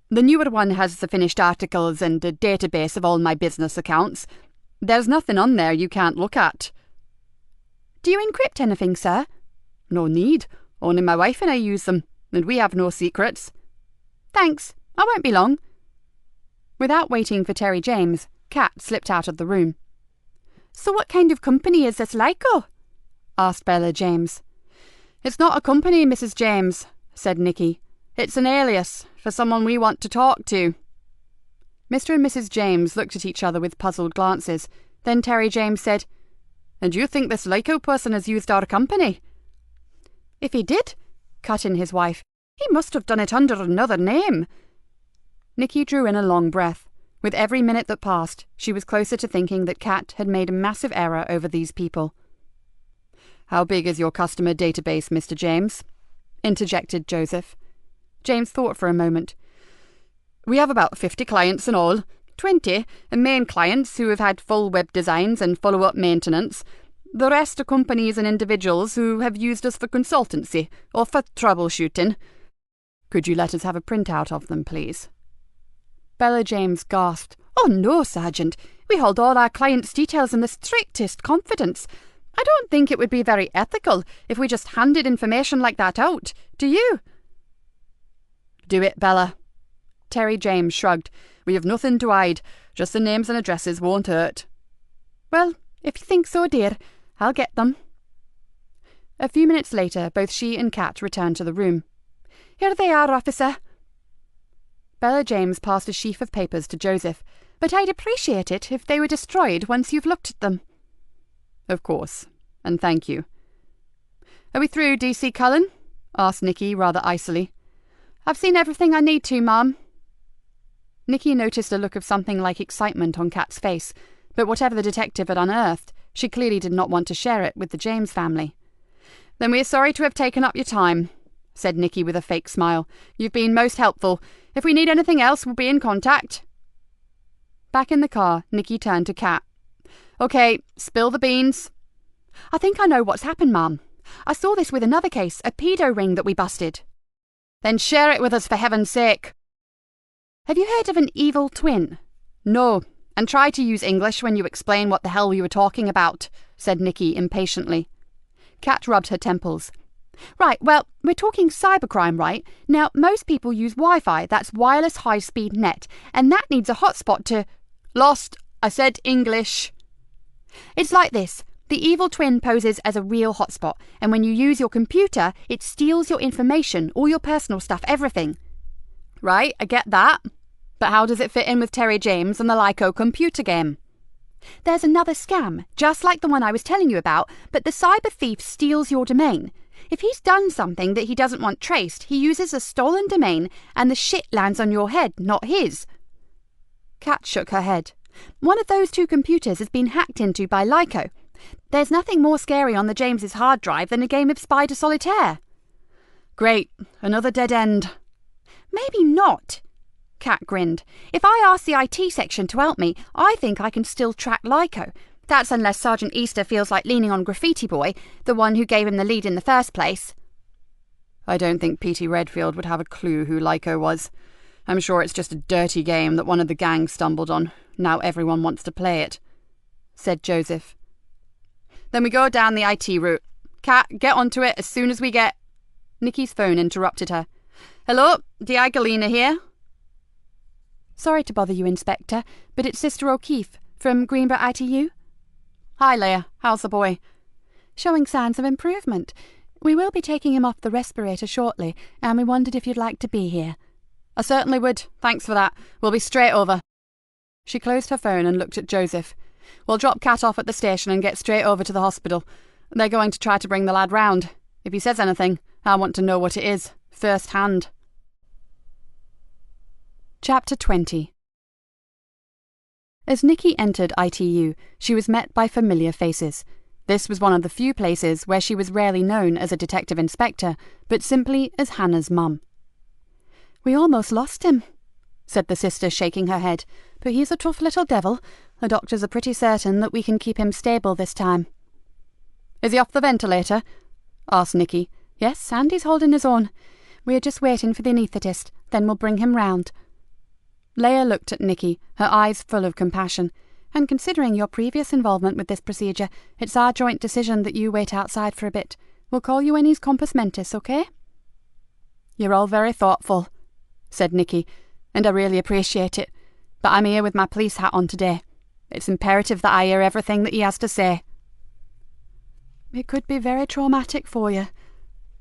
The newer one has the finished articles and a database of all my business accounts. There's nothing on there you can't look at." "Do you encrypt anything, sir?" "No need. Only my wife and I use them, and we have no secrets." "Thanks. I won't be long." Without waiting for Terry James, Kat slipped out of the room. "So what kind of company is this Lyco?" asked Bella James. "It's not a company, Mrs. James," said Nikki. "It's an alias for someone we want to talk to." Mr. and Mrs. James looked at each other with puzzled glances. Then Terry James said, "And you think this Lyco person has used our company?" "If he did," cut in his wife, "he must have done it under another name." Nikki drew in a long breath. With every minute that passed, she was closer to thinking that Kat had made a massive error over these people. "How big is your customer database, Mr. James?" interjected Joseph. James thought for a moment. "We have about 50 clients in all. 20 are main clients who have had full web designs and follow-up maintenance. The rest are companies and individuals who have used us for consultancy or for troubleshooting." "Could you let us have a printout of them, please?" Bella James gasped. "Oh no, Sergeant. We hold all our clients' details in the strictest confidence. I don't think it would be very ethical if we just handed information like that out. Do you?" "Do it, Bella." Terry James shrugged. "We have nothing to hide. Just the names and addresses won't hurt." "Well, if you think so, dear, I'll get them." A few minutes later, both she and Kat returned to the room. "Here they are, officer." Bella James passed a sheaf of papers to Joseph. "But I'd appreciate it if they were destroyed once you've looked at them." "Of course, and thank you." "Are we through, DC Cullen?" asked Nikki rather icily. "I've seen everything I need to, Mum." Nikki noticed a look of something like excitement on Kat's face, but whatever the detective had unearthed, she clearly did not want to share it with the James family. Then we are sorry to have taken up your time, said Nikki with a fake smile. You've been most helpful. If we need anything else, we'll be in contact. Back in the car, Nikki turned to Kat. Okay, spill the beans. I think I know what's happened, Mum. I saw this with another case, a pedo ring that we busted. Then share it with us, for heaven's sake. Have you heard of an evil twin? No, and try to use English when you explain what the hell you were talking about, said Nikki impatiently. Kat rubbed her temples. Right, well, we're talking cybercrime, right? Now, most people use Wi-Fi, that's wireless high-speed net, and that needs a hotspot to... Lost. I said English. It's like this. The evil twin poses as a real hotspot, and when you use your computer, it steals your information, all your personal stuff, everything. Right, I get that. But how does it fit in with Terry James and the Lyco computer game? There's another scam, just like the one I was telling you about, but the cyber thief steals your domain. If he's done something that he doesn't want traced, he uses a stolen domain, and the shit lands on your head, not his. Kat shook her head. One of those two computers has been hacked into by Lyco. There's nothing more scary on the James's hard drive than a game of Spider Solitaire. Great, another dead end. Maybe not. Kat grinned. If I ask the IT section to help me, I think I can still track Lyco. That's unless Sergeant Easter feels like leaning on Graffiti Boy, the one who gave him the lead in the first place. I don't think P.T. Redfield would have a clue who Lyco was. I'm sure it's just a dirty game that one of the gang stumbled on. Now everyone wants to play it, said Joseph. Then we go down the IT route. Kat, get onto it as soon as we get... Nikki's phone interrupted her. Hello, D.I. Galena here. Sorry to bother you, Inspector, but it's Sister O'Keefe from Greenborough ITU. Hi, Leia. How's the boy? Showing signs of improvement. We will be taking him off the respirator shortly, and we wondered if you'd like to be here. I certainly would. Thanks for that. We'll be straight over. She closed her phone and looked at Joseph. We'll drop Kat off at the station and get straight over to the hospital. They're going to try to bring the lad round. If he says anything, I want to know what it is, first hand. Chapter 20. As Nikki entered ITU, she was met by familiar faces. This was one of the few places where she was rarely known as a detective inspector, but simply as Hannah's mum. We almost lost him, said the sister, shaking her head, but he's a tough little devil. The doctors are pretty certain that we can keep him stable this time. Is he off the ventilator? Asked Nikki. Yes, and he's holding his own. We're just waiting for the anaesthetist, then we'll bring him round. Leia looked at Nikki, her eyes full of compassion. And considering your previous involvement with this procedure, it's our joint decision that you wait outside for a bit. We'll call you when he's compos mentis, okay? You're all very thoughtful, said Nikki, and I really appreciate it. But I'm here with my police hat on today. It's imperative that I hear everything that he has to say. It could be very traumatic for you.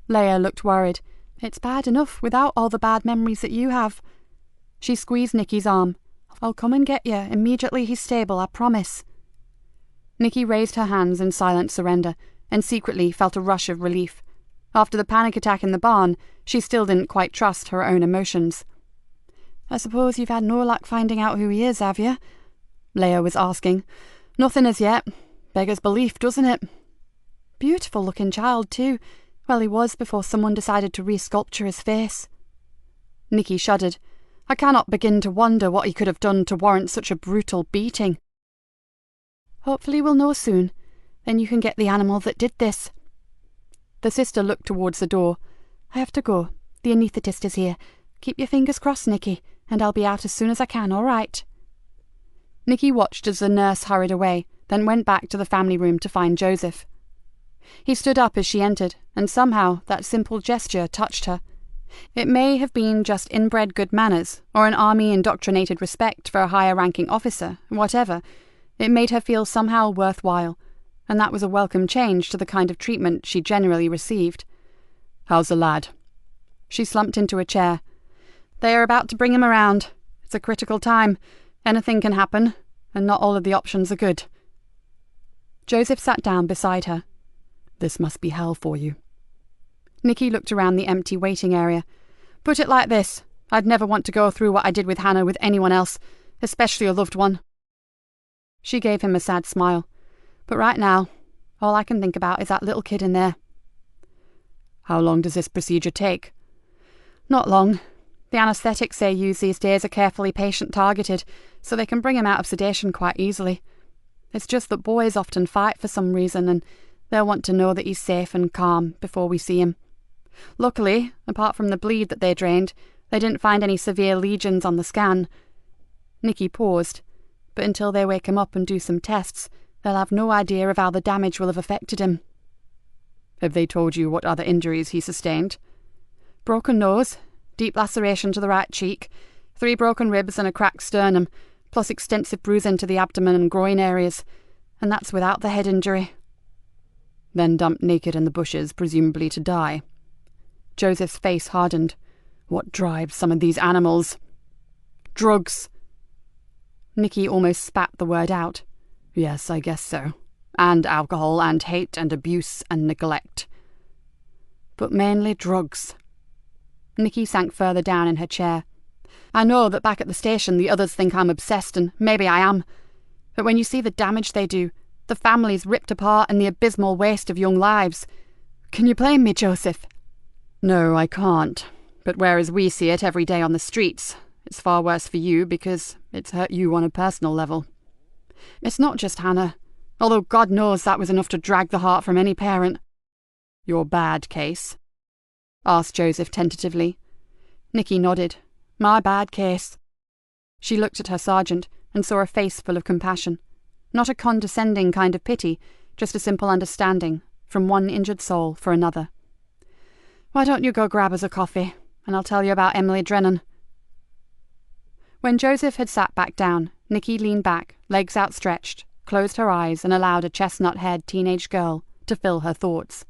Leia looked worried. It's bad enough without all the bad memories that you have. She squeezed Nikki's arm. I'll come and get you immediately he's stable, I promise. Nikki raised her hands in silent surrender, and secretly felt a rush of relief. After the panic attack in the barn, she still didn't quite trust her own emotions. I suppose you've had no luck finding out who he is, have you? Leia was asking. Nothing as yet. Beggars belief, doesn't it? Beautiful-looking child, too. Well, he was before someone decided to resculpture his face. Nikki shuddered. I cannot begin to wonder what he could have done to warrant such a brutal beating. Hopefully we'll know soon. Then you can get the animal that did this. The sister looked towards the door. I have to go. The anaesthetist is here. Keep your fingers crossed, Nikki, and I'll be out as soon as I can, all right? Nikki watched as the nurse hurried away, then went back to the family room to find Joseph. He stood up as she entered, and somehow that simple gesture touched her. It may have been just inbred good manners, or an army-indoctrinated respect for a higher-ranking officer, whatever. It made her feel somehow worthwhile, and that was a welcome change to the kind of treatment she generally received. "How's the lad?" She slumped into a chair. "They are about to bring him around. It's a critical time. Anything can happen, and not all of the options are good." Joseph sat down beside her. "This must be hell for you." Nikki looked around the empty waiting area. "Put it like this. I'd never want to go through what I did with Hannah with anyone else, especially a loved one." She gave him a sad smile. "But right now, all I can think about is that little kid in there." How long does this procedure take? Not long. The anaesthetics they use these days are carefully patient-targeted, so they can bring him out of sedation quite easily. It's just that boys often fight for some reason, and they'll want to know that he's safe and calm before we see him. Luckily, apart from the bleed that they drained, they didn't find any severe lesions on the scan. Nikki paused, but until they wake him up and do some tests, they'll have no idea of how the damage will have affected him. Have they told you what other injuries he sustained? Broken nose, deep laceration to the right cheek, 3 broken ribs and a cracked sternum, plus extensive bruising to the abdomen and groin areas, and that's without the head injury. Then dumped naked in the bushes, presumably to die. Joseph's face hardened. What drives some of these animals? Drugs. Nikki almost spat the word out. Yes, I guess so. And alcohol and hate and abuse and neglect. But mainly drugs. Nikki sank further down in her chair. I know that back at the station the others think I'm obsessed, and maybe I am. But when you see the damage they do, the families ripped apart and the abysmal waste of young lives, can you blame me, Joseph? No, I can't. But whereas we see it every day on the streets, it's far worse for you because it's hurt you on a personal level. It's not just Hannah, although God knows that was enough to drag the heart from any parent. Your bad case? Asked Joseph tentatively. Nikki nodded. My bad case. She looked at her sergeant and saw a face full of compassion. Not a condescending kind of pity, just a simple understanding, from one injured soul for another. Why don't you go grab us a coffee, and I'll tell you about Emily Drennan. When Joseph had sat back down, Nikki leaned back, legs outstretched, closed her eyes and allowed a chestnut-haired teenage girl to fill her thoughts.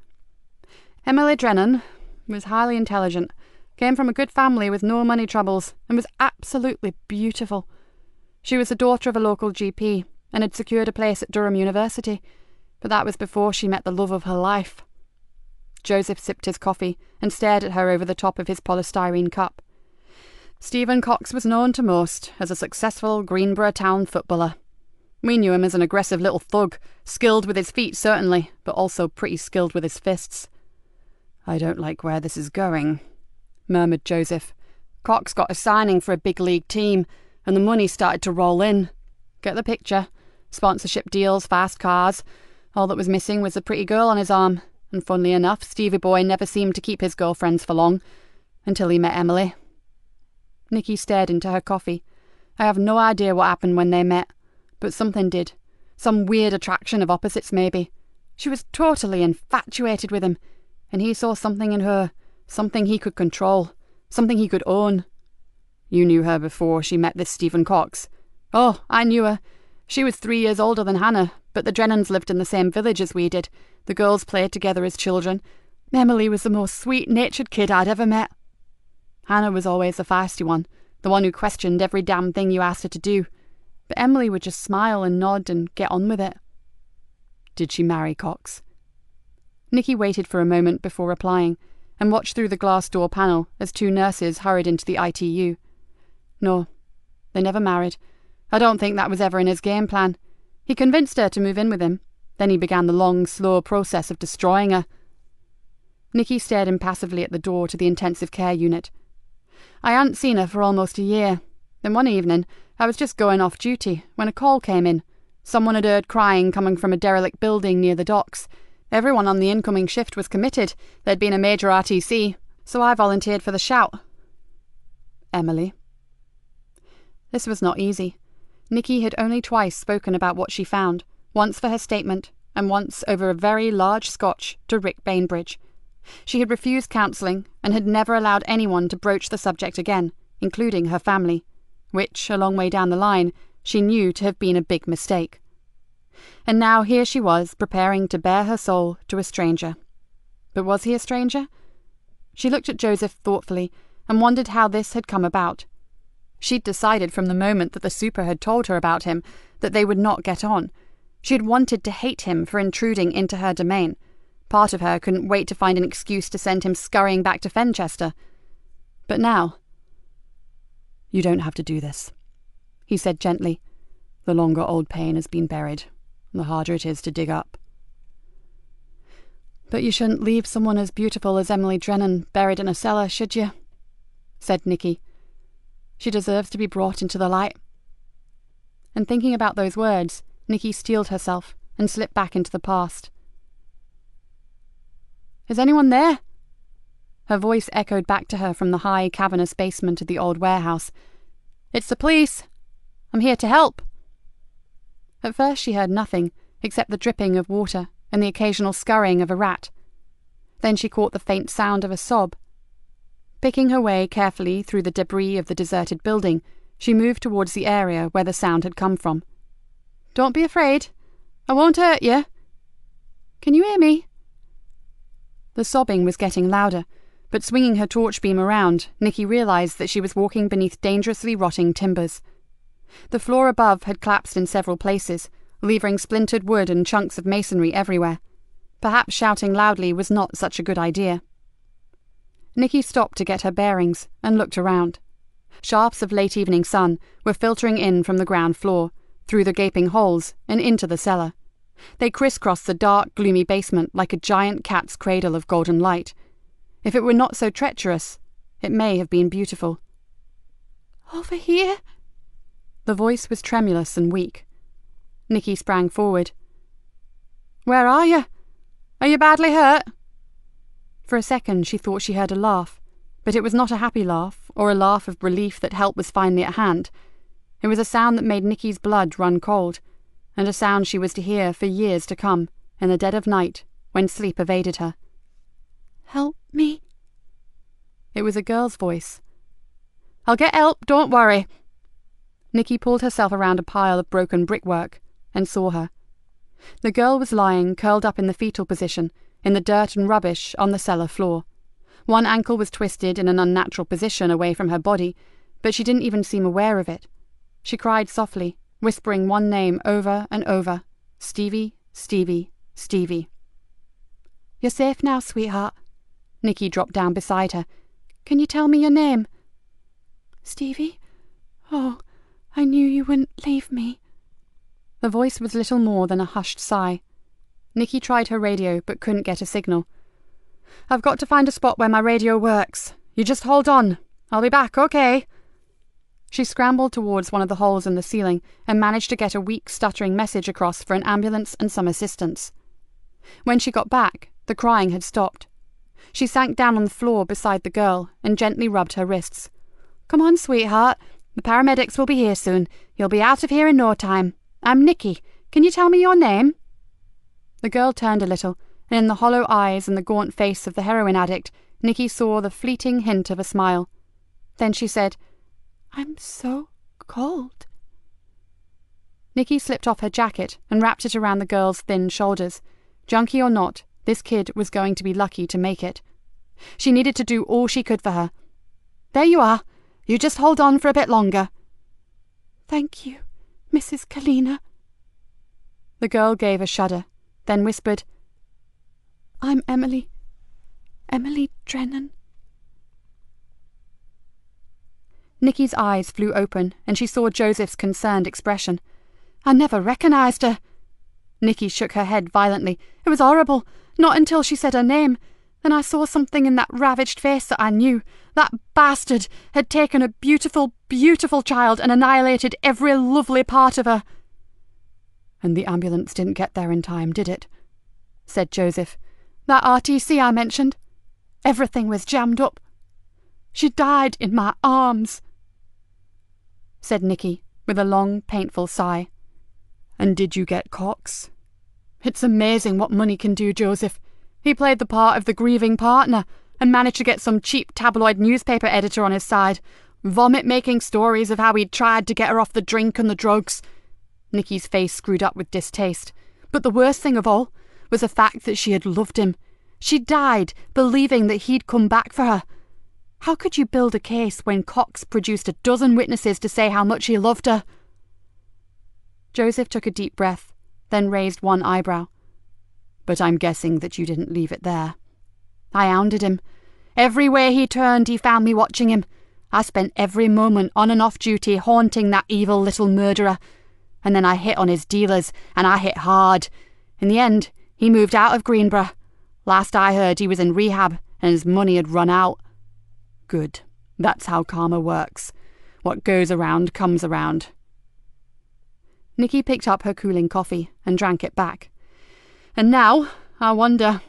Emily Drennan was highly intelligent, came from a good family with no money troubles, and was absolutely beautiful. She was the daughter of a local GP, and had secured a place at Durham University, but that was before she met the love of her life. Joseph sipped his coffee and stared at her over the top of his polystyrene cup. Stephen Cox was known to most as a successful Greenborough town footballer. We knew him as an aggressive little thug, skilled with his feet certainly, but also pretty skilled with his fists. I don't like where this is going, murmured Joseph. Cox got a signing for a big league team, and the money started to roll in. Get the picture. Sponsorship deals, fast cars. All that was missing was a pretty girl on his arm, and funnily enough, Stevie boy never seemed to keep his girlfriends for long, until he met Emily. Nikki stared into her coffee. I have no idea what happened when they met, but something did. Some weird attraction of opposites, maybe. She was totally infatuated with him, and he saw something in her, something he could control, something he could own. You knew her before she met this Stephen Cox? Oh, I knew her. She was 3 years older than Hannah, but the Drennans lived in the same village as we did. The girls played together as children. Emily was the most sweet-natured kid I'd ever met. Hannah was always the feisty one, the one who questioned every damn thing you asked her to do. But Emily would just smile and nod and get on with it. Did she marry Cox? Nikki waited for a moment before replying, and watched through the glass door panel as 2 nurses hurried into the ITU. No, they never married. I don't think that was ever in his game plan. He convinced her to move in with him. Then he began the long, slow process of destroying her. Nikki stared impassively at the door to the intensive care unit. I hadn't seen her for almost a year. Then one evening, I was just going off duty when a call came in. Someone had heard crying coming from a derelict building near the docks. Everyone on the incoming shift was committed. There'd been a major RTC, so I volunteered for the shout. Emily? This was not easy. Nikki had only twice spoken about what she found, once for her statement, and once over a very large scotch to Rick Bainbridge. She had refused counselling and had never allowed anyone to broach the subject again, including her family, which, a long way down the line, she knew to have been a big mistake. And now here she was, preparing to bare her soul to a stranger. But was he a stranger? She looked at Joseph thoughtfully and wondered how this had come about. She'd decided from the moment that the super had told her about him that they would not get on. She had wanted to hate him for intruding into her domain. Part of her couldn't wait to find an excuse to send him scurrying back to Fenchester. But now... You don't have to do this, he said gently. The longer old pain has been buried, the harder it is to dig up. But you shouldn't leave someone as beautiful as Emily Drennan buried in a cellar, should you? Said Nikki. She deserves to be brought into the light. And thinking about those words, Nikki steeled herself and slipped back into the past. Is anyone there? Her voice echoed back to her from the high, cavernous basement of the old warehouse. It's the police. I'm here to help. At first she heard nothing except the dripping of water and the occasional scurrying of a rat. Then she caught the faint sound of a sob. Picking her way carefully through the debris of the deserted building, she moved towards the area where the sound had come from. Don't be afraid. I won't hurt you. Can you hear me? The sobbing was getting louder, but swinging her torch beam around, Nikki realised that she was walking beneath dangerously rotting timbers. The floor above had collapsed in several places, leaving splintered wood and chunks of masonry everywhere. Perhaps shouting loudly was not such a good idea. Nikki stopped to get her bearings and looked around. Shafts of late evening sun were filtering in from the ground floor, through the gaping holes and into the cellar. They crisscrossed the dark, gloomy basement like a giant cat's cradle of golden light. If it were not so treacherous, it may have been beautiful. Over here? The voice was tremulous and weak. Nikki sprang forward. Where are you? Are you badly hurt? For a second she thought she heard a laugh, but it was not a happy laugh, or a laugh of relief that help was finally at hand. It was a sound that made Nikki's blood run cold, and a sound she was to hear for years to come, in the dead of night, when sleep evaded her. Help me? It was a girl's voice. I'll get help, don't worry. Nikki pulled herself around a pile of broken brickwork and saw her. The girl was lying, curled up in the fetal position, in the dirt and rubbish on the cellar floor. One ankle was twisted in an unnatural position away from her body, but she didn't even seem aware of it. She cried softly, whispering one name over and over. Stevie, Stevie, Stevie. You're safe now, sweetheart. Nikki dropped down beside her. Can you tell me your name? Stevie? Oh, I knew you wouldn't leave me. The voice was little more than a hushed sigh. Nikki tried her radio but couldn't get a signal. I've got to find a spot where my radio works. You just hold on. I'll be back, okay? She scrambled towards one of the holes in the ceiling and managed to get a weak, stuttering message across for an ambulance and some assistance. When she got back, the crying had stopped. She sank down on the floor beside the girl and gently rubbed her wrists. Come on, sweetheart. The paramedics will be here soon. You'll be out of here in no time. I'm Nikki. Can you tell me your name? The girl turned a little, and in the hollow eyes and the gaunt face of the heroin addict, Nikki saw the fleeting hint of a smile. Then she said, I'm so cold. Nikki slipped off her jacket and wrapped it around the girl's thin shoulders. Junkie or not, this kid was going to be lucky to make it. She needed to do all she could for her. There you are. You just hold on for a bit longer. Thank you, Mrs. Galena. The girl gave a shudder, then whispered, I'm Emily Drennan. Nikki's eyes flew open, and she saw Joseph's concerned expression. I never recognised her. Nikki shook her head violently. It was horrible. Not until she said her name. Then I saw something in that ravaged face that I knew. That bastard had taken a beautiful, beautiful child and annihilated every lovely part of her. And the ambulance didn't get there in time, did it? Said Joseph. That RTC I mentioned. Everything was jammed up. She died in my arms. Said Nikki, with a long, painful sigh. And did you get Cox? It's amazing what money can do, Joseph. He played the part of the grieving partner and managed to get some cheap tabloid newspaper editor on his side, vomit-making stories of how he'd tried to get her off the drink and the drugs. Nikki's face screwed up with distaste. But the worst thing of all was the fact that she had loved him. She died believing that he'd come back for her. How could you build a case when Cox produced a dozen witnesses to say how much he loved her? Joseph took a deep breath, then raised one eyebrow. But I'm guessing that you didn't leave it there. I hounded him. Everywhere he turned, he found me watching him. I spent every moment on and off duty haunting that evil little murderer. And then I hit on his dealers, and I hit hard. In the end, he moved out of Greenborough. Last I heard, he was in rehab and his money had run out. Good. That's how karma works. What goes around comes around. Nikki picked up her cooling coffee and drank it back. And now, I wonder,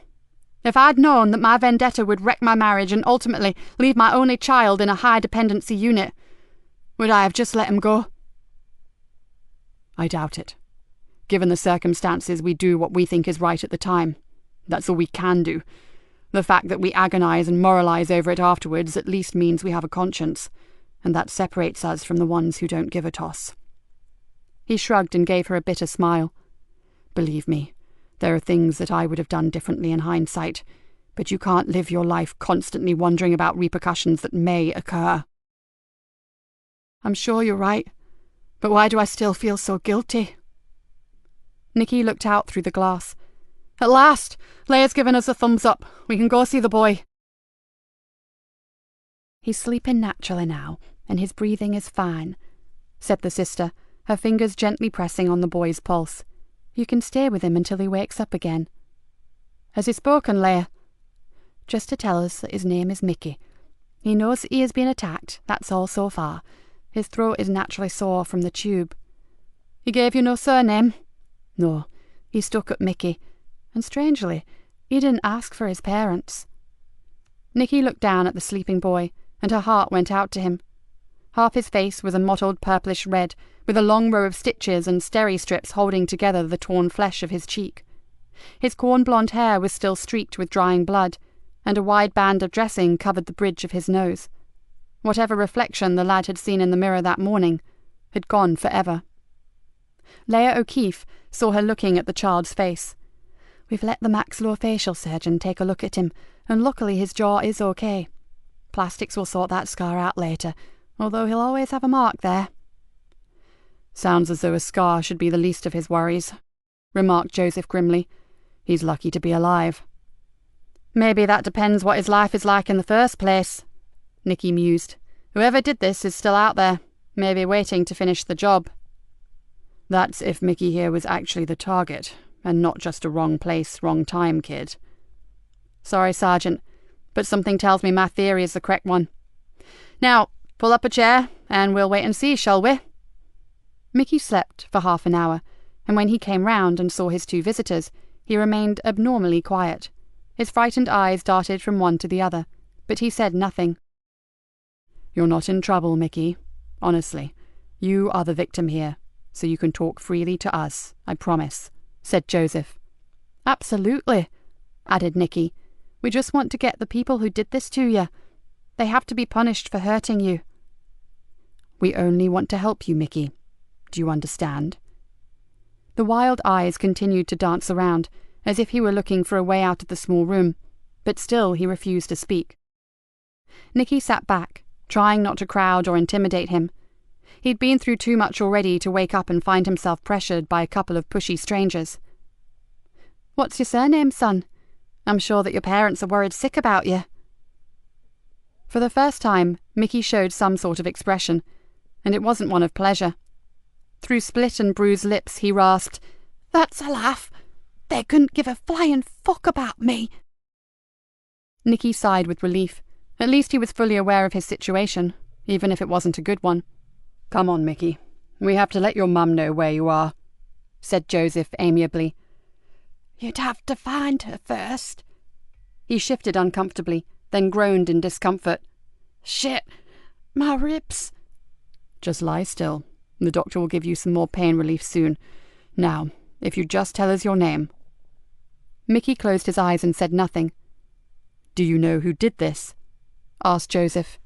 if I'd known that my vendetta would wreck my marriage and ultimately leave my only child in a high dependency unit, would I have just let him go? I doubt it. Given the circumstances, we do what we think is right at the time. That's all we can do. The fact that we agonize and moralize over it afterwards at least means we have a conscience, and that separates us from the ones who don't give a toss. He shrugged and gave her a bitter smile. Believe me, there are things that I would have done differently in hindsight, but you can't live your life constantly wondering about repercussions that may occur. I'm sure you're right, but why do I still feel so guilty? Nikki looked out through the glass. At last, Leia's given us a thumbs up. We can go see the boy. He's sleeping naturally now, and his breathing is fine, said the sister, her fingers gently pressing on the boy's pulse. You can stay with him until he wakes up again. Has he spoken, Leia? Just to tell us that his name is Mickey. He knows that he has been attacked, that's all so far. His throat is naturally sore from the tube. He gave you no surname? No, he stuck at Mickey, and strangely, he didn't ask for his parents. Nikki looked down at the sleeping boy, and her heart went out to him. Half his face was a mottled purplish red, with a long row of stitches and steri strips holding together the torn flesh of his cheek. His corn-blonde hair was still streaked with drying blood, and a wide band of dressing covered the bridge of his nose. Whatever reflection the lad had seen in the mirror that morning had gone forever. Leia O'Keefe saw her looking at the child's face. We've let the maxillofacial surgeon take a look at him, and luckily his jaw is okay. Plastics will sort that scar out later, although he'll always have a mark there. Sounds as though a scar should be the least of his worries, remarked Joseph grimly. He's lucky to be alive. Maybe that depends what his life is like in the first place, Nikki mused. Whoever did this is still out there, maybe waiting to finish the job. That's if Mickey here was actually the target, and not just a wrong place, wrong time kid. Sorry, Sergeant, but something tells me my theory is the correct one. Now, pull up a chair, and we'll wait and see, shall we? Mickey slept for half an hour, and when he came round and saw his two visitors, he remained abnormally quiet. His frightened eyes darted from one to the other, but he said nothing. You're not in trouble, Mickey. Honestly, you are the victim here, so you can talk freely to us, I promise, said Joseph. Absolutely, added Nikki. We just want to get the people who did this to you. They have to be punished for hurting you. We only want to help you, Mickey. Do you understand? The wild eyes continued to dance around, as if he were looking for a way out of the small room, but still he refused to speak. Nikki sat back, trying not to crowd or intimidate him. He'd been through too much already to wake up and find himself pressured by a couple of pushy strangers. What's your surname, son? I'm sure that your parents are worried sick about you. For the first time, Mickey showed some sort of expression, and it wasn't one of pleasure. Through split and bruised lips, he rasped, "That's a laugh. They couldn't give a flying fuck about me." Nikki sighed with relief. At least he was fully aware of his situation, even if it wasn't a good one. Come on, Mickey. We have to let your mum know where you are, said Joseph amiably. You'd have to find her first. He shifted uncomfortably, then groaned in discomfort. Shit, my ribs. Just lie still. The doctor will give you some more pain relief soon. Now, if you just tell us your name. Mickey closed his eyes and said nothing. Do you know who did this? Asked Joseph.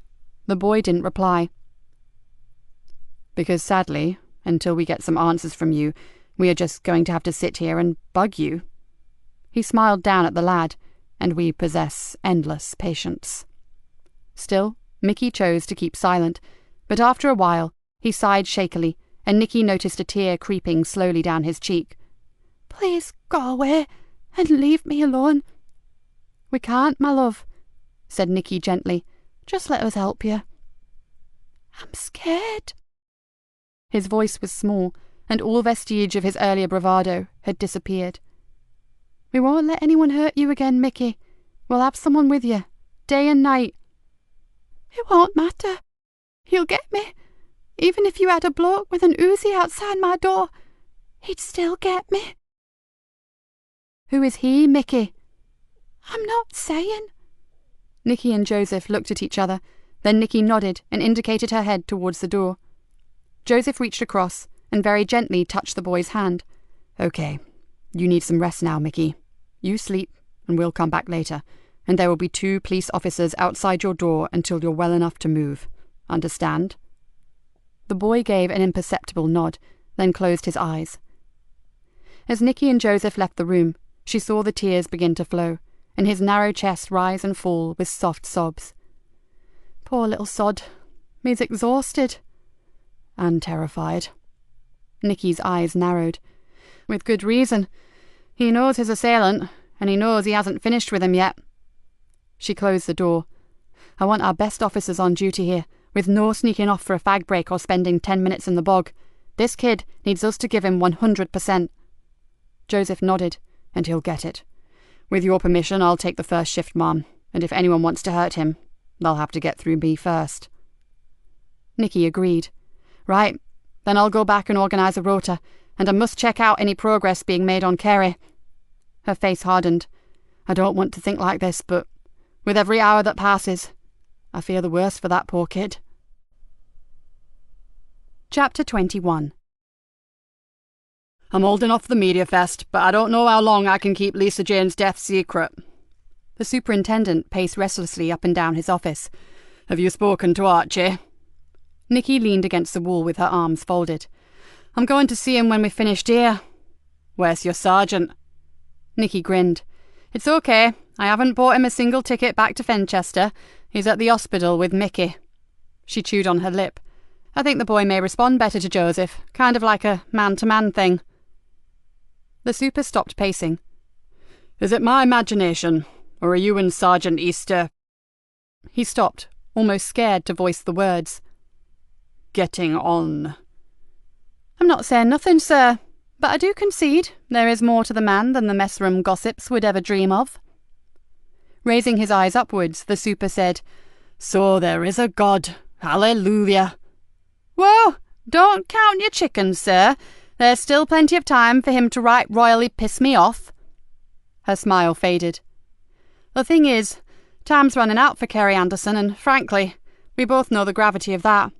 The boy didn't reply. Because sadly, until we get some answers from you, we are just going to have to sit here and bug you. He smiled down at the lad, and we possess endless patience. Still, Mickey chose to keep silent, but after a while, he sighed shakily, and Nikki noticed a tear creeping slowly down his cheek. Please go away and leave me alone. We can't, my love, said Nikki gently. Just let us help you. I'm scared. His voice was small, and all vestige of his earlier bravado had disappeared. We won't let anyone hurt you again, Mickey. We'll have someone with you, day and night. It won't matter. He'll get me. Even if you had a bloke with an Uzi outside my door, he'd still get me. Who is he, Mickey? I'm not saying. Nikki and Joseph looked at each other. Then Nikki nodded and indicated her head towards the door. Joseph reached across and very gently touched the boy's hand. Okay, you need some rest now, Mickey. You sleep, and we'll come back later, and there will be 2 police officers outside your door until you're well enough to move. Understand? The boy gave an imperceptible nod, then closed his eyes. As Nikki and Joseph left the room, she saw the tears begin to flow, and his narrow chest rise and fall with soft sobs. Poor little sod. He's exhausted. And terrified. Nikki's eyes narrowed. With good reason. He knows his assailant, and he knows he hasn't finished with him yet. She closed the door. I want our best officers on duty here, with no sneaking off for a fag break or spending 10 minutes in the bog. This kid needs us to give him 100%. Joseph nodded, and he'll get it. With your permission, I'll take the first shift, Mom, and if anyone wants to hurt him, they'll have to get through me first. Nikki agreed. Right, then I'll go back and organise a rota, and I must check out any progress being made on Carey. Her face hardened. I don't want to think like this, but with every hour that passes, I fear the worst for that poor kid. Chapter 21. I'm holding off the media fest, but I don't know how long I can keep Lisa Jane's death secret. The superintendent paced restlessly up and down his office. Have you spoken to Archie? Nikki leaned against the wall with her arms folded. I'm going to see him when we've finished here. Where's your sergeant? Nikki grinned. It's okay. I haven't bought him a single ticket back to Fenchester. He's at the hospital with Mickey. She chewed on her lip. I think the boy may respond better to Joseph, kind of like a man-to-man thing. The super stopped pacing. Is it my imagination, or are you and Sergeant Easter... He stopped, almost scared to voice the words. Getting on. I'm not saying nothing, sir, but I do concede there is more to the man than the messroom gossips would ever dream of. Raising his eyes upwards, the super said, So there is a God. Hallelujah. Whoa! Don't count your chickens, sir. There's still plenty of time for him to right royally piss me off. Her smile faded. The thing is, time's running out for Kerry Anderson, and frankly, we both know the gravity of that.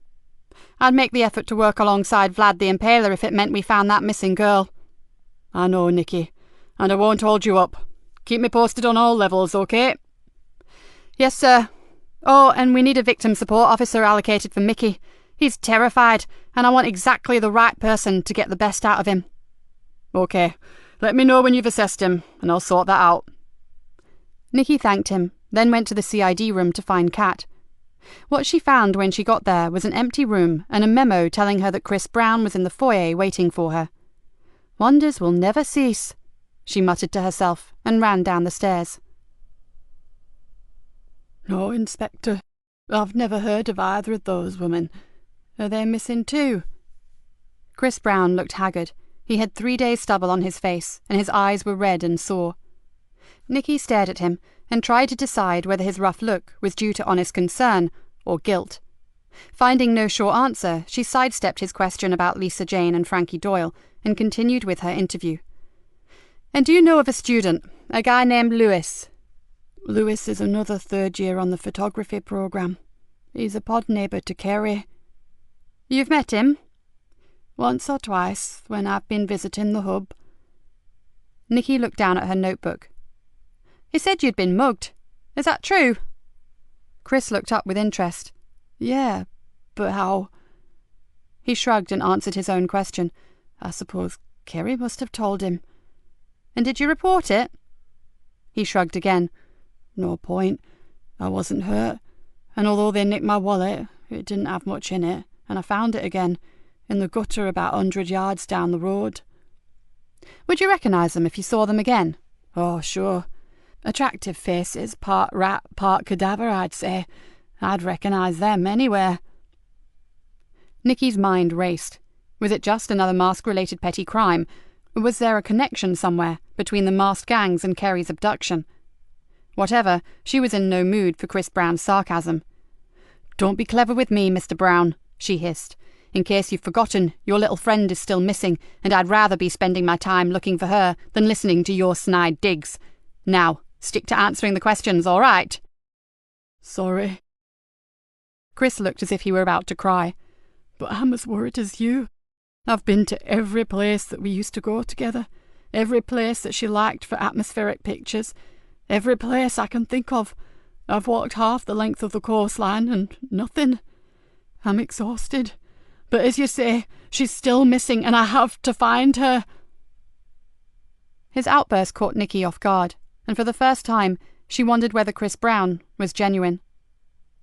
I'd make the effort to work alongside Vlad the Impaler if it meant we found that missing girl. I know, Nikki, and I won't hold you up. Keep me posted on all levels, okay? Yes, sir. Oh, and we need a victim support officer allocated for Mickey. He's terrified, and I want exactly the right person to get the best out of him. Okay, let me know when you've assessed him, and I'll sort that out. Nikki thanked him, then went to the CID room to find Kat. What she found when she got there was an empty room and a memo telling her that Chris Brown was in the foyer waiting for her. Wonders will never cease, she muttered to herself and ran down the stairs. No, Inspector. I've never heard of either of those women. Are they missing too? Chris Brown looked haggard. He had 3 days' stubble on his face, and his eyes were red and sore. Nikki stared at him and tried to decide whether his rough look was due to honest concern or guilt. Finding no sure answer, she sidestepped his question about Lisa Jane and Frankie Doyle and continued with her interview. And do you know of a student, a guy named Lewis? Lewis is another 3rd year on the photography program. He's a pod neighbour to Kerry. You've met him? Once or twice, when I've been visiting the hub. Nikki looked down at her notebook. He said you'd been mugged. Is that true? Chris looked up with interest. Yeah, but how? He shrugged and answered his own question. I suppose Kerry must have told him. And did you report it? He shrugged again. No point. I wasn't hurt. And although they nicked my wallet, it didn't have much in it, and I found it again, in the gutter about 100 yards down the road. Would you recognise them if you saw them again? Oh, sure. Attractive faces, part rat, part cadaver, I'd say. I'd recognise them anywhere. Nikki's mind raced. Was it just another mask-related petty crime, Was there a connection somewhere between the masked gangs and Kerry's abduction? Whatever, she was in no mood for Chris Brown's sarcasm. "Don't be clever with me, Mr. Brown," she hissed. "In case you've forgotten, your little friend is still missing, and I'd rather be spending my time looking for her than listening to your snide digs. Now, stick to answering the questions, all right?" Sorry. Chris looked as if he were about to cry. But I'm as worried as you. I've been to every place that we used to go together, every place that she liked for atmospheric pictures, every place I can think of. I've walked half the length of the coastline and nothing. I'm exhausted. But as you say, she's still missing and I have to find her. His outburst caught Nikki off guard, and for the first time, she wondered whether Chris Brown was genuine.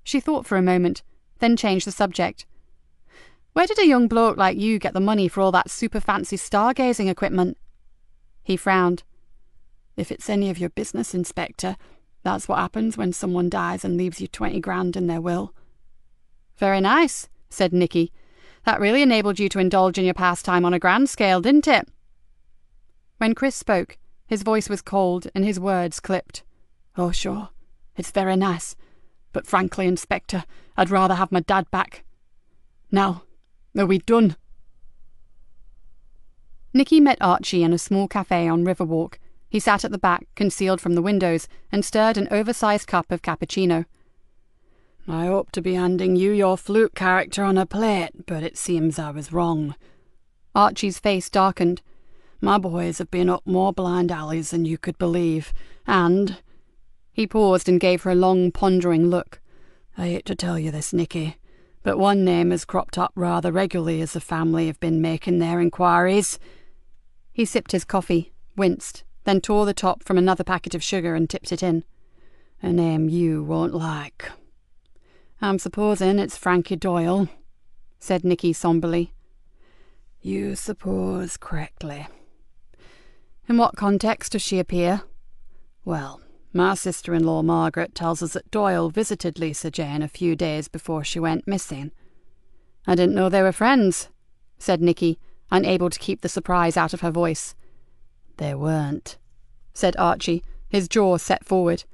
She thought for a moment, then changed the subject. "Where did a young bloke like you get the money for all that super fancy stargazing equipment?" He frowned. "If it's any of your business, Inspector, that's what happens when someone dies and leaves you 20 grand in their will." "Very nice," said Nikki. "That really enabled you to indulge in your pastime on a grand scale, didn't it?" When Chris spoke, his voice was cold and his words clipped. "Oh, sure, it's very nice. But frankly, Inspector, I'd rather have my dad back. Now, are we done?" Nikki met Archie in a small cafe on Riverwalk. He sat at the back, concealed from the windows, and stirred an oversized cup of cappuccino. "I hope to be handing you your flute character on a plate, but it seems I was wrong." Archie's face darkened. "My boys have been up more blind alleys than you could believe, and—" He paused and gave her a long, pondering look. "I hate to tell you this, Nikki, but one name has cropped up rather regularly as the family have been making their inquiries." He sipped his coffee, winced, then tore the top from another packet of sugar and tipped it in. "A name you won't like." "I'm supposing it's Frankie Doyle," said Nikki somberly. "You suppose correctly." "In what context does she appear?" "Well, my sister-in-law Margaret tells us that Doyle visited Lisa Jane a few days before she went missing." "I didn't know they were friends," said Nikki, unable to keep the surprise out of her voice. "They weren't," said Archie, his jaw set forward.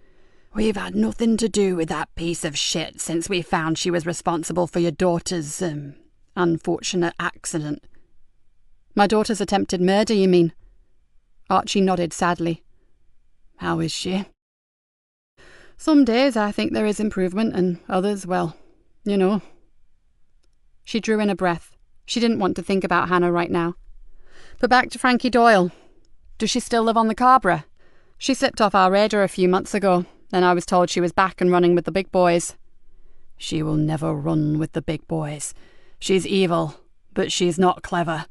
"We've had nothing to do with that piece of shit since we found she was responsible for your daughter's, unfortunate accident." "My daughter's attempted murder, you mean?" Archie nodded sadly. "How is she?" "Some days I think there is improvement, and others, well, you know." She drew in a breath. She didn't want to think about Hannah right now. "But back to Frankie Doyle. Does she still live on the Cabra? She slipped off our radar a few months ago, then I was told she was back and running with the big boys." "She will never run with the big boys. She's evil, but she's not clever.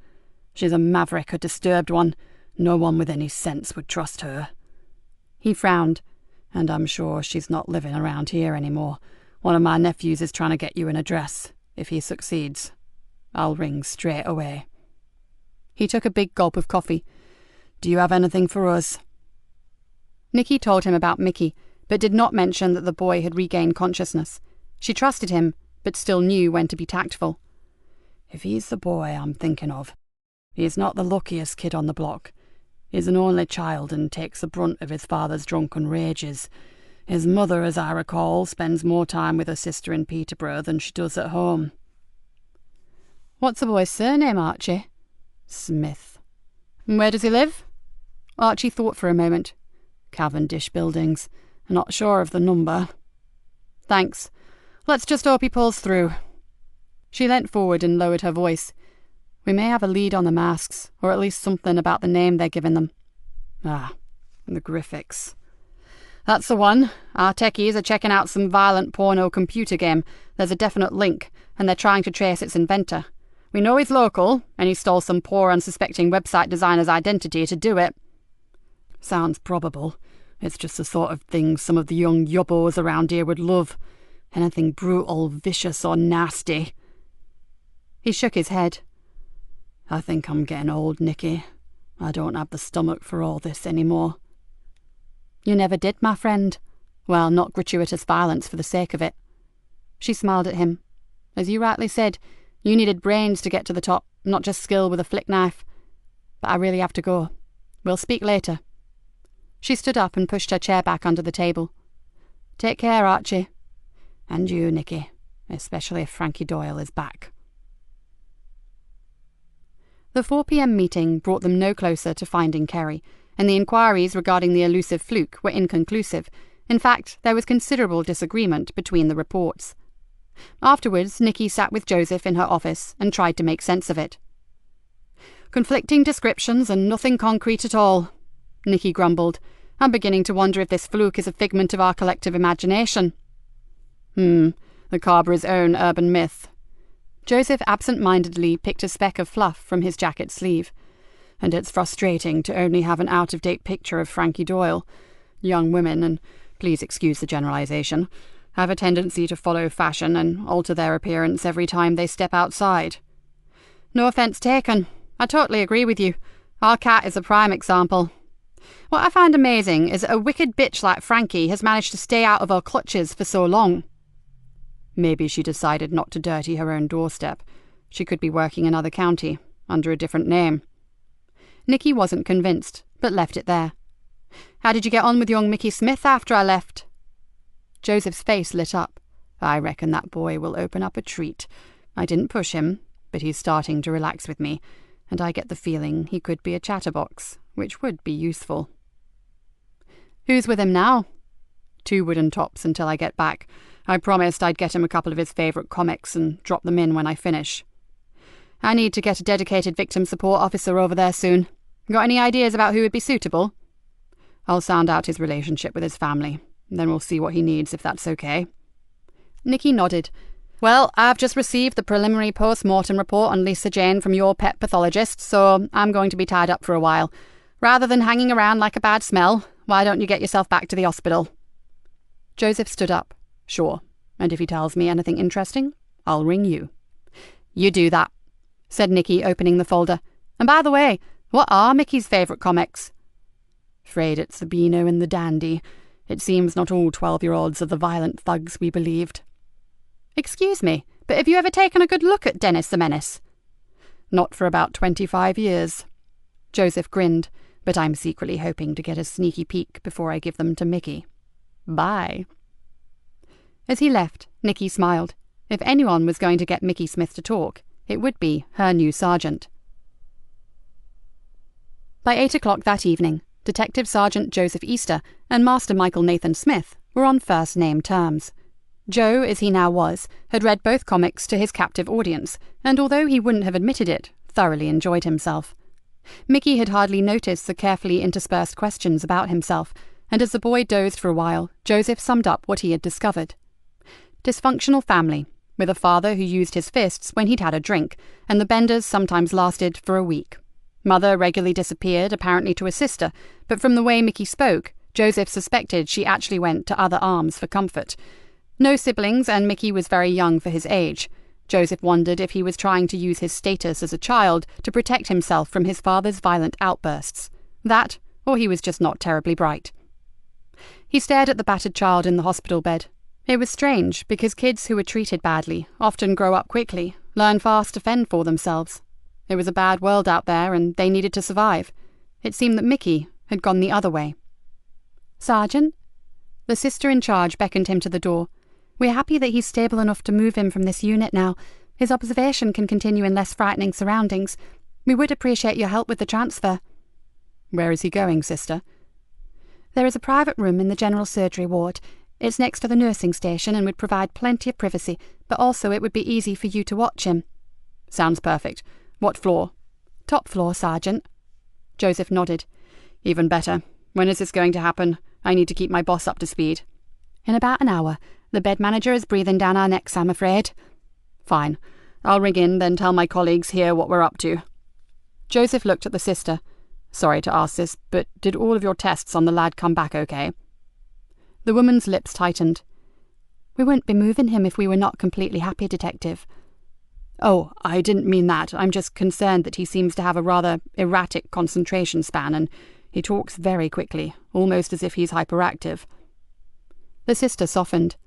She's a maverick, a disturbed one. No one with any sense would trust her." He frowned. "And I'm sure she's not living around here anymore. One of my nephews is trying to get you an address. If he succeeds, I'll ring straight away." He took a big gulp of coffee. "Do you have anything for us?" Nikki told him about Mickey, but did not mention that the boy had regained consciousness. She trusted him, but still knew when to be tactful. "If he's the boy I'm thinking of, he's not the luckiest kid on the block. He's an only child and takes the brunt of his father's drunken rages. His mother, as I recall, spends more time with her sister in Peterborough than she does at home." "What's the boy's surname, Archie?" "Smith." "And where does he live?" Archie thought for a moment. "Cavendish Buildings. Not sure of the number." "Thanks. Let's just hope he pulls through." She leant forward and lowered her voice. "We may have a lead on the masks, or at least something about the name they're giving them." "Ah, the Graphics." "That's the one. Our techies are checking out some violent porno computer game. There's a definite link, and they're trying to trace its inventor. We know he's local, and he stole some poor unsuspecting website designer's identity to do it." "Sounds probable. It's just the sort of thing some of the young yubbos around here would love. Anything brutal, vicious or nasty." He shook his head. "I think I'm getting old, Nikki. I don't have the stomach for all this anymore." "You never did, my friend. Well, not gratuitous violence for the sake of it." She smiled at him. "As you rightly said, you needed brains to get to the top, not just skill with a flick knife. but I really have to go. We'll speak later. She stood up and pushed her chair back under the table. Take care, Archie. And you, Nikki, especially if Frankie Doyle is back. The 4 p.m. meeting brought them no closer to finding Kerry, and the inquiries regarding the elusive fluke were inconclusive. In fact, there was considerable disagreement between the reports. Afterwards, Nikki sat with Joseph in her office and tried to make sense of it. Conflicting descriptions and nothing concrete at all, Nikki grumbled. I'm beginning to wonder if this fluke is a figment of our collective imagination. The Carber's own urban myth. Joseph absent-mindedly picked a speck of fluff from his jacket sleeve. And it's frustrating to only have an out-of-date picture of Frankie Doyle. Young women, and please excuse the generalization, have a tendency to follow fashion and alter their appearance every time they step outside. No offence taken. I totally agree with you. Our cat is a prime example. What I find amazing is that a wicked bitch like Frankie has managed to stay out of our clutches for so long. Maybe she decided not to dirty her own doorstep. She could be working in another county, under a different name. Nikki wasn't convinced, but left it there. How did you get on with young Mickey Smith after I left? Joseph's face lit up. I reckon that boy will open up a treat. I didn't push him, but he's starting to relax with me, and I get the feeling he could be a chatterbox, which would be useful. Who's with him now? 2 wooden tops until I get back. I promised I'd get him a couple of his favourite comics and drop them in when I finish. I need to get a dedicated victim support officer over there soon. Got any ideas about who would be suitable? I'll sound out his relationship with his family. Then we'll see what he needs, if that's okay. Nikki nodded. Well, I've just received the preliminary post-mortem report on Lisa Jane from your pet pathologist, so I'm going to be tied up for a while. Rather than hanging around like a bad smell, why don't you get yourself back to the hospital? Joseph stood up. Sure, and if he tells me anything interesting, I'll ring you. You do that, said Nikki, opening the folder. And by the way, what are Mickey's favourite comics? Afraid it's the Beano and the Dandy. It seems not all 12-year-olds are the violent thugs we believed. Excuse me, but have you ever taken a good look at Dennis the Menace? Not for about 25 years. Joseph grinned, but I'm secretly hoping to get a sneaky peek before I give them to Mickey. Bye. As he left, Nikki smiled. If anyone was going to get Mickey Smith to talk, it would be her new sergeant. By 8 o'clock that evening, Detective Sergeant Joseph Easter and Master Michael Nathan Smith were on first-name terms. Joe, as he now was, had read both comics to his captive audience, and although he wouldn't have admitted it, thoroughly enjoyed himself. Mickey had hardly noticed the carefully interspersed questions about himself, and as the boy dozed for a while, Joseph summed up what he had discovered. Dysfunctional family, with a father who used his fists when he'd had a drink, and the benders sometimes lasted for a week. Mother regularly disappeared, apparently to a sister, but from the way Mickey spoke, Joseph suspected she actually went to other arms for comfort. No siblings, and Mickey was very young for his age. Joseph wondered if he was trying to use his status as a child to protect himself from his father's violent outbursts. That, or he was just not terribly bright. He stared at the battered child in the hospital bed. It was strange, because kids who were treated badly often grow up quickly, learn fast to fend for themselves. It was a bad world out there, and they needed to survive. It seemed that Mickey had gone the other way. Sergeant? The sister in charge beckoned him to the door. We're happy that he's stable enough to move him from this unit now. His observation can continue in less frightening surroundings. We would appreciate your help with the transfer. Where is he going, sister? There is a private room in the general surgery ward. It's next to the nursing station and would provide plenty of privacy, but also it would be easy for you to watch him. Sounds perfect. What floor? Top floor, Sergeant. Joseph nodded. Even better. When is this going to happen? I need to keep my boss up to speed. In about an hour. The bed manager is breathing down our necks, I'm afraid. Fine. I'll ring in, then tell my colleagues here what we're up to. Joseph looked at the sister. Sorry to ask this, but did all of your tests on the lad come back okay? The woman's lips tightened. We wouldn't be moving him if we were not completely happy, Detective. Oh, I didn't mean that. I'm just concerned that he seems to have a rather erratic concentration span, and he talks very quickly, almost as if he's hyperactive. The sister softened.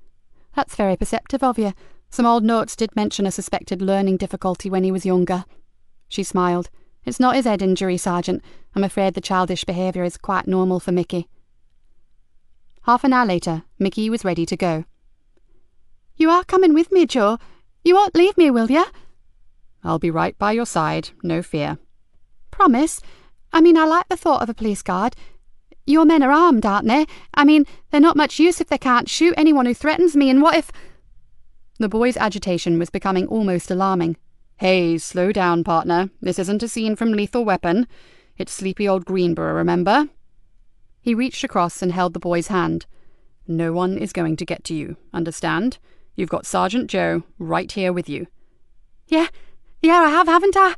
That's very perceptive of you. Some old notes did mention a suspected learning difficulty when he was younger. She smiled. It's not his head injury, Sergeant. I'm afraid the childish behaviour is quite normal for Mickey. Half an hour later, Mickey was ready to go. You are coming with me, Joe. You won't leave me, will you? I'll be right by your side, no fear. Promise? I like the thought of a police guard. Your men are armed, aren't they? They're not much use if they can't shoot anyone who threatens me, and what if... The boy's agitation was becoming almost alarming. Hey, slow down, partner. This isn't a scene from Lethal Weapon. It's sleepy old Greenborough, remember? He reached across and held the boy's hand. No one is going to get to you, understand? You've got Sergeant Joe right here with you. Yeah, I have, haven't I?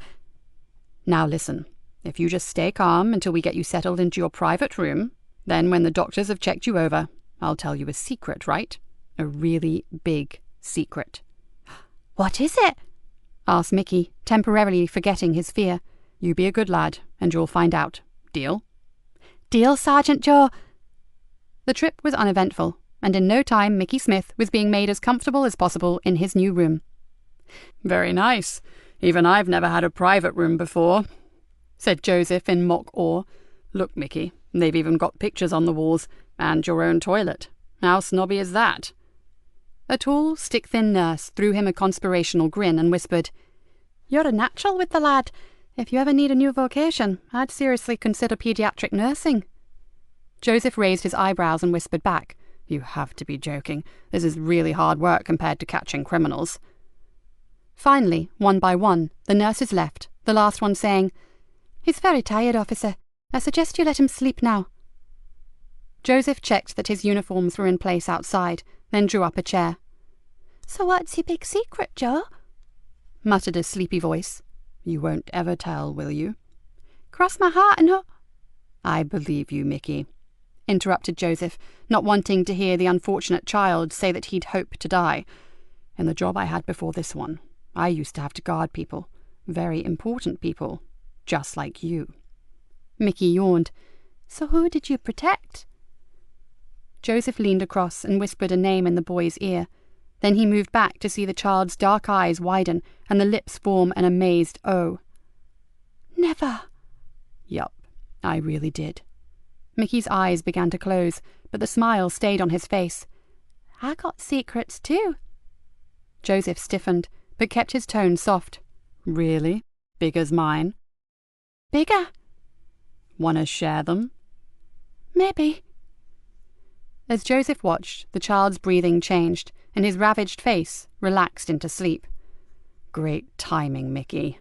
Now listen, if you just stay calm until we get you settled into your private room, then when the doctors have checked you over, I'll tell you a secret, right? A really big secret. What is it? Asked Mickey, temporarily forgetting his fear. You be a good lad, and you'll find out. Deal? Deal, Sergeant Joe. The trip was uneventful, and in no time Mickey Smith was being made as comfortable as possible in his new room. Very nice. Even I've never had a private room before, said Joseph in mock awe. Look, Mickey, they've even got pictures on the walls, and your own toilet. How snobby is that? A tall, stick-thin nurse threw him a conspirational grin and whispered, You're a natural with the lad. If you ever need a new vocation, I'd seriously consider paediatric nursing. Joseph raised his eyebrows and whispered back, You have to be joking. This is really hard work compared to catching criminals. Finally, one by one, the nurses left, the last one saying, He's very tired, officer. I suggest you let him sleep now. Joseph checked that his uniforms were in place outside, then drew up a chair. So what's your big secret, Joe? Muttered a sleepy voice. You won't ever tell, will you? Cross my heart and hope. I believe you, Mickey, interrupted Joseph, not wanting to hear the unfortunate child say that he'd hoped to die. In the job I had before this one, I used to have to guard people, very important people, just like you. Mickey yawned. So who did you protect? Joseph leaned across and whispered a name in the boy's ear. Then he moved back to see the child's dark eyes widen and the lips form an amazed O. Never. Yup, I really did. Mickey's eyes began to close, but the smile stayed on his face. I got secrets too. Joseph stiffened, but kept his tone soft. Really? Big as mine? Bigger. Wanna share them? Maybe. As Joseph watched, the child's breathing changed, and his ravaged face relaxed into sleep. Great timing, Mickey.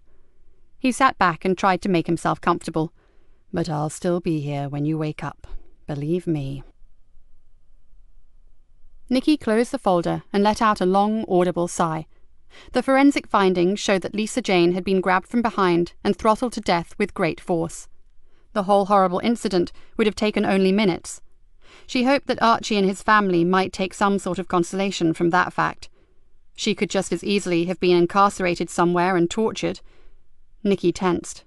He sat back and tried to make himself comfortable. But I'll still be here when you wake up. Believe me. Nikki closed the folder and let out a long, audible sigh. The forensic findings showed that Lisa Jane had been grabbed from behind and throttled to death with great force. The whole horrible incident would have taken only minutes. She hoped that Archie and his family might take some sort of consolation from that fact. She could just as easily have been incarcerated somewhere and tortured. Nikki tensed.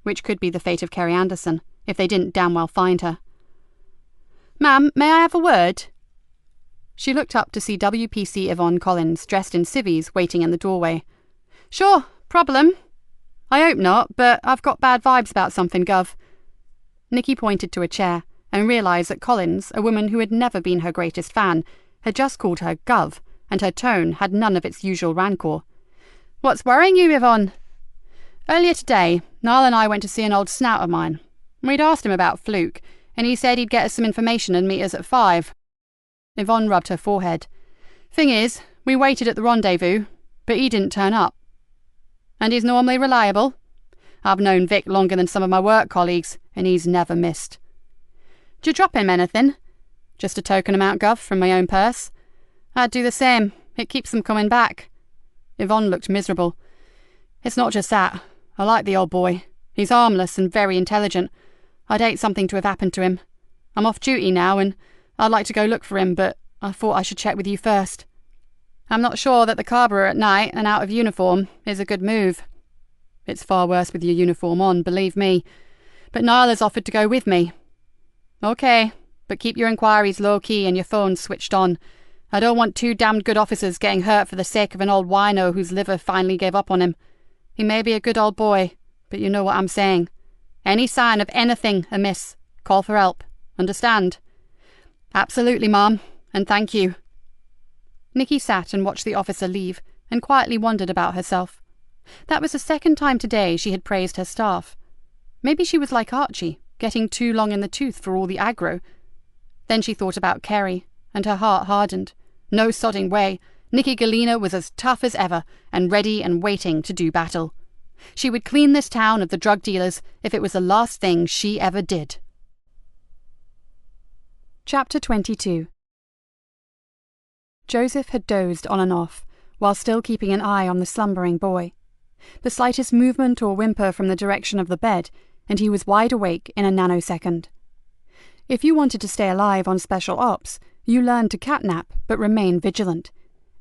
Which could be the fate of Kerry Anderson, if they didn't damn well find her. "Ma'am, may I have a word?" She looked up to see WPC Yvonne Collins, dressed in civvies, waiting in the doorway. "Sure, problem. I hope not, but I've got bad vibes about something, Gov." Nikki pointed to a chair, and realised that Collins, a woman who had never been her greatest fan, had just called her Gov, and her tone had none of its usual rancour. "What's worrying you, Yvonne?" "Earlier today, Niall and I went to see an old snout of mine. We'd asked him about Fluke, and he said he'd get us some information and meet us at 5. Yvonne rubbed her forehead. "Thing is, we waited at the rendezvous, but he didn't turn up. And he's normally reliable. I've known Vic longer than some of my work colleagues, and he's never missed. D'you drop him anything? Just a token amount, Gov, from my own purse. I'd do the same. It keeps them coming back." Yvonne looked miserable. "It's not just that. I like the old boy. He's harmless and very intelligent. I'd hate something to have happened to him. I'm off duty now, and I'd like to go look for him, but I thought I should check with you first. I'm not sure that the carburer at night and out of uniform is a good move. It's far worse with your uniform on, believe me. But Niall has offered to go with me. Okay, but keep your inquiries low-key and your phones switched on. I don't want 2 damned good officers getting hurt for the sake of an old wino whose liver finally gave up on him. He may be a good old boy, but you know what I'm saying. Any sign of anything amiss, call for help. Understand?" "Absolutely, Ma'am, and thank you." Nikki sat and watched the officer leave, and quietly wondered about herself. That was the second time today she had praised her staff. Maybe she was like Archie, getting too long in the tooth for all the aggro. Then she thought about Kerry, and her heart hardened. No sodding way. Nikki Galena was as tough as ever, and ready and waiting to do battle. She would clean this town of the drug dealers if it was the last thing she ever did. Chapter 22. Joseph had dozed on and off, while still keeping an eye on the slumbering boy. The slightest movement or whimper from the direction of the bed, and he was wide awake in a nanosecond. If you wanted to stay alive on special ops, you learned to catnap but remain vigilant,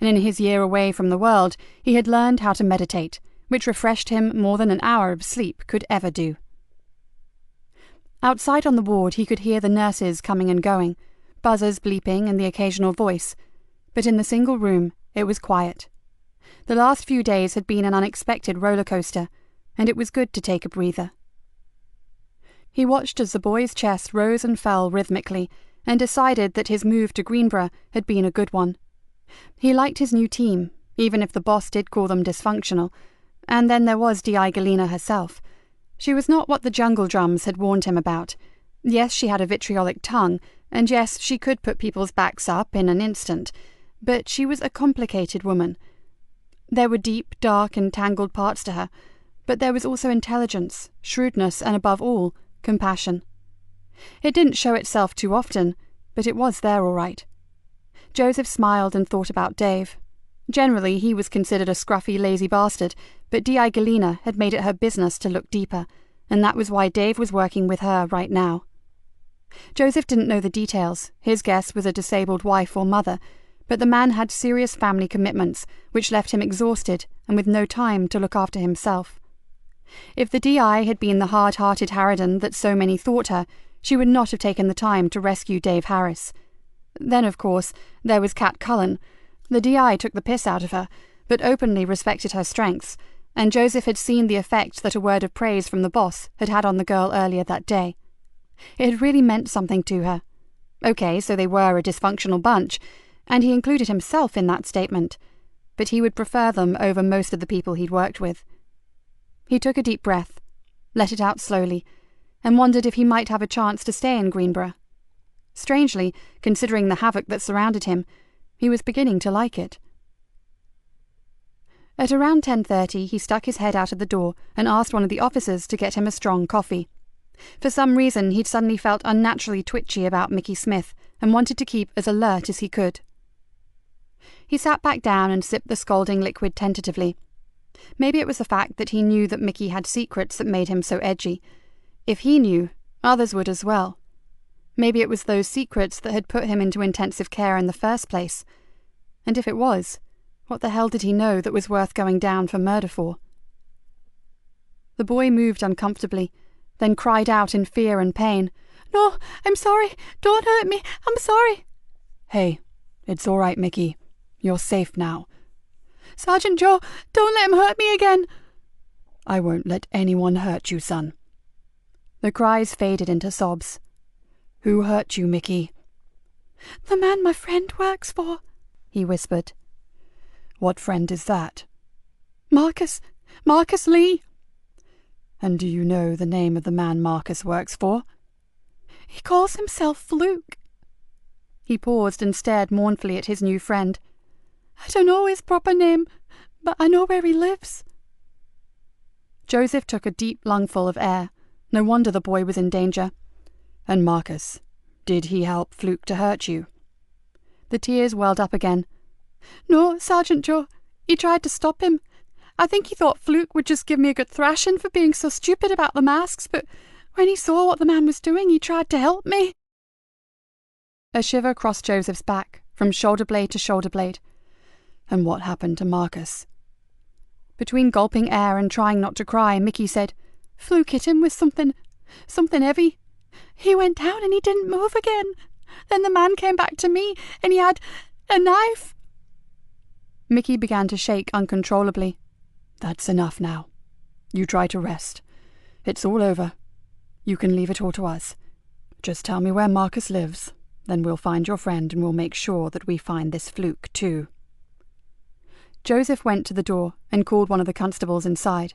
and in his year away from the world he had learned how to meditate, which refreshed him more than an hour of sleep could ever do. Outside on the ward he could hear the nurses coming and going, buzzers bleeping and the occasional voice, but in the single room it was quiet. The last few days had been an unexpected roller coaster, and it was good to take a breather. He watched as the boy's chest rose and fell rhythmically, and decided that his move to Greenborough had been a good one. He liked his new team, even if the boss did call them dysfunctional, and then there was D.I. Galena herself. She was not what the jungle drums had warned him about. Yes, she had a vitriolic tongue, and yes, she could put people's backs up in an instant, but she was a complicated woman. There were deep, dark, and tangled parts to her, but there was also intelligence, shrewdness, and above all, compassion. It didn't show itself too often, but it was there all right. Joseph smiled and thought about Dave. Generally, he was considered a scruffy, lazy bastard, but D.I. Galena had made it her business to look deeper, and that was why Dave was working with her right now. Joseph didn't know the details. His guess was a disabled wife or mother, but the man had serious family commitments, which left him exhausted and with no time to look after himself. If the D.I. had been the hard-hearted harridan that so many thought her, she would not have taken the time to rescue Dave Harris. Then, of course, there was Kat Cullen. The D.I. took the piss out of her, but openly respected her strengths, and Joseph had seen the effect that a word of praise from the boss had had on the girl earlier that day. It had really meant something to her. Okay, so they were a dysfunctional bunch, and he included himself in that statement, but he would prefer them over most of the people he'd worked with. He took a deep breath, let it out slowly, and wondered if he might have a chance to stay in Greenborough. Strangely, considering the havoc that surrounded him, he was beginning to like it. At around 10:30 he stuck his head out of the door and asked one of the officers to get him a strong coffee. For some reason he'd suddenly felt unnaturally twitchy about Mickey Smith and wanted to keep as alert as he could. He sat back down and sipped the scalding liquid tentatively. Maybe it was the fact that he knew that Mickey had secrets that made him so edgy. If he knew, others would as well. Maybe it was those secrets that had put him into intensive care in the first place. And if it was, what the hell did he know that was worth going down for murder for? The boy moved uncomfortably, then cried out in fear and pain. "No, I'm sorry. Don't hurt me. I'm sorry." "Hey, it's all right, Mickey. You're safe now." "Sergeant Joe, don't let him hurt me again." "I won't let anyone hurt you, son." The cries faded into sobs. "Who hurt you, Mickey?" "The man my friend works for," he whispered. "What friend is that?" Marcus Lee." "And do you know the name of the man Marcus works for?" "He calls himself Fluke." He paused and stared mournfully at his new friend. "I don't know his proper name, but I know where he lives." Joseph took a deep lungful of air. No wonder the boy was in danger. "And Marcus, did he help Fluke to hurt you?" The tears welled up again. "No, Sergeant Joe. He tried to stop him. I think he thought Fluke would just give me a good thrashing for being so stupid about the masks, but when he saw what the man was doing, he tried to help me." A shiver crossed Joseph's back, from shoulder blade to shoulder blade. "And what happened to Marcus?" Between gulping air and trying not to cry, Mickey said, "Fluke hit him with something heavy. He went down and he didn't move again. Then the man came back to me and he had a knife." Mickey began to shake uncontrollably. "That's enough now. You try to rest. It's all over. You can leave it all to us. Just tell me where Marcus lives, then we'll find your friend and we'll make sure that we find this fluke too." Joseph went to the door and called one of the constables inside.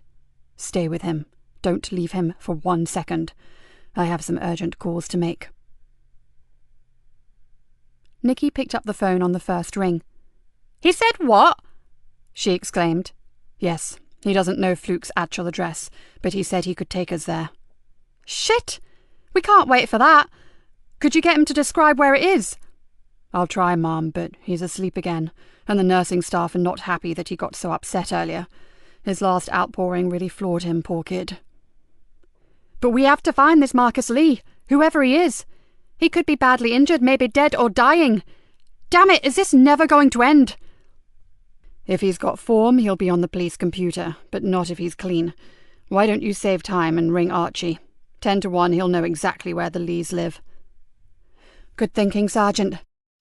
"Stay with him. Don't leave him for 1 second. I have some urgent calls to make." Nikki picked up the phone on the first ring. "He said what?" she exclaimed. "Yes, he doesn't know Fluke's actual address, but he said he could take us there." "Shit! We can't wait for that. Could you get him to describe where it is?" "I'll try, Mom, but he's asleep again, and the nursing staff are not happy that he got so upset earlier. His last outpouring really floored him, poor kid." "But we have to find this Marcus Lee, whoever he is. He could be badly injured, maybe dead or dying. Damn it, is this never going to end?" "If he's got form, he'll be on the police computer, but not if he's clean. Why don't you save time and ring Archie? 10 to 1, he'll know exactly where the Lees live." "Good thinking, Sergeant.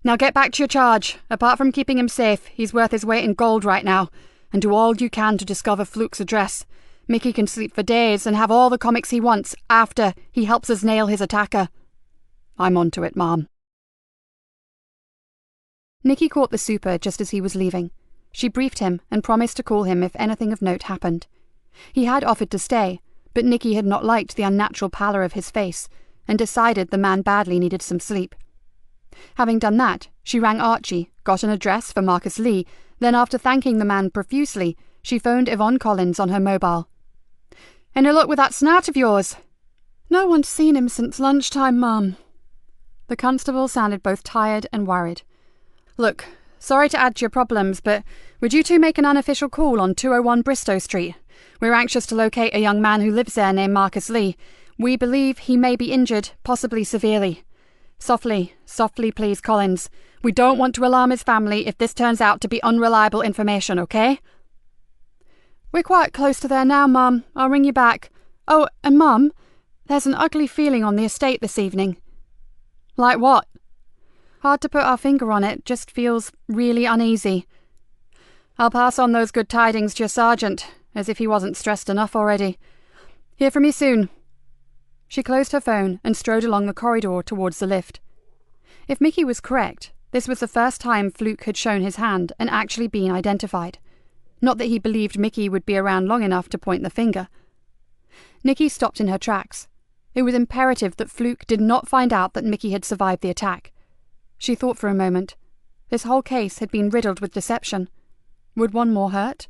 Now get back to your charge. Apart from keeping him safe, he's worth his weight in gold right now. And do all you can to discover Fluke's address. Mickey can sleep for days and have all the comics he wants after he helps us nail his attacker." "I'm onto it, Mom." Nikki caught the super just as he was leaving. She briefed him and promised to call him if anything of note happened. He had offered to stay, but Nikki had not liked the unnatural pallor of his face and decided the man badly needed some sleep. Having done that, she rang Archie, got an address for Marcus Lee, then after thanking the man profusely, she phoned Yvonne Collins on her mobile. "Any luck with that snout of yours?" "No one's seen him since lunchtime, Mum." The constable sounded both tired and worried. "Look, sorry to add to your problems, but would you two make an unofficial call on 201 Bristow Street? We're anxious to locate a young man who lives there named Marcus Lee. We believe he may be injured, possibly severely. Softly, please, Collins. We don't want to alarm his family if this turns out to be unreliable information, okay?" "We're quite close to there now, Mum. I'll ring you back. Oh, and Mum, there's an ugly feeling on the estate this evening." "Like what?" "Hard to put our finger on it, just feels really uneasy." "I'll pass on those good tidings to your sergeant, as if he wasn't stressed enough already. Hear from you soon." She closed her phone and strode along the corridor towards the lift. If Mickey was correct, this was the first time Fluke had shown his hand and actually been identified. Not that he believed Mickey would be around long enough to point the finger. Nikki stopped in her tracks. It was imperative that Fluke did not find out that Mickey had survived the attack. She thought for a moment. This whole case had been riddled with deception. Would one more hurt?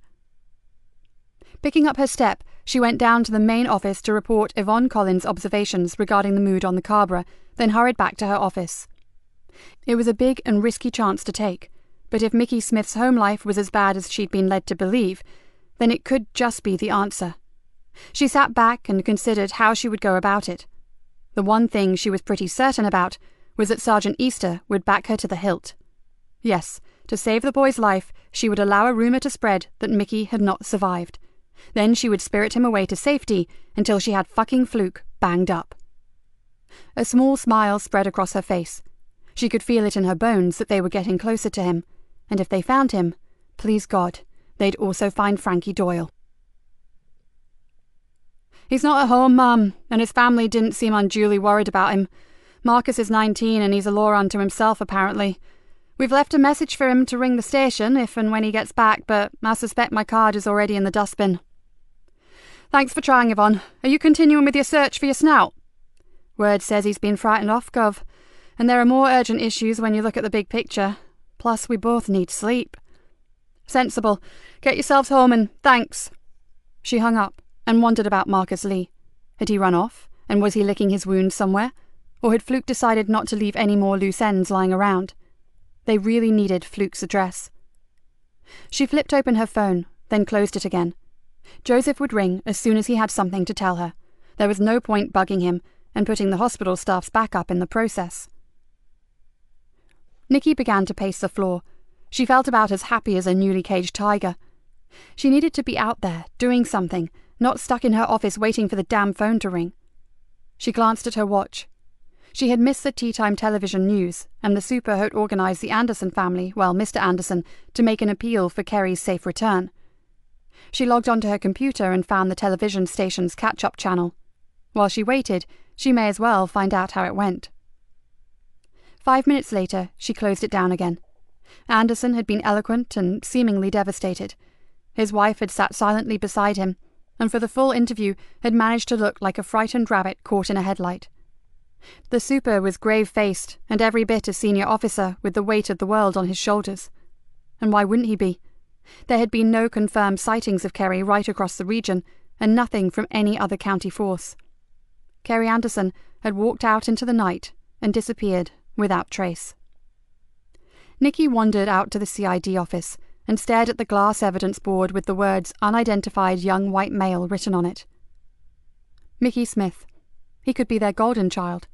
Picking up her step, she went down to the main office to report Yvonne Collins' observations regarding the mood on the Cabra, then hurried back to her office. It was a big and risky chance to take, but if Mickey Smith's home life was as bad as she'd been led to believe, then it could just be the answer. She sat back and considered how she would go about it. The one thing she was pretty certain about was that Sergeant Easter would back her to the hilt. Yes, to save the boy's life, she would allow a rumour to spread that Mickey had not survived. Then she would spirit him away to safety until she had fucking Fluke banged up. A small smile spread across her face. She could feel it in her bones that they were getting closer to him, and if they found him, please God, they'd also find Frankie Doyle. "He's not at home, Mum, and his family didn't seem unduly worried about him. Marcus is 19 and he's a law unto himself, apparently. We've left a message for him to ring the station if and when he gets back, but I suspect my card is already in the dustbin." "Thanks for trying, Yvonne. Are you continuing with your search for your snout?" "Word says he's been frightened off, Gov. And there are more urgent issues when you look at the big picture. Plus, we both need sleep." "Sensible. Get yourselves home and thanks." She hung up and wondered about Marcus Lee. Had he run off, and was he licking his wounds somewhere? Or had Fluke decided not to leave any more loose ends lying around? They really needed Fluke's address. She flipped open her phone, then closed it again. Joseph would ring as soon as he had something to tell her. There was no point bugging him and putting the hospital staff's back up in the process. Nikki began to pace the floor. She felt about as happy as a newly caged tiger. She needed to be out there, doing something, not stuck in her office waiting for the damn phone to ring. She glanced at her watch. She had missed the tea-time television news, and the super had organised the Anderson family, well, Mr. Anderson, to make an appeal for Kerry's safe return. She logged onto her computer and found the television station's catch-up channel, While she waited, she may as well find out how it went. 5 minutes later, she closed it down again. Anderson had been eloquent and seemingly devastated. His wife had sat silently beside him, and for the full interview had managed to look like a frightened rabbit caught in a headlight. The super was grave-faced and every bit a senior officer with the weight of the world on his shoulders. And why wouldn't he be? There had been no confirmed sightings of Kerry right across the region, and nothing from any other county force. Kerry Anderson had walked out into the night and disappeared without trace. Nikki wandered out to the CID office and stared at the glass evidence board with the words "Unidentified young white male" written on it. Mickey Smith. He could be their golden child.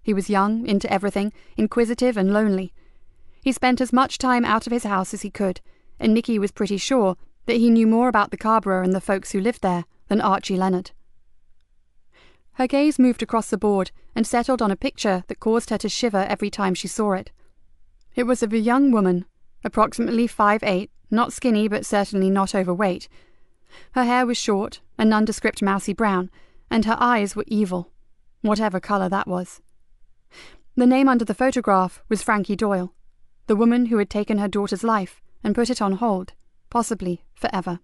He was young, into everything, inquisitive and lonely. He spent as much time out of his house as he could, and Nikki was pretty sure that he knew more about the Carrboro and the folks who lived there than Archie Leonard. Her gaze moved across the board and settled on a picture that caused her to shiver every time she saw it. It was of a young woman, approximately 5'8", not skinny but certainly not overweight. Her hair was short, a nondescript mousy brown, and her eyes were evil, whatever colour that was. The name under the photograph was Frankie Doyle, the woman who had taken her daughter's life and put it on hold, possibly forever.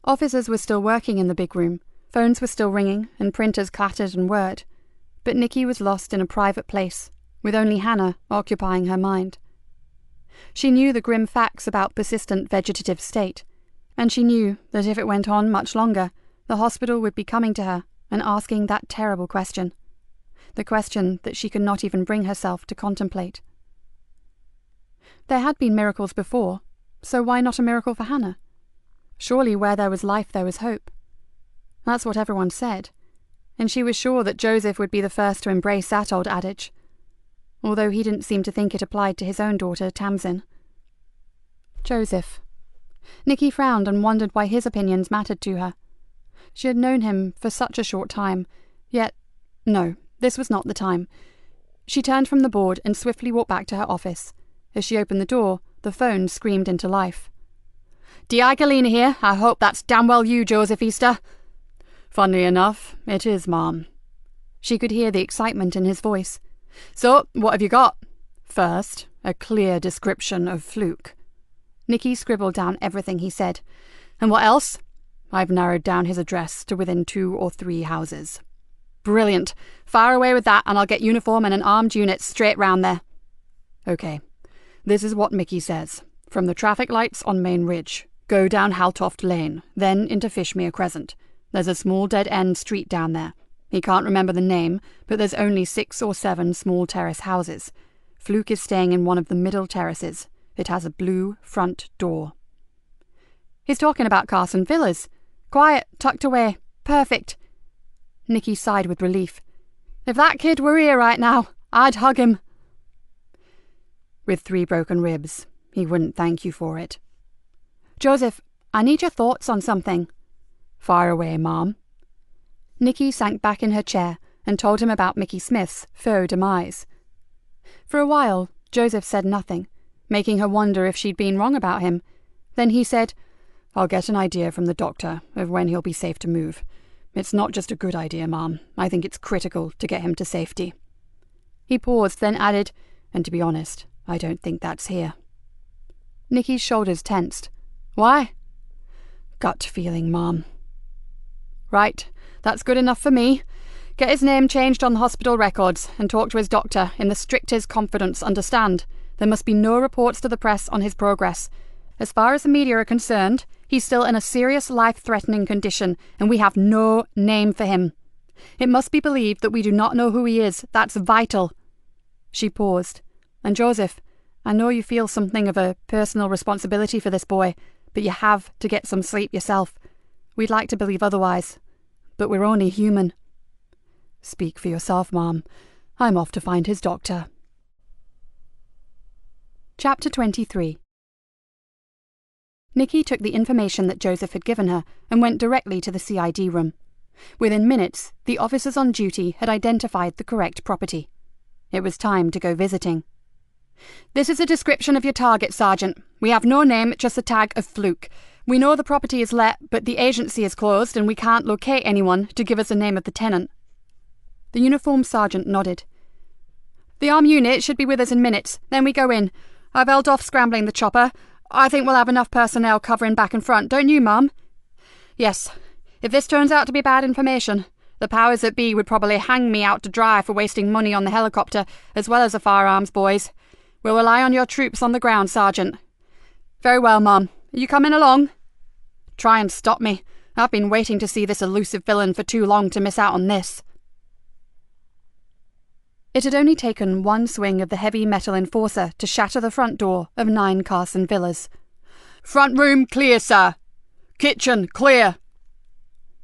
Officers were still working in the big room, phones were still ringing, and printers clattered and whirred, but Nikki was lost in a private place, with only Hannah occupying her mind. She knew the grim facts about persistent vegetative state, and she knew that if it went on much longer, the hospital would be coming to her and asking that terrible question, the question that she could not even bring herself to contemplate. There had been miracles before, so why not a miracle for Hannah? Surely where there was life there was hope. That's what everyone said, and she was sure that Joseph would be the first to embrace that old adage, although he didn't seem to think it applied to his own daughter, Tamsin. Joseph. Nikki frowned and wondered why his opinions mattered to her. She had known him for such a short time, yet, no, this was not the time. She turned from the board and swiftly walked back to her office. As she opened the door, the phone screamed into life. "D.I. Galena here. I hope that's damn well you, Joseph Easter." "Funnily enough, it is, Mom." She could hear the excitement in his voice. "So, what have you got?" "First, a clear description of Fluke." Nikki scribbled down everything he said. "And what else?" "I've narrowed down his address to within 2 or 3 houses." "Brilliant. Fire away with that, and I'll get uniform and an armed unit straight round there." "Okay. This is what Mickey says. From the traffic lights on Main Ridge, go down Haltoft Lane, then into Fishmere Crescent. There's a small dead-end street down there. He can't remember the name, but there's only 6 or 7 small terrace houses. Fluke is staying in one of the middle terraces. It has a blue front door." "He's talking about Carson Villas. Quiet, tucked away. Perfect." Nikki sighed with relief. "If that kid were here right now, I'd hug him." "With 3 broken ribs. He wouldn't thank you for it." "Joseph, I need your thoughts on something." "Fire away, Mom." Nikki sank back in her chair and told him about Mickey Smith's faux demise. For a while, Joseph said nothing, making her wonder if she'd been wrong about him. Then he said, "I'll get an idea from the doctor of when he'll be safe to move. It's not just a good idea, Mom. I think it's critical to get him to safety." He paused, then added, "And to be honest, I don't think that's here." Nikki's shoulders tensed. "Why?" "Gut feeling, Mom." "Right, that's good enough for me. Get his name changed on the hospital records and talk to his doctor in the strictest confidence, understand? There must be no reports to the press on his progress. As far as the media are concerned, he's still in a serious life-threatening condition, and we have no name for him. It must be believed that we do not know who he is. That's vital." She paused. "And Joseph, I know you feel something of a personal responsibility for this boy, but you have to get some sleep yourself. We'd like to believe otherwise, but we're only human." "Speak for yourself, Mom. I'm off to find his doctor." Chapter 23. Nikki took the information that Joseph had given her and went directly to the CID room. Within minutes, the officers on duty had identified the correct property. It was time to go visiting. "This is a description of your target, Sergeant. We have no name, just a tag of Fluke. We know the property is let, but the agency is closed and we can't locate anyone to give us the name of the tenant." The uniformed sergeant nodded. "The arm unit should be with us in minutes, then we go in. I've held off scrambling the chopper. I think we'll have enough personnel covering back and front, don't you, Mum?" "Yes. If this turns out to be bad information, the powers that be would probably hang me out to dry for wasting money on the helicopter, as well as the firearms boys. We'll rely on your troops on the ground, Sergeant." "Very well, Mum. Are you coming along?" "Try and stop me. I've been waiting to see this elusive villain for too long to miss out on this." It had only taken one swing of the heavy metal enforcer to shatter the front door of 9 Carson Villas. "Front room clear, sir. Kitchen clear."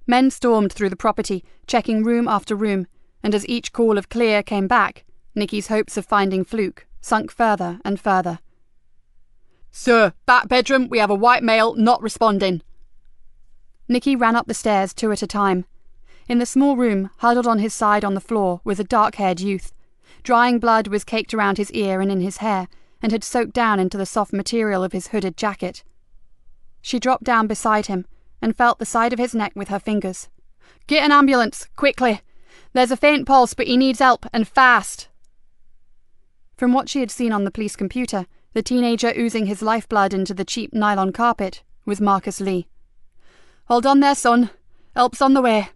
Men stormed through the property, checking room after room, and as each call of clear came back, Nikki's hopes of finding Fluke sunk further and further. "Sir, back bedroom, we have a white male not responding." Nikki ran up the stairs 2 at a time. In the small room, huddled on his side on the floor, was a dark-haired youth. Drying blood was caked around his ear and in his hair, and had soaked down into the soft material of his hooded jacket. She dropped down beside him, and felt the side of his neck with her fingers. "Get an ambulance, quickly. There's a faint pulse, but he needs help, and fast." From what she had seen on the police computer, the teenager oozing his lifeblood into the cheap nylon carpet was Marcus Lee. "Hold on there, son. Help's on the way.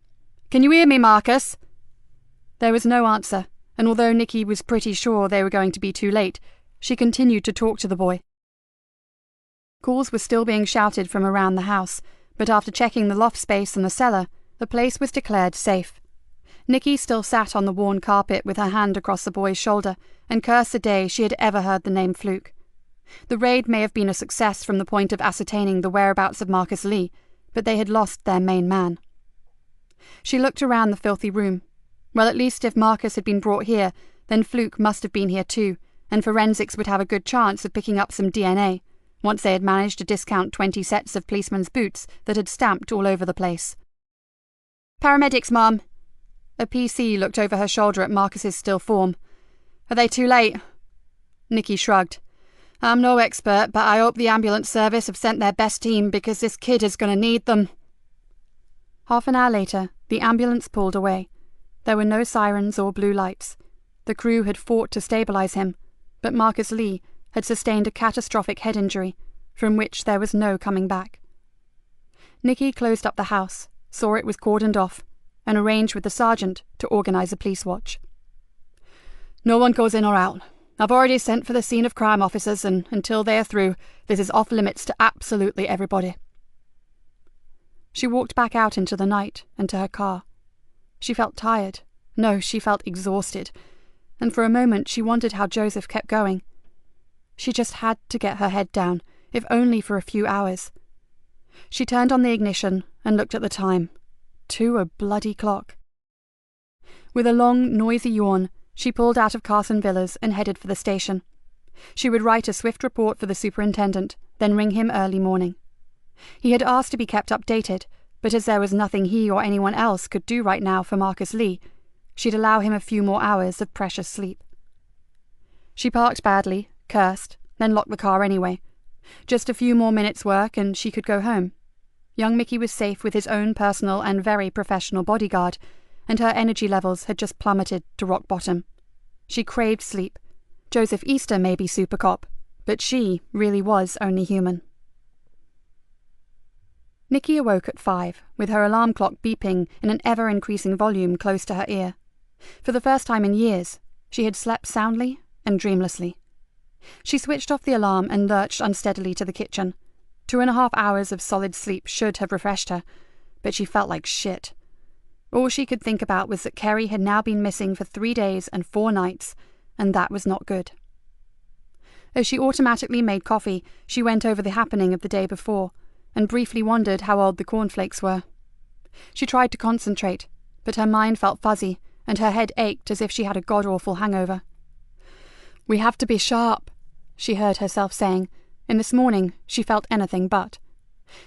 Can you hear me, Marcus?" There was no answer, and although Nikki was pretty sure they were going to be too late, she continued to talk to the boy. Calls were still being shouted from around the house, but after checking the loft space and the cellar, the place was declared safe. Nikki still sat on the worn carpet with her hand across the boy's shoulder and cursed the day she had ever heard the name Fluke. The raid may have been a success from the point of ascertaining the whereabouts of Marcus Lee, but they had lost their main man. She looked around the filthy room. Well, at least if Marcus had been brought here, then Fluke must have been here too, and forensics would have a good chance of picking up some DNA, once they had managed to discount 20 sets of policemen's boots that had stamped all over the place. "Paramedics, Mum." A PC looked over her shoulder at Marcus's still form. "Are they too late?" Nikki shrugged. "I'm no expert, but I hope the ambulance service have sent their best team because this kid is going to need them." Half an hour later, the ambulance pulled away. There were no sirens or blue lights. The crew had fought to stabilize him, but Marcus Lee had sustained a catastrophic head injury, from which there was no coming back. Nikki closed up the house, saw it was cordoned off, and arranged with the sergeant to organize a police watch. "No one goes in or out. I've already sent for the scene of crime officers, and until they are through, this is off limits to absolutely everybody." She walked back out into the night and to her car. She felt tired. No, she felt exhausted. And for a moment she wondered how Joseph kept going. She just had to get her head down, if only for a few hours. She turned on the ignition and looked at the time. 2 a bloody clock. With a long, noisy yawn, she pulled out of Carson Villas and headed for the station. She would write a swift report for the superintendent, then ring him early morning. He had asked to be kept updated, but as there was nothing he or anyone else could do right now for Marcus Lee, she'd allow him a few more hours of precious sleep. She parked badly, cursed, then locked the car anyway. Just a few more minutes' work and she could go home. Young Mickey was safe with his own personal and very professional bodyguard, and her energy levels had just plummeted to rock bottom. She craved sleep. Joseph Easter may be super cop, but she really was only human. Nikki awoke at 5, with her alarm clock beeping in an ever-increasing volume close to her ear. For the first time in years, she had slept soundly and dreamlessly. She switched off the alarm and lurched unsteadily to the kitchen. 2.5 hours of solid sleep should have refreshed her, but she felt like shit. All she could think about was that Kerry had now been missing for 3 days and 4 nights, and that was not good. As she automatically made coffee, she went over the happening of the day before, and briefly wondered how old the cornflakes were. She tried to concentrate, but her mind felt fuzzy, and her head ached as if she had a god-awful hangover. "We have to be sharp," she heard herself saying, and this morning she felt anything but.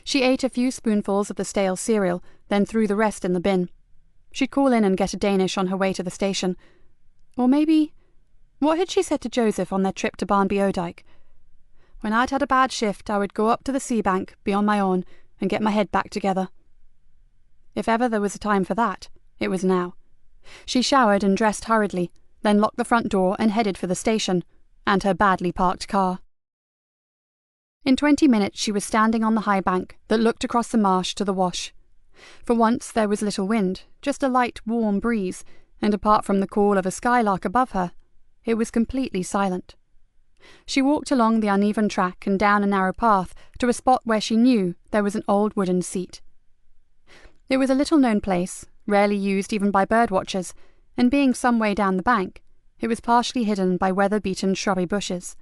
She ate a few spoonfuls of the stale cereal, then threw the rest in the bin. She'd call in and get a Danish on her way to the station. Or maybe... what had she said to Joseph on their trip to Barnby Odike? When I'd had a bad shift, I would go up to the sea bank, be on my own, and get my head back together. If ever there was a time for that, it was now. She showered and dressed hurriedly, then locked the front door and headed for the station, and her badly parked car. In 20 minutes she was standing on the high bank that looked across the marsh to the wash. For once there was little wind, just a light, warm breeze, and apart from the call of a skylark above her, it was completely silent. She walked along the uneven track and down a narrow path to a spot where she knew there was an old wooden seat. It was a little-known place, rarely used even by birdwatchers, and being some way down the bank, it was partially hidden by weather-beaten shrubby bushes.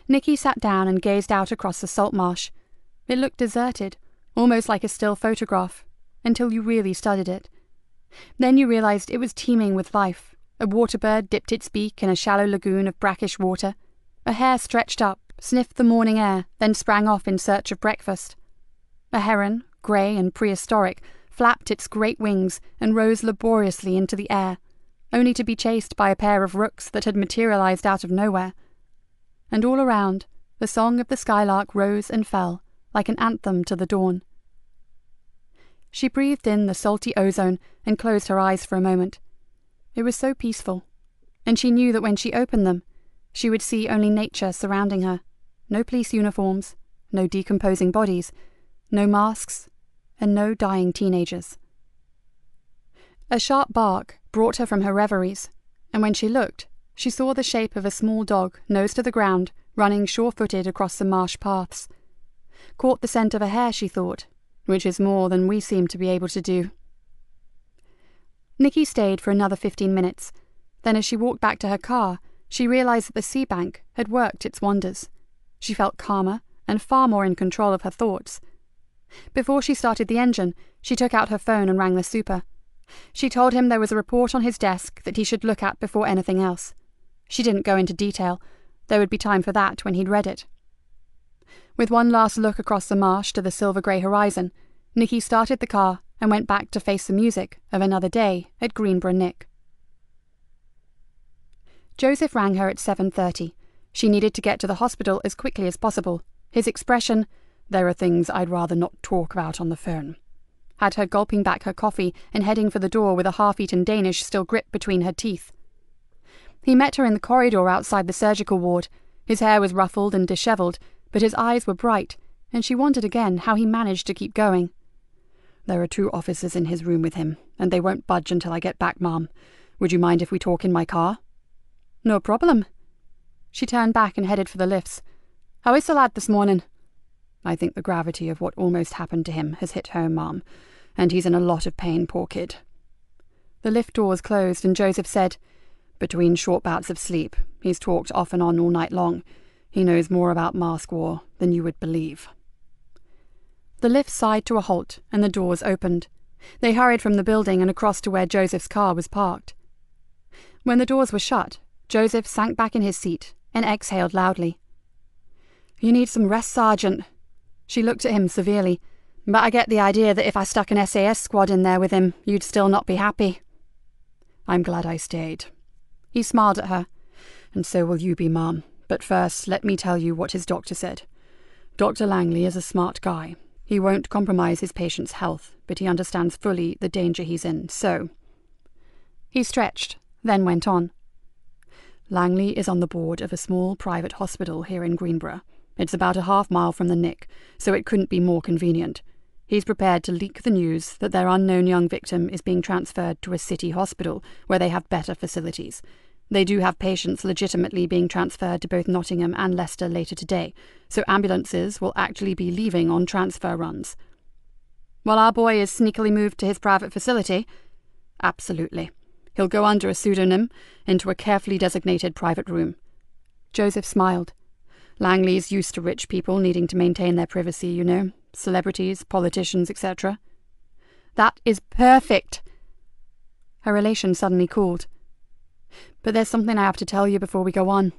Nikki sat down and gazed out across the salt marsh. It looked deserted, almost like a still photograph, until you really studied it. Then you realized it was teeming with life. A waterbird dipped its beak in a shallow lagoon of brackish water. A hare stretched up, sniffed the morning air, then sprang off in search of breakfast. A heron, grey and prehistoric, flapped its great wings and rose laboriously into the air, only to be chased by a pair of rooks that had materialized out of nowhere. And all around, the song of the skylark rose and fell, like an anthem to the dawn. She breathed in the salty ozone and closed her eyes for a moment. It was so peaceful, and she knew that when she opened them, she would see only nature surrounding her. No police uniforms, no decomposing bodies, no masks, and no dying teenagers. A sharp bark brought her from her reveries, and when she looked, she saw the shape of a small dog, nose to the ground, running sure-footed across the marsh paths. Caught the scent of a hare, she thought, which is more than we seem to be able to do. Nikki stayed for another 15 minutes. Then as she walked back to her car, she realized that the sea bank had worked its wonders. She felt calmer and far more in control of her thoughts. Before she started the engine, she took out her phone and rang the super. She told him there was a report on his desk that he should look at before anything else. She didn't go into detail. There would be time for that when he'd read it. With one last look across the marsh to the silver-grey horizon, Nikki started the car and went back to face the music of another day at Greenborough Nick. Joseph rang her at 7:30. She needed to get to the hospital as quickly as possible. His expression, "There are things I'd rather not talk about on the phone," had her gulping back her coffee and heading for the door with a half-eaten Danish still gripped between her teeth. He met her in the corridor outside the surgical ward. His hair was ruffled and dishevelled, but his eyes were bright, and she wondered again how he managed to keep going. "There are 2 officers in his room with him, and they won't budge until I get back, Ma'am. Would you mind if we talk in my car?" "No problem." She turned back and headed for the lifts. "How is the lad this morning?" "I think the gravity of what almost happened to him has hit home, Ma'am, and he's in a lot of pain, poor kid." The lift doors closed, and Joseph said, "Between short bouts of sleep, he's talked off and on all night long. He knows more about mask war than you would believe." The lift sighed to a halt, and the doors opened. They hurried from the building and across to where Joseph's car was parked. When the doors were shut, Joseph sank back in his seat and exhaled loudly. "You need some rest, Sergeant." She looked at him severely. "But I get the idea that if I stuck an SAS squad in there with him, you'd still not be happy." "I'm glad I stayed." He smiled at her. "And so will you be, Ma'am. But first, let me tell you what his doctor said. Dr. Langley is a smart guy. He won't compromise his patient's health, but he understands fully the danger he's in, so—" He stretched, then went on. "Langley is on the board of a small private hospital here in Greenborough. It's about a half-mile from the Nick, so it couldn't be more convenient. He's prepared to leak the news that their unknown young victim is being transferred to a city hospital where they have better facilities. They do have patients legitimately being transferred to both Nottingham and Leicester later today, so ambulances will actually be leaving on transfer runs." "While our boy is sneakily moved to his private facility?" "Absolutely. He'll go under a pseudonym into a carefully designated private room." Joseph smiled. "Langley's used to rich people needing to maintain their privacy, you know. Celebrities, politicians, etc." "That is perfect!" Her relation suddenly cooled. "But there's something I have to tell you before we go on.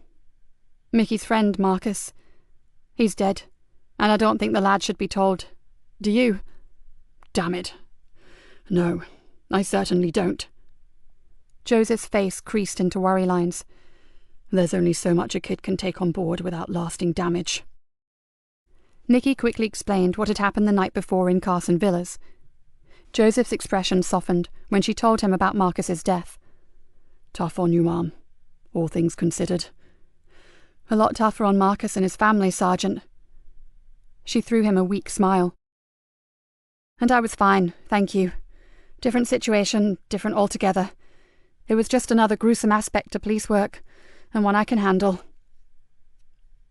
Mickey's friend, Marcus, he's dead, and I don't think the lad should be told. Do you?" "Damn it. No, I certainly don't." Joseph's face creased into worry lines. There's only so much a kid can take on board without lasting damage. Nikki quickly explained what had happened the night before in Carson Villas. Joseph's expression softened when she told him about Marcus's death. Tough on you, Mom, all things considered. A lot tougher on Marcus and his family, Sergeant. She threw him a weak smile. And I was fine, thank you. Different situation, different altogether. It was just another gruesome aspect to police work, and one I can handle.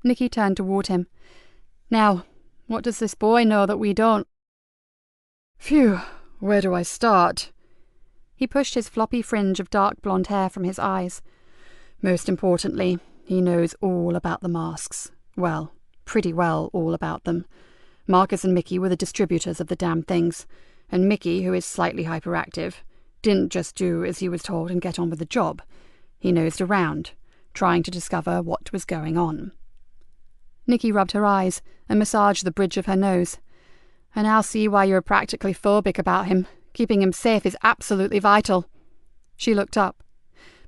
Nikki turned toward him. Now, what does this boy know that we don't? Phew, where do I start? He pushed his floppy fringe of dark blonde hair from his eyes. Most importantly, he knows all about the masks. Well, pretty well all about them. Marcus and Mickey were the distributors of the damn things, and Mickey, who is slightly hyperactive, didn't just do as he was told and get on with the job. He nosed around, trying to discover what was going on. Nikki rubbed her eyes and massaged the bridge of her nose. I now see why you're practically phobic about him. Keeping him safe is absolutely vital. She looked up.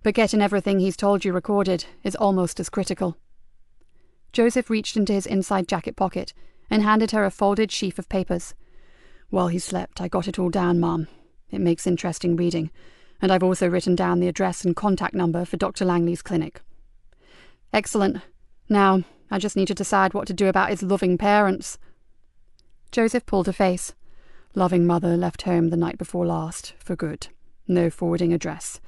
But getting everything he's told you recorded is almost as critical. Joseph reached into his inside jacket pocket and handed her a folded sheaf of papers. While he slept, I got it all down, Mom. It makes interesting reading, and I've also written down the address and contact number for Dr. Langley's clinic. Excellent. Now, I just need to decide what to do about his loving parents. Joseph pulled a face. Loving mother left home the night before last, for good. No forwarding address.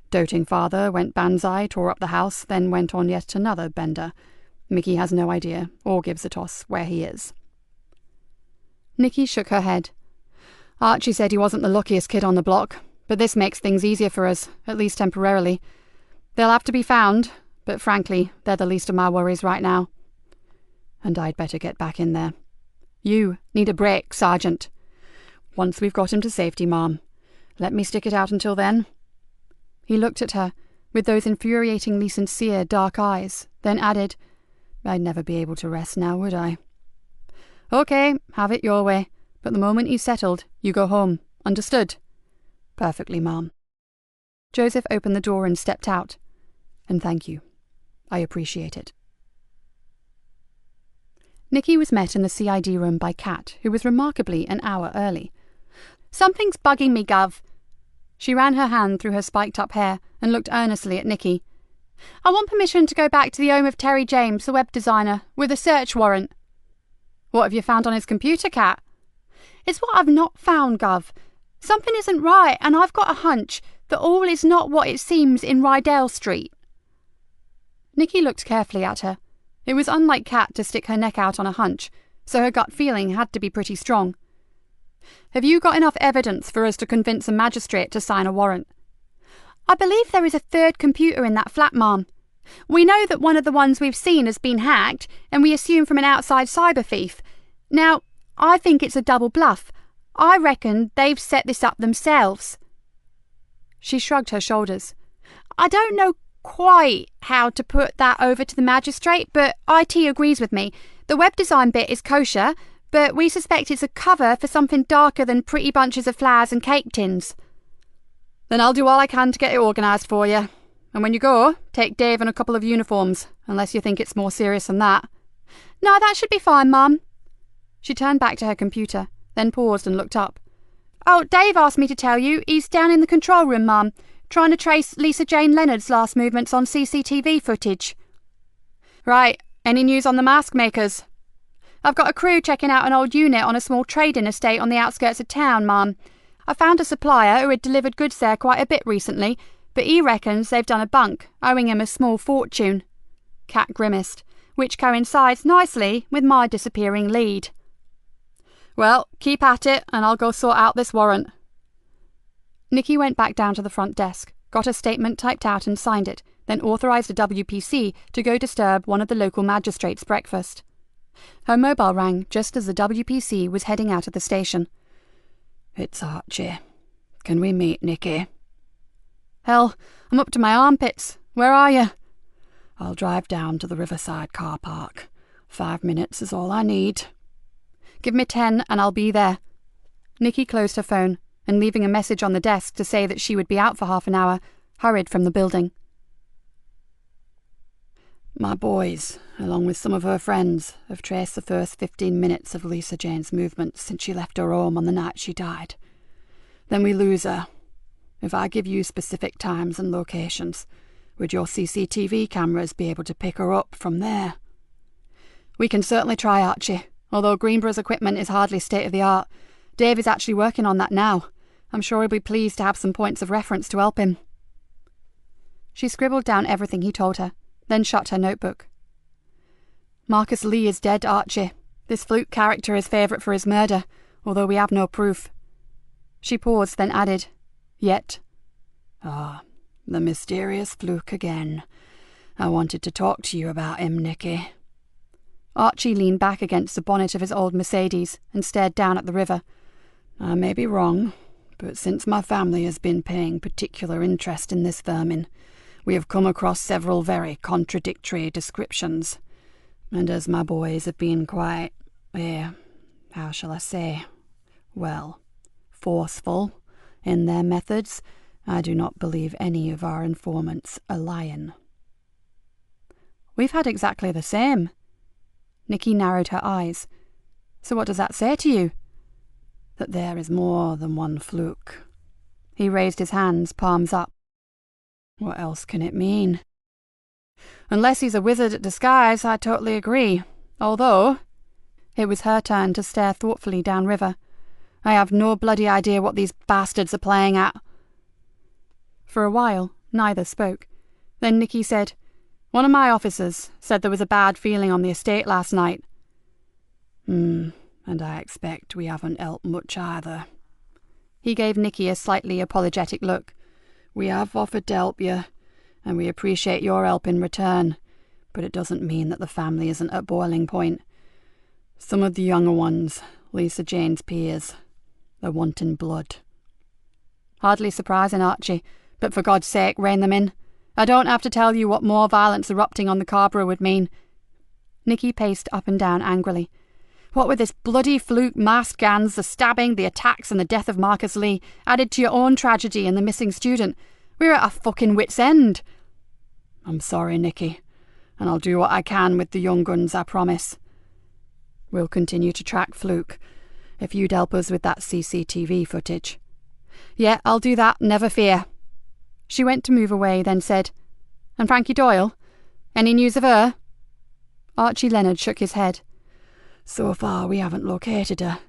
Doting father went banzai, tore up the house, then went on yet another bender. Mickey has no idea, or gives a toss, where he is. Nikki shook her head. Archie said he wasn't the luckiest kid on the block, but this makes things easier for us, at least temporarily. They'll have to be found, but frankly, they're the least of my worries right now. And I'd better get back in there. You need a break, Sergeant. Once we've got him to safety, Mom. Let me stick it out until then. He looked at her, with those infuriatingly sincere dark eyes, then added, I'd never be able to rest now, would I? Okay, have it your way, but the moment he's settled, you go home. Understood? Perfectly, Mom. Joseph opened the door and stepped out. And thank you. I appreciate it. Nikki was met in the CID room by Kat, who was remarkably an hour early. Something's bugging me, Gov. She ran her hand through her spiked-up hair and looked earnestly at Nikki. I want permission to go back to the home of Terry James, the web designer, with a search warrant. What have you found on his computer, Kat? It's what I've not found, Gov. Something isn't right, and I've got a hunch that all is not what it seems in Rydell Street. Nikki looked carefully at her. It was unlike Kat to stick her neck out on a hunch, so her gut feeling had to be pretty strong. Have you got enough evidence for us to convince a magistrate to sign a warrant? I believe there is a third computer in that flat, Ma'am. We know that one of the ones we've seen has been hacked, and we assume from an outside cyber thief. Now, I think it's a double bluff. I reckon they've set this up themselves. She shrugged her shoulders. I don't know quite how to put that over to the magistrate, but IT agrees with me. The web design bit is kosher, but we suspect it's a cover for something darker than pretty bunches of flowers and cake tins. Then I'll do all I can to get it organised for you. And when you go, take Dave and a couple of uniforms, unless you think it's more serious than that. No, that should be fine, Mum. She turned back to her computer, then paused and looked up. Oh, Dave asked me to tell you he's down in the control room, Mum, trying to trace Lisa Jane Leonard's last movements on CCTV footage. Right, any news on the mask makers? I've got a crew checking out an old unit on a small trading estate on the outskirts of town, Mum. I found a supplier who had delivered goods there quite a bit recently, but he reckons they've done a bunk, owing him a small fortune. Kat grimaced, which coincides nicely with my disappearing lead. Well, keep at it, and I'll go sort out this warrant. Nikki went back down to the front desk, got a statement typed out and signed it, then authorised a WPC to go disturb one of the local magistrates' breakfast. Her mobile rang just as the WPC was heading out of the station. It's Archie. Can we meet, Nikki? Hell, I'm up to my armpits. Where are you? I'll drive down to the Riverside car park. 5 minutes is all I need. Give me 10 and I'll be there. Nikki closed her phone and, leaving a message on the desk to say that she would be out for half an hour, hurried from the building. My boys, along with some of her friends, have traced the first 15 minutes of Lisa Jane's movements since she left her home on the night she died. Then we lose her. If I give you specific times and locations, would your CCTV cameras be able to pick her up from there? We can certainly try, Archie, although Greenborough's equipment is hardly state-of-the-art. Dave is actually working on that now. I'm sure he'll be pleased to have some points of reference to help him. She scribbled down everything he told her, then shut her notebook. Marcus Lee is dead, Archie. This Fluke character is favourite for his murder, although we have no proof. She paused, then added, "Yet." Ah, the mysterious Fluke again. I wanted to talk to you about him, Nikki. Archie leaned back against the bonnet of his old Mercedes and stared down at the river. I may be wrong, but since my family has been paying particular interest in this vermin, we have come across several very contradictory descriptions. And as my boys have been quite, how shall I say, well, forceful in their methods, I do not believe any of our informants are lying. We've had exactly the same. Nikki narrowed her eyes. So what does that say to you? That there is more than one Fluke. He raised his hands, palms up. What else can it mean? Unless he's a wizard at disguise, I totally agree. Although... It was her turn to stare thoughtfully downriver. I have no bloody idea what these bastards are playing at. For a while, neither spoke. Then Nikki said, "One of my officers said there was a bad feeling on the estate last night." And I expect we haven't helped much either. He gave Nikki a slightly apologetic look. We have offered to help you, and we appreciate your help in return, but it doesn't mean that the family isn't at boiling point. Some of the younger ones, Lisa Jane's peers, they're wanting blood. Hardly surprising, Archie, but for God's sake, rein them in. I don't have to tell you what more violence erupting on the Carborough would mean. Nikki paced up and down angrily. What with this bloody Fluke, masked gangs, the stabbing, the attacks and the death of Marcus Lee, added to your own tragedy and the missing student, we're at a fucking wit's end. I'm sorry, Nikki, and I'll do what I can with the young guns, I promise. We'll continue to track Fluke, if you'd help us with that CCTV footage. Yeah, I'll do that, never fear. She went to move away, then said, "And Frankie Doyle? Any news of her?" Archie Leonard shook his head. So far we haven't located her,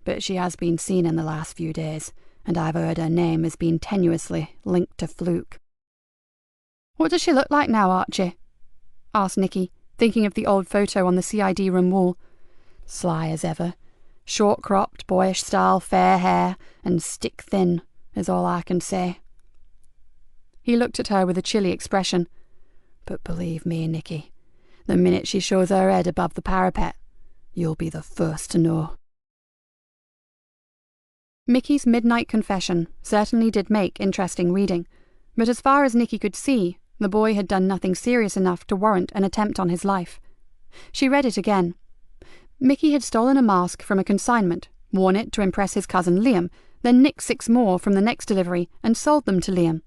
but she has been seen in the last few days, and I've heard her name has been tenuously linked to Fluke. What does she look like now, Archie? Asked Nikki, thinking of the old photo on the CID room wall. Sly as ever. Short-cropped, boyish style, fair hair, and stick-thin, is all I can say. He looked at her with a chilly expression. But believe me, Nikki, the minute she shows her head above the parapet, you'll be the first to know. Mickey's midnight confession certainly did make interesting reading, but as far as Nikki could see, the boy had done nothing serious enough to warrant an attempt on his life. She read it again. Mickey had stolen a mask from a consignment, worn it to impress his cousin Liam, then nicked 6 more from the next delivery and sold them to Liam.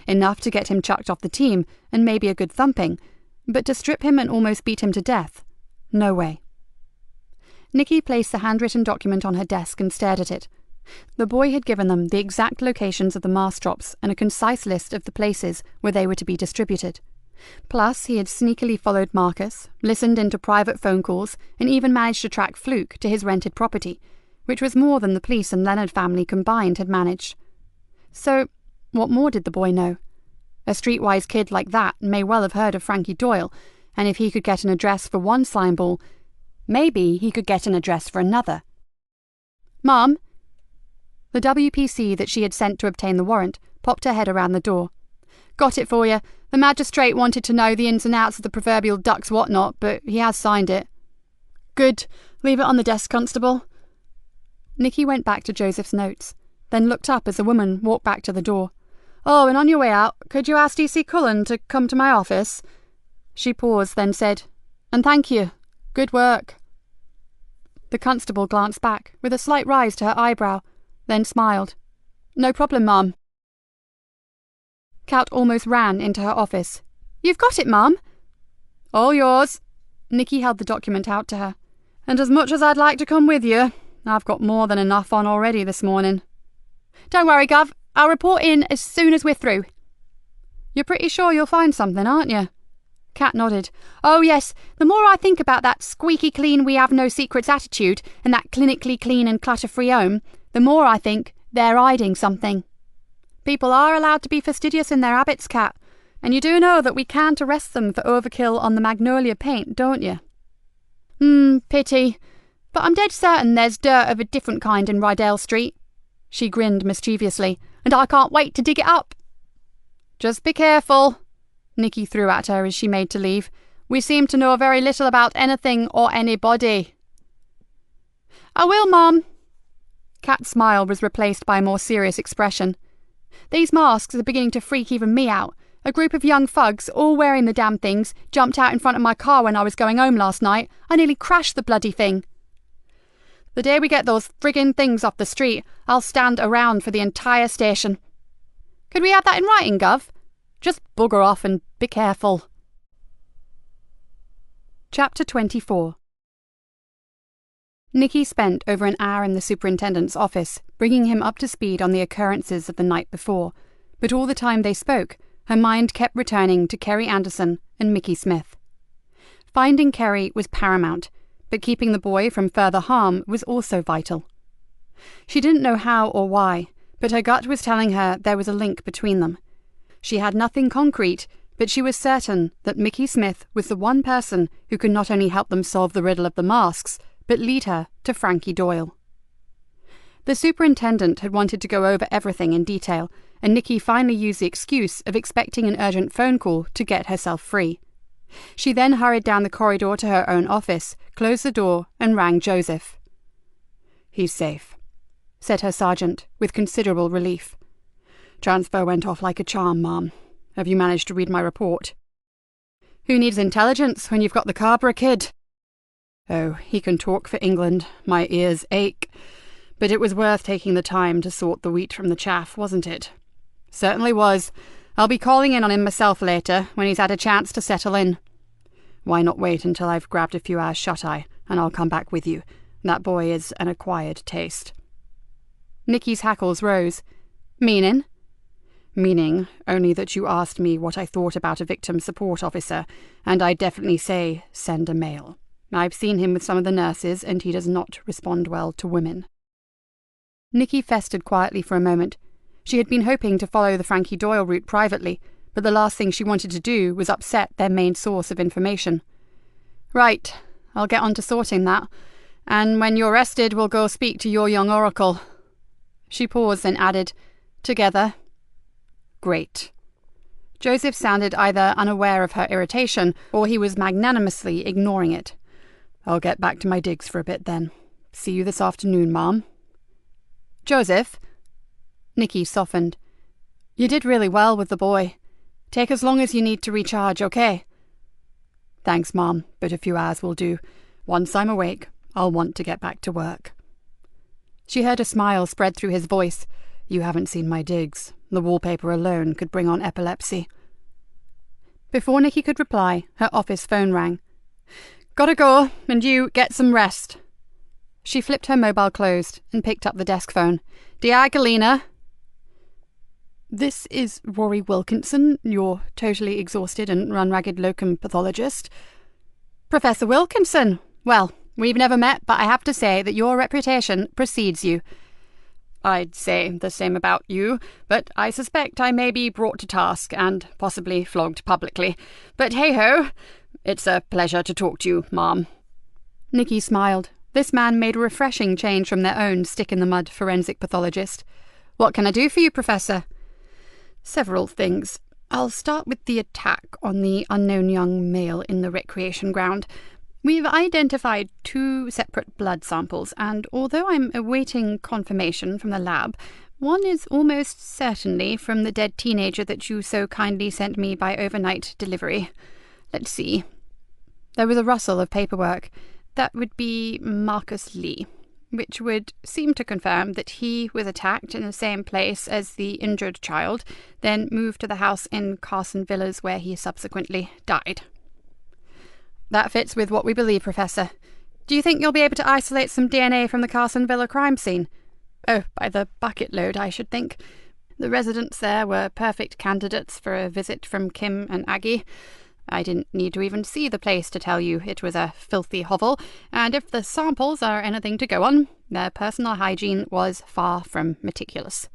Enough to get him chucked off the team, and maybe a good thumping, but to strip him and almost beat him to death? No way. Nikki placed the handwritten document on her desk and stared at it. The boy had given them the exact locations of the mask drops and a concise list of the places where they were to be distributed. Plus, he had sneakily followed Marcus, listened into private phone calls, and even managed to track Fluke to his rented property, which was more than the police and Leonard family combined had managed. So, what more did the boy know? A streetwise kid like that may well have heard of Frankie Doyle, and if he could get an address for one slime ball, maybe he could get an address for another. "Mom!" The WPC that she had sent to obtain the warrant popped her head around the door. "Got it for you. The magistrate wanted to know the ins and outs of the proverbial duck's whatnot, but he has signed it." "Good. Leave it on the desk, Constable." Nikki went back to Joseph's notes, then looked up as a woman walked back to the door. "Oh, and on your way out, could you ask DC Cullen to come to my office?" She paused, then said, "And thank you. Good work." The constable glanced back, with a slight rise to her eyebrow, then smiled. "No problem, Ma'am." Cat almost ran into her office. "You've got it, Ma'am?" All yours. Nikki held the document out to her. And as much as I'd like to come with you, I've got more than enough on already this morning. Don't worry, Gov. I'll report in as soon as we're through. You're pretty sure you'll find something, aren't you? Kat nodded. Oh, yes. The more I think about that squeaky clean we have no secrets attitude and that clinically clean and clutter-free home, the more I think they're hiding something. People are allowed to be fastidious in their habits, Kat, and you do know that we can't arrest them for overkill on the magnolia paint, don't you? Pity. But I'm dead certain there's dirt of a different kind in Rydell Street. She grinned mischievously, and I can't wait to dig it up. Just be careful, Nikki threw at her as she made to leave. We seem to know very little about anything or anybody. I will, Mum. Kat's smile was replaced by a more serious expression. These masks are beginning to freak even me out. A group of young thugs, all wearing the damn things, jumped out in front of my car when I was going home last night. I nearly crashed the bloody thing. The day we get those friggin' things off the street, I'll stand around for the entire station. Could we have that in writing, Gov? Just bugger off and be careful. Chapter 24. Nikki spent over an hour in the superintendent's office, bringing him up to speed on the occurrences of the night before, but all the time they spoke, her mind kept returning to Kerry Anderson and Mickey Smith. Finding Kerry was paramount, but keeping the boy from further harm was also vital. She didn't know how or why, but her gut was telling her there was a link between them. She had nothing concrete, but she was certain that Mickey Smith was the one person who could not only help them solve the riddle of the masks, but lead her to Frankie Doyle. The superintendent had wanted to go over everything in detail, and Nikki finally used the excuse of expecting an urgent phone call to get herself free. She then hurried down the corridor to her own office, closed the door, and rang Joseph. "He's safe," said her sergeant, with considerable relief. "Transfer went off like a charm, Ma'am. Have you managed to read my report?" "Who needs intelligence when you've got the Carver kid?" "Oh, he can talk for England. My ears ache. But it was worth taking the time to sort the wheat from the chaff, wasn't it?" "Certainly was. I'll be calling in on him myself later, when he's had a chance to settle in." "Why not wait until I've grabbed a few hours shut-eye, and I'll come back with you. That boy is an acquired taste." Nikki's hackles rose. "Meaning?" "Meaning only that you asked me what I thought about a victim support officer, and I definitely say send a male. I've seen him with some of the nurses, and he does not respond well to women." Nikki festered quietly for a moment. She had been hoping to follow the Frankie Doyle route privately, but the last thing she wanted to do was upset their main source of information. "Right, I'll get on to sorting that. And when you're rested, we'll go speak to your young oracle." She paused, then added, "Together." "Great." Joseph sounded either unaware of her irritation, or he was magnanimously ignoring it. "I'll get back to my digs for a bit then. See you this afternoon, Ma'am." "Joseph?" Nikki softened. "You did really well with the boy. Take as long as you need to recharge, okay?" "Thanks, Ma'am, but a few hours will do. Once I'm awake, I'll want to get back to work." She heard a smile spread through his voice. "You haven't seen my digs. The wallpaper alone could bring on epilepsy." Before Nikki could reply, her office phone rang. "Gotta go, and you get some rest." She flipped her mobile closed and picked up the desk phone. "Dear Galena." "This is Rory Wilkinson, your totally exhausted and run-ragged locum pathologist." "Professor Wilkinson? Well, we've never met, but I have to say that your reputation precedes you." "I'd say the same about you, but I suspect I may be brought to task and possibly flogged publicly. But hey-ho, it's a pleasure to talk to you, Ma'am." Nikki smiled. This man made a refreshing change from their own stick-in-the-mud forensic pathologist. "What can I do for you, Professor?" "Several things. I'll start with the attack on the unknown young male in the recreation ground. We've identified 2 separate blood samples, and although I'm awaiting confirmation from the lab, one is almost certainly from the dead teenager that you so kindly sent me by overnight delivery. Let's see." There was a rustle of paperwork. "That would be Marcus Lee, which would seem to confirm that he was attacked in the same place as the injured child, then moved to the house in Carson Villas where he subsequently died." That fits with what we believe, Professor. Do you think you'll be able to isolate some DNA from the Carson Villa crime scene? Oh, by the bucket load, I should think. The residents there were perfect candidates for a visit from Kim and Aggie. I didn't need to even see the place to tell you it was a filthy hovel, and if the samples are anything to go on, their personal hygiene was far from meticulous.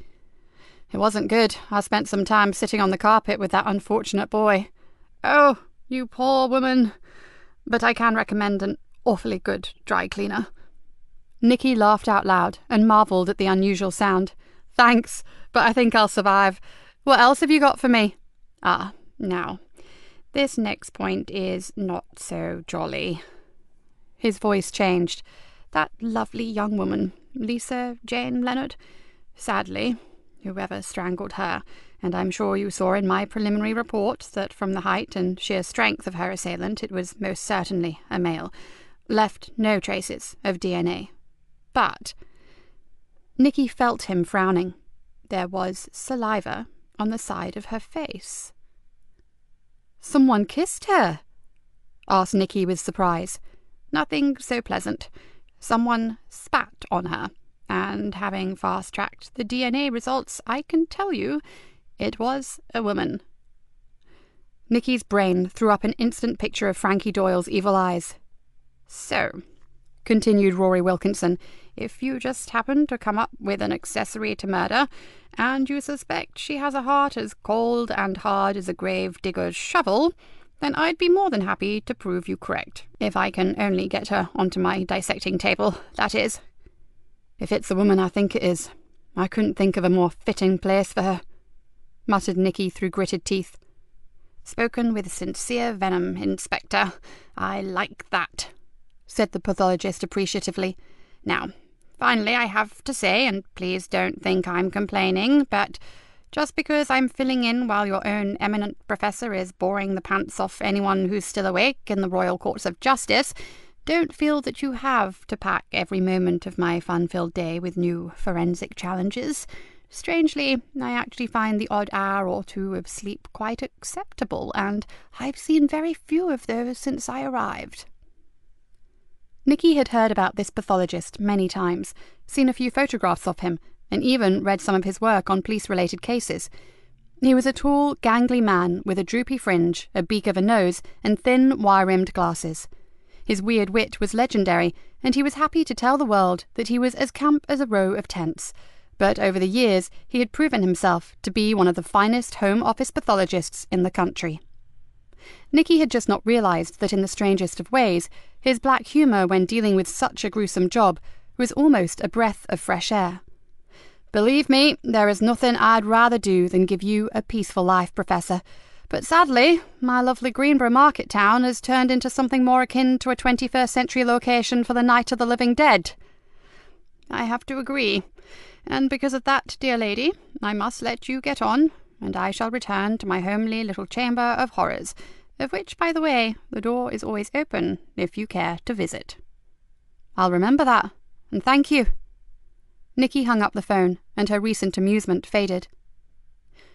It wasn't good. I spent some time sitting on the carpet with that unfortunate boy. Oh, you poor woman. But I can recommend an awfully good dry cleaner. Nikki laughed out loud and marvelled at the unusual sound. Thanks, but I think I'll survive. What else have you got for me? Now, this next point is not so jolly. His voice changed. That lovely young woman, Lisa Jane Leonard. Sadly, whoever strangled her, and I'm sure you saw in my preliminary report that from the height and sheer strength of her assailant it was most certainly a male, left no traces of DNA. But Nikki felt him frowning. There was saliva on the side of her face. "Someone kissed her?" asked Nikki with surprise. Nothing so pleasant. Someone spat on her, and having fast-tracked the DNA results, I can tell you it was a woman. Nikki's brain threw up an instant picture of Frankie Doyle's evil eyes. So, continued Rory Wilkinson, if you just happen to come up with an accessory to murder, and you suspect she has a heart as cold and hard as a grave digger's shovel, then I'd be more than happy to prove you correct, if I can only get her onto my dissecting table, that is. If it's the woman I think it is, I couldn't think of a more fitting place for her, muttered Nikki through gritted teeth. Spoken with sincere venom, Inspector. I like that, said the pathologist appreciatively. Now, finally, I have to say, and please don't think I'm complaining, but just because I'm filling in while your own eminent professor is boring the pants off anyone who's still awake in the Royal Courts of Justice, don't feel that you have to pack every moment of my fun-filled day with new forensic challenges. Strangely, I actually find the odd hour or two of sleep quite acceptable, and I've seen very few of those since I arrived. Nikki had heard about this pathologist many times, seen a few photographs of him, and even read some of his work on police-related cases. He was a tall, gangly man with a droopy fringe, a beak of a nose, and thin, wire-rimmed glasses. His weird wit was legendary, and he was happy to tell the world that he was as camp as a row of tents. But over the years, he had proven himself to be one of the finest home office pathologists in the country. Nikki had just not realised that in the strangest of ways, his black humour when dealing with such a gruesome job was almost a breath of fresh air. "Believe me, there is nothing I'd rather do than give you a peaceful life, Professor. But sadly, my lovely Greenborough market town has turned into something more akin to a 21st century location for the Night of the Living Dead." "I have to agree. And because of that, dear lady, I must let you get on, and I shall return to my homely little chamber of horrors, of which, by the way, the door is always open if you care to visit." "I'll remember that, and thank you." Nikki hung up the phone, and her recent amusement faded.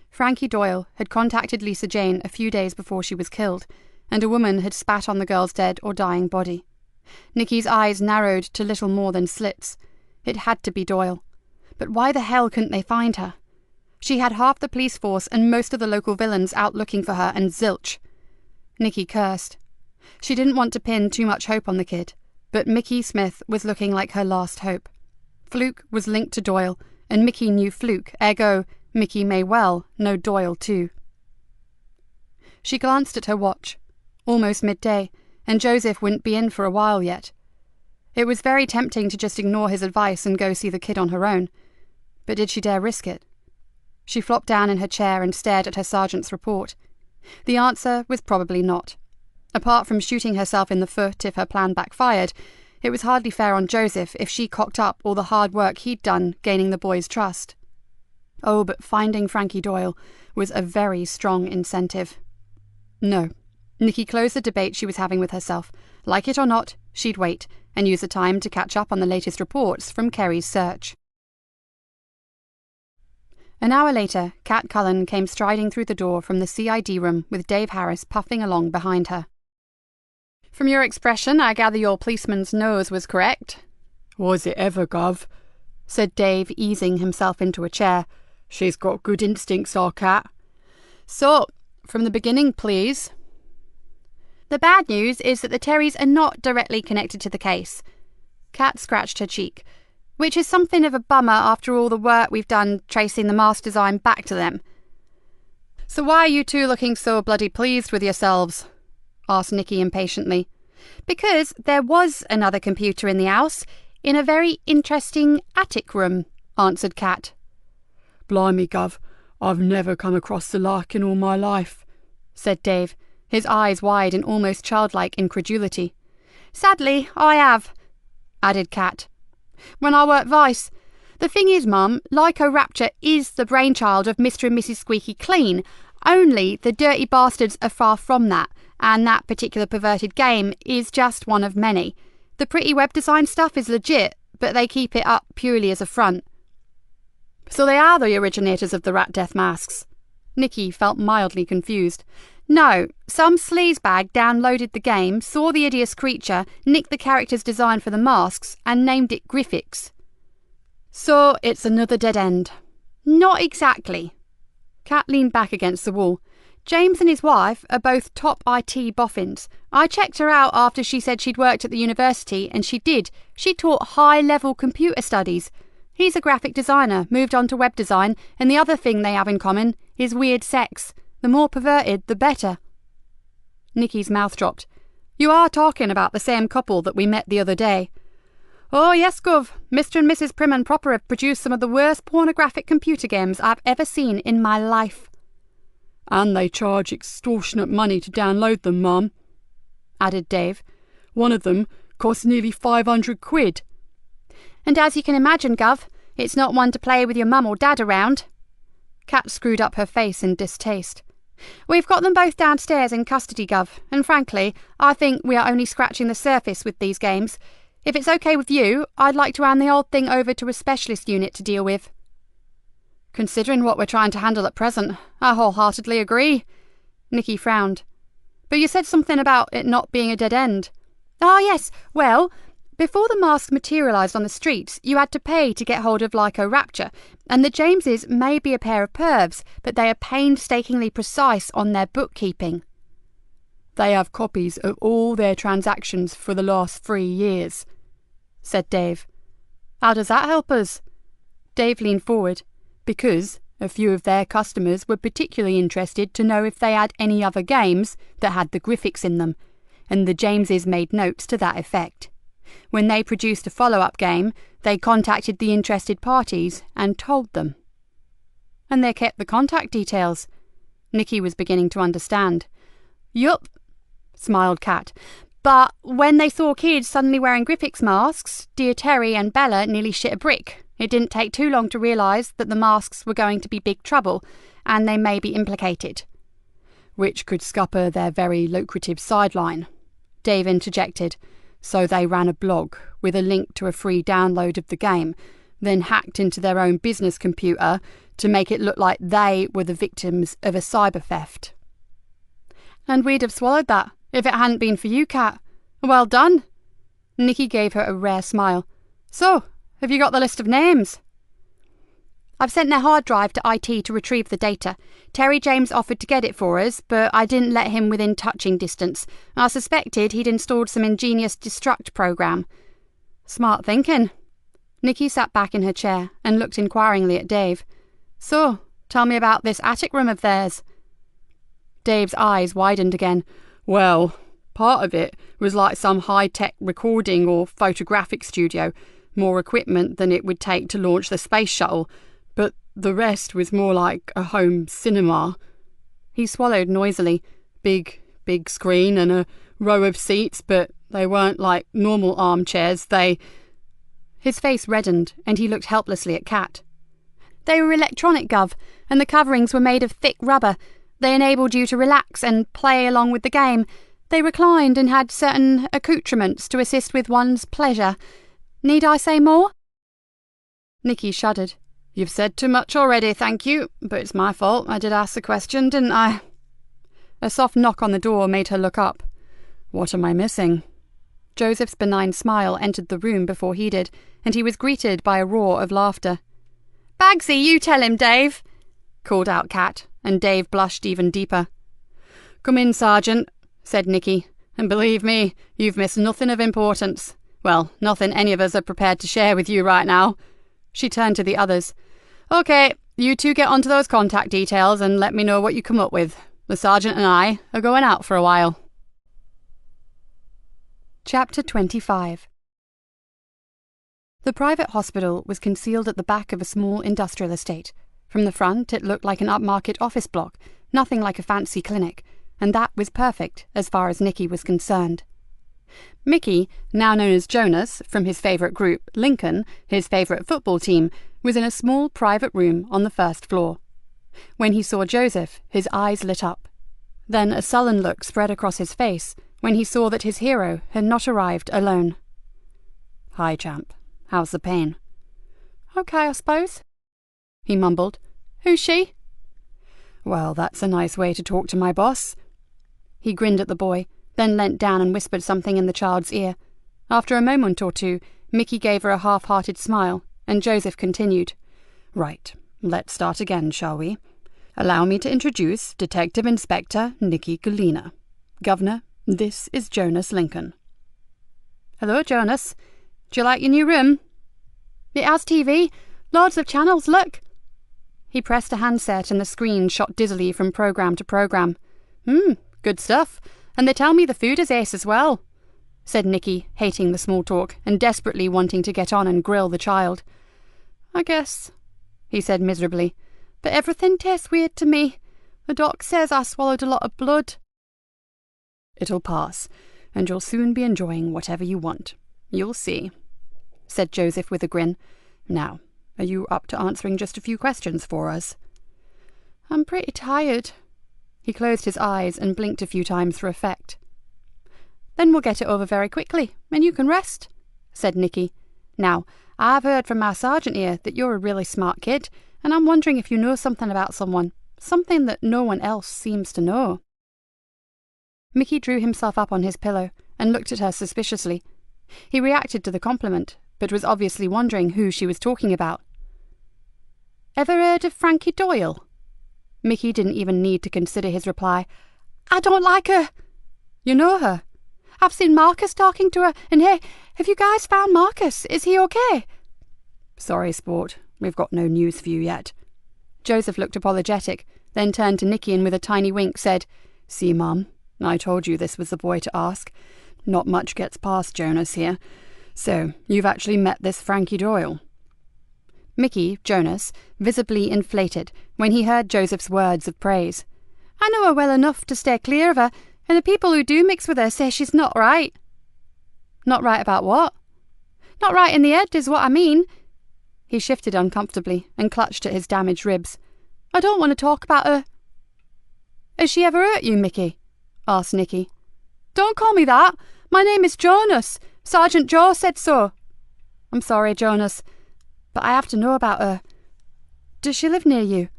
Frankie Doyle had contacted Lisa Jane a few days before she was killed, and a woman had spat on the girl's dead or dying body. Nikki's eyes narrowed to little more than slits. It had to be Doyle. But why the hell couldn't they find her? She had half the police force and most of the local villains out looking for her, and zilch. Nikki cursed. She didn't want to pin too much hope on the kid, but Mickey Smith was looking like her last hope. Fluke was linked to Doyle, and Mickey knew Fluke, ergo, Mickey may well know Doyle too. She glanced at her watch. Almost midday, and Joseph wouldn't be in for a while yet. It was very tempting to just ignore his advice and go see the kid on her own. But did she dare risk it? She flopped down in her chair and stared at her sergeant's report. The answer was probably not. Apart from shooting herself in the foot if her plan backfired, it was hardly fair on Joseph if she cocked up all the hard work he'd done gaining the boy's trust. Oh, but finding Frankie Doyle was a very strong incentive. No. Nikki closed the debate she was having with herself. Like it or not, she'd wait, and use the time to catch up on the latest reports from Kerry's search. An hour later, Kat Cullen came striding through the door from the CID room with Dave Harris puffing along behind her. From your expression, I gather your policeman's nose was correct. Was it ever, Gov? Said Dave, easing himself into a chair. She's got good instincts, our cat. So, from the beginning, please. The bad news is that the Terrys are not directly connected to the case. Kat scratched her cheek, which is something of a bummer after all the work we've done tracing the mask design back to them. So why are you two looking so bloody pleased with yourselves? Asked Nikki impatiently. Because there was another computer in the house, in a very interesting attic room, answered Kat. Blimey, Gov, I've never come across the like in all my life, said Dave, his eyes wide in almost childlike incredulity. Sadly, I have, added Kat. When I worked Vice. The thing is, Mum, Lyco Rapture is the brainchild of Mr. and Mrs. Squeaky Clean, only the dirty bastards are far from that, and that particular perverted game is just one of many. The pretty web design stuff is legit, but they keep it up purely as a front. So they are the originators of the Rat Death masks? Nikki felt mildly confused. No, some sleazebag downloaded the game, saw the hideous creature, nicked the character's design for the masks, and named it Griffix. So it's another dead end. Not exactly. Kat leaned back against the wall. James and his wife are both top IT boffins. I checked her out after she said she'd worked at the university, and she did. She taught high-level computer studies. He's a graphic designer, moved on to web design, and the other thing they have in common is weird sex. The more perverted, the better. Nikki's mouth dropped. You are talking about the same couple that we met the other day. Oh, yes, Gov. Mr. and Mrs. Prim and Proper have produced some of the worst pornographic computer games I've ever seen in my life. And they charge extortionate money to download them, Mum, added Dave. One of them costs nearly 500 quid. And as you can imagine, Gov, it's not one to play with your mum or dad around. Kat screwed up her face in distaste. We've got them both downstairs in custody, Gov, and frankly, I think we are only scratching the surface with these games. If it's okay with you, I'd like to hand the old thing over to a specialist unit to deal with. Considering what we're trying to handle at present, I wholeheartedly agree. Nikki frowned. But you said something about it not being a dead end. Ah, yes. Well, before the masks materialised on the streets, you had to pay to get hold of Lyco Rapture, and the Jameses may be a pair of pervs, but they are painstakingly precise on their bookkeeping. They have copies of all their transactions for the last 3 years, said Dave. How does that help us? Dave leaned forward. Because a few of their customers were particularly interested to know if they had any other games that had the Griffix in them, and the Jameses made notes to that effect. When they produced a follow-up game, they contacted the interested parties and told them. And they kept the contact details. Nikki was beginning to understand. Yup, smiled Kat. But when they saw kids suddenly wearing Griffix masks, dear Terry and Bella nearly shit a brick. It didn't take too long to realise that the masks were going to be big trouble, and they may be implicated. Which could scupper their very lucrative sideline, Dave interjected. So they ran a blog with a link to a free download of the game, then hacked into their own business computer to make it look like they were the victims of a cyber theft. And we'd have swallowed that if it hadn't been for you, Kat. Well done. Nikki gave her a rare smile. So, have you got the list of names? I've sent their hard drive to IT to retrieve the data. Terry James offered to get it for us, but I didn't let him within touching distance. I suspected he'd installed some ingenious destruct program. Smart thinking. Nikki sat back in her chair and looked inquiringly at Dave. So, tell me about this attic room of theirs. Dave's eyes widened again. Well, part of it was like some high-tech recording or photographic studio, more equipment than it would take to launch the space shuttle, but the rest was more like a home cinema. He swallowed noisily. Big screen and a row of seats, but they weren't like normal armchairs. His face reddened, and he looked helplessly at Kat. They were electronic, Gov, and the coverings were made of thick rubber. They enabled you to relax and play along with the game. They reclined and had certain accoutrements to assist with one's pleasure. Need I say more? Nikki shuddered. You've said too much already, thank you, but it's my fault. I did ask the question, didn't I? A soft knock on the door made her look up. What am I missing? Joseph's benign smile entered the room before he did, and he was greeted by a roar of laughter. "Bagsy, you tell him, Dave," called out Kat, and Dave blushed even deeper. "Come in, Sergeant," said Nikki, "and believe me, you've missed nothing of importance. Well, nothing any of us are prepared to share with you right now." She turned to the others. "Okay, you two get onto those contact details and let me know what you come up with. The Sergeant and I are going out for a while." Chapter 25. The private hospital was concealed at the back of a small industrial estate. From the front, it looked like an upmarket office block, nothing like a fancy clinic, and that was perfect as far as Nikki was concerned. Mickey, now known as Jonas, from his favourite group, Lincoln, his favourite football team, was in a small private room on the first floor. When he saw Joseph, his eyes lit up. Then a sullen look spread across his face when he saw that his hero had not arrived alone. "Hi, champ. How's the pain?" "Okay, I suppose," he mumbled. "Who's she?" "Well, that's a nice way to talk to my boss." He grinned at the boy, then leant down and whispered something in the child's ear. After a moment or two, Mickey gave her a half-hearted smile, and Joseph continued. "Right, let's start again, shall we? Allow me to introduce Detective Inspector Nikki Galena. Governor, this is Jonas Lincoln." "Hello, Jonas. Do you like your new room?" "It has TV. Loads of channels, look." He pressed a handset and the screen shot dizzily from program to program. Good stuff. And they tell me the food is ace as well," said Nikki, hating the small talk and desperately wanting to get on and grill the child. "I guess," he said miserably, "but everything tastes weird to me. The doc says I swallowed a lot of blood." "It'll pass, and you'll soon be enjoying whatever you want. You'll see," said Joseph with a grin. "Now, are you up to answering just a few questions for us?" "I'm pretty tired." He closed his eyes and blinked a few times for effect. "Then we'll get it over very quickly, and you can rest," said Nikki. "Now, I've heard from my sergeant here that you're a really smart kid, and I'm wondering if you know something about someone, something that no one else seems to know." Mickey drew himself up on his pillow and looked at her suspiciously. He reacted to the compliment, but was obviously wondering who she was talking about. "Ever heard of Frankie Doyle?" Mickey didn't even need to consider his reply. "I don't like her." "You know her?" "I've seen Marcus talking to her, and hey, have you guys found Marcus? Is he okay?" "Sorry, sport. We've got no news for you yet." Joseph looked apologetic, then turned to Nikki and with a tiny wink said, "See, Mum, I told you this was the boy to ask. Not much gets past Jonas here. So, you've actually met this Frankie Doyle?" Mickey, Jonas, visibly inflated when he heard Joseph's words of praise. "I know her well enough to stay clear of her, and the people who do mix with her say she's not right." "Not right about what?" "Not right in the head is what I mean." He shifted uncomfortably and clutched at his damaged ribs. "I don't want to talk about her." "Has she ever hurt you, Mickey?" asked Nikki. "Don't call me that. My name is Jonas. Sergeant Joe said so." "I'm sorry, Jonas, but I have to know about her. Does she live near you?"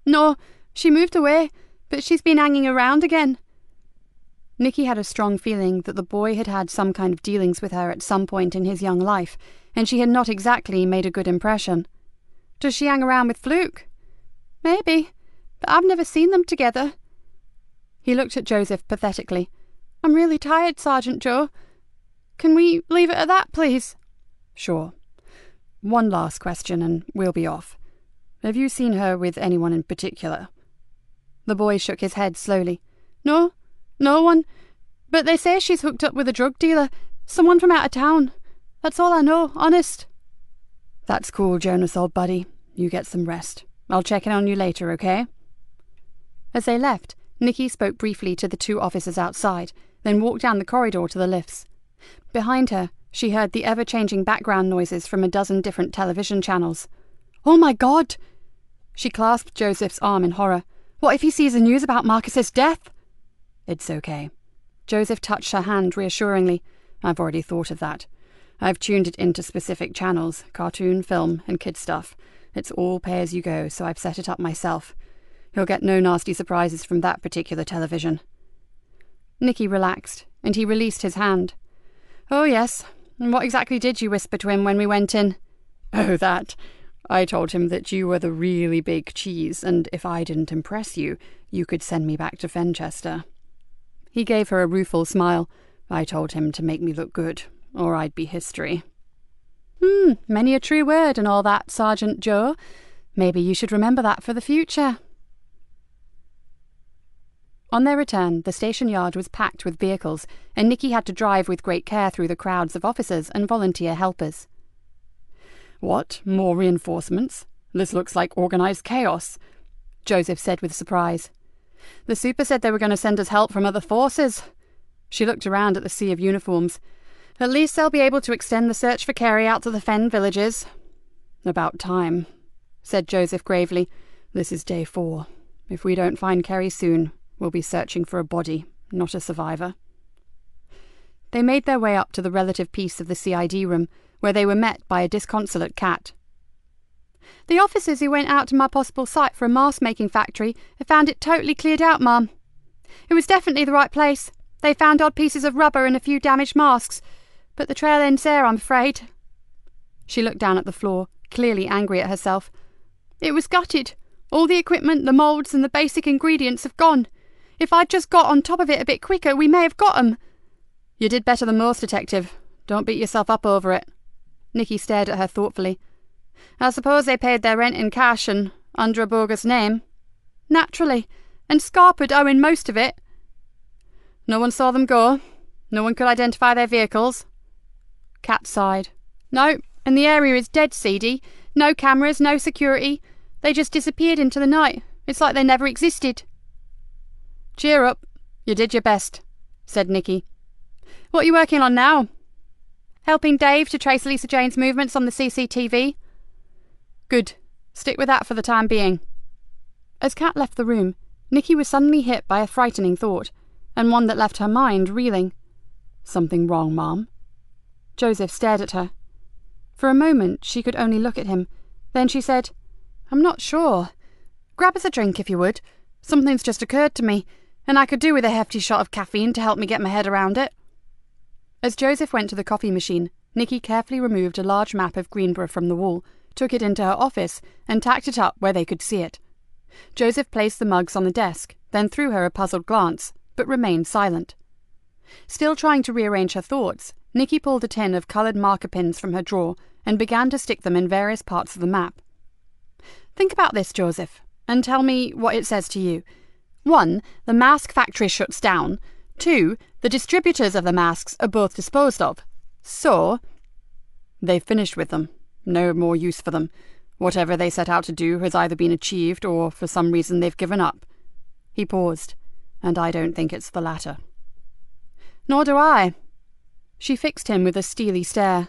"No, she moved away, but she's been hanging around again." Nikki had a strong feeling that the boy had had some kind of dealings with her at some point in his young life, and she had not exactly made a good impression. "Does she hang around with Fluke?" "Maybe, but I've never seen them together." He looked at Joseph pathetically. "I'm really tired, Sergeant Joe. Can we leave it at that, please?" "Sure. One last question and we'll be off. Have you seen her with anyone in particular?" The boy shook his head slowly. "No, no one. But they say she's hooked up with a drug dealer, someone from out of town. That's all I know, honest." "That's cool, Jonas, old buddy. You get some rest. I'll check in on you later, okay?" As they left, Nikki spoke briefly to the two officers outside, then walked down the corridor to the lifts. Behind her, she heard the ever-changing background noises from a dozen different television channels. "Oh my God!" She clasped Joseph's arm in horror. "What if he sees the news about Marcus's death?" "It's okay." Joseph touched her hand reassuringly. "I've already thought of that. I've tuned it into specific channels, cartoon, film, and kid stuff. It's all pay as you go, so I've set it up myself. You'll get no nasty surprises from that particular television." Nikki relaxed, and he released his hand. "Oh, yes. And what exactly did you whisper to him when we went in?" "Oh, that. I told him that you were the really big cheese, and if I didn't impress you, you could send me back to Fenchester." He gave her a rueful smile. "I told him to make me look good, or I'd be history." Many a true word and all that, Sergeant Joe. Maybe you should remember that for the future." On their return, the station yard was packed with vehicles, and Nikki had to drive with great care through the crowds of officers and volunteer helpers. "What? More reinforcements? This looks like organised chaos," Joseph said with surprise. "The super said they were going to send us help from other forces." She looked around at the sea of uniforms. "At least they'll be able to extend the search for Kerry out to the Fen villages." "About time," said Joseph gravely. "This is day 4. If we don't find Kerry soon, we'll be searching for a body, not a survivor." They made their way up to the relative peace of the CID room, where they were met by a disconsolate Cat. "The officers who went out to my possible site for a mask-making factory have found it totally cleared out, Mum. It was definitely the right place. They found odd pieces of rubber and a few damaged masks, but the trail ends there, I'm afraid." She looked down at the floor, clearly angry at herself. "It was gutted. All the equipment, the moulds and the basic ingredients have gone. If I'd just got on top of it a bit quicker, we may have got 'em." "You did better than most, Detective. Don't beat yourself up over it." Nikki stared at her thoughtfully. "I suppose they paid their rent in cash and under a bogus name." "Naturally. And Scarpa'd owing most of it." "No one saw them go? No one could identify their vehicles?" Cat sighed. "No, and the area is dead seedy. No cameras, no security. They just disappeared into the night. It's like they never existed." "Cheer up. You did your best," said Nikki. "What are you working on now?" "Helping Dave to trace Lisa Jane's movements on the CCTV." "Good. Stick with that for the time being." As Kat left the room, Nikki was suddenly hit by a frightening thought, and one that left her mind reeling. "Something wrong, Mom?" Joseph stared at her. For a moment she could only look at him. Then she said, "I'm not sure. Grab us a drink if you would. Something's just occurred to me, and I could do with a hefty shot of caffeine to help me get my head around it." As Joseph went to the coffee machine, Nikki carefully removed a large map of Greenborough from the wall, took it into her office, and tacked it up where they could see it. Joseph placed the mugs on the desk, then threw her a puzzled glance, but remained silent. Still trying to rearrange her thoughts, Nikki pulled a tin of coloured marker pins from her drawer and began to stick them in various parts of the map. "Think about this, Joseph, and tell me what it says to you. 1. The mask factory shuts down. 2. The distributors of the masks are both disposed of. So..." "They've finished with them. No more use for them. Whatever they set out to do has either been achieved or for some reason they've given up." He paused, "and I don't think it's the latter." "Nor do I." She fixed him with a steely stare.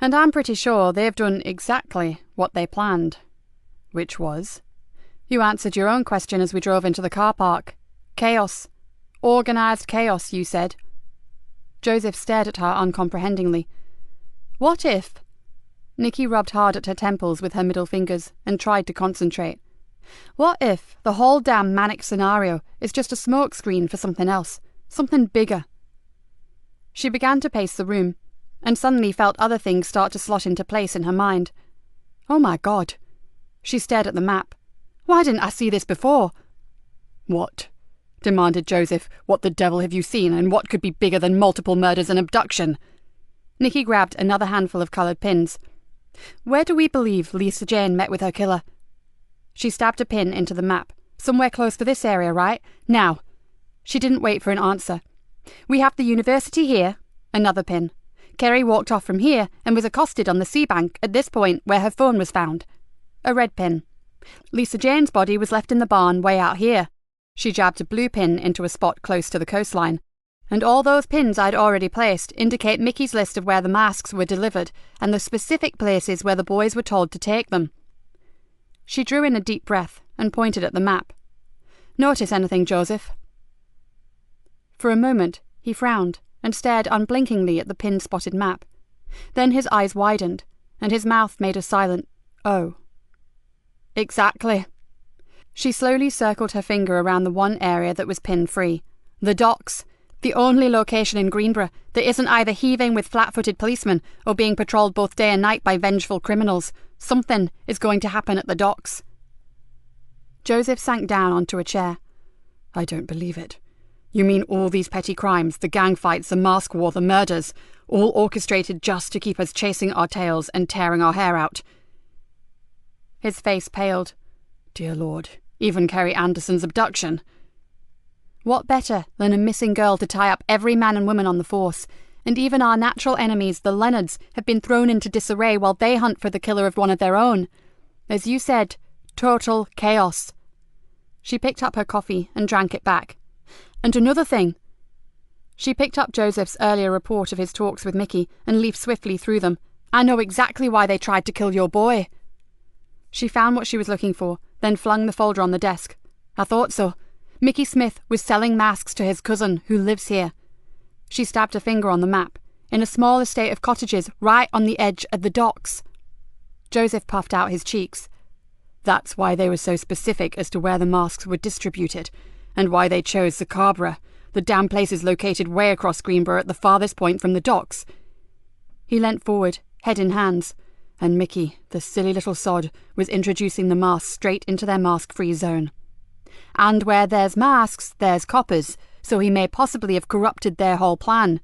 "And I'm pretty sure they've done exactly what they planned." "Which was?" "You answered your own question as we drove into the car park. Chaos. Organised chaos, you said." Joseph stared at her uncomprehendingly. "What if—" Nikki rubbed hard at her temples with her middle fingers and tried to concentrate. "What if the whole damn manic scenario is just a smokescreen for something else, something bigger?" She began to pace the room, and suddenly felt other things start to slot into place in her mind. "Oh my God." She stared at the map. "Why didn't I see this before?" "What?" demanded Joseph. "What the devil have you seen, and what could be bigger than multiple murders and abduction?" Nikki grabbed another handful of coloured pins. "Where do we believe Lisa Jane met with her killer?" She stabbed a pin into the map. "Somewhere close to this area, right? Now." She didn't wait for an answer. "We have the university here." Another pin. "Kerry walked off from here and was accosted on the sea bank at this point where her phone was found." A red pin. "Lisa Jane's body was left in the barn way out here." She jabbed a blue pin into a spot close to the coastline. "And all those pins I'd already placed indicate Mickey's list of where the masks were delivered and the specific places where the boys were told to take them." She drew in a deep breath and pointed at the map. "Notice anything, Joseph?" For a moment he frowned and stared unblinkingly at the pin-spotted map. Then his eyes widened, and his mouth made a silent "oh." "Exactly." She slowly circled her finger around the one area that was pin-free. "The docks. The only location in Greenborough that isn't either heaving with flat-footed policemen or being patrolled both day and night by vengeful criminals. Something is going to happen at the docks. Joseph sank down onto a chair. I don't believe it. You mean all these petty crimes, the gang fights, the mask war, the murders, all orchestrated just to keep us chasing our tails and tearing our hair out? His face paled. Dear Lord, even Kerry Anderson's abduction. What better than a missing girl to tie up every man and woman on the force? And even our natural enemies, the Leonards, have been thrown into disarray while they hunt for the killer of one of their own. As you said, total chaos. She picked up her coffee and drank it back. And another thing. She picked up Joseph's earlier report of his talks with Mickey and leafed swiftly through them. I know exactly why they tried to kill your boy. She found what she was looking for, then flung the folder on the desk. I thought so. Mickey Smith was selling masks to his cousin, who lives here. She stabbed a finger on the map, in a small estate of cottages right on the edge of the docks. Joseph puffed out his cheeks. That's why they were so specific as to where the masks were distributed, and why they chose Scarborough. The damn place is located way across Greenborough at the farthest point from the docks. He leant forward, head in hands. And Mickey, the silly little sod, was introducing the masks straight into their mask-free zone. And where there's masks, there's coppers, so he may possibly have corrupted their whole plan.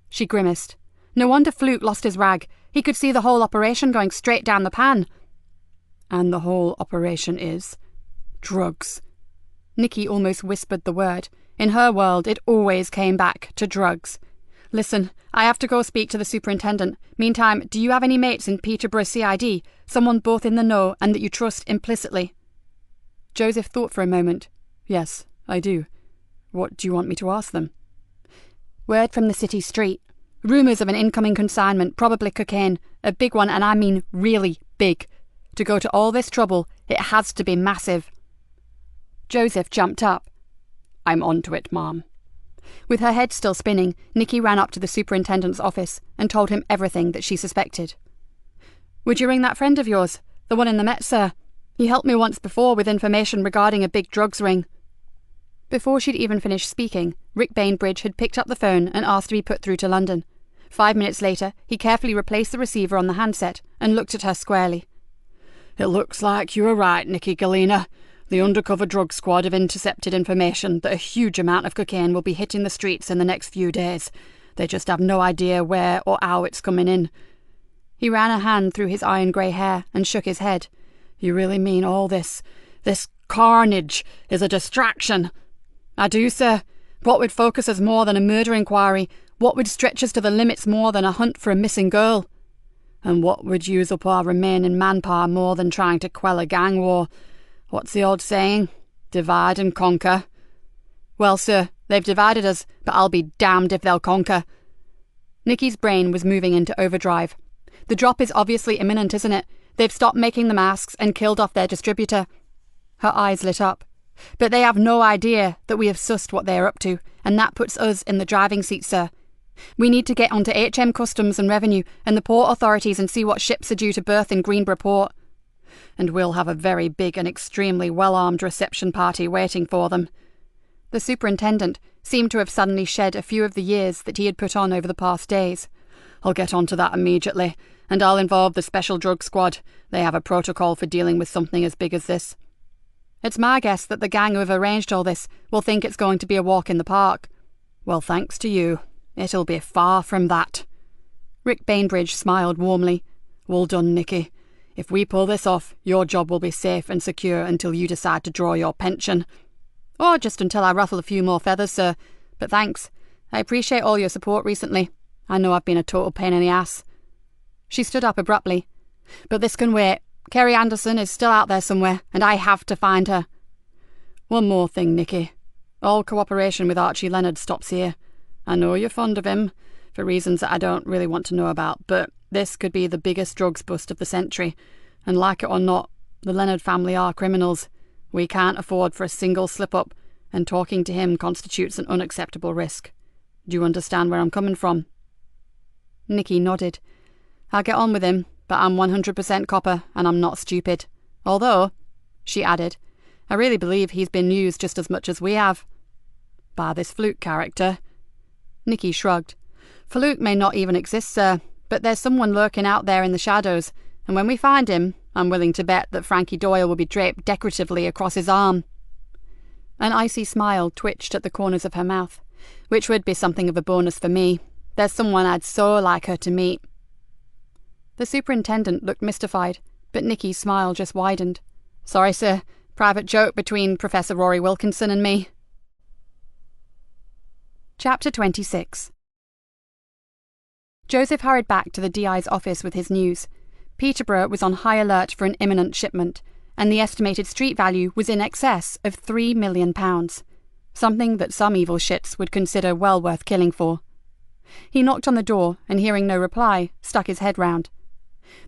She grimaced. No wonder Fluke lost his rag. He could see the whole operation going straight down the pan. And the whole operation is drugs. Nikki almost whispered the word. In her world, it always came back to drugs. Listen, I have to go speak to the superintendent. Meantime, do you have any mates in Peterborough CID? Someone both in the know and that you trust implicitly? Joseph thought for a moment. Yes, I do. What do you want me to ask them? Word from the city street. Rumours of an incoming consignment, probably cocaine. A big one, and I mean really big. To go to all this trouble, it has to be massive. Joseph jumped up. I'm on to it, Mom. With her head still spinning, Nikki ran up to the superintendent's office and told him everything that she suspected. Would you ring that friend of yours? The one in the Met, sir? He helped me once before with information regarding a big drugs ring. Before she'd even finished speaking, Rick Bainbridge had picked up the phone and asked to be put through to London. 5 minutes later, he carefully replaced the receiver on the handset and looked at her squarely. It looks like you were right, Nikki Galena. The undercover drug squad have intercepted information that a huge amount of cocaine will be hitting the streets in the next few days. They just have no idea where or how it's coming in. He ran a hand through his iron-grey hair and shook his head. You really mean all this carnage is a distraction? I do, sir. What would focus us more than a murder inquiry? What would stretch us to the limits more than a hunt for a missing girl? And what would use up our remaining manpower more than trying to quell a gang war? What's the old saying? Divide and conquer. Well, sir, they've divided us, but I'll be damned if they'll conquer. Nikki's brain was moving into overdrive. The drop is obviously imminent, isn't it? They've stopped making the masks and killed off their distributor. Her eyes lit up. But they have no idea that we have sussed what they are up to, and that puts us in the driving seat, sir. We need to get onto HM Customs and Revenue and the port authorities and see what ships are due to berth in Greenborough Port. And we'll have a very big and extremely well-armed reception party waiting for them. The superintendent seemed to have suddenly shed a few of the years that he had put on over the past days. I'll get onto that immediately, and I'll involve the Special Drug Squad. They have a protocol for dealing with something as big as this. It's my guess that the gang who have arranged all this will think it's going to be a walk in the park. Well, thanks to you. It'll be far from that. Rick Bainbridge smiled warmly. Well done, Nikki. If we pull this off, your job will be safe and secure until you decide to draw your pension. Or just until I ruffle a few more feathers, sir. But thanks. I appreciate all your support recently. I know I've been a total pain in the ass. She stood up abruptly. But this can wait. Kerry Anderson is still out there somewhere, and I have to find her. One more thing, Nikki. All cooperation with Archie Leonard stops here. I know you're fond of him, for reasons that I don't really want to know about, but this could be the biggest drugs bust of the century, and like it or not, the Leonard family are criminals. We can't afford for a single slip-up, and talking to him constitutes an unacceptable risk. Do you understand where I'm coming from? Nikki nodded. I'll get on with him, but I'm 100% copper, and I'm not stupid. Although, she added, I really believe he's been used just as much as we have. By this Fluke character, Nikki shrugged. Farouk may not even exist, sir, but there's someone lurking out there in the shadows, and when we find him, I'm willing to bet that Frankie Doyle will be draped decoratively across his arm. An icy smile twitched at the corners of her mouth, which would be something of a bonus for me. There's someone I'd so like her to meet. The superintendent looked mystified, but Nikki's smile just widened. Sorry, sir. Private joke between Professor Rory Wilkinson and me. Chapter 26. Joseph hurried back to the DI's office with his news. Peterborough was on high alert for an imminent shipment, and the estimated street value was in excess of £3 million. Something that some evil shits would consider well worth killing for. He knocked on the door, and hearing no reply, stuck his head round.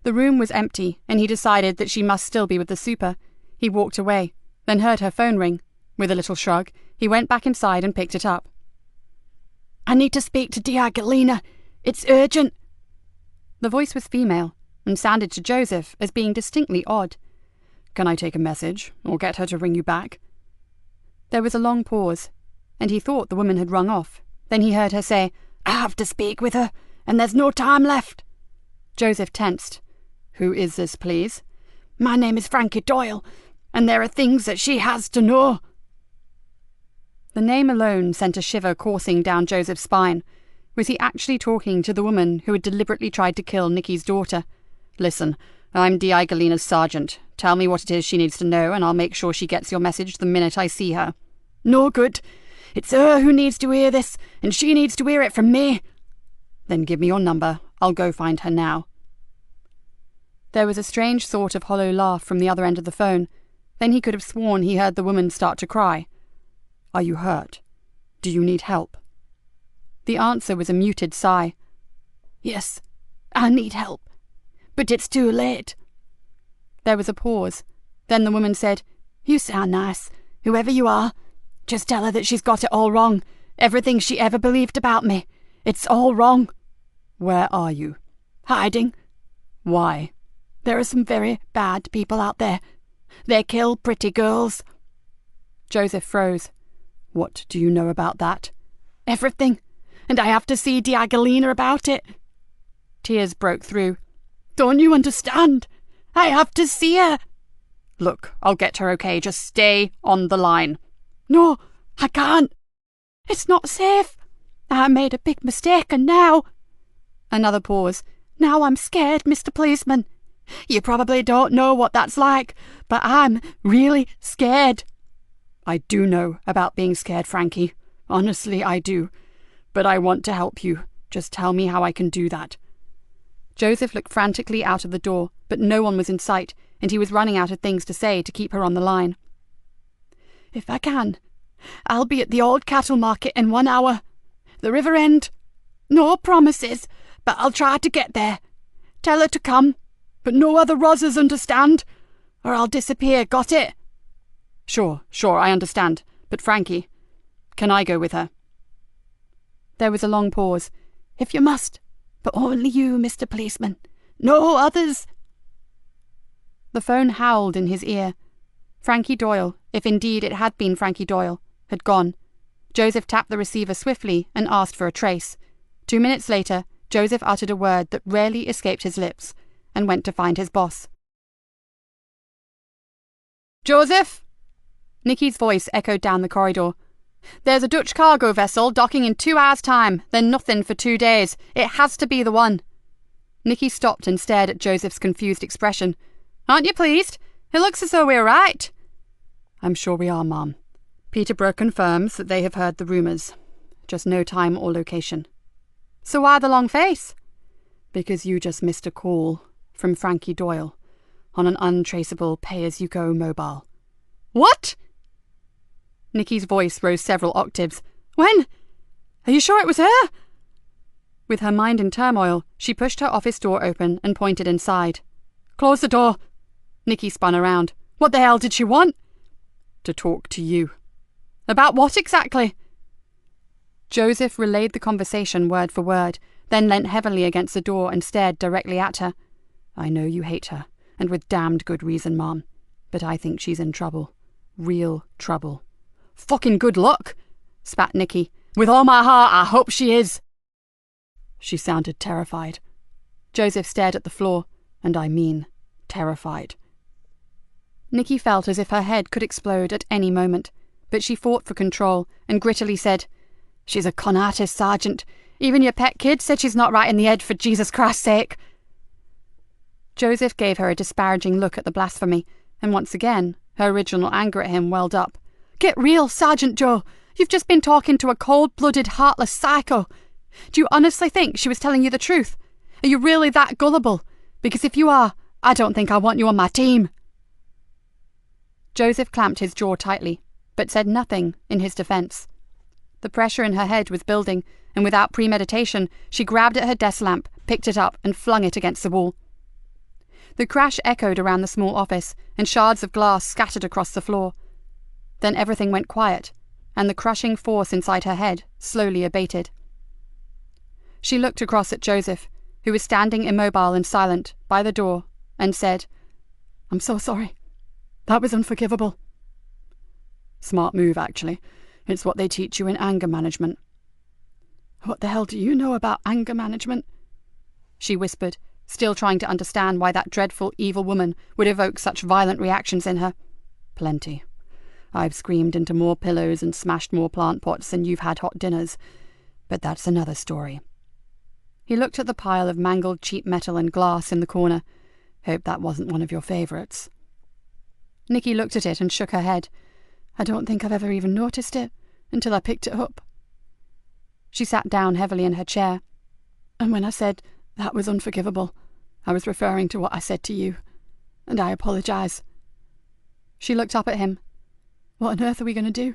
The room was empty, and he decided that she must still be with the super. He walked away, then heard her phone ring. With a little shrug, he went back inside and picked it up. I need to speak to DI Galena. It's urgent. The voice was female, and sounded to Joseph as being distinctly odd. Can I take a message, or get her to ring you back? There was a long pause, and he thought the woman had rung off. Then he heard her say, I have to speak with her, and there's no time left. Joseph tensed. Who is this, please? My name is Frankie Doyle, and there are things that she has to know. The name alone sent a shiver coursing down Joseph's spine. Was he actually talking to the woman who had deliberately tried to kill Nikki's daughter? Listen, I'm D.I. Galena's sergeant. Tell me what it is she needs to know, and I'll make sure she gets your message the minute I see her. No good. It's her who needs to hear this, and she needs to hear it from me. Then give me your number. I'll go find her now. There was a strange sort of hollow laugh from the other end of the phone. Then he could have sworn he heard the woman start to cry. Are you hurt? Do you need help? The answer was a muted sigh. Yes, I need help, but it's too late. There was a pause. Then the woman said, You sound nice, whoever you are. Just tell her that she's got it all wrong. Everything she ever believed about me. It's all wrong. Where are you? Hiding. Why? There are some very bad people out there. They kill pretty girls. Joseph froze. What do you know about that? Everything. And I have to see DI Galena about it. Tears broke through. Don't you understand? I have to see her. Look, I'll get her, okay? Just stay on the line. No, I can't. It's not safe. I made a big mistake, and now... Another pause. Now I'm scared, Mr. Policeman. You probably don't know what that's like, but I'm really scared. I do know about being scared, Frankie. Honestly, I do. But I want to help you. Just tell me how I can do that. Joseph looked frantically out of the door, but no one was in sight, and he was running out of things to say to keep her on the line. If I can, I'll be at the old cattle market in 1 hour. The river end. No promises, but I'll try to get there. Tell her to come, but no other Rozzers, understand? Or I'll disappear, got it? Sure, I understand. But Frankie, can I go with her? There was a long pause. If you must, but only you, Mr. Policeman. No others. The phone howled in his ear. Frankie Doyle, if indeed it had been Frankie Doyle, had gone. Joseph tapped the receiver swiftly and asked for a trace. 2 minutes later, Joseph uttered a word that rarely escaped his lips and went to find his boss. Joseph! Nikki's voice echoed down the corridor. There's a Dutch cargo vessel docking in 2 hours' time, then nothing for 2 days. It has to be the one. Nikki stopped and stared at Joseph's confused expression. Aren't you pleased? It looks as though we're right. I'm sure we are, Ma'am. Peterborough confirms that they have heard the rumours. Just no time or location. So why the long face? Because you just missed a call from Frankie Doyle on an untraceable pay-as-you-go mobile. What? Nikki's voice rose several octaves. When? Are you sure it was her? With her mind in turmoil, she pushed her office door open and pointed inside. Close the door. Nikki spun around. What the hell did she want? To talk to you. About what exactly? Joseph relayed the conversation word for word, then leant heavily against the door and stared directly at her. I know you hate her, and with damned good reason, Mom, but I think she's in trouble. Real trouble. Fucking good luck, spat Nikki, With all my heart, I hope she is." She sounded terrified. Joseph stared at the floor, and I mean terrified. Nikki felt as if her head could explode at any moment, but she fought for control and grittily said, "She's a con artist, Sergeant. Even your pet kid said she's not right in the head, for Jesus Christ's sake." Joseph gave her a disparaging look at the blasphemy, and once again her original anger at him welled up. "Get real, Sergeant Joe. You've just been talking to a cold-blooded, heartless psycho. Do you honestly think she was telling you the truth? Are you really that gullible? Because if you are, I don't think I want you on my team." Joseph clamped his jaw tightly, but said nothing in his defence. The pressure in her head was building, and without premeditation, she grabbed at her desk lamp, picked it up, and flung it against the wall. The crash echoed around the small office, and shards of glass scattered across the floor. Then everything went quiet, and the crushing force inside her head slowly abated. She looked across at Joseph, who was standing immobile and silent by the door, and said, "I'm so sorry. That was unforgivable." "Smart move, actually. It's what they teach you in anger management." "What the hell do you know about anger management?" she whispered, still trying to understand why that dreadful, evil woman would evoke such violent reactions in her. "Plenty. I've screamed into more pillows and smashed more plant pots than you've had hot dinners. But that's another story." He looked at the pile of mangled cheap metal and glass in the corner. "Hope that wasn't one of your favourites." Nikki looked at it and shook her head. "I don't think I've ever even noticed it until I picked it up." She sat down heavily in her chair. "And when I said that was unforgivable, I was referring to what I said to you, and I apologise." She looked up at him. "What on earth are we going to do?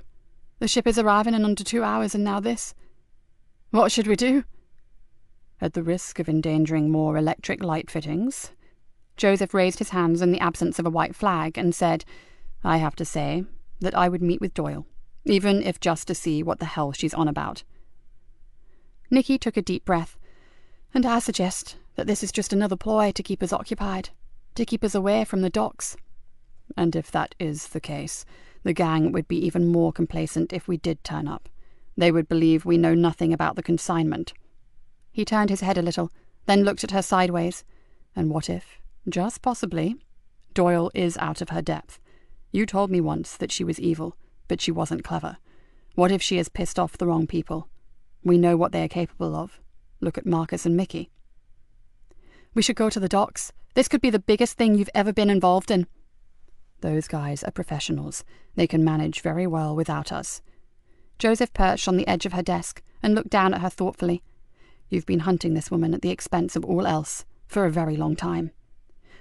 The ship is arriving in under 2 hours, and now this. What should we do?" "At the risk of endangering more electric light fittings," Joseph raised his hands in the absence of a white flag and said, "I have to say that I would meet with Doyle, even if just to see what the hell she's on about." Nikki took a deep breath. "And I suggest that this is just another ploy to keep us occupied, to keep us away from the docks." "And if that is the case, the gang would be even more complacent if we did turn up. They would believe we know nothing about the consignment." He turned his head a little, then looked at her sideways. "And what if, just possibly, Doyle is out of her depth? You told me once that she was evil, but she wasn't clever. What if she has pissed off the wrong people? We know what they are capable of. Look at Marcus and Mickey." "We should go to the docks. This could be the biggest thing you've ever been involved in." "Those guys are professionals. They can manage very well without us." Joseph perched on the edge of her desk and looked down at her thoughtfully. "You've been hunting this woman at the expense of all else for a very long time.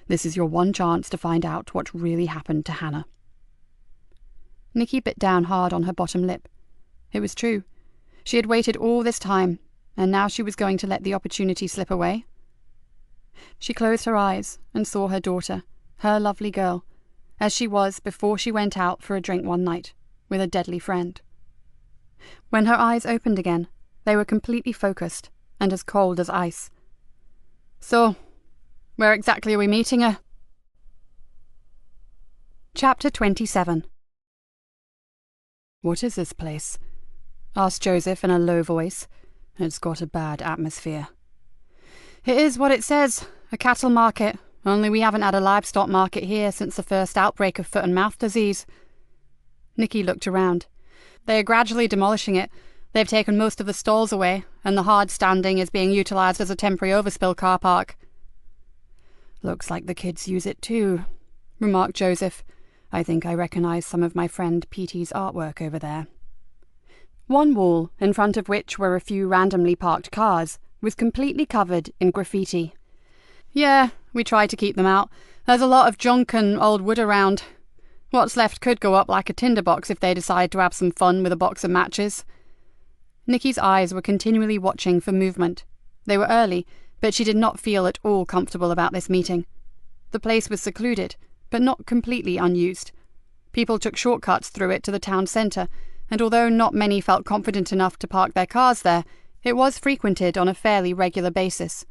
This is your one chance to find out what really happened to Hannah." Nikki bit down hard on her bottom lip. It was true. She had waited all this time, and now she was going to let the opportunity slip away. She closed her eyes and saw her daughter, her lovely girl, as she was before she went out for a drink one night with a deadly friend. When her eyes opened again, they were completely focused and as cold as ice. "So, where exactly are we meeting her?" Chapter 27. "What is this place?" asked Joseph in a low voice. "It's got a bad atmosphere." "It is what it says, a cattle market, only we haven't had a livestock market here since the first outbreak of foot and mouth disease." Nikki looked around. "They are gradually demolishing it. They've taken most of the stalls away, and the hard standing is being utilised as a temporary overspill car park." "Looks like the kids use it too," remarked Joseph. "I think I recognise some of my friend Petey's artwork over there." One wall, in front of which were a few randomly parked cars, was completely covered in graffiti. "Yeah, we try to keep them out. There's a lot of junk and old wood around. What's left could go up like a tinderbox if they decide to have some fun with a box of matches." Nikki's eyes were continually watching for movement. They were early, but she did not feel at all comfortable about this meeting. The place was secluded, but not completely unused. People took shortcuts through it to the town centre, and although not many felt confident enough to park their cars there, it was frequented on a fairly regular basis.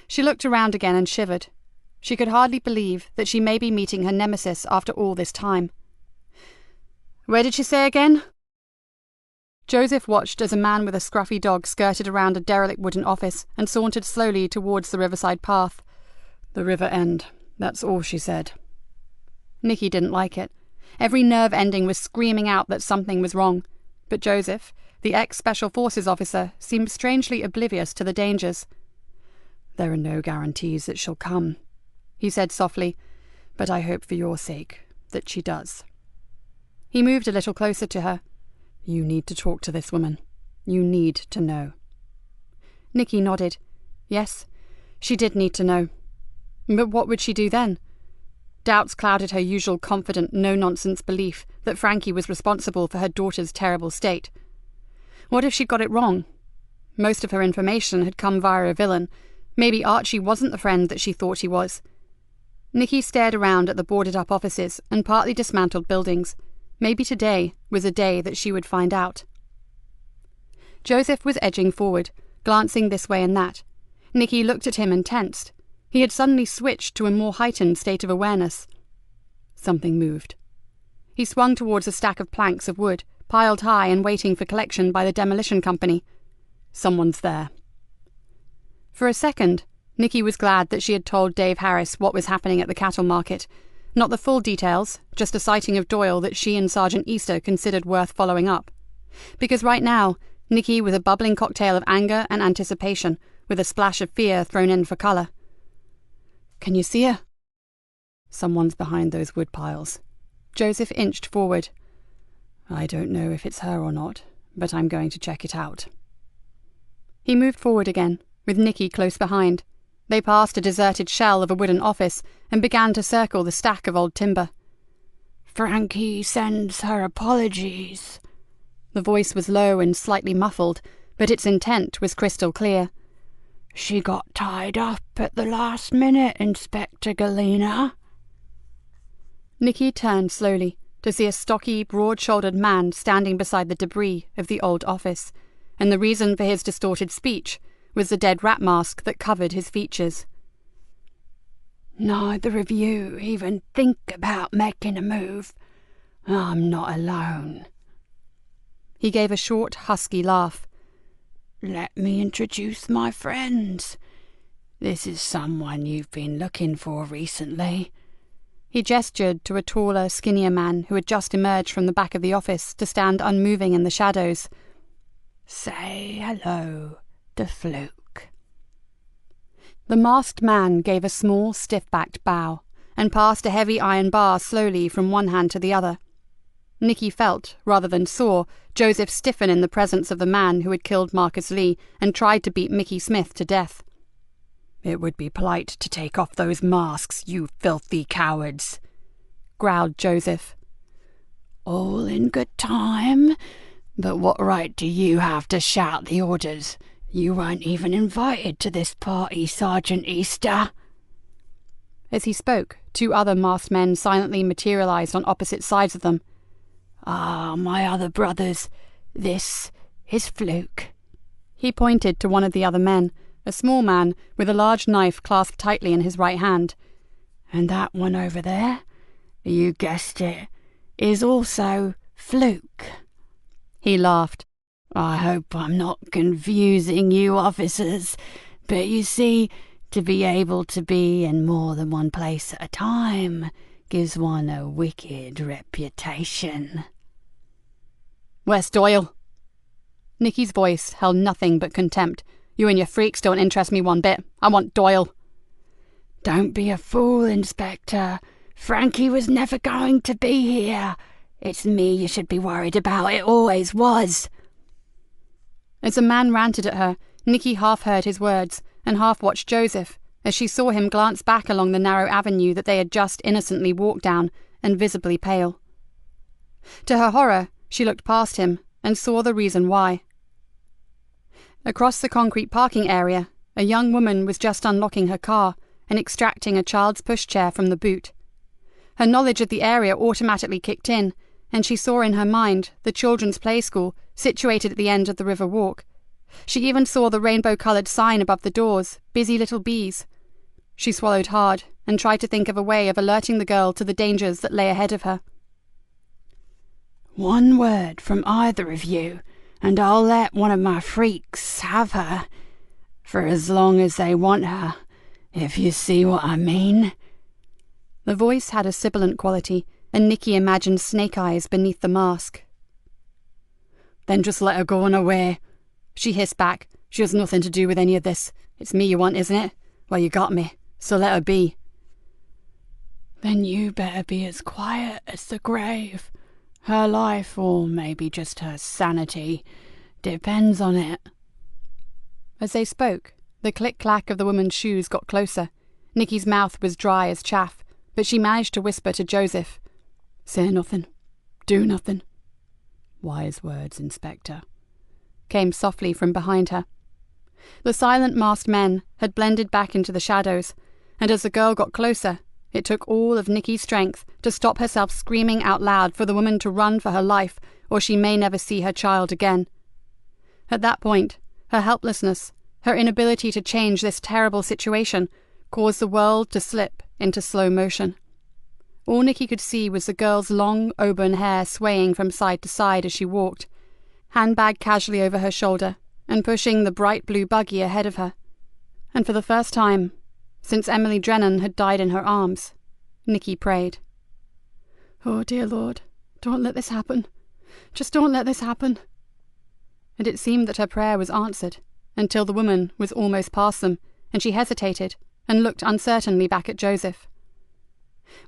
She looked around again and shivered. She could hardly believe that she may be meeting her nemesis after all this time. "Where did she say again?" Joseph watched as a man with a scruffy dog skirted around a derelict wooden office and sauntered slowly towards the riverside path. "The river end, that's all she said." Nikki didn't like it. Every nerve ending was screaming out that something was wrong. But Joseph, the ex-Special Forces officer, seemed strangely oblivious to the dangers. "There are no guarantees that she'll come," he said softly, "but I hope for your sake that she does." He moved a little closer to her. "You need to talk to this woman. You need to know." Nikki nodded. Yes, she did need to know. But what would she do then? Doubts clouded her usual confident, no-nonsense belief that Frankie was responsible for her daughter's terrible state. What if she'd got it wrong? Most of her information had come via a villain. Maybe Archie wasn't the friend that she thought he was. Nikki stared around at the boarded-up offices and partly dismantled buildings. Maybe today was a day that she would find out. Joseph was edging forward, glancing this way and that. Nikki looked at him and tensed. He had suddenly switched to a more heightened state of awareness. Something moved. He swung towards a stack of planks of wood, piled high and waiting for collection by the demolition company. Someone's there. For a second, Nikki was glad that she had told Dave Harris what was happening at the cattle market. Not the full details, just a sighting of Doyle that she and Sergeant Easter considered worth following up. Because right now, Nikki was a bubbling cocktail of anger and anticipation, with a splash of fear thrown in for colour. "Can you see her?" "Someone's behind those wood piles." Joseph inched forward. "I don't know if it's her or not, but I'm going to check it out." He moved forward again, with Nikki close behind. They passed a deserted shell of a wooden office and began to circle the stack of old timber. "Frankie sends her apologies." The voice was low and slightly muffled, but its intent was crystal clear. "She got tied up at the last minute, Inspector Galena." Nikki turned slowly to see a stocky, broad-shouldered man standing beside the debris of the old office, and the reason for his distorted speech was the dead rat mask that covered his features. "Neither of you even think about making a move. I'm not alone." He gave a short, husky laugh. "Let me introduce my friends. This is someone you've been looking for recently." He gestured to a taller, skinnier man who had just emerged from the back of the office to stand unmoving in the shadows. "Say hello to Fluke." The masked man gave a small, stiff-backed bow and passed a heavy iron bar slowly from one hand to the other. Nikki felt, rather than saw, Joseph stiffen in the presence of the man who had killed Marcus Lee and tried to beat Mickey Smith to death. "It would be polite to take off those masks, you filthy cowards," growled Joseph. "All in good time. But what right do you have to shout the orders? You weren't even invited to this party, Sergeant Easter." As he spoke, two other masked men silently materialized on opposite sides of them. "Ah, my other brothers, this is Fluke." He pointed to one of the other men, a small man with a large knife clasped tightly in his right hand. "And that one over there, you guessed it, is also Fluke." He laughed. "I hope I'm not confusing you officers, but you see, to be able to be in more than one place at a time gives one a wicked reputation." "Where's Doyle?" Nikki's voice held nothing but contempt. "You and your freaks don't interest me one bit. I want Doyle." "Don't be a fool, Inspector. Frankie was never going to be here. It's me you should be worried about. It always was." As the man ranted at her, Nikki half heard his words and half watched Joseph as she saw him glance back along the narrow avenue that they had just innocently walked down, and visibly pale. To her horror, she looked past him and saw the reason why. Across the concrete parking area, a young woman was just unlocking her car and extracting a child's pushchair from the boot. Her knowledge of the area automatically kicked in, and she saw in her mind the children's play school situated at the end of the river walk. She even saw the rainbow-coloured sign above the doors, "Busy Little Bees." She swallowed hard and tried to think of a way of alerting the girl to the dangers that lay ahead of her. "One word from either of you, and I'll let one of my freaks have her, for as long as they want her, if you see what I mean." The voice had a sibilant quality, and Nikki imagined snake eyes beneath the mask. "Then just let her go on her way," she hissed back. "She has nothing to do with any of this. It's me you want, isn't it? Well, you got me, so let her be." "Then you better be as quiet as the grave. Her life, or maybe just her sanity, depends on it." As they spoke, the click-clack of the woman's shoes got closer. Nikki's mouth was dry as chaff, but she managed to whisper to Joseph, "Say nothing. Do nothing." "Wise words, Inspector," came softly from behind her. The silent masked men had blended back into the shadows, and as the girl got closer, it took all of Nikki's strength to stop herself screaming out loud for the woman to run for her life, or she may never see her child again. At that point, her helplessness, her inability to change this terrible situation, caused the world to slip into slow motion. All Nikki could see was the girl's long auburn hair swaying from side to side as she walked, handbag casually over her shoulder, and pushing the bright blue buggy ahead of her. And for the first time, since Emily Drennan had died in her arms, Nikki prayed. "Oh, dear Lord, don't let this happen. Just don't let this happen." And it seemed that her prayer was answered, until the woman was almost past them, and she hesitated and looked uncertainly back at Joseph.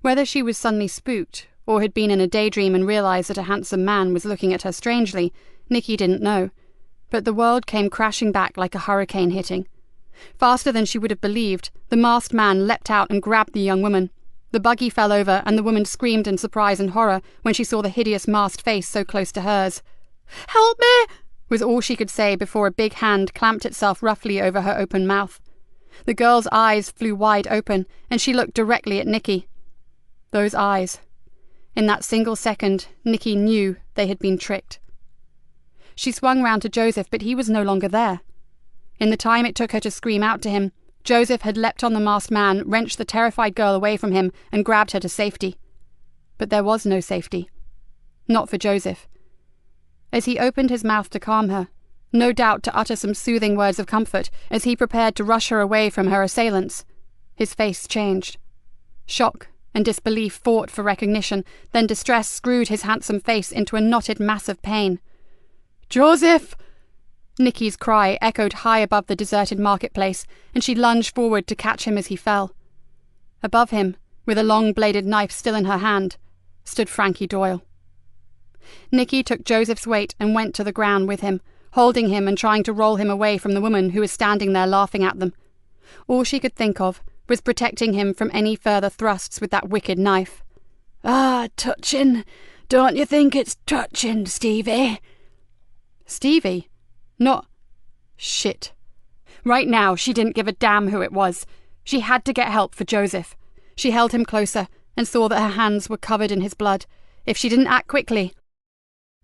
Whether she was suddenly spooked, or had been in a daydream and realized that a handsome man was looking at her strangely, Nikki didn't know, but the world came crashing back like a hurricane hitting. Faster than she would have believed, the masked man leapt out and grabbed the young woman. The buggy fell over, and the woman screamed in surprise and horror when she saw the hideous masked face so close to hers. "Help me!" was all she could say before a big hand clamped itself roughly over her open mouth. The girl's eyes flew wide open, and she looked directly at Nikki. Those eyes. In that single second, Nikki knew they had been tricked. She swung round to Joseph, but he was no longer there. In the time it took her to scream out to him, Joseph had leapt on the masked man, wrenched the terrified girl away from him, and grabbed her to safety. But there was no safety. Not for Joseph. As he opened his mouth to calm her, no doubt to utter some soothing words of comfort, as he prepared to rush her away from her assailants, his face changed. Shock and disbelief fought for recognition, then distress screwed his handsome face into a knotted mass of pain. "Joseph!" Nikki's cry echoed high above the deserted marketplace, and she lunged forward to catch him as he fell. Above him, with a long-bladed knife still in her hand, stood Frankie Doyle. Nikki took Joseph's weight and went to the ground with him, holding him and trying to roll him away from the woman who was standing there laughing at them. All she could think of was protecting him from any further thrusts with that wicked knife. "Ah, touching. Don't you think it's touching, Stevie?" Stevie? Not... Shit. Right now, she didn't give a damn who it was. She had to get help for Joseph. She held him closer and saw that her hands were covered in his blood. If she didn't act quickly...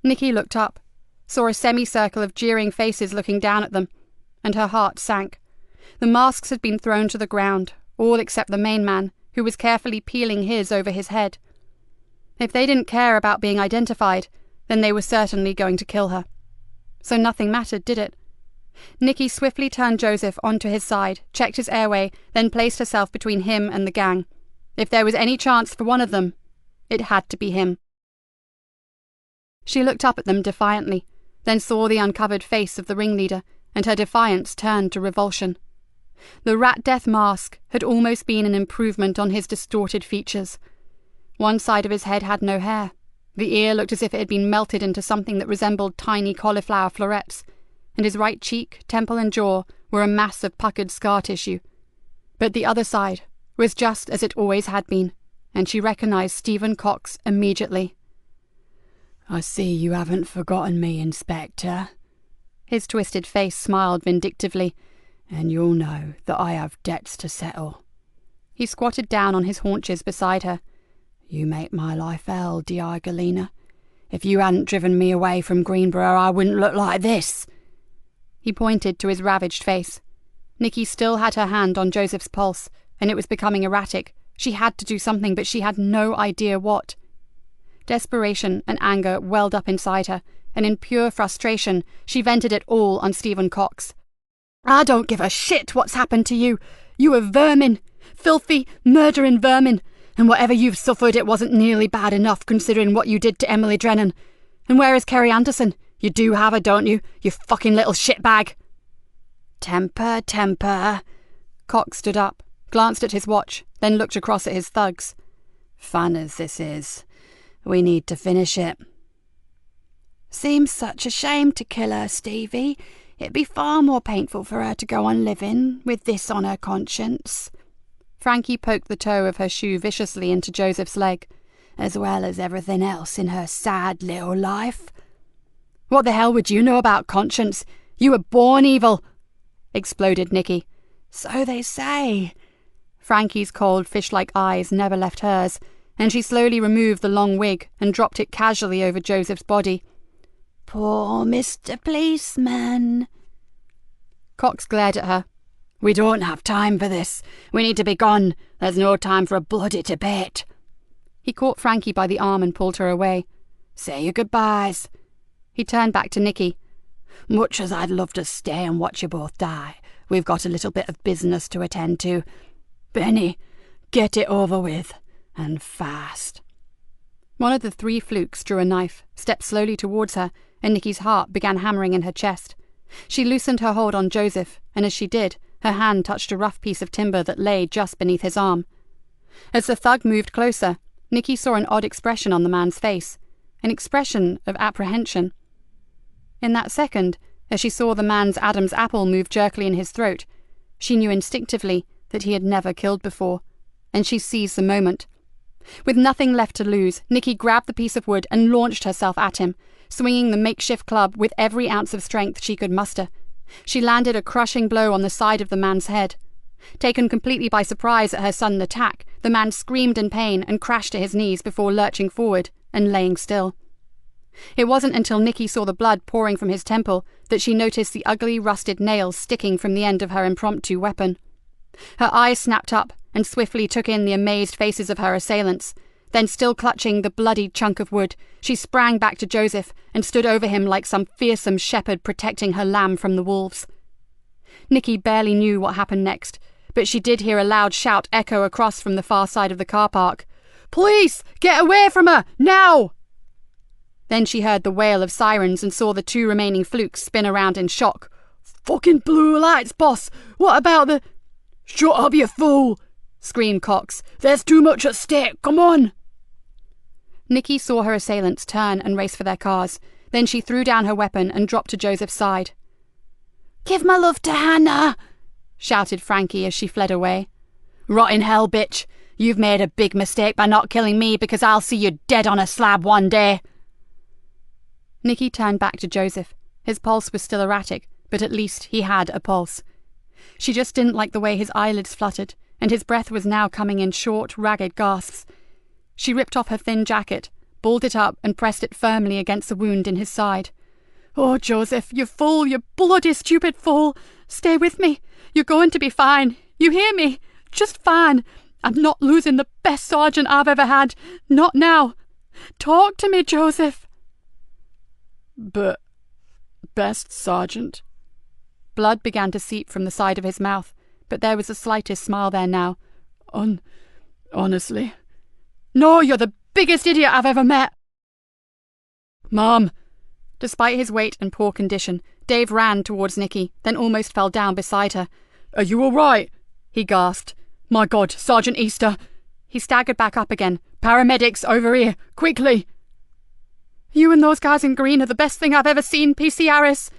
Nikki looked up, saw a semicircle of jeering faces looking down at them, and her heart sank. The masks had been thrown to the ground, all except the main man, who was carefully peeling his over his head. If they didn't care about being identified, then they were certainly going to kill her. So nothing mattered, did it? Nikki swiftly turned Joseph onto his side, checked his airway, then placed herself between him and the gang. If there was any chance for one of them, it had to be him. She looked up at them defiantly, then saw the uncovered face of the ringleader, and her defiance turned to revulsion. The Rat Death mask had almost been an improvement on his distorted features. One side of his head had no hair. The ear looked as if it had been melted into something that resembled tiny cauliflower florets, and his right cheek, temple and jaw were a mass of puckered scar tissue. But the other side was just as it always had been, and she recognized Stephen Cox immediately. "I see you haven't forgotten me, Inspector." His twisted face smiled vindictively. "And you'll know that I have debts to settle." He squatted down on his haunches beside her. "You make my life hell, D.I. Galena. If you hadn't driven me away from Greenborough, I wouldn't look like this." He pointed to his ravaged face. Nikki still had her hand on Joseph's pulse, and it was becoming erratic. She had to do something, but she had no idea what. Desperation and anger welled up inside her, and in pure frustration, she vented it all on Stephen Cox. I don't give a shit what's happened to you. You are vermin. Filthy, murdering vermin. And whatever you've suffered, it wasn't nearly bad enough considering what you did to Emily Drennan. And where is Kerry Anderson? You do have her, don't you? You fucking little shitbag. Temper, temper. Cox stood up, glanced at his watch, then looked across at his thugs. Fun as this is, we need to finish it. Seems such a shame to kill her, Stevie. It'd be far more painful for her to go on living with this on her conscience. Frankie poked the toe of her shoe viciously into Joseph's leg. As well as everything else in her sad little life. What the hell would you know about conscience? You were born evil, exploded Nikki. So they say. Frankie's cold fish-like eyes never left hers, and she slowly removed the long wig and dropped it casually over Joseph's body. Poor Mr. Policeman. Cox glared at her. We don't have time for this. We need to be gone. There's no time for a bloody debate. He caught Frankie by the arm and pulled her away. Say your goodbyes. He turned back to Nikki. Much as I'd love to stay and watch you both die, we've got a little bit of business to attend to. Benny, get it over with, and fast. One of the three flukes drew a knife, stepped slowly towards her, and Nikki's heart began hammering in her chest. She loosened her hold on Joseph, and as she did, her hand touched a rough piece of timber that lay just beneath his arm. As the thug moved closer, Nikki saw an odd expression on the man's face, an expression of apprehension. In that second, as she saw the man's Adam's apple move jerkily in his throat, she knew instinctively that he had never killed before, and she seized the moment. With nothing left to lose, Nikki grabbed the piece of wood and launched herself at him, swinging the makeshift club with every ounce of strength she could muster. She landed a crushing blow on the side of the man's head. Taken completely by surprise at her sudden attack, the man screamed in pain and crashed to his knees before lurching forward and laying still. It wasn't until Nikki saw the blood pouring from his temple that she noticed the ugly rusted nails sticking from the end of her impromptu weapon. Her eyes snapped up and swiftly took in the amazed faces of her assailants. Then, still clutching the bloodied chunk of wood, she sprang back to Joseph and stood over him like some fearsome shepherd protecting her lamb from the wolves. Nikki barely knew what happened next, but she did hear a loud shout echo across from the far side of the car park. "Police! Get away from her! Now!" Then she heard the wail of sirens and saw the two remaining flukes spin around in shock. "Fucking blue lights, boss! What about the—" "Shut up, you fool!" screamed Cox. "There's too much at stake, come on!" Nikki saw her assailants turn and race for their cars. Then she threw down her weapon and dropped to Joseph's side. "Give my love to Hannah!" shouted Frankie as she fled away. "Rot in hell, bitch! You've made a big mistake by not killing me because I'll see you dead on a slab one day!" Nikki turned back to Joseph. His pulse was still erratic, but at least he had a pulse. She just didn't like the way his eyelids fluttered, and his breath was now coming in short, ragged gasps. She ripped off her thin jacket, balled it up and pressed it firmly against the wound in his side. "Oh, Joseph, you fool, you bloody stupid fool! Stay with me. You're going to be fine. You hear me? Just fine. I'm not losing the best sergeant I've ever had. Not now. Talk to me, Joseph." "But, best sergeant?" Blood began to seep from the side of his mouth, but there was the slightest smile there now. Honestly. No, you're the biggest idiot I've ever met." "Mom!" Despite his weight and poor condition, Dave ran towards Nikki, then almost fell down beside her. "Are you all right?" he gasped. "My God, Sergeant Easter!" He staggered back up again. "Paramedics, over here, quickly!" "You and those guys in green are the best thing I've ever seen, PC Harris."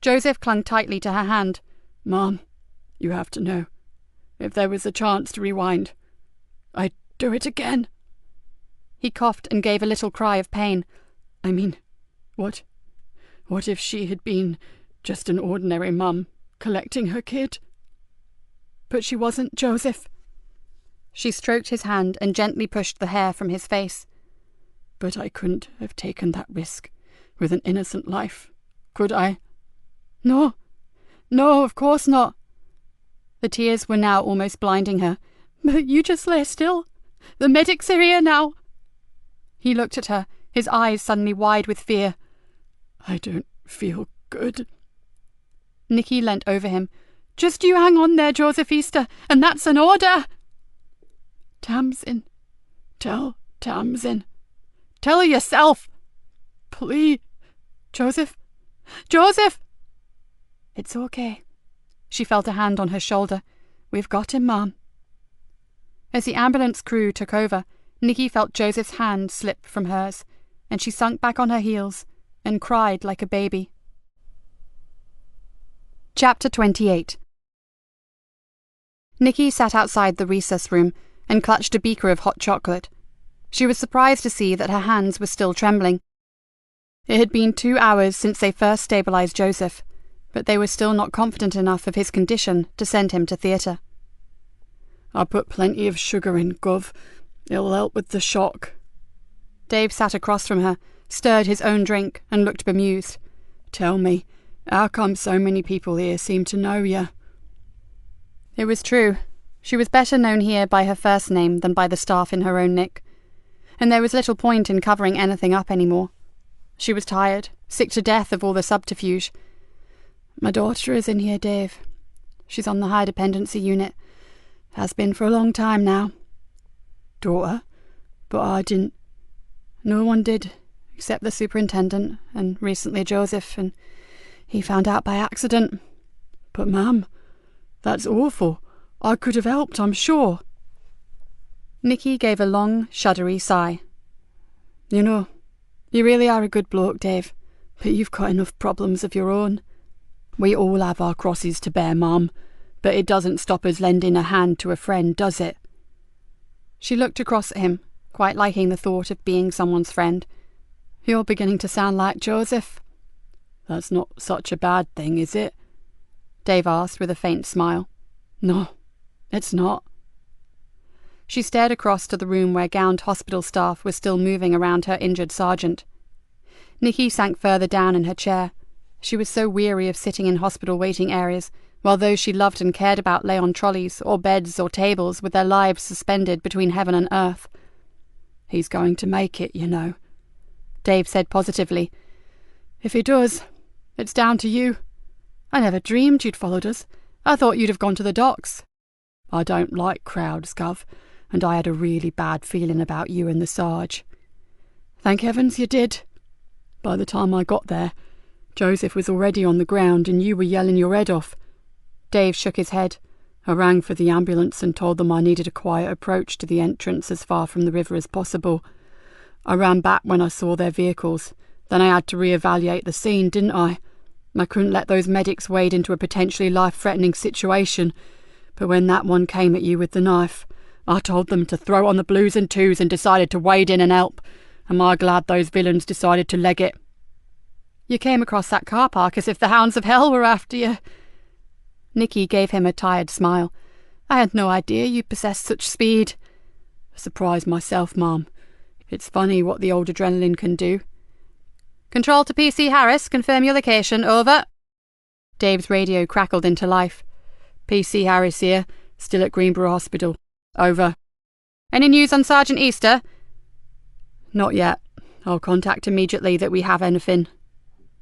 Joseph clung tightly to her hand. "Mom, you have to know. If there was a chance to rewind, I'd do it again." He coughed and gave a little cry of pain. "I mean, what if she had been just an ordinary mum collecting her kid?" "But she wasn't, Joseph." She stroked his hand and gently pushed the hair from his face. "But I couldn't have taken that risk with an innocent life, could I?" No, of course not." The tears were now almost blinding her. "But you just lay still. The medics are here now." He looked at her, his eyes suddenly wide with fear. I don't feel good. Nikki leant over him. Just you hang on there, Joseph Easter, and that's an order. Tamsin. Tell Tamsin. Tell her yourself. Please. Joseph. Joseph! It's okay. She felt a hand on her shoulder. We've got him, Mom. As the ambulance crew took over, Nikki felt Joseph's hand slip from hers, and she sunk back on her heels and cried like a baby. Chapter 28. Nikki sat outside the recess room and clutched a beaker of hot chocolate. She was surprised to see that her hands were still trembling. It had been 2 hours since they first stabilized Joseph, but they were still not confident enough of his condition to send him to theatre. I put plenty of sugar in, Gov. It'll help with the shock. Dave sat across from her, stirred his own drink, and looked bemused. Tell me, how come so many people here seem to know you? It was true. She was better known here by her first name than by the staff in her own nick, and there was little point in covering anything up anymore. She was tired, sick to death of all the subterfuge. My daughter is in here, Dave. She's on the high dependency unit. Has been for a long time now. Daughter? But I didn't. No one did, except the superintendent, and recently Joseph, and he found out by accident. But, Ma'am, that's awful. I could have helped, I'm sure. Nikki gave a long, shuddery sigh. You know, you really are a good bloke, Dave, but you've got enough problems of your own. We all have our crosses to bear, Mum, but it doesn't stop us lending a hand to a friend, does it? She looked across at him, quite liking the thought of being someone's friend. You're beginning to sound like Joseph. That's not such a bad thing, is it? Dave asked with a faint smile. No, it's not. She stared across to the room where gowned hospital staff were still moving around her injured sergeant. Nikki sank further down in her chair. She was so weary of sitting in hospital waiting areas, while those she loved and cared about lay on trolleys or beds or tables with their lives suspended between heaven and earth. He's going to make it, you know, Dave said positively. If he does, it's down to you. I never dreamed you'd followed us. I thought you'd have gone to the docks. I don't like crowds, Gov, and I had a really bad feeling about you and the Sarge. Thank heavens you did. By the time I got there, Joseph was already on the ground and you were yelling your head off. Dave shook his head. I rang for the ambulance and told them I needed a quiet approach to the entrance as far from the river as possible. I ran back when I saw their vehicles. Then I had to reevaluate the scene, didn't I? I couldn't let those medics wade into a potentially life-threatening situation. But when that one came at you with the knife, I told them to throw on the blues and twos and decided to wade in and help. Am I glad those villains decided to leg it? You came across that car park as if the hounds of hell were after you. Nikki gave him a tired smile. I had no idea you possessed such speed. Surprised myself, Mum. It's funny what the old adrenaline can do. Control to PC Harris, confirm your location, over. Dave's radio crackled into life. PC Harris here, still at Greenborough Hospital. Over. Any news on Sergeant Easter? Not yet. I'll contact immediately that we have anything.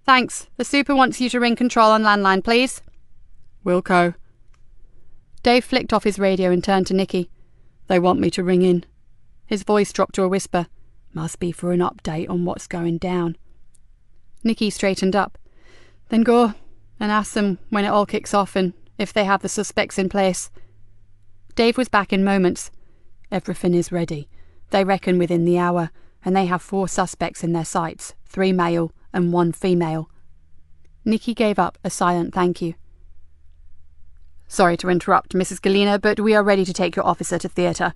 Thanks. The super wants you to ring control on landline, please. Wilco. Dave flicked off his radio and turned to Nikki. They want me to ring in. His voice dropped to a whisper. Must be for an update on what's going down. Nikki straightened up. Then go and ask them when it all kicks off and if they have the suspects in place. Dave was back in moments. Everything is ready. They reckon within the hour, and they have 4 suspects in their sights, 3 male and 1 female. Nikki gave up a silent thank you. Sorry to interrupt, Mrs. Galena, but we are ready to take your officer to theatre.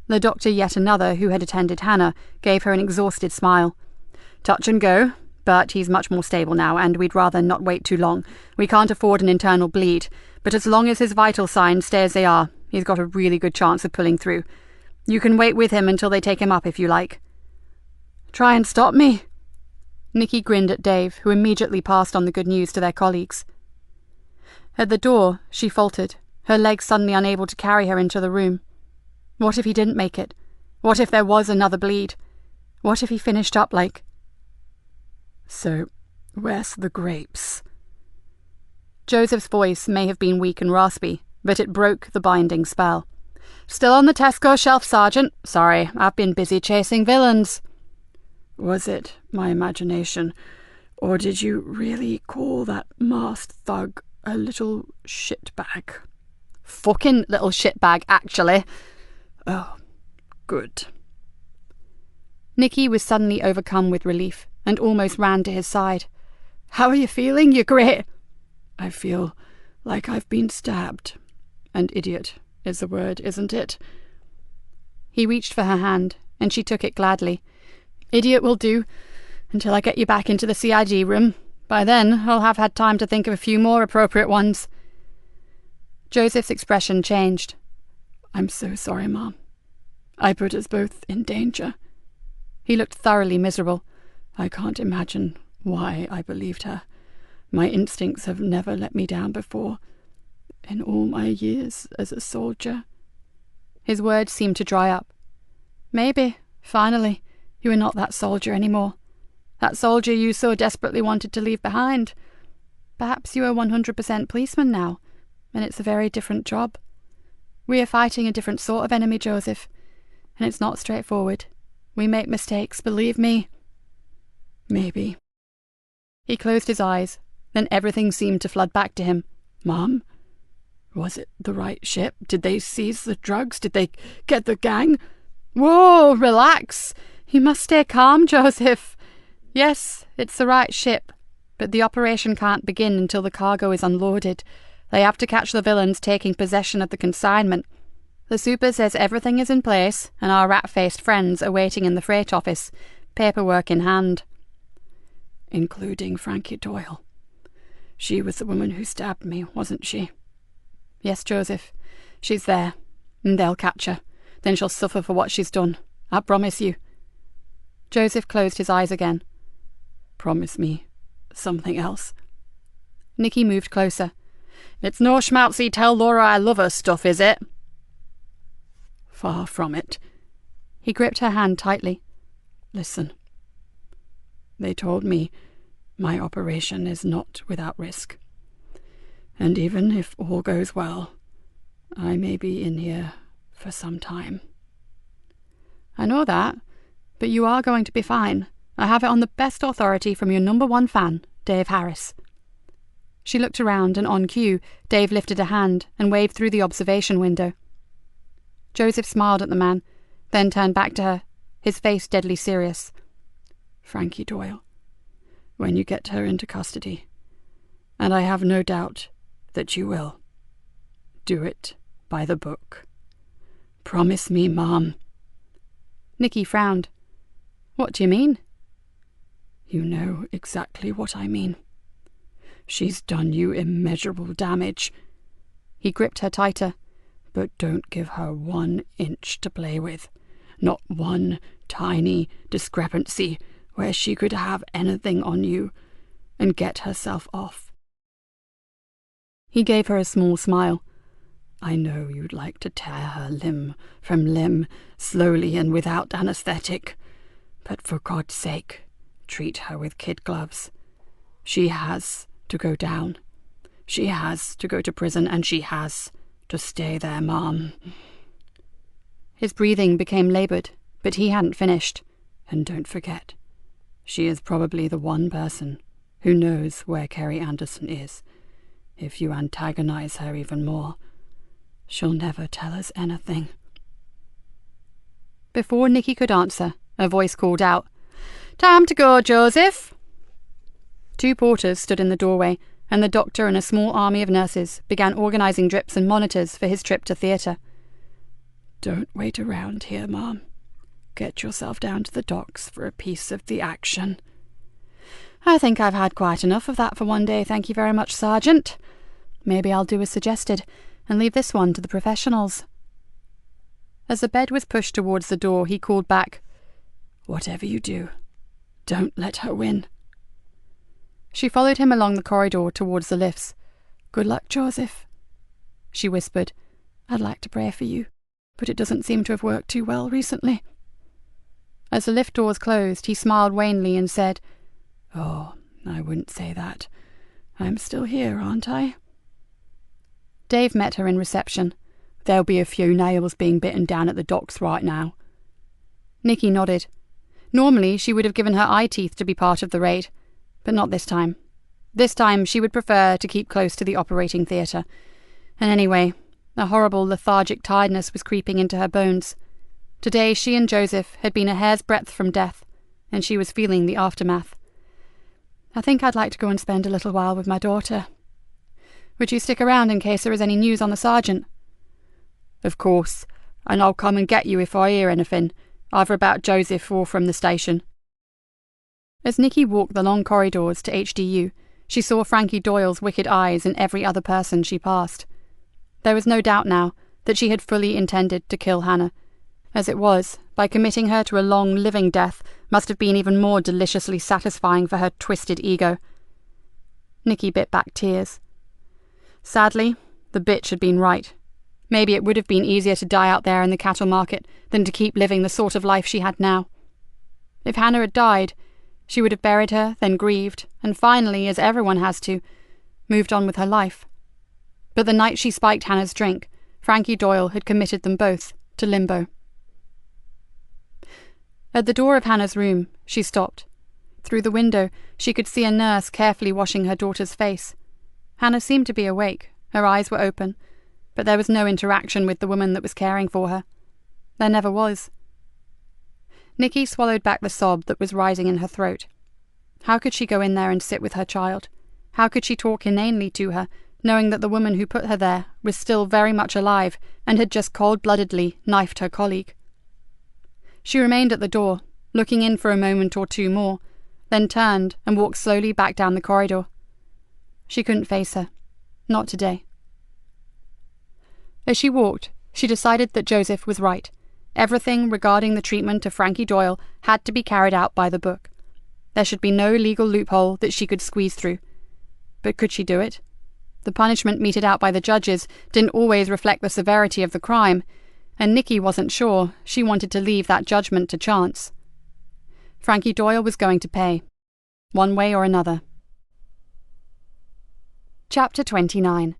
The doctor, yet another, who had attended Hannah, gave her an exhausted smile. Touch and go, but he's much more stable now, and we'd rather not wait too long. We can't afford an internal bleed, but as long as his vital signs stay as they are, he's got a really good chance of pulling through. You can wait with him until they take him up if you like. Try and stop me? Nikki grinned at Dave, who immediately passed on the good news to their colleagues. At the door, she faltered, her legs suddenly unable to carry her into the room. What if he didn't make it? What if there was another bleed? What if he finished up like... So, Where's the grapes? Joseph's voice may have been weak and raspy, but it broke the binding spell. Still on the Tesco shelf, Sergeant. Sorry, I've been busy chasing villains. Was it my imagination, or did you really call that masked thug a little shitbag? Fucking little shitbag, actually. Oh, good. Nikki was suddenly overcome with relief and almost ran to his side. How are you feeling, you grit? I feel like I've been stabbed. And idiot is the word, isn't it? He reached for her hand, and she took it gladly. Idiot will do, until I get you back into the CID room. By then, I'll have had time to think of a few more appropriate ones. Joseph's expression changed. I'm so sorry, Mom. I put us both in danger. He looked thoroughly miserable. I can't imagine why I believed her. My instincts have never let me down before, in all my years as a soldier. His words seemed to dry up. Maybe, finally, you are not that soldier anymore. That soldier you so desperately wanted to leave behind. Perhaps you are 100% policeman now, and it's a very different job. We are fighting a different sort of enemy, Joseph, and it's not straightforward. We make mistakes, believe me. Maybe. He closed his eyes, then everything seemed to flood back to him. Mom? Was it the right ship? Did they seize the drugs? Did they get the gang? Whoa, relax. You must stay calm, Joseph. Yes, it's the right ship, but the operation can't begin until the cargo is unloaded. They have to catch the villains taking possession of the consignment. The super says everything is in place, and our rat-faced friends are waiting in the freight office, paperwork in hand. Including Frankie Doyle. She was the woman who stabbed me, wasn't she? Yes, Joseph. She's there, and they'll catch her. Then she'll suffer for what she's done. I promise you. Joseph closed his eyes again. Promise me something else. Nikki moved closer. It's no schmaltzy tell Laura I love her stuff, is it? Far from it. He gripped her hand tightly. Listen. They told me my operation is not without risk. And even if all goes well, I may be in here for some time. I know that, but you are going to be fine. I have it on the best authority from your #1 fan, Dave Harris. She looked around, and on cue, Dave lifted a hand and waved through the observation window. Joseph smiled at the man, then turned back to her, his face deadly serious. Frankie Doyle, when you get her into custody, and I have no doubt that you will, do it by the book. Promise me, Mom. Nikki frowned. What do you mean? You know exactly what I mean. She's done you immeasurable damage. He gripped her tighter. But don't give her 1 inch to play with. Not one tiny discrepancy where she could have anything on you and get herself off. He gave her a small smile. I know you'd like to tear her limb from limb, slowly and without anesthetic, but for God's sake, treat her with kid gloves. She has to go down. She has to go to prison, and she has to stay there, Mom. His breathing became laboured, but he hadn't finished. And don't forget, she is probably the one person who knows where Kerry Anderson is. If you antagonize her even more, she'll never tell us anything. Before Nikki could answer, a voice called out, Time to go, Joseph. 2 porters stood in the doorway, and the doctor and a small army of nurses began organising drips and monitors for his trip to theatre. Don't wait around here, Mom. Get yourself down to the docks for a piece of the action. I think I've had quite enough of that for one day, thank you very much, Sergeant. Maybe I'll do as suggested, and leave this one to the professionals. As the bed was pushed towards the door, he called back, Whatever you do, don't let her win. She followed him along the corridor towards the lifts. Good luck, Joseph, she whispered. I'd like to pray for you, but it doesn't seem to have worked too well recently. As the lift doors closed, he smiled wanly and said, Oh, I wouldn't say that. I'm still here, aren't I? Dave met her in reception. There'll be a few nails being bitten down at the docks right now. Nikki nodded. Normally, she would have given her eye teeth to be part of the raid, but not this time. This time, she would prefer to keep close to the operating theatre. And anyway, a horrible lethargic tiredness was creeping into her bones. Today, she and Joseph had been a hair's breadth from death, and she was feeling the aftermath. I think I'd like to go and spend a little while with my daughter. Would you stick around in case there is any news on the sergeant? Of course, and I'll come and get you if I hear anything, either about Joseph or from the station. As Nikki walked the long corridors to HDU, she saw Frankie Doyle's wicked eyes in every other person she passed. There was no doubt now that she had fully intended to kill Hannah. As it was, by committing her to a long living death must have been even more deliciously satisfying for her twisted ego. Nikki bit back tears. Sadly, the bitch had been right. Maybe it would have been easier to die out there in the cattle market than to keep living the sort of life she had now. If Hannah had died, she would have buried her, then grieved, and finally, as everyone has to, moved on with her life. But the night she spiked Hannah's drink, Frankie Doyle had committed them both to limbo. At the door of Hannah's room, she stopped. Through the window, she could see a nurse carefully washing her daughter's face. Hannah seemed to be awake, her eyes were open, but there was no interaction with the woman that was caring for her. There never was. Nikki swallowed back the sob that was rising in her throat. How could she go in there and sit with her child? How could she talk inanely to her, knowing that the woman who put her there was still very much alive and had just cold-bloodedly knifed her colleague? She remained at the door, looking in for a moment or two more, then turned and walked slowly back down the corridor. She couldn't face her. Not today. As she walked, she decided that Joseph was right. Everything regarding the treatment of Frankie Doyle had to be carried out by the book. There should be no legal loophole that she could squeeze through. But could she do it? The punishment meted out by the judges didn't always reflect the severity of the crime, and Nikki wasn't sure she wanted to leave that judgment to chance. Frankie Doyle was going to pay, one way or another. Chapter 29.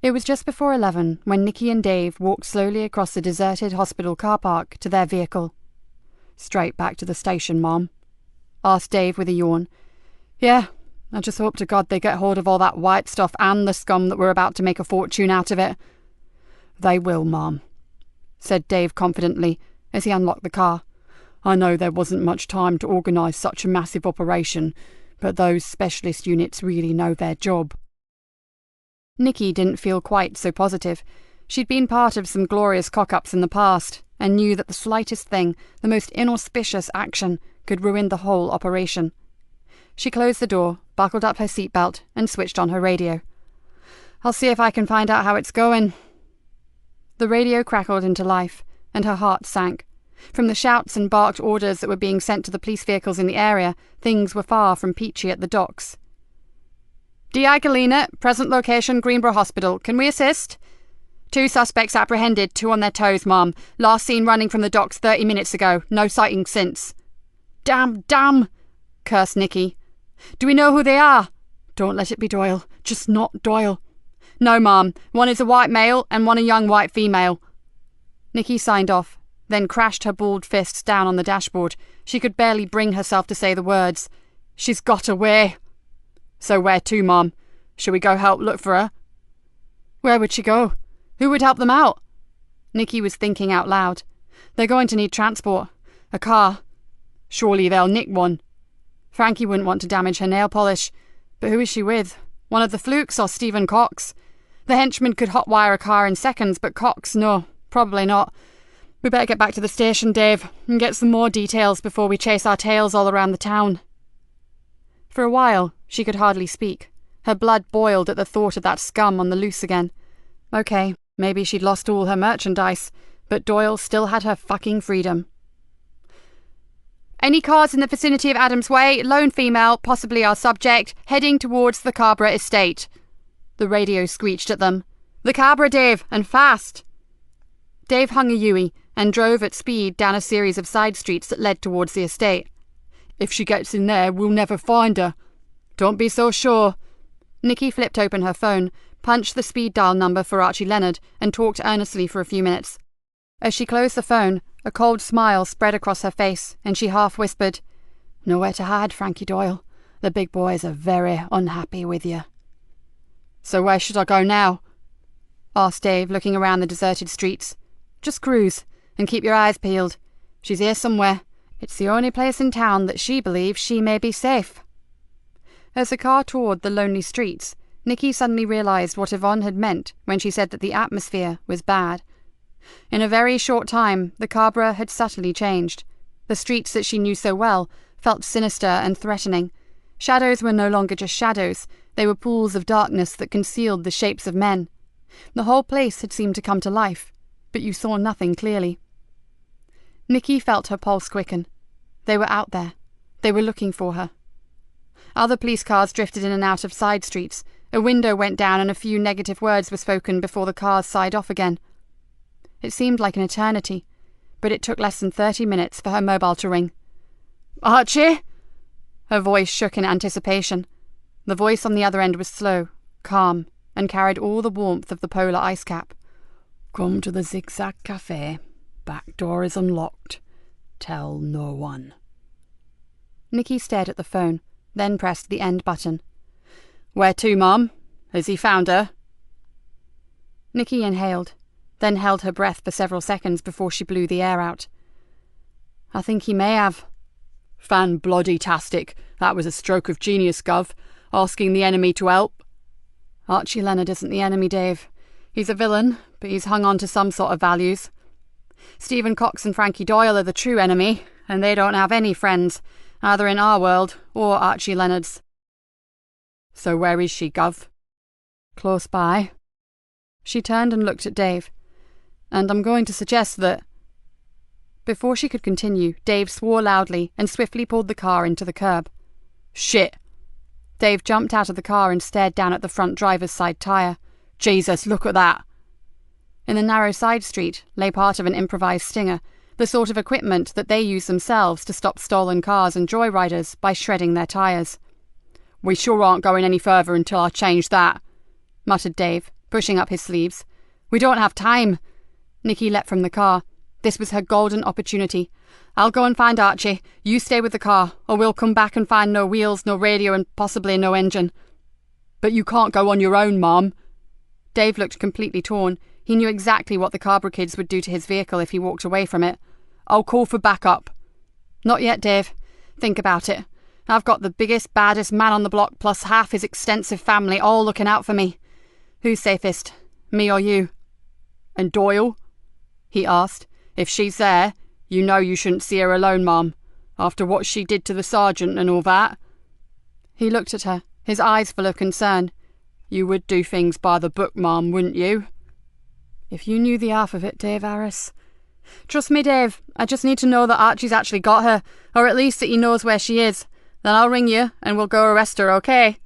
It was just before 11 when Nikki and Dave walked slowly across the deserted hospital car park to their vehicle. Straight back to the station, Mom? Asked Dave with a yawn. Yeah, I just hope to God they get hold of all that white stuff and the scum that we're about to make a fortune out of it. They will, Mom, said Dave confidently as he unlocked the car. I know there wasn't much time to organise such a massive operation, but those specialist units really know their job. Nikki didn't feel quite so positive. She'd been part of some glorious cock-ups in the past, and knew that the slightest thing, the most inauspicious action, could ruin the whole operation. She closed the door, buckled up her seatbelt, and switched on her radio. I'll see if I can find out how it's going. The radio crackled into life, and her heart sank. From the shouts and barked orders that were being sent to the police vehicles in the area, things were far from peachy at the docks. DI Galena, present location Greenborough Hospital. Can we assist? 2 suspects apprehended, 2 on their toes, Mom. Last seen running from the docks 30 minutes ago. No sighting since. Damn, cursed Nikki. Do we know who they are? Don't let it be Doyle. Just not Doyle. No, Mom. 1 is a white male and 1 a young white female. Nikki signed off, then crashed her balled fists down on the dashboard. She could barely bring herself to say the words. She's got away. So where to, Mom? Shall we go help look for her? Where would she go? Who would help them out? Nikki was thinking out loud. They're going to need transport. A car. Surely they'll nick one. Frankie wouldn't want to damage her nail polish. But who is she with? One of the Flukes or Stephen Cox? The henchman could hotwire a car in seconds, but Cox, no, probably not. We better get back to the station, Dave, and get some more details before we chase our tails all around the town. For a while, she could hardly speak. Her blood boiled at the thought of that scum on the loose again. Okay, maybe she'd lost all her merchandise, but Doyle still had her fucking freedom. Any cars in the vicinity of Adams Way, lone female, possibly our subject, heading towards the Cabra estate. The radio screeched at them. The Cabra, Dave, and fast! Dave hung a Yui and drove at speed down a series of side streets that led towards the estate. If she gets in there, we'll never find her. Don't be so sure. Nikki flipped open her phone, punched the speed dial number for Archie Leonard, and talked earnestly for a few minutes. As she closed the phone, a cold smile spread across her face, and she half whispered, "Nowhere to hide, Frankie Doyle. The big boys are very unhappy with you." "So where should I go now?" asked Dave, looking around the deserted streets. "Just cruise, and keep your eyes peeled. She's here somewhere. It's the only place in town that she believes she may be safe." As the car toured the lonely streets, Nikki suddenly realised what Yvonne had meant when she said that the atmosphere was bad. In a very short time, the Cabra had subtly changed. The streets that she knew so well felt sinister and threatening. Shadows were no longer just shadows, they were pools of darkness that concealed the shapes of men. The whole place had seemed to come to life, but you saw nothing clearly. Nikki felt her pulse quicken. They were out there. They were looking for her. Other police cars drifted in and out of side streets. A window went down and a few negative words were spoken before the cars sighed off again. It seemed like an eternity, but it took less than 30 minutes for her mobile to ring. "Archie?" Her voice shook in anticipation. The voice on the other end was slow, calm, and carried all the warmth of the polar ice cap. "Come to the Zigzag Cafe. Back door is unlocked. Tell no one." Nikki stared at the phone, then pressed the end button. "Where to, Mum? Has he found her?" Nikki inhaled, then held her breath for several seconds before she blew the air out. "I think he may have." "Fan-bloody-tastic. That was a stroke of genius, Gov. Asking the enemy to help." "Archie Leonard isn't the enemy, Dave. He's a villain, but he's hung on to some sort of values. Stephen Cox and Frankie Doyle are the true enemy, and they don't have any friends, either in our world or Archie Leonard's." "So where is she, Gov?" "Close by." She turned and looked at Dave. "And I'm going to suggest that—" Before she could continue, Dave swore loudly and swiftly pulled the car into the curb. "Shit!" Dave jumped out of the car and stared down at the front driver's side tyre. "Jesus, look at that!" In the narrow side street lay part of an improvised stinger, the sort of equipment that they use themselves to stop stolen cars and joyriders by shredding their tyres. "We sure aren't going any further until I change that," muttered Dave, pushing up his sleeves. "We don't have time." Nikki leapt from the car. This was her golden opportunity. "I'll go and find Archie. You stay with the car, or we'll come back and find no wheels, no radio, and possibly no engine." "But you can't go on your own, Mum." Dave looked completely torn. He knew exactly what the Cabra kids would do to his vehicle if he walked away from it. "I'll call for backup." "Not yet, Dave. Think about it. I've got the biggest, baddest man on the block plus half his extensive family all looking out for me. Who's safest, me or you?" "And Doyle?" he asked. "If she's there, you know you shouldn't see her alone, Mum. After what she did to the sergeant and all that." He looked at her, his eyes full of concern. "You would do things by the book, Mum, wouldn't you?" "If you knew the half of it, Dave Harris." "Trust me, Dave. I just need to know that Archie's actually got her, or at least that he knows where she is. Then I'll ring you, and we'll go arrest her, okay?"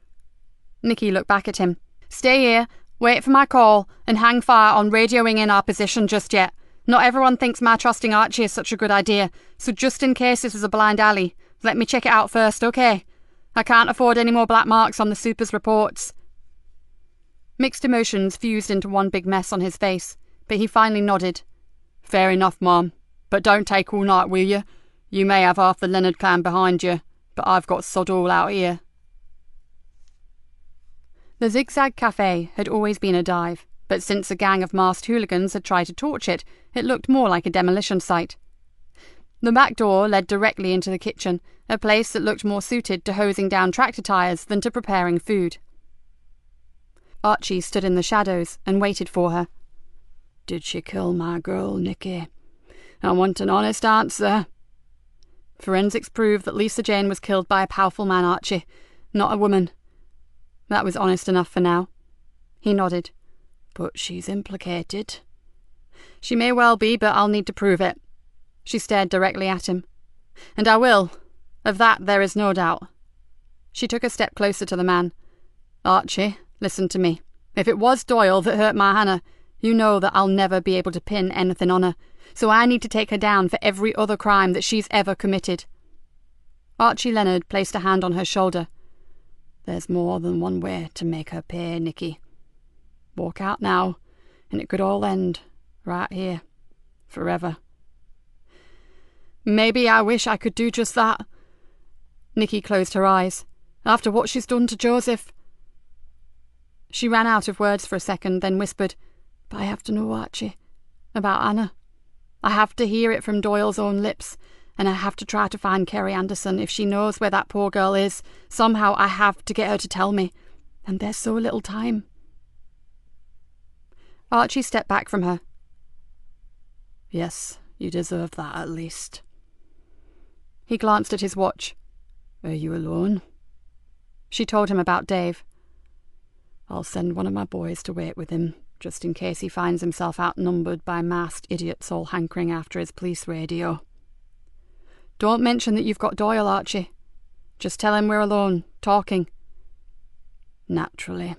Nikki looked back at him. "Stay here, wait for my call, and hang fire on radioing in our position just yet. Not everyone thinks my trusting Archie is such a good idea, so just in case this is a blind alley, let me check it out first, okay? I can't afford any more black marks on the super's reports." Mixed emotions fused into one big mess on his face, but he finally nodded. "Fair enough, Mum. But don't take all night, will you? You may have half the Leonard clan behind you, but I've got sod all out here." The Zigzag Cafe had always been a dive, but since a gang of masked hooligans had tried to torch it, it looked more like a demolition site. The back door led directly into the kitchen, a place that looked more suited to hosing down tractor tyres than to preparing food. Archie stood in the shadows and waited for her. "Did she kill my girl, Nikki? I want an honest answer." "Forensics prove that Lisa Jane was killed by a powerful man, Archie, not a woman." That was honest enough for now. He nodded. "But she's implicated." "She may well be, but I'll need to prove it." She stared directly at him. "And I will. Of that there is no doubt." She took a step closer to the man. "Archie, listen to me. If it was Doyle that hurt my Hannah, you know that I'll never be able to pin anything on her, so I need to take her down for every other crime that she's ever committed." Archie Leonard placed a hand on her shoulder. There's more than one way to make her pay, Nikki. Walk out now, and it could all end right here, forever. Maybe I wish I could do just that. Nikki closed her eyes. After what she's done to Joseph. She ran out of words for a second, then whispered, But I have to know, Archie, about Anna. I have to hear it from Doyle's own lips, and I have to try to find Kerry Anderson. If she knows where that poor girl is, somehow I have to get her to tell me. And there's so little time. Archie stepped back from her. Yes, you deserve that at least. He glanced at his watch. Are you alone? She told him about Dave. I'll send one of my boys to wait with him, just in case he finds himself outnumbered by masked idiots all hankering after his police radio. Don't mention that you've got Doyle, Archie. Just tell him we're alone, talking. Naturally.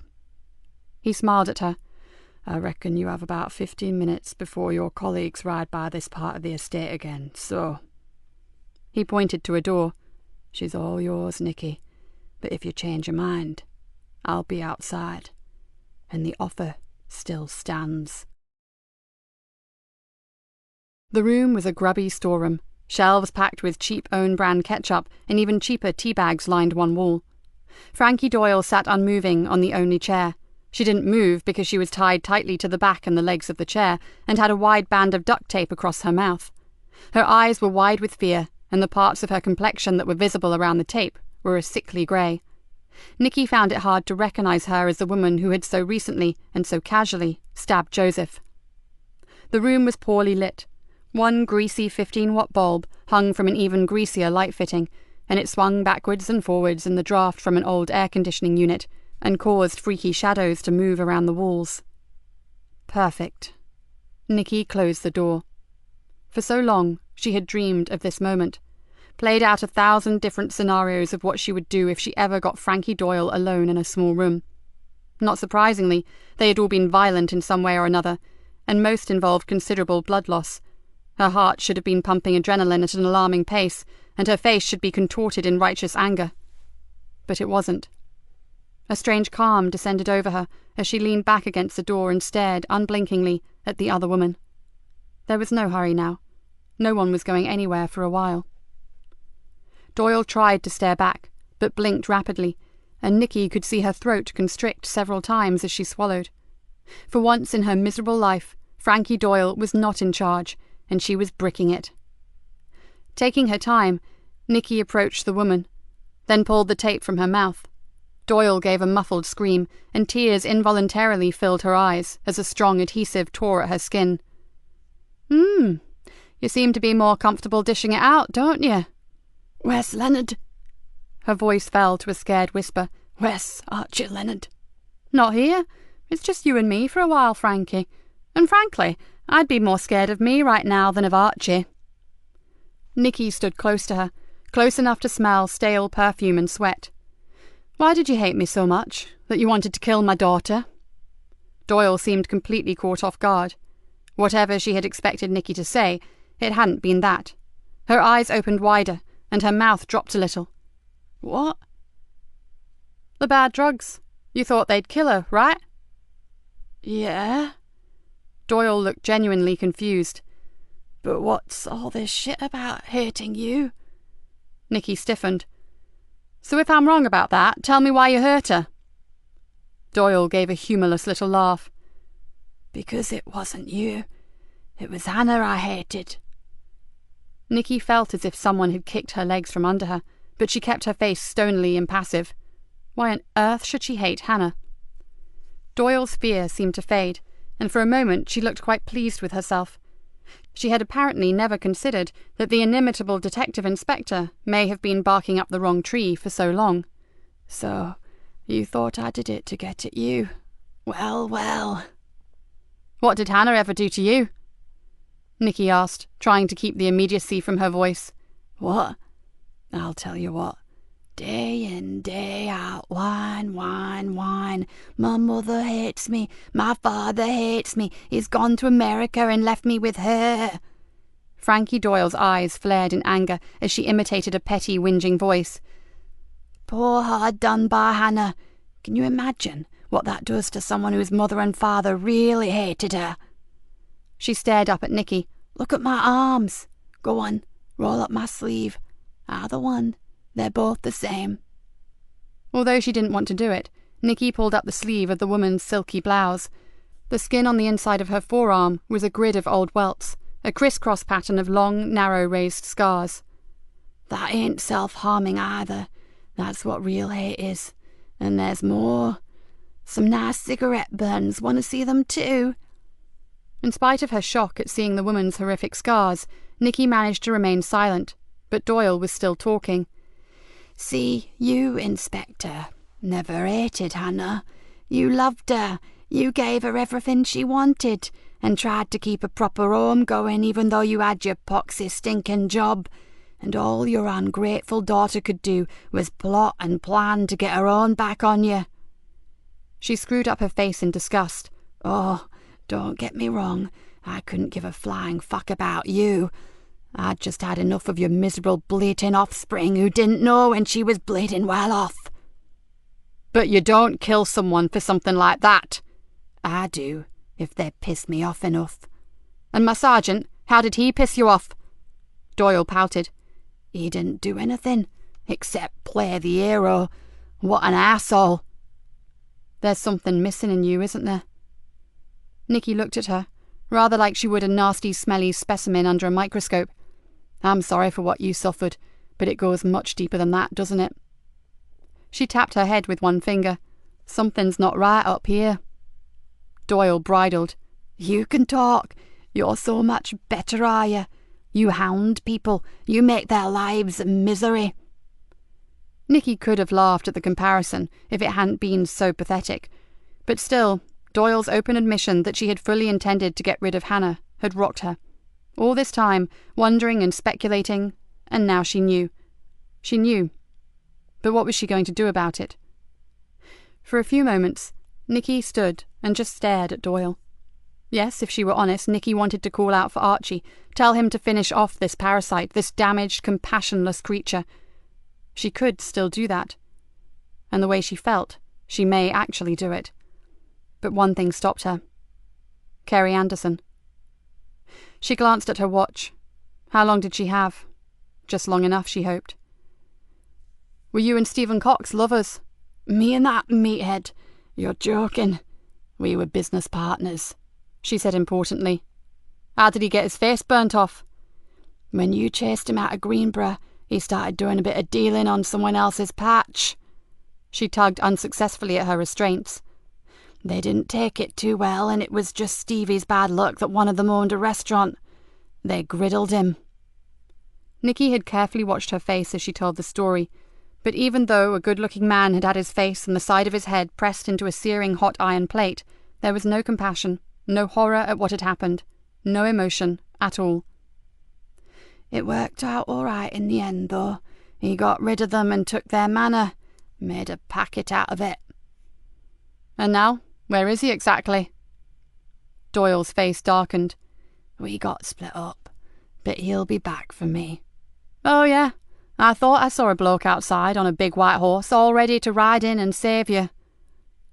He smiled at her. I reckon you have about 15 minutes before your colleagues ride by this part of the estate again, so... He pointed to a door. She's all yours, Nikki. But if you change your mind, I'll be outside. And the offer still stands. The room was a grubby storeroom. Shelves packed with cheap own-brand ketchup and even cheaper tea bags lined one wall. Frankie Doyle sat unmoving on the only chair. She didn't move because she was tied tightly to the back and the legs of the chair and had a wide band of duct tape across her mouth. Her eyes were wide with fear, and the parts of her complexion that were visible around the tape were a sickly grey. Nikki found it hard to recognise her as the woman who had so recently and so casually stabbed Joseph. The room was poorly lit. One greasy 15-watt bulb hung from an even greasier light fitting, and it swung backwards and forwards in the draught from an old air-conditioning unit and caused freaky shadows to move around the walls. Perfect. Nikki closed the door. For so long, she had dreamed of this moment, played out 1,000 different scenarios of what she would do if she ever got Frankie Doyle alone in a small room. Not surprisingly, they had all been violent in some way or another, and most involved considerable blood loss. Her heart should have been pumping adrenaline at an alarming pace, and her face should be contorted in righteous anger. But it wasn't. A strange calm descended over her as she leaned back against the door and stared unblinkingly at the other woman. There was no hurry now. No one was going anywhere for a while. Doyle tried to stare back, but blinked rapidly, and Nikki could see her throat constrict several times as she swallowed. For once in her miserable life, Frankie Doyle was not in charge, and she was bricking it. Taking her time, Nikki approached the woman, then pulled the tape from her mouth. Doyle gave a muffled scream, and tears involuntarily filled her eyes as a strong adhesive tore at her skin. You seem to be more comfortable dishing it out, don't you? Where's Leonard? Her voice fell to a scared whisper. Where's Archie Leonard? Not here. It's just you and me for a while, Frankie. And frankly, I'd be more scared of me right now than of Archie. Nikki stood close to her, close enough to smell stale perfume and sweat. Why did you hate me so much, that you wanted to kill my daughter? Doyle seemed completely caught off guard. Whatever she had expected Nikki to say, it hadn't been that. Her eyes opened wider, and her mouth dropped a little. What? The bad drugs. You thought they'd kill her, right? Yeah. Doyle looked genuinely confused. But what's all this shit about hating you? Nikki stiffened. So if I'm wrong about that, tell me why you hurt her. Doyle gave a humourless little laugh. Because it wasn't you. It was Hannah I hated. Nikki felt as if someone had kicked her legs from under her, but she kept her face stonily impassive. Why on earth should she hate Hannah? Doyle's fear seemed to fade, and for a moment she looked quite pleased with herself. She had apparently never considered that the inimitable detective inspector may have been barking up the wrong tree for so long. So, you thought I did it to get at you? Well, well. What did Hannah ever do to you? Nikki asked, trying to keep the immediacy from her voice. What? I'll tell you what. Day in, day out, whine, whine, whine. My mother hates me. My father hates me. He's gone to America and left me with her. Frankie Doyle's eyes flared in anger as she imitated a petty, whinging voice. Poor hard done by Hannah. Can you imagine what that does to someone whose mother and father really hated her? She stared up at Nikki. Look at my arms. Go on, roll up my sleeve. Either one. They're both the same. Although she didn't want to do it, Nikki pulled up the sleeve of the woman's silky blouse. The skin on the inside of her forearm was a grid of old welts, a crisscross pattern of long, narrow raised scars. That ain't self-harming either. That's what real hate is. And there's more. Some nice cigarette burns. Want to see them too? In spite of her shock at seeing the woman's horrific scars, Nikki managed to remain silent, but Doyle was still talking. See, you, Inspector, never hated Hannah. You loved her. You gave her everything she wanted and tried to keep a proper home going even though you had your poxy stinking job. And all your ungrateful daughter could do was plot and plan to get her own back on you. She screwed up her face in disgust. Oh, don't get me wrong. I couldn't give a flying fuck about you. I'd just had enough of your miserable bleating offspring who didn't know when she was bleeding well off. But you don't kill someone for something like that. I do, if they piss me off enough. And my sergeant, how did he piss you off? Doyle pouted. He didn't do anything, except play the hero. What an asshole. There's something missing in you, isn't there? Nikki looked at her, rather like she would a nasty, smelly specimen under a microscope. I'm sorry for what you suffered, but it goes much deeper than that, doesn't it? She tapped her head with one finger. Something's not right up here. Doyle bridled. You can talk. You're so much better, are you? You hound people. You make their lives a misery. Nikki could have laughed at the comparison if it hadn't been so pathetic. But still, Doyle's open admission that she had fully intended to get rid of Hannah had rocked her. All this time, wondering and speculating, and now she knew. She knew. But what was she going to do about it? For a few moments, Nikki stood and just stared at Doyle. Yes, if she were honest, Nikki wanted to call out for Archie, tell him to finish off this parasite, this damaged, compassionless creature. She could still do that. And the way she felt, she may actually do it. But one thing stopped her. Kerry Anderson. She glanced at her watch. How long did she have? Just long enough, she hoped. Were you and Stephen Cox lovers? Me and that meathead. You're joking. We were business partners, she said importantly. How did he get his face burnt off? When you chased him out of Greenborough, he started doing a bit of dealing on someone else's patch. She tugged unsuccessfully at her restraints. They didn't take it too well, and it was just Stevie's bad luck that one of them owned a restaurant. They griddled him. Nikki had carefully watched her face as she told the story, but even though a good-looking man had his face and the side of his head pressed into a searing hot iron plate, there was no compassion, no horror at what had happened, no emotion at all. It worked out all right in the end, though. He got rid of them and took their manor, made a packet out of it. And now, where is he exactly? Doyle's face darkened. We got split up, but he'll be back for me. Oh, yeah. I thought I saw a bloke outside on a big white horse, all ready to ride in and save you.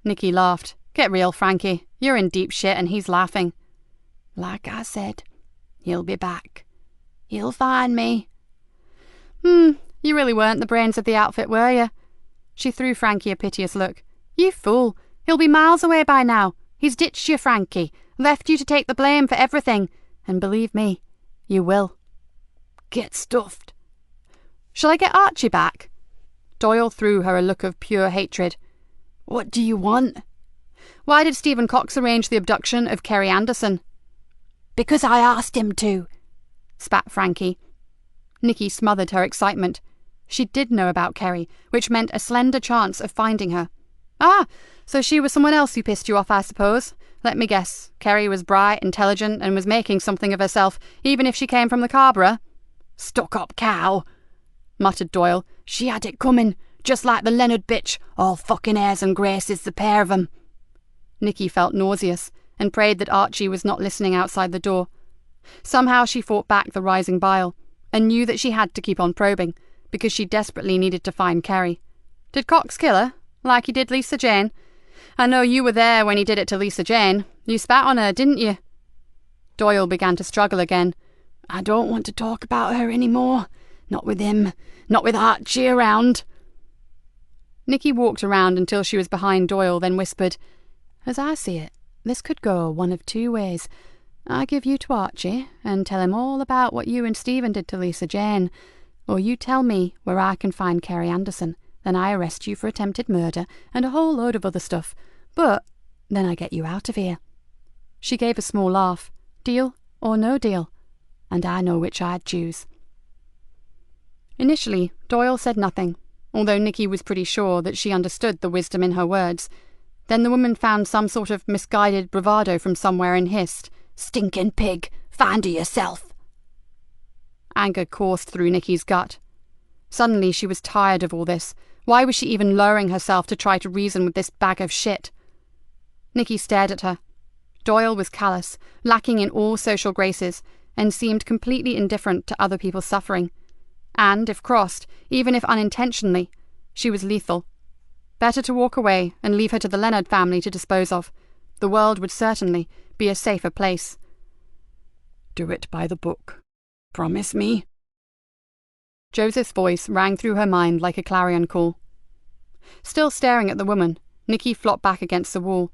Nikki laughed. Get real, Frankie. You're in deep shit and he's laughing. Like I said, he'll be back. He'll find me. You really weren't the brains of the outfit, were you? She threw Frankie a piteous look. You fool. He'll be miles away by now. He's ditched you, Frankie. Left you to take the blame for everything. And believe me, you will. Get stuffed. Shall I get Archie back? Doyle threw her a look of pure hatred. What do you want? Why did Stephen Cox arrange the abduction of Kerry Anderson? Because I asked him to, spat Frankie. Nikki smothered her excitement. She did know about Kerry, which meant a slender chance of finding her. Ah, so she was someone else who pissed you off, I suppose. Let me guess. Kerry was bright, intelligent, and was making something of herself, even if she came from the Carborough. Stuck-up cow, muttered Doyle. She had it coming, just like the Leonard bitch, all fucking airs and graces, the pair of 'em. Nikki felt nauseous, and prayed that Archie was not listening outside the door. Somehow she fought back the rising bile, and knew that she had to keep on probing, because she desperately needed to find Kerry. Did Cox kill her, like he did Lisa Jane? I know you were there when he did it to Lisa Jane. You spat on her, didn't you? Doyle began to struggle again. I don't want to talk about her any more. Not with him. Not with Archie around. Nikki walked around until she was behind Doyle, then whispered, As I see it, this could go one of two ways. I give you to Archie and tell him all about what you and Stephen did to Lisa Jane, or you tell me where I can find Kerry Anderson, then I arrest you for attempted murder and a whole load of other stuff, but then I get you out of here. She gave a small laugh. Deal or no deal? And I know which I'd choose. Initially, Doyle said nothing, although Nikki was pretty sure that she understood the wisdom in her words. Then the woman found some sort of misguided bravado from somewhere and hissed, Stinking pig! Find her yourself! Anger coursed through Nikki's gut. Suddenly she was tired of all this. Why was she even lowering herself to try to reason with this bag of shit? Nikki stared at her. Doyle was callous, lacking in all social graces, and seemed completely indifferent to other people's suffering. And, if crossed, even if unintentionally, she was lethal. Better to walk away and leave her to the Leonard family to dispose of. The world would certainly be a safer place. Do it by the book. Promise me. Joseph's voice rang through her mind like a clarion call. Still staring at the woman, Nikki flopped back against the wall.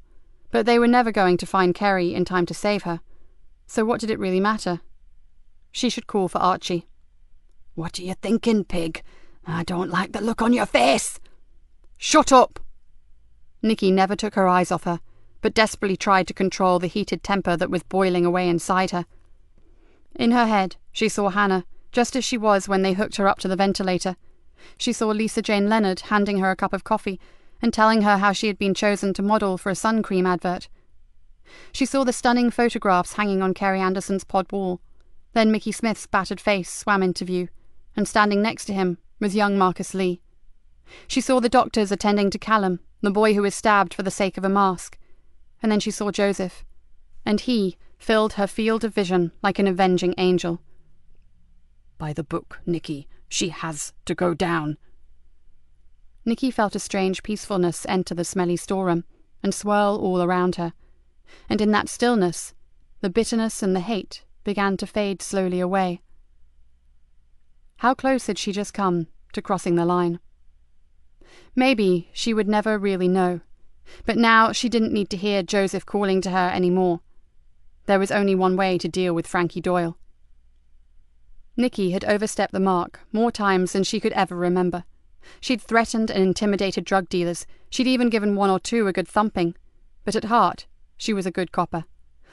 But they were never going to find Kerry in time to save her. So what did it really matter? She should call for Archie. What are you thinking, pig? I don't like the look on your face. Shut up! Nikki never took her eyes off her, but desperately tried to control the heated temper that was boiling away inside her. In her head, she saw Hannah, just as she was when they hooked her up to the ventilator. She saw Lisa Jane Leonard handing her a cup of coffee and telling her how she had been chosen to model for a sun cream advert. She saw the stunning photographs hanging on Kerry Anderson's pod wall. Then Mickey Smith's battered face swam into view, and standing next to him was young Marcus Lee. She saw the doctors attending to Callum, the boy who was stabbed for the sake of a mask. And then she saw Joseph, and he filled her field of vision like an avenging angel. By the book, Nikki. She has to go down. Nikki felt a strange peacefulness enter the smelly storeroom and swirl all around her, and in that stillness, the bitterness and the hate began to fade slowly away. How close had she just come to crossing the line? Maybe she would never really know, but now she didn't need to hear Joseph calling to her any more. There was only one way to deal with Frankie Doyle. Nikki had overstepped the mark more times than she could ever remember. She'd threatened and intimidated drug dealers. She'd even given one or two a good thumping. But at heart, she was a good copper.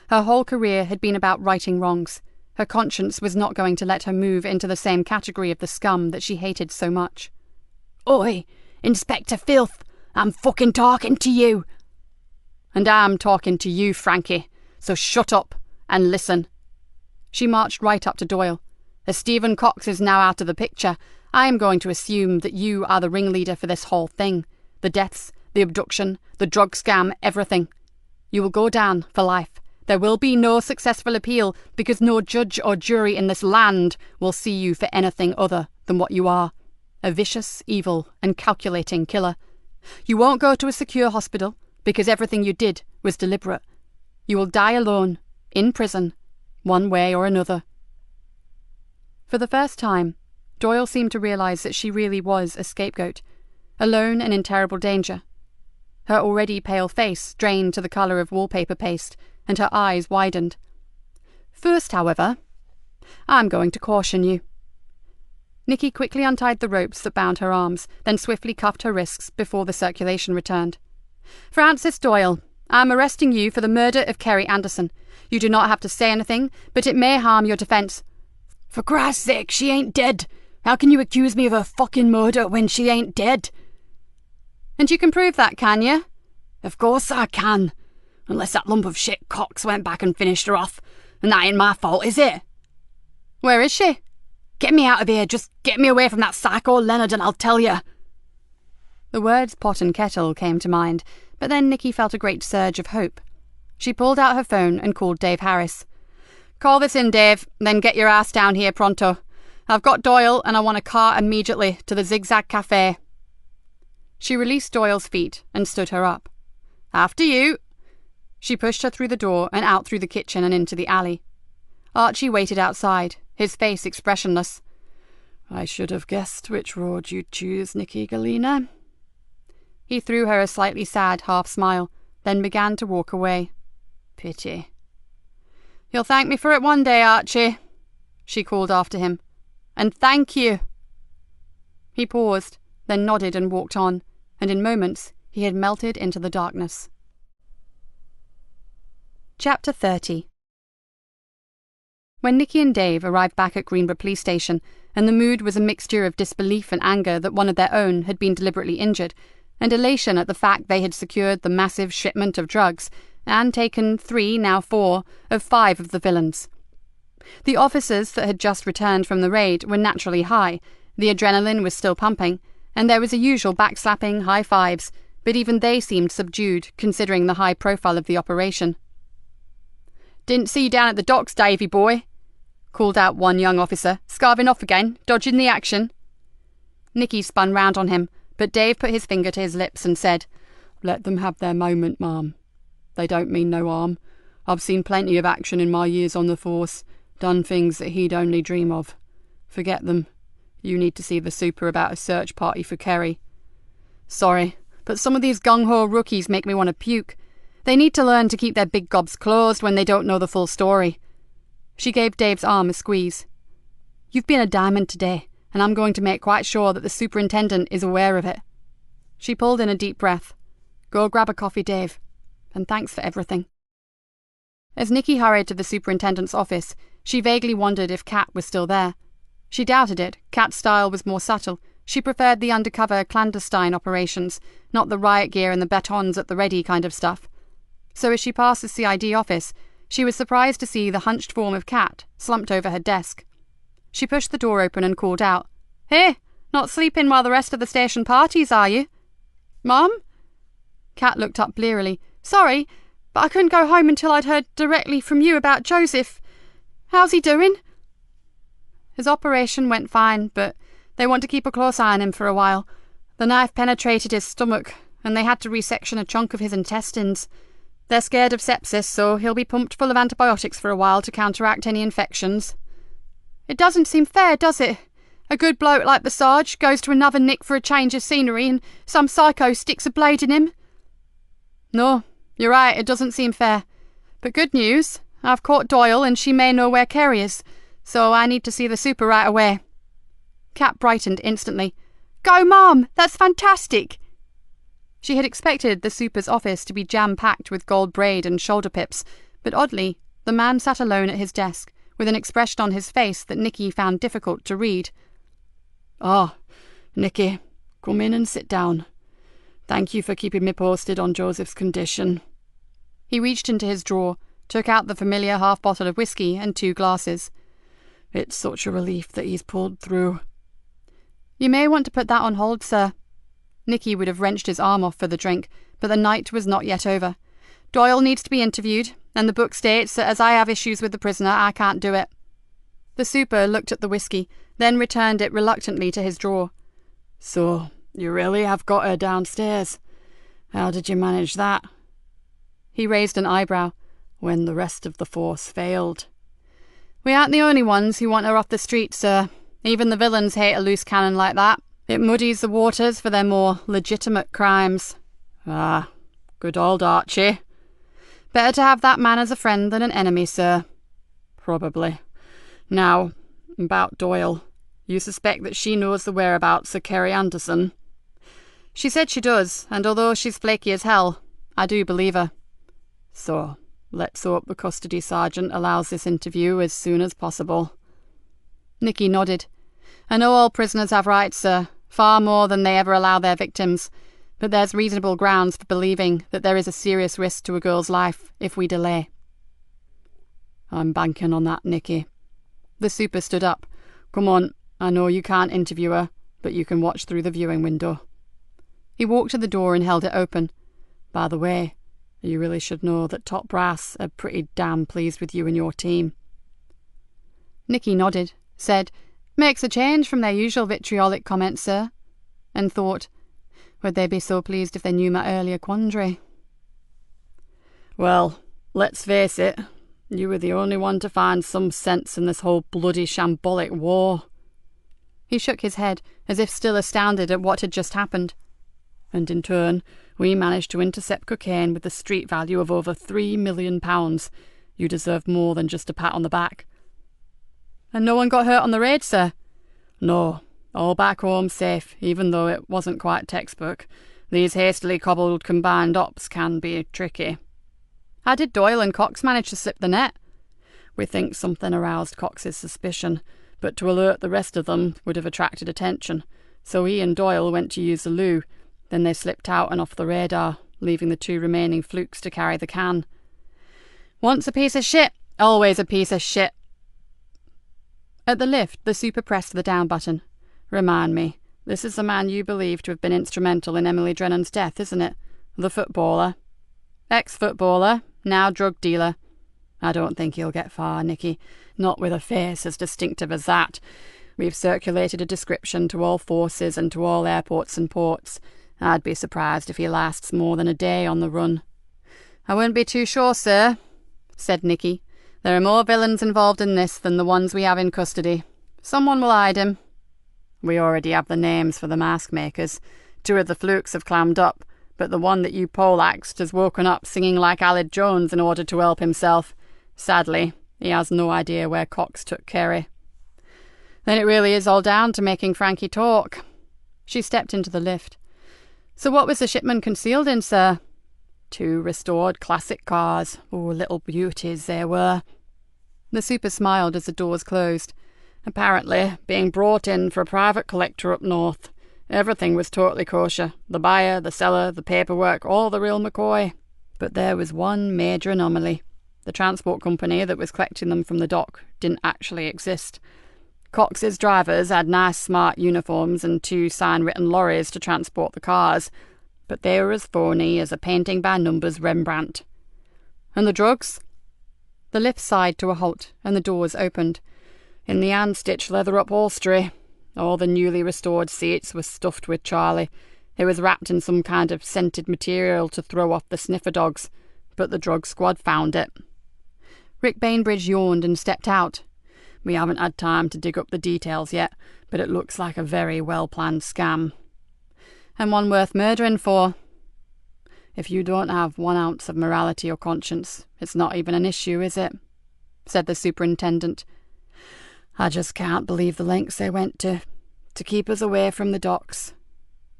Her whole career had been about righting wrongs. Her conscience was not going to let her move into the same category of the scum that she hated so much. Oi, Inspector Filth, I'm fucking talking to you. And I'm talking to you, Frankie, so shut up and listen. She marched right up to Doyle. As Stephen Cox is now out of the picture, I am going to assume that you are the ringleader for this whole thing. The deaths, the abduction, the drug scam, everything. You will go down for life. There will be no successful appeal because no judge or jury in this land will see you for anything other than what you are. A vicious, evil, and calculating killer. You won't go to a secure hospital because everything you did was deliberate. You will die alone, in prison, one way or another. For the first time, Doyle seemed to realize that she really was a scapegoat, alone and in terrible danger. Her already pale face drained to the colour of wallpaper paste, and her eyes widened. First, however, I'm going to caution you. Nikki quickly untied the ropes that bound her arms, then swiftly cuffed her wrists before the circulation returned. Francis Doyle, I'm arresting you for the murder of Kerry Anderson. You do not have to say anything, but it may harm your defence. For Christ's sake, she ain't dead. How can you accuse me of a fucking murder when she ain't dead? And you can prove that, can you? Of course I can. Unless that lump of shit Cox went back and finished her off. And that ain't my fault, is it? Where is she? Get me out of here. Just get me away from that psycho Leonard and I'll tell you. The words pot and kettle came to mind, but then Nikki felt a great surge of hope. She pulled out her phone and called Dave Harris. Call this in, Dave, then get your ass down here pronto. I've got Doyle and I want a car immediately to the Zigzag Cafe. She released Doyle's feet and stood her up. After you. She pushed her through the door and out through the kitchen and into the alley. Archie waited outside, his face expressionless. I should have guessed which road you'd choose, Nikki Galena. He threw her a slightly sad half-smile, then began to walk away. Pity. You'll thank me for it one day, Archie, she called after him. And thank you. He paused, then nodded and walked on, and in moments he had melted into the darkness. Chapter 30. When Nikki and Dave arrived back at Greenborough Police Station, and the mood was a mixture of disbelief and anger that one of their own had been deliberately injured, and elation at the fact they had secured the massive shipment of drugs, and taken 3, now 4, of 5 of the villains. The officers that had just returned from the raid were naturally high, the adrenaline was still pumping, and there was a usual backslapping, high fives, but even they seemed subdued, considering the high profile of the operation. "Didn't see you down at the docks, Davy boy," called out one young officer, "scarving off again, dodging the action." Nikki spun round on him, but Dave put his finger to his lips and said, "Let them have their moment, ma'am. They don't mean no harm. I've seen plenty of action in my years on the force, done things that he'd only dream of. Forget them. You need to see the super about a search party for Kerry." "Sorry, but some of these gung-ho rookies make me want to puke. They need to learn to keep their big gobs closed when they don't know the full story." She gave Dave's arm a squeeze. "You've been a diamond today, and I'm going to make quite sure that the superintendent is aware of it." She pulled in a deep breath. "Go grab a coffee, Dave, and thanks for everything." As Nikki hurried to the superintendent's office, she vaguely wondered if Kat was still there. She doubted it. Kat's style was more subtle. She preferred the undercover, clandestine operations, not the riot gear and the batons at the ready kind of stuff. So as she passed the CID office, she was surprised to see the hunched form of Kat slumped over her desk. She pushed the door open and called out, "Hey, not sleeping while the rest of the station parties, are you?" "Mum?" Kat looked up blearily. "Sorry, but I couldn't go home until I'd heard directly from you about Joseph. How's he doing?" "His operation went fine, but they want to keep a close eye on him for a while. The knife penetrated his stomach, and they had to resection a chunk of his intestines. They're scared of sepsis, so he'll be pumped full of antibiotics for a while to counteract any infections." "It doesn't seem fair, does it? A good bloke like the Sarge goes to another nick for a change of scenery, and some psycho sticks a blade in him." "No, you're right, it doesn't seem fair. But good news, I've caught Doyle and she may know where Kerry is, so I need to see the super right away." Kat brightened instantly. "Go, Mom! That's fantastic!" She had expected the super's office to be jam-packed with gold braid and shoulder pips, but oddly, the man sat alone at his desk, with an expression on his face that Nikki found difficult to read. "Ah, Nikki, come in and sit down. Thank you for keeping me posted on Joseph's condition." He reached into his drawer, took out the familiar half bottle of whiskey and 2 glasses. "It's such a relief that he's pulled through." "You may want to put that on hold, sir." Nikki would have wrenched his arm off for the drink, but the night was not yet over. "Doyle needs to be interviewed, and the book states that as I have issues with the prisoner, I can't do it." The super looked at the whiskey, then returned it reluctantly to his drawer. "So, you really have got her downstairs? How did you manage that?" He raised an eyebrow. "When the rest of the force failed." "We aren't the only ones who want her off the street, sir. Even the villains hate a loose cannon like that. It muddies the waters for their more legitimate crimes." "Ah, good old Archie." "Better to have that man as a friend than an enemy, sir." "Probably. Now, about Doyle. You suspect that she knows the whereabouts of Kerry Anderson?" "She said she does, and although she's flaky as hell, I do believe her." "So, let's hope the custody sergeant allows this interview as soon as possible." Nikki nodded. "I know all prisoners have rights, sir, far more than they ever allow their victims, but there's reasonable grounds for believing that there is a serious risk to a girl's life if we delay." "I'm banking on that, Nikki." The super stood up. "Come on, I know you can't interview her, but you can watch through the viewing window." He walked to the door and held it open. "By the way, you really should know that Top Brass are pretty damn pleased with you and your team." Nikki nodded, said, "Makes a change from their usual vitriolic comments, sir," and thought, would they be so pleased if they knew my earlier quandary? Well, let's face it, you were the only one to find some sense in this whole bloody shambolic war. He shook his head, as if still astounded at what had just happened. And in turn, we managed to intercept cocaine with a street value of over £3 million. You deserve more than just a pat on the back. And no one got hurt on the raid, sir? No, all back home safe, even though it wasn't quite textbook. These hastily cobbled combined ops can be tricky. How did Doyle and Cox manage to slip the net? We think something aroused Cox's suspicion, but to alert the rest of them would have attracted attention. So he and Doyle went to use the loo. Then they slipped out and off the radar, leaving the 2 remaining flukes to carry the can. Once a piece of shit, always a piece of shit. At the lift, the super pressed the down button. Remind me, this is the man you believe to have been instrumental in Emily Drennan's death, isn't it? The footballer. Ex-footballer, now drug dealer. I don't think he'll get far, Nikki. Not with a face as distinctive as that. We've circulated a description to all forces and to all airports and ports. I'd be surprised if he lasts more than a day on the run. I wouldn't be too sure, sir, said Nikki. There are more villains involved in this than the ones we have in custody. Someone will hide him. We already have the names for the mask makers. 2 of the flukes have clammed up, but the one that you poleaxed has woken up singing like Aled Jones in order to help himself. Sadly, he has no idea where Cox took Kerry. Then it really is all down to making Frankie talk. She stepped into the lift. So what was the shipment concealed in, sir? 2 restored classic cars. Oh, little beauties they were. The super smiled as the doors closed. Apparently being brought in for a private collector up north. Everything was totally kosher. The buyer, the seller, the paperwork, all the real McCoy. But there was one major anomaly. The transport company that was collecting them from the dock didn't actually exist. Cox's drivers had nice smart uniforms and 2 sign-written lorries to transport the cars, but they were as phony as a painting-by-numbers Rembrandt. And the drugs? The lift sighed to a halt, and the doors opened. In the hand-stitched leather upholstery. All the newly restored seats were stuffed with Charlie. It was wrapped in some kind of scented material to throw off the sniffer dogs, but the drug squad found it. Rick Bainbridge yawned and stepped out. We haven't had time to dig up the details yet, but it looks like a very well-planned scam. And one worth murdering for. If you don't have 1 ounce of morality or conscience, it's not even an issue, is it? Said the superintendent. I just can't believe the lengths they went to keep us away from the docks.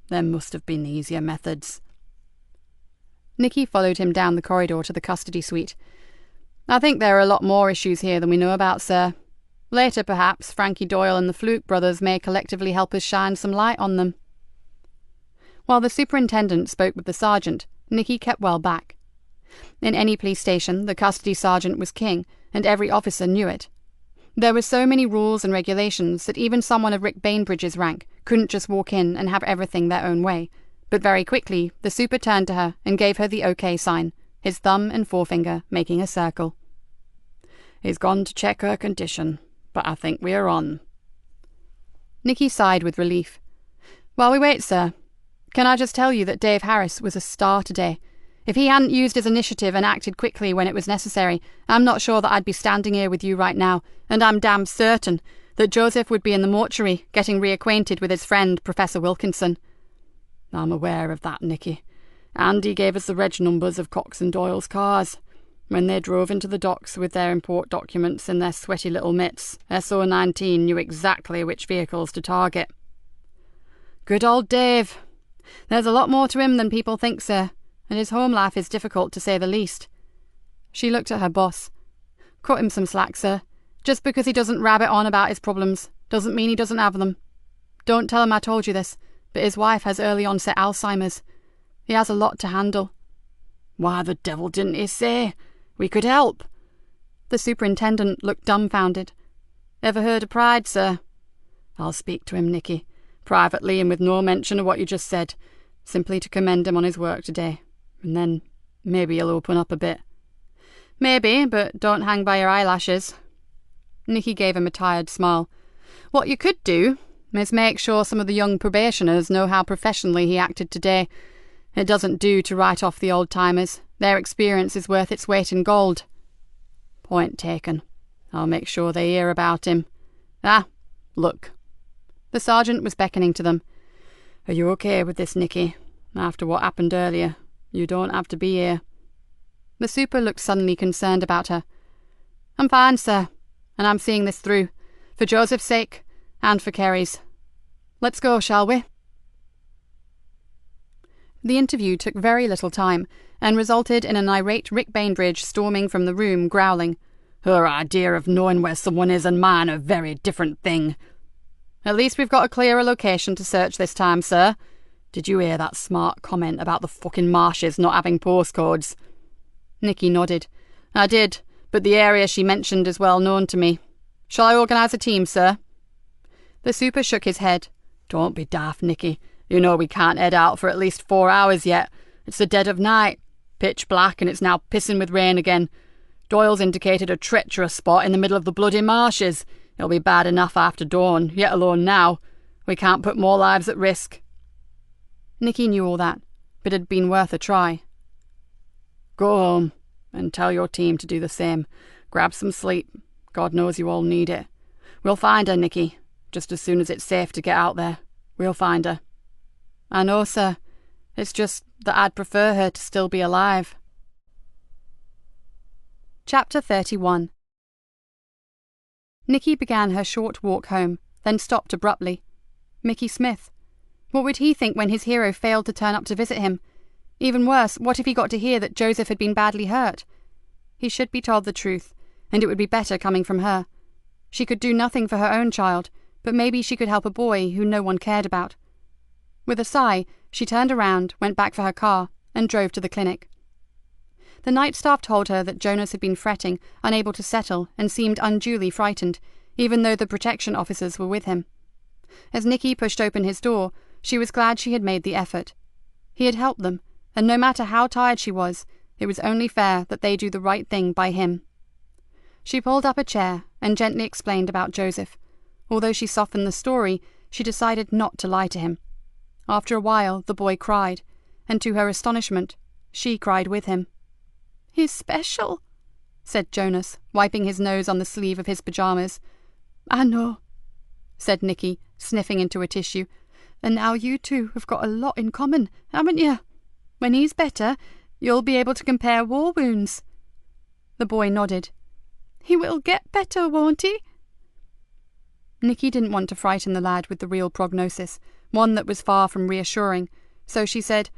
There must have been easier methods. Nikki followed him down the corridor to the custody suite. I think there are a lot more issues here than we know about, sir. Later, perhaps, Frankie Doyle and the Fluke brothers may collectively help us shine some light on them. While the superintendent spoke with the sergeant, Nikki kept well back. In any police station, the custody sergeant was king, and every officer knew it. There were so many rules and regulations that even someone of Rick Bainbridge's rank couldn't just walk in and have everything their own way. But very quickly, the super turned to her and gave her the OK sign, his thumb and forefinger making a circle. He's gone to check her condition, but I think we are on. Nikki sighed with relief. While we wait, sir, can I just tell you that Dave Harris was a star today? If he hadn't used his initiative and acted quickly when it was necessary, I'm not sure that I'd be standing here with you right now, and I'm damn certain that Joseph would be in the mortuary getting reacquainted with his friend, Professor Wilkinson. I'm aware of that, Nikki. Andy gave us the reg numbers of Cox and Doyle's cars. When they drove into the docks with their import documents in their sweaty little mitts, SO19 knew exactly which vehicles to target. Good old Dave. There's a lot more to him than people think, sir, and his home life is difficult to say the least. She looked at her boss. Cut him some slack, sir. Just because he doesn't rabbit on about his problems doesn't mean he doesn't have them. Don't tell him I told you this, but his wife has early onset Alzheimer's. He has a lot to handle. Why the devil didn't he say? We could help. The superintendent looked dumbfounded. Ever heard of pride, sir? I'll speak to him, Nikki, privately and with no mention of what you just said, simply to commend him on his work today. And then maybe he'll open up a bit. Maybe, but don't hang by your eyelashes. Nikki gave him a tired smile. "What you could do is make sure some of the young probationers know how professionally he acted today. It doesn't do to write off the old-timers. Their experience is worth its weight in gold." "Point taken. I'll make sure they hear about him. Ah, look." The sergeant was beckoning to them. "Are you okay with this, Nikki? After what happened earlier, you don't have to be here." The super looked suddenly concerned about her. "I'm fine, sir, and I'm seeing this through, for Joseph's sake and for Kerry's. Let's go, shall we?" The interview took very little time, and resulted in an irate Rick Bainbridge storming from the room, growling, "Her idea of knowing where someone is and mine are a very different thing." "At least we've got a clearer location to search this time, sir. Did you hear that smart comment about the fucking marshes not having postcodes?" Nikki nodded. "I did, but the area she mentioned is well known to me. Shall I organise a team, sir?" The super shook his head. "Don't be daft, Nikki. You know we can't head out for at least 4 hours yet. It's the dead of night. Pitch black, and it's now pissing with rain again. Doyle's indicated a treacherous spot in the middle of the bloody marshes. It'll be bad enough after dawn, yet alone now. We can't put more lives at risk." Nikki knew all that, but it had been worth a try. "Go home, and tell your team to do the same. Grab some sleep. God knows you all need it. We'll find her, Nikki. Just as soon as it's safe to get out there, we'll find her." "I know, sir. It's just that I'd prefer her to still be alive." Chapter 31. Nikki began her short walk home, then stopped abruptly. Mickey Smith. What would he think when his hero failed to turn up to visit him? Even worse, what if he got to hear that Joseph had been badly hurt? He should be told the truth, and it would be better coming from her. She could do nothing for her own child, but maybe she could help a boy who no one cared about. With a sigh, she turned around, went back for her car, and drove to the clinic. The night staff told her that Jonas had been fretting, unable to settle, and seemed unduly frightened, even though the protection officers were with him. As Nikki pushed open his door, she was glad she had made the effort. He had helped them, and no matter how tired she was, it was only fair that they do the right thing by him. She pulled up a chair and gently explained about Joseph. Although she softened the story, she decided not to lie to him. After a while, the boy cried, and to her astonishment, she cried with him. "He's special," said Jonas, wiping his nose on the sleeve of his pyjamas. "I know," said Nikki, sniffing into a tissue. "And now you two have got a lot in common, haven't you? When he's better, you'll be able to compare war wounds." The boy nodded. "He will get better, won't he?" Nikki didn't want to frighten the lad with the real prognosis, one that was far from reassuring, so she said,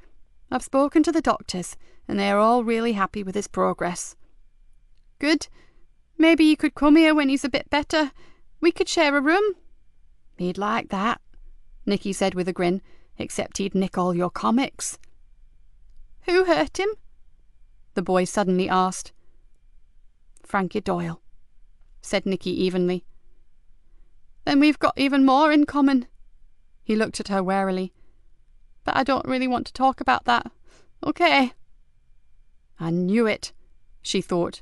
"I've spoken to the doctors, and they are all really happy with his progress." "Good. Maybe you could come here when he's a bit better. We could share a room." "He'd like that," Nikki said with a grin, "except he'd nick all your comics." "Who hurt him?" the boy suddenly asked. "Frankie Doyle," said Nikki evenly. "Then we've got even more in common." He looked at her warily. "But I don't really want to talk about that. Okay." "I knew it," she thought,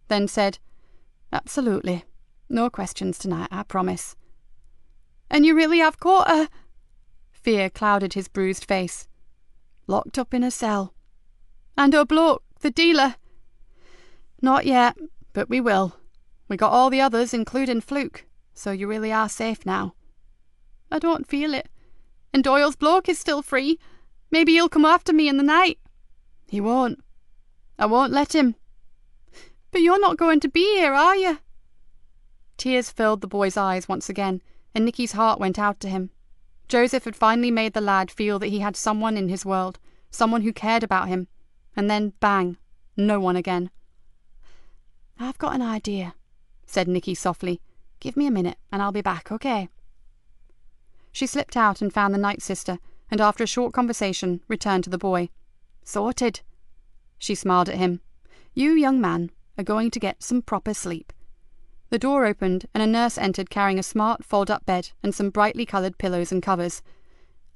then said, "Absolutely. No questions tonight, I promise." "And you really have caught her?" Fear clouded his bruised face. "Locked up in a cell." "And her bloke, the dealer?" "Not yet, but we will. We got all the others, including Fluke, so you really are safe now." "I don't feel it. And Doyle's bloke is still free. Maybe he'll come after me in the night." "He won't. I won't let him." "But you're not going to be here, are you?" Tears filled the boy's eyes once again, and Nikki's heart went out to him. Joseph had finally made the lad feel that he had someone in his world, someone who cared about him, and then, bang, no one again. "I've got an idea," said Nikki softly. "Give me a minute, and I'll be back, okay?" She slipped out and found the night sister, and after a short conversation, returned to the boy. "Sorted." She smiled at him. "You, young man, are going to get some proper sleep." The door opened, and a nurse entered carrying a smart fold-up bed and some brightly coloured pillows and covers.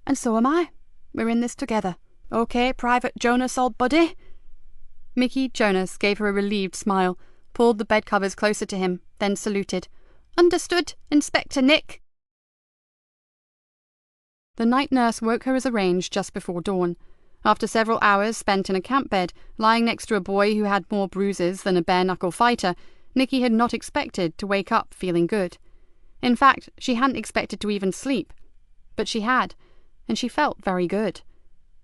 "And so am I. We're in this together. Okay, Private Jonas, old buddy?" Mickey Jonas gave her a relieved smile, pulled the bed covers closer to him, then saluted. Understood, Inspector Nick. The night nurse woke her as arranged just before dawn. After several hours spent in a camp bed, lying next to a boy who had more bruises than a bare-knuckle fighter, Nikki had not expected to wake up feeling good. In fact, she hadn't expected to even sleep. But she had, and she felt very good.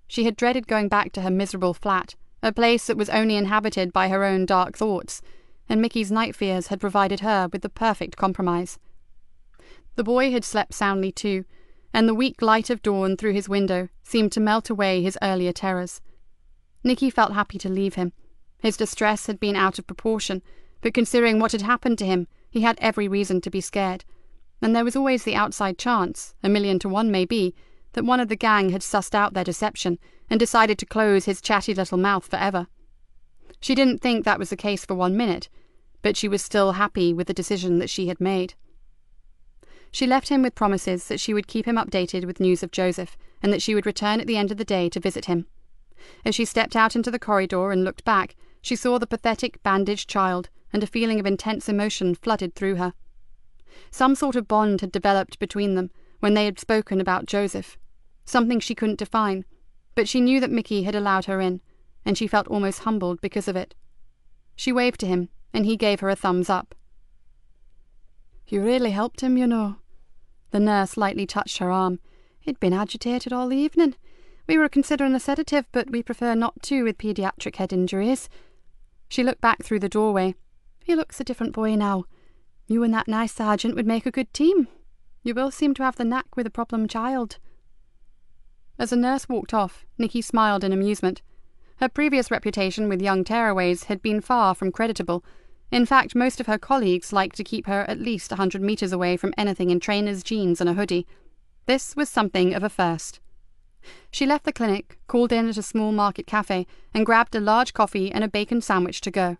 She had dreaded going back to her miserable flat, a place that was only inhabited by her own dark thoughts, and Mickey's night fears had provided her with the perfect compromise. The boy had slept soundly too, and the weak light of dawn through his window seemed to melt away his earlier terrors. Nikki felt happy to leave him. His distress had been out of proportion, but considering what had happened to him, he had every reason to be scared. And there was always the outside chance, 1,000,000 to 1 maybe, that one of the gang had sussed out their deception and decided to close his chatty little mouth forever. She didn't think that was the case for 1 minute, but she was still happy with the decision that she had made. She left him with promises that she would keep him updated with news of Joseph, and that she would return at the end of the day to visit him. As she stepped out into the corridor and looked back, she saw the pathetic, bandaged child, and a feeling of intense emotion flooded through her. Some sort of bond had developed between them when they had spoken about Joseph, something she couldn't define, but she knew that Mickey had allowed her in, and she felt almost humbled because of it. She waved to him, and he gave her a thumbs up. "You really helped him, you know." The nurse lightly touched her arm. "He'd been agitated all the evening. We were considering a sedative, but we prefer not to with paediatric head injuries." She looked back through the doorway. "He looks a different boy now. You and that nice sergeant would make a good team. You both seem to have the knack with a problem child." As the nurse walked off, Nikki smiled in amusement. Her previous reputation with young tearaways had been far from creditable. In fact, most of her colleagues liked to keep her at least 100 meters away from anything in trainer's jeans and a hoodie. This was something of a first. She left the clinic, called in at a small market cafe, and grabbed a large coffee and a bacon sandwich to go.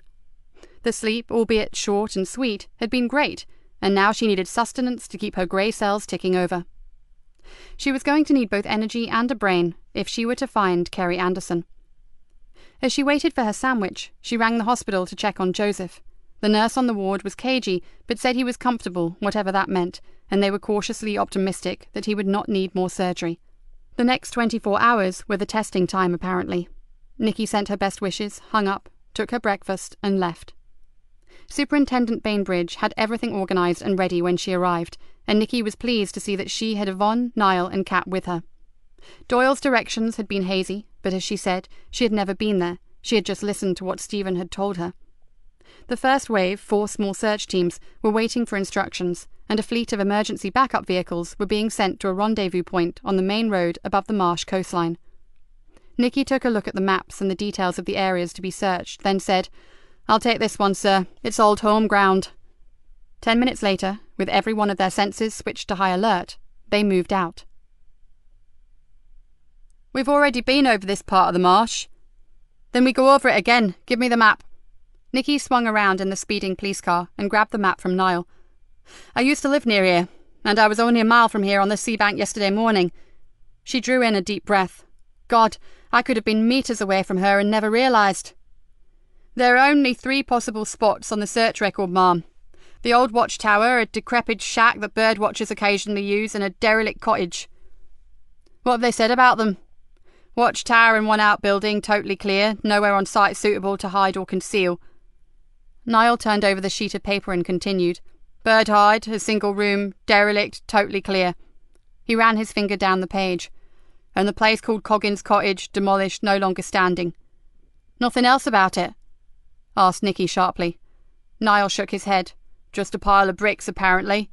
The sleep, albeit short and sweet, had been great, and now she needed sustenance to keep her grey cells ticking over. She was going to need both energy and a brain if she were to find Kerry Anderson. As she waited for her sandwich, she rang the hospital to check on Joseph. The nurse on the ward was cagey, but said he was comfortable, whatever that meant, and they were cautiously optimistic that he would not need more surgery. The next 24 hours were the testing time, apparently. Nikki sent her best wishes, hung up, took her breakfast, and left. Superintendent Bainbridge had everything organised and ready when she arrived, and Nikki was pleased to see that she had Yvonne, Niall, and Kat with her. Doyle's directions had been hazy, but as she said, she had never been there. She had just listened to what Stephen had told her. The first wave, 4 small search teams, were waiting for instructions, and a fleet of emergency backup vehicles were being sent to a rendezvous point on the main road above the marsh coastline. Nikki took a look at the maps and the details of the areas to be searched, then said, "I'll take this one, sir. It's old home ground." 10 minutes later, with every one of their senses switched to high alert, they moved out. "We've already been over this part of the marsh." "Then we go over it again. Give me the map." Nikki swung around in the speeding police car and grabbed the map from Niall. "I used to live near here, and I was only a mile from here on the sea bank yesterday morning." She drew in a deep breath. God, I could have been meters away from her and never realised. "There are only 3 possible spots on the search record, ma'am. The old watchtower, a decrepit shack that bird watchers occasionally use, and a derelict cottage." "What have they said about them?" "Watchtower and 1 outbuilding, totally clear, nowhere on site suitable to hide or conceal." Niall turned over the sheet of paper and continued. "Bird hide, a single room, derelict, totally clear." He ran his finger down the page. "And the place called Coggin's Cottage, demolished, no longer standing." "Nothing else about it?" asked Nikki sharply. Niall shook his head. "Just a pile of bricks, apparently."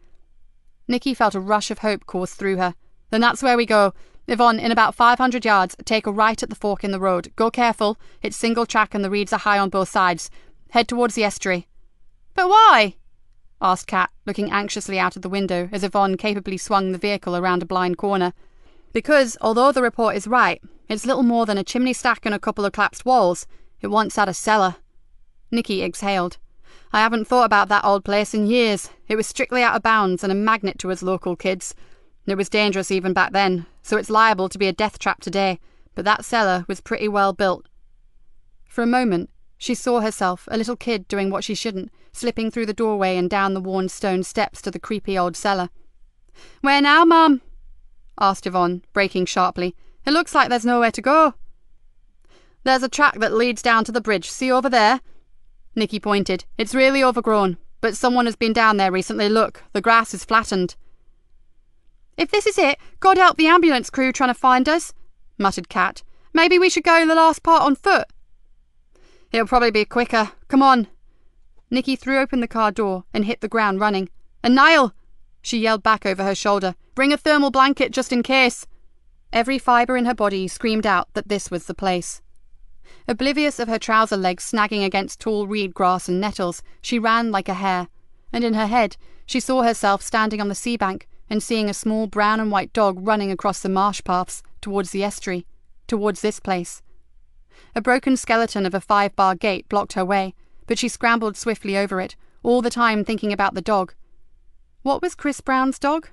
Nikki felt a rush of hope course through her. "Then that's where we go. Yvonne, in about 500 yards, take a right at the fork in the road. Go careful. It's single track and the reeds are high on both sides. Head towards the estuary." "But why?" asked Kat, looking anxiously out of the window as Yvonne capably swung the vehicle around a blind corner. "Because, although the report is right, it's little more than a chimney stack and a couple of collapsed walls. It once had a cellar." Nikki exhaled. "I haven't thought about that old place in years. It was strictly out of bounds and a magnet to us local kids. It was dangerous even back then, so it's liable to be a death trap today, but that cellar was pretty well built." For a moment, She saw herself, a little kid doing what she shouldn't, slipping through the doorway and down the worn stone steps to the creepy old cellar. "Where now, Mum?" asked Yvonne, braking sharply. "It looks like there's nowhere to go." "There's a track that leads down to the bridge. See over there?" Nikki pointed. "It's really overgrown, but someone has been down there recently. Look, the grass is flattened." "If this is it, God help the ambulance crew trying to find us," muttered Kat. "Maybe we should go the last part on foot." "It'll probably be quicker. Come on." Nikki threw open the car door and hit the ground running. "And Niall!" she yelled back over her shoulder. "Bring a thermal blanket just in case." Every fibre in her body screamed out that this was the place. Oblivious of her trouser legs snagging against tall reed grass and nettles, she ran like a hare, and in her head she saw herself standing on the sea bank and seeing a small brown and white dog running across the marsh paths towards the estuary, towards this place. A broken skeleton of a 5-bar gate blocked her way, but she scrambled swiftly over it, all the time thinking about the dog. What was Chris Brown's dog?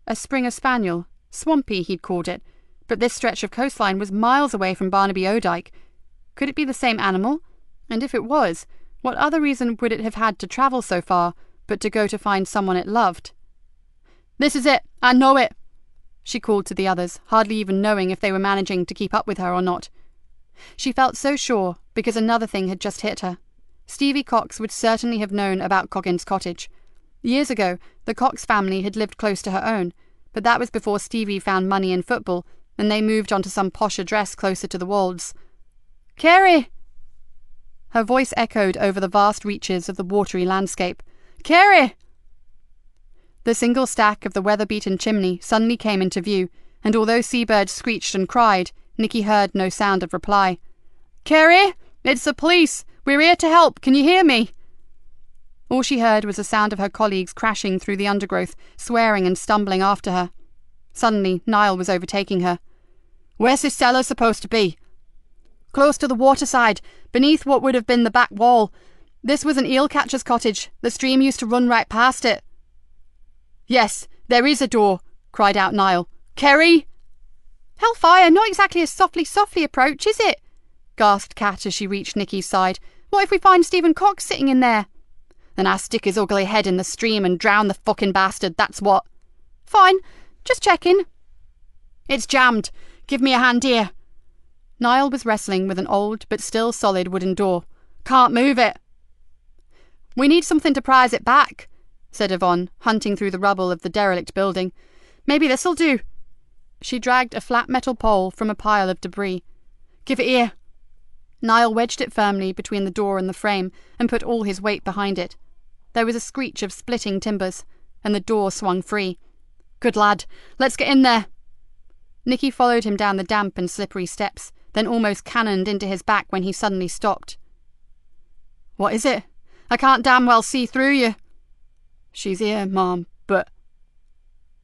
A Springer Spaniel. Swampy, he'd called it, but this stretch of coastline was miles away from Barnaby Odike. Could it be the same animal? And if it was, what other reason would it have had to travel so far but to go to find someone it loved? "This is it! I know it!" she called to the others, hardly even knowing if they were managing to keep up with her or not. She felt so sure because another thing had just hit her. Stevie Cox would certainly have known about Coggins Cottage. Years ago, the Cox family had lived close to her own, but that was before Stevie found money in football and they moved on to some posh address closer to the Wolds. "Carrie!" Her voice echoed over the vast reaches of the watery landscape. "Carrie!" The single stack of the weather-beaten chimney suddenly came into view, and although seabirds screeched and cried, Nikki heard no sound of reply. "Carrie! It's the police! We're here to help! Can you hear me?" All she heard was the sound of her colleagues crashing through the undergrowth, swearing and stumbling after her. Suddenly, Niall was overtaking her. "Where's this cellar supposed to be?" "Close to the waterside, beneath what would have been the back wall. This was an eel-catcher's cottage. The stream used to run right past it." "Yes, there is a door," cried out Niall. "Kerry!" "Hellfire, not exactly a softly approach, is it?" gasped Kat as she reached Nikki's side. "What if we find Stephen Cox sitting in there?" "Then I stick his ugly head in the stream and drown the fucking bastard, that's what." "Fine, just checking." "It's jammed. Give me a hand here." Niall was wrestling with an old but still solid wooden door. "Can't move it." "We need something to prise it back," said Yvonne, hunting through the rubble of the derelict building. "Maybe this'll do." She dragged a flat metal pole from a pile of debris. "Give it here." Niall wedged it firmly between the door and the frame and put all his weight behind it. There was a screech of splitting timbers, and the door swung free. "Good lad. Let's get in there." Nikki followed him down the damp and slippery steps, then almost cannoned into his back when he suddenly stopped. "What is it? I can't damn well see through you." "She's here, Mom, but—"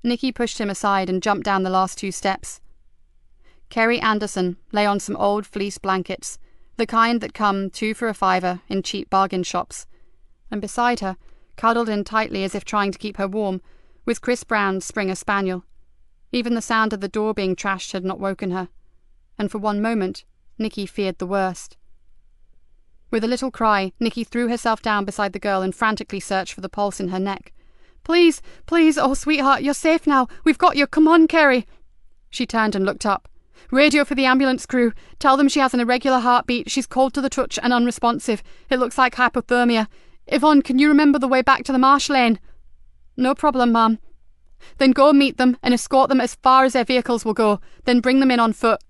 Nikki pushed him aside and jumped down the last 2 steps. Kerry Anderson lay on some old fleece blankets, the kind that come 2 for a $5 in cheap bargain shops, and beside her, cuddled in tightly as if trying to keep her warm, was Chris Brown's Springer Spaniel. Even the sound of the door being trashed had not woken her, and for one moment Nikki feared the worst. With a little cry, Nikki threw herself down beside the girl and frantically searched for the pulse in her neck. "Please, please, oh sweetheart, you're safe now. We've got you. Come on, Kerry." She turned and looked up. "Radio for the ambulance crew. Tell them she has an irregular heartbeat. She's cold to the touch and unresponsive. It looks like hypothermia. Yvonne, can you remember the way back to the marsh lane?" "No problem, Mum." "Then go meet them and escort them as far as their vehicles will go. Then bring them in on foot."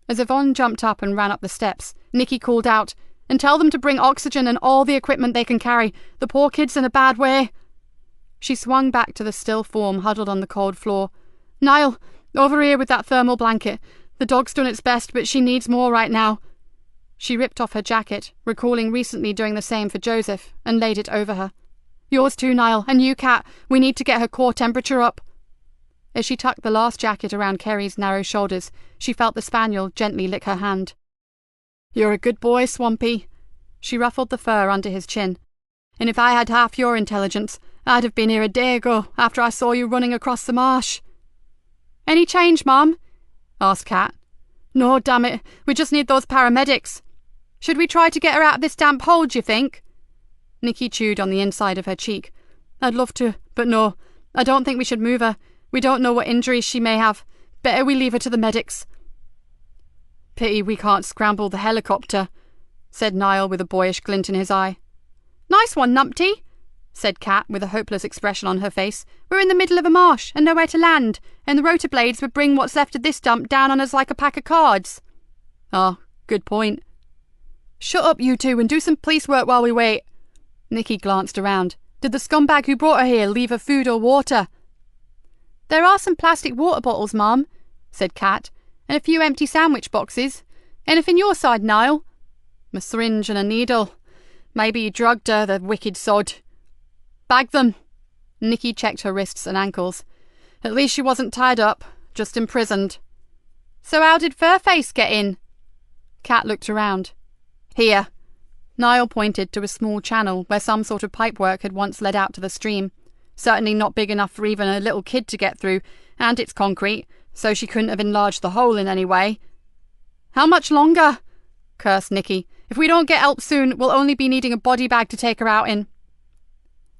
As Yvonne jumped up and ran up the steps, Nikki called out, "And tell them to bring oxygen and all the equipment they can carry. The poor kid's in a bad way." She swung back to the still form huddled on the cold floor. "Niall, over here with that thermal blanket. The dog's done its best, but she needs more right now." She ripped off her jacket, recalling recently doing the same for Joseph, and laid it over her. "Yours too, Niall, and you, Kat. We need to get her core temperature up." As she tucked the last jacket around Kerry's narrow shoulders, she felt the spaniel gently lick her hand. "You're a good boy, Swampy." She ruffled the fur under his chin. "And if I had half your intelligence, I'd have been here a day ago, after I saw you running across the marsh." "Any change, Mum?" asked Kat. "No, damn it. We just need those paramedics." Should we try to get her out of this damp hole, do you think? Nikki chewed on the inside of her cheek. I'd love to, but no, I don't think we should move her. We don't know what injuries she may have. Better we leave her to the medics. Pity we can't scramble the helicopter, said Niall with a boyish glint in his eye. Nice one, Numpty, said Kat with a hopeless expression on her face. We're in the middle of a marsh and nowhere to land, and the rotor blades would bring what's left of this dump down on us like a pack of cards. Oh, good point. Shut up, you two, and do some police work while we wait. Nikki glanced around. Did the scumbag who brought her here leave her food or water? There are some plastic water bottles, Mum, said Kat, and a few empty sandwich boxes. Anything your side, Niall? A syringe and a needle. Maybe he drugged her, the wicked sod. Bag them. Nikki checked her wrists and ankles. At least she wasn't tied up, just imprisoned. So how did Furface get in? Kat looked around. Here. Niall pointed to a small channel where some sort of pipework had once led out to the stream. Certainly not big enough for even a little kid to get through, and it's concrete, so she couldn't have enlarged the hole in any way. How much longer? Cursed Nikki. If we don't get help soon, we'll only be needing a body bag to take her out in.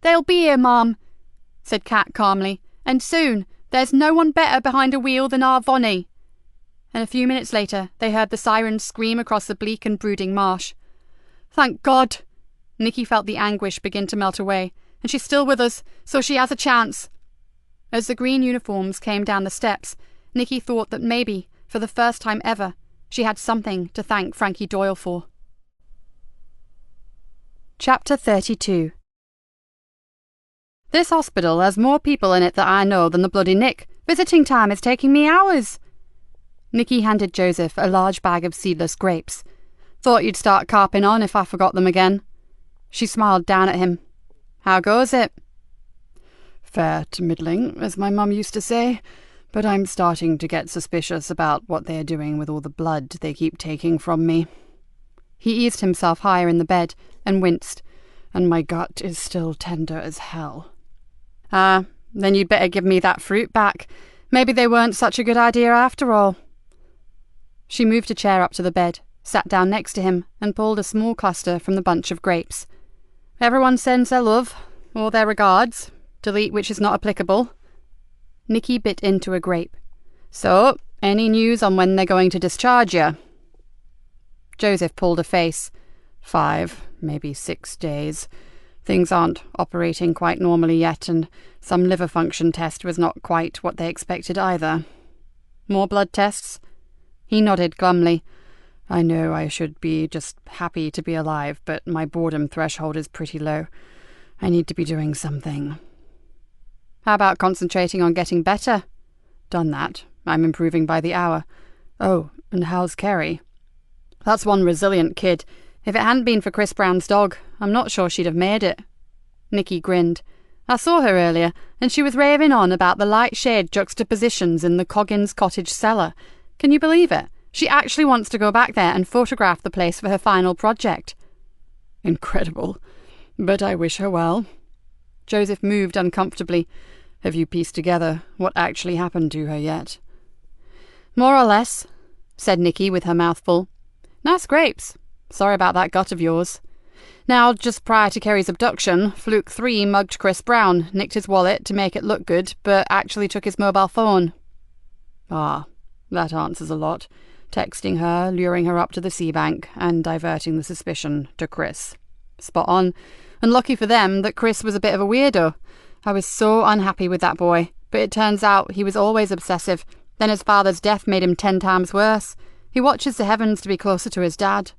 They'll be here, Mum, said Kat calmly, and soon. There's no one better behind a wheel than our Vonnie. And a few minutes later, they heard the sirens scream across the bleak and brooding marsh. Thank God! Nikki felt the anguish begin to melt away, and she's still with us, so she has a chance. As the green uniforms came down the steps, Nikki thought that maybe, for the first time ever, she had something to thank Frankie Doyle for. Chapter 32. This hospital has more people in it that I know than the bloody Nick. Visiting time is taking me hours. Nikki handed Joseph a large bag of seedless grapes. Thought you'd start carping on if I forgot them again. She smiled down at him. How goes it? Fair to middling, as my mum used to say, but I'm starting to get suspicious about what they're doing with all the blood they keep taking from me. He eased himself higher in the bed and winced, and my gut is still tender as hell. Then you'd better give me that fruit back. Maybe they weren't such a good idea after all. She moved a chair up to the bed, sat down next to him, and pulled a small cluster from the bunch of grapes. Everyone sends their love, or their regards, delete which is not applicable. Nikki bit into a grape. So, any news on when they're going to discharge you? Joseph pulled a face. 5, maybe 6 days. Things aren't operating quite normally yet, and some liver function test was not quite what they expected either. More blood tests? He nodded glumly. I know I should be just happy to be alive, but my boredom threshold is pretty low. I need to be doing something. How about concentrating on getting better? Done that. I'm improving by the hour. Oh, and how's Kerry? That's one resilient kid. If it hadn't been for Chris Brown's dog, I'm not sure she'd have made it. Nikki grinned. I saw her earlier, and she was raving on about the light-shade juxtapositions in the Coggins cottage cellar. Can you believe it? She actually wants to go back there and photograph the place for her final project. Incredible. But I wish her well. Joseph moved uncomfortably. Have you pieced together what actually happened to her yet? More or less, said Nikki with her mouth full. Nice grapes. Sorry about that gut of yours. Now, just prior to Kerry's abduction, Fluke 3 mugged Chris Brown, nicked his wallet to make it look good, but actually took his mobile phone. Ah, that answers a lot. Texting her, luring her up to the sea bank, and diverting the suspicion to Chris. Spot on. And lucky for them that Chris was a bit of a weirdo. I was so unhappy with that boy, but it turns out he was always obsessive. Then his father's death made him 10 times worse. He watches the heavens to be closer to his dad.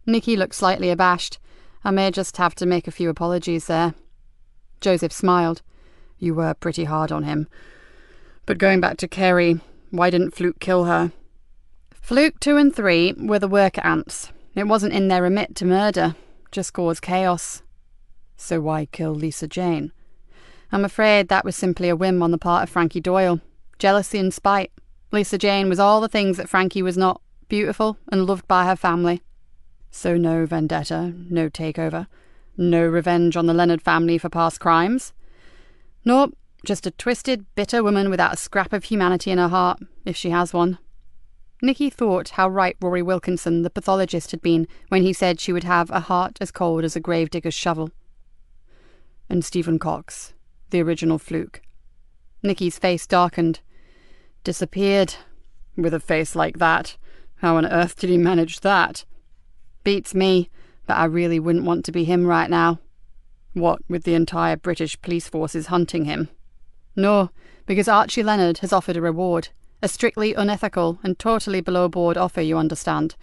Nikki looked slightly abashed. I may just have to make a few apologies there. Joseph smiled. You were pretty hard on him. But going back to Kerry, why didn't Fluke kill her? Fluke 2 and 3 were the worker ants. It wasn't in their remit to murder, just cause chaos. So why kill Lisa Jane? I'm afraid that was simply a whim on the part of Frankie Doyle. Jealousy and spite. Lisa Jane was all the things that Frankie was not, beautiful and loved by her family. So no vendetta, no takeover, no revenge on the Leonard family for past crimes? Nope, just a twisted, bitter woman without a scrap of humanity in her heart, if she has one. Nikki thought how right Rory Wilkinson, the pathologist, had been when he said she would have a heart as cold as a gravedigger's shovel. And Stephen Cox, the original fluke. Nikki's face darkened. Disappeared. With a face like that. How on earth did he manage that? Beats me, but I really wouldn't want to be him right now. What, with the entire British police forces hunting him? No, because Archie Leonard has offered a reward. A strictly unethical and totally below-board offer, you understand.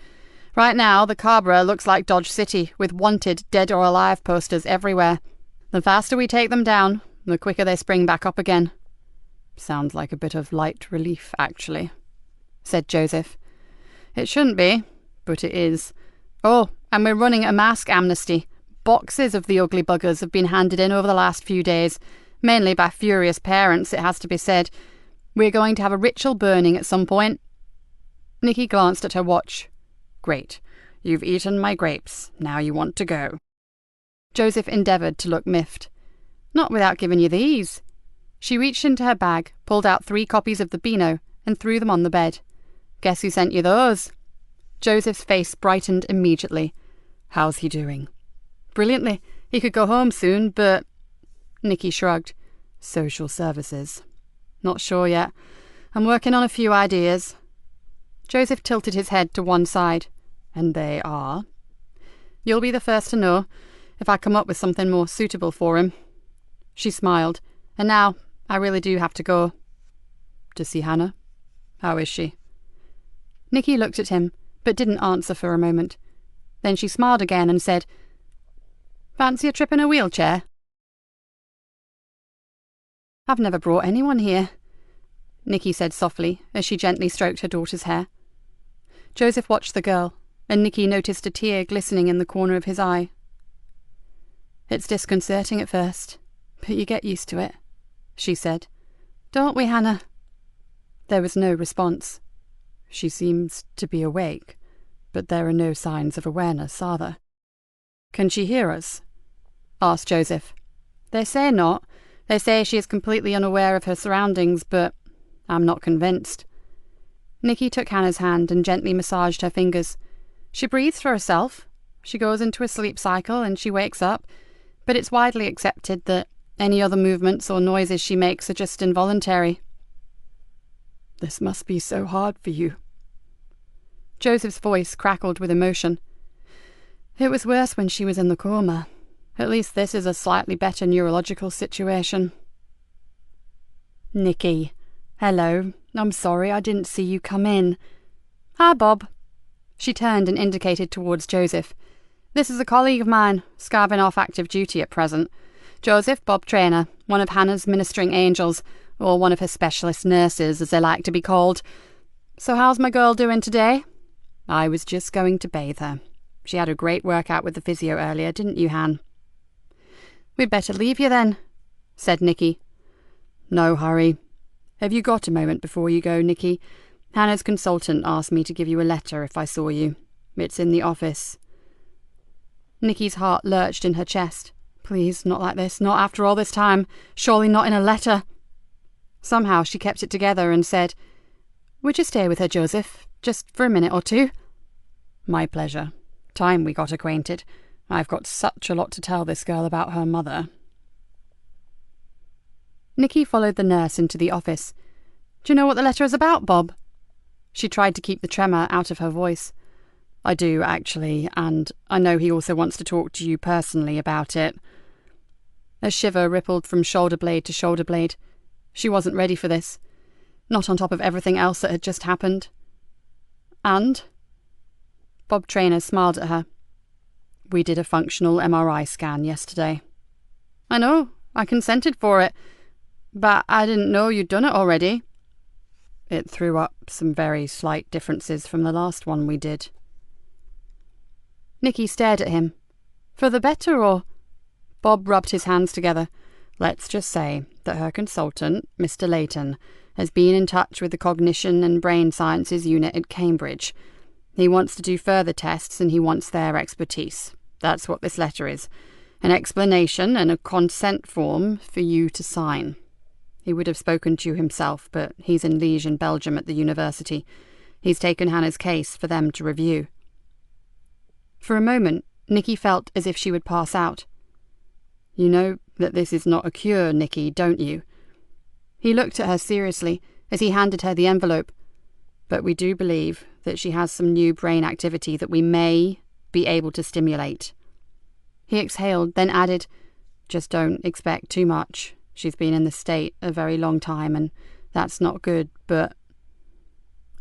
Right now, the Cabra looks like Dodge City, with wanted, dead or alive posters everywhere. The faster we take them down, the quicker they spring back up again. Sounds like a bit of light relief, actually, said Joseph. It shouldn't be, but it is. Oh, and we're running a mask amnesty. Boxes of the ugly buggers have been handed in over the last few days, mainly by furious parents, it has to be said. We're going to have a ritual burning at some point. Nikki glanced at her watch. Great. You've eaten my grapes. Now you want to go. Joseph endeavoured to look miffed. Not without giving you these. She reached into her bag, pulled out 3 copies of the Beano, and threw them on the bed. Guess who sent you those? Joseph's face brightened immediately. How's he doing? Brilliantly. He could go home soon, but... Nikki shrugged. Social services. Not sure yet. I'm working on a few ideas. Joseph tilted his head to one side. And they are? You'll be the first to know, if I come up with something more suitable for him. She smiled. And now, I really do have to go. To see Hannah? How is she? Nikki looked at him, but didn't answer for a moment. Then she smiled again and said, Fancy a trip in a wheelchair? I've never brought anyone here, Nikki said softly as she gently stroked her daughter's hair. Joseph watched the girl, and Nikki noticed a tear glistening in the corner of his eye. It's disconcerting at first, but you get used to it, she said. Don't we, Hannah? There was no response. She seems to be awake, but there are no signs of awareness, are there? Can she hear us? Asked Joseph. They say not. They say she is completely unaware of her surroundings, but I'm not convinced. Nikki took Hannah's hand and gently massaged her fingers. She breathes for herself. She goes into a sleep cycle and she wakes up, but it's widely accepted that any other movements or noises she makes are just involuntary. This must be so hard for you. Joseph's voice crackled with emotion. It was worse when she was in the coma. At least this is a slightly better neurological situation. Nikki. Hello. I'm sorry I didn't see you come in. Hi, Bob. She turned and indicated towards Joseph. This is a colleague of mine, scarving off active duty at present. Joseph Bob Traynor, one of Hannah's ministering angels, or one of her specialist nurses, as they like to be called. So how's my girl doing today? I was just going to bathe her. She had a great workout with the physio earlier, didn't you, Han? We'd better leave you then, said Nikki. No hurry. Have you got a moment before you go, Nikki? Hannah's consultant asked me to give you a letter if I saw you. It's in the office. Nikki's heart lurched in her chest. Please, not like this, not after all this time. Surely not in a letter. Somehow she kept it together and said, Would you stay with her, Joseph, just for a minute or two? My pleasure. Time we got acquainted. I've got such a lot to tell this girl about her mother. Nikki followed the nurse into the office. Do you know what the letter is about, Bob? She tried to keep the tremor out of her voice. I do, actually, and I know he also wants to talk to you personally about it. A shiver rippled from shoulder blade to shoulder blade. She wasn't ready for this. Not on top of everything else that had just happened. And? Bob Traynor smiled at her. We did a functional MRI scan yesterday. I know. I consented for it. But I didn't know you'd done it already. It threw up some very slight differences from the last one we did. Nikki stared at him. For the better, or? Bob rubbed his hands together. Let's just say that her consultant, Mr. Layton, has been in touch with the Cognition and Brain Sciences unit at Cambridge. He wants to do further tests and he wants their expertise. That's what this letter is. An explanation and a consent form for you to sign. He would have spoken to you himself, but he's in Liège in Belgium at the university. He's taken Hannah's case for them to review. For a moment, Nikki felt as if she would pass out. You know that this is not a cure, Nikki, don't you? He looked at her seriously as he handed her the envelope. But we do believe that she has some new brain activity that we may be able to stimulate. He exhaled, then added, just don't expect too much. She's been in the state a very long time, and that's not good, but...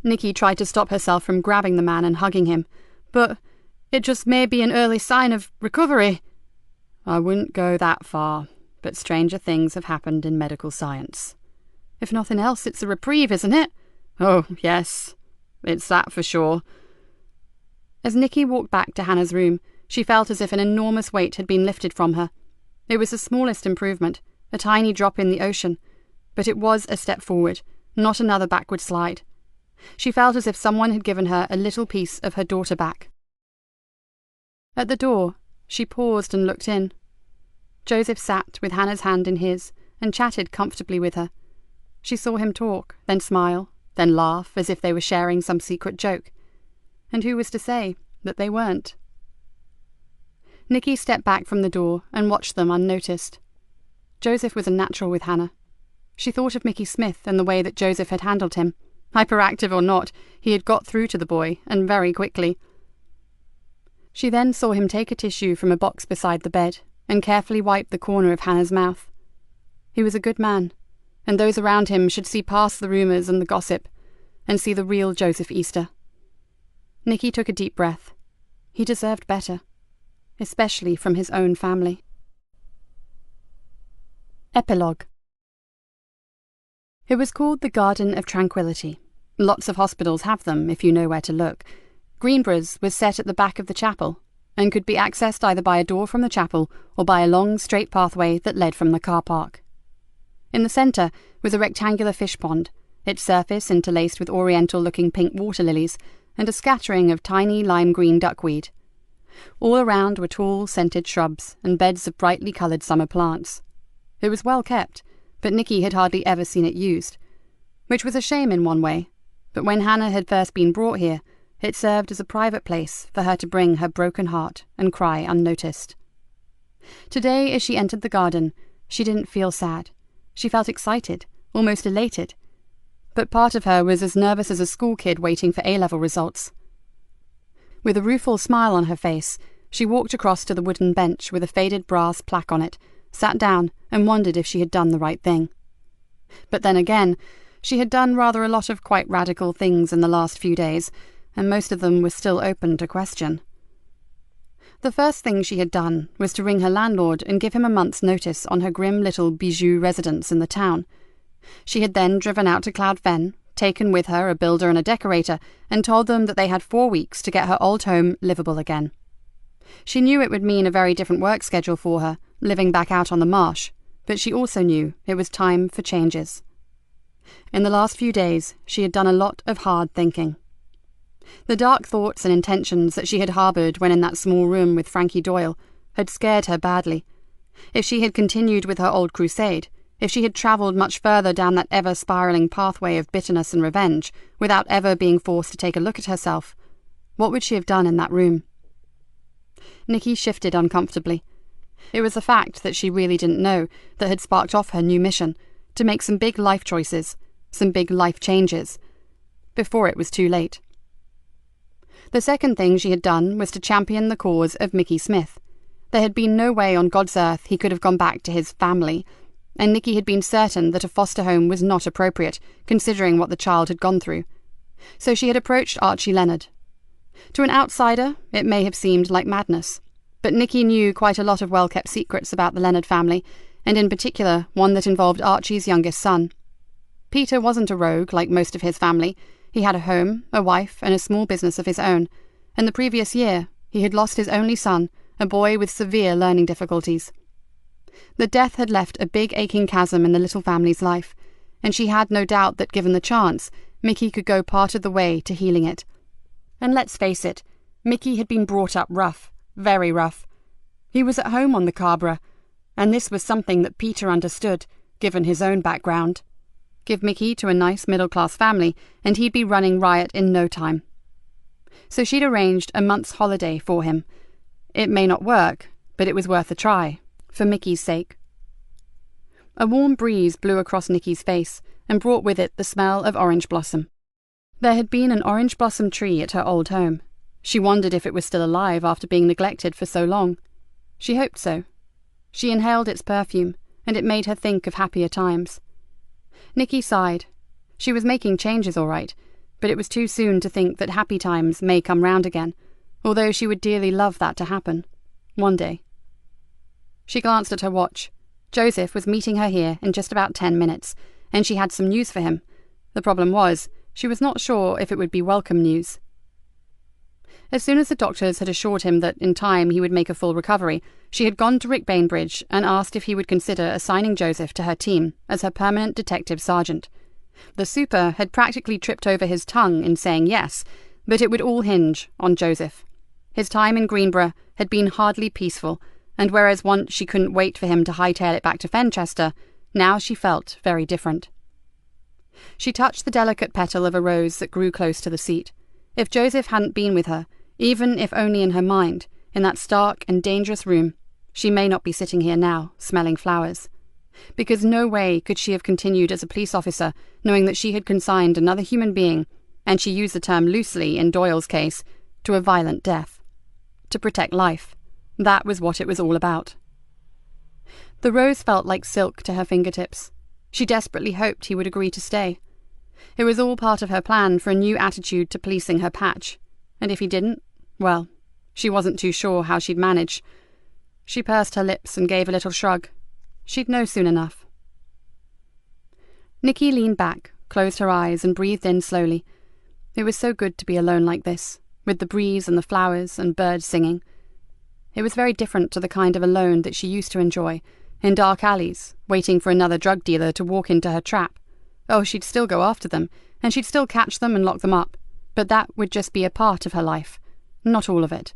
Nikki tried to stop herself from grabbing the man and hugging him. But it just may be an early sign of recovery. I wouldn't go that far, but stranger things have happened in medical science. If nothing else, it's a reprieve, isn't it? Oh, yes, it's that for sure. As Nikki walked back to Hannah's room, she felt as if an enormous weight had been lifted from her. It was the smallest improvement, a tiny drop in the ocean, but it was a step forward, not another backward slide. She felt as if someone had given her a little piece of her daughter back. At the door, she paused and looked in. Joseph sat with Hannah's hand in his and chatted comfortably with her. She saw him talk, then smile, then laugh as if they were sharing some secret joke. And who was to say that they weren't? Nikki stepped back from the door and watched them unnoticed. Joseph was a natural with Hannah. She thought of Mickey Smith and the way that Joseph had handled him. Hyperactive or not, he had got through to the boy, and very quickly. She then saw him take a tissue from a box beside the bed and carefully wipe the corner of Hannah's mouth. He was a good man, and those around him should see past the rumours and the gossip, and see the real Joseph Easter. Nikki took a deep breath. He deserved better, especially from his own family. Epilogue. It was called the Garden of Tranquility. Lots of hospitals have them, if you know where to look. Greenborough's was set at the back of the chapel, and could be accessed either by a door from the chapel or by a long, straight pathway that led from the car park. In the centre was a rectangular fish pond, its surface interlaced with oriental-looking pink water lilies, and a scattering of tiny lime-green duckweed. All around were tall, scented shrubs and beds of brightly coloured summer plants. It was well kept, but Nikki had hardly ever seen it used, which was a shame in one way, but when Hannah had first been brought here, it served as a private place for her to bring her broken heart and cry unnoticed. Today, as she entered the garden, she didn't feel sad. She felt excited, almost elated, but part of her was as nervous as a school kid waiting for A-level results. With a rueful smile on her face, she walked across to the wooden bench with a faded brass plaque on it, sat down and wondered if she had done the right thing. But then again, she had done rather a lot of quite radical things in the last few days, and most of them were still open to question. The first thing she had done was to ring her landlord and give him a month's notice on her grim little bijou residence in the town. She had then driven out to Cloud Fen, taken with her a builder and a decorator, and told them that they had 4 weeks to get her old home livable again. She knew it would mean a very different work schedule for her, living back out on the marsh, but she also knew it was time for changes. In the last few days, she had done a lot of hard thinking. The dark thoughts and intentions that she had harboured when in that small room with Frankie Doyle had scared her badly. If she had continued with her old crusade, if she had travelled much further down that ever-spiralling pathway of bitterness and revenge, without ever being forced to take a look at herself, what would she have done in that room? Nikki shifted uncomfortably. It was the fact that she really didn't know that had sparked off her new mission, to make some big life choices, some big life changes, before it was too late. The second thing she had done was to champion the cause of Mickey Smith. There had been no way on God's earth he could have gone back to his family, and Nikki had been certain that a foster home was not appropriate, considering what the child had gone through. So she had approached Archie Leonard. To an outsider, it may have seemed like madness, but Nikki knew quite a lot of well-kept secrets about the Leonard family, and in particular one that involved Archie's youngest son. Peter wasn't a rogue like most of his family. He had a home, a wife, and a small business of his own, and the previous year he had lost his only son, a boy with severe learning difficulties. The death had left a big aching chasm in the little family's life, and she had no doubt that given the chance, Mickey could go part of the way to healing it. And let's face it, Mickey had been brought up rough, very rough. He was at home on the Cabra, and this was something that Peter understood, given his own background. Give Mickey to a nice middle-class family, and he'd be running riot in no time. So she'd arranged a month's holiday for him. It may not work, but it was worth a try, for Mickey's sake. A warm breeze blew across Nikki's face and brought with it the smell of orange blossom. There had been an orange blossom tree at her old home. She wondered if it was still alive after being neglected for so long. She hoped so. She inhaled its perfume, and it made her think of happier times. Nikki sighed. She was making changes all right, but it was too soon to think that happy times may come round again, although she would dearly love that to happen. One day. She glanced at her watch. Joseph was meeting her here in just about 10 minutes, and she had some news for him. The problem was, she was not sure if it would be welcome news. As soon as the doctors had assured him that in time he would make a full recovery, she had gone to Rick Bainbridge and asked if he would consider assigning Joseph to her team as her permanent detective sergeant. The super had practically tripped over his tongue in saying yes, but it would all hinge on Joseph. His time in Greenborough had been hardly peaceful, and whereas once she couldn't wait for him to hightail it back to Fenchester, now she felt very different. She touched the delicate petal of a rose that grew close to the seat. If Joseph hadn't been with her, even if only in her mind, in that stark and dangerous room, she may not be sitting here now, smelling flowers. Because no way could she have continued as a police officer, knowing that she had consigned another human being, and she used the term loosely in Doyle's case, to a violent death. To protect life. That was what it was all about. The rose felt like silk to her fingertips. She desperately hoped he would agree to stay. It was all part of her plan for a new attitude to policing her patch, and if he didn't, well, she wasn't too sure how she'd manage. She pursed her lips and gave a little shrug. She'd know soon enough. Nikki leaned back, closed her eyes, and breathed in slowly. It was so good to be alone like this, with the breeze and the flowers and birds singing. It was very different to the kind of alone that she used to enjoy, in dark alleys, waiting for another drug dealer to walk into her trap. Oh, she'd still go after them, and she'd still catch them and lock them up, but that would just be a part of her life, not all of it.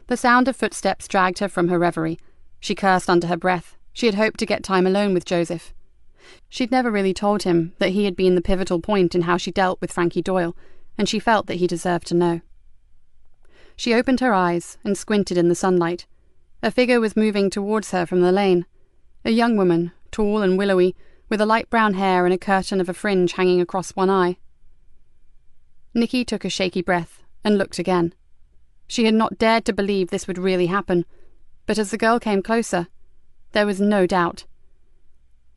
The sound of footsteps dragged her from her reverie. She cursed under her breath. She had hoped to get time alone with Joseph. She'd never really told him that he had been the pivotal point in how she dealt with Frankie Doyle, and she felt that he deserved to know. She opened her eyes and squinted in the sunlight. A figure was moving towards her from the lane. A young woman, tall and willowy, with a light brown hair and a curtain of a fringe hanging across one eye. Nikki took a shaky breath and looked again. She had not dared to believe this would really happen, but as the girl came closer, there was no doubt.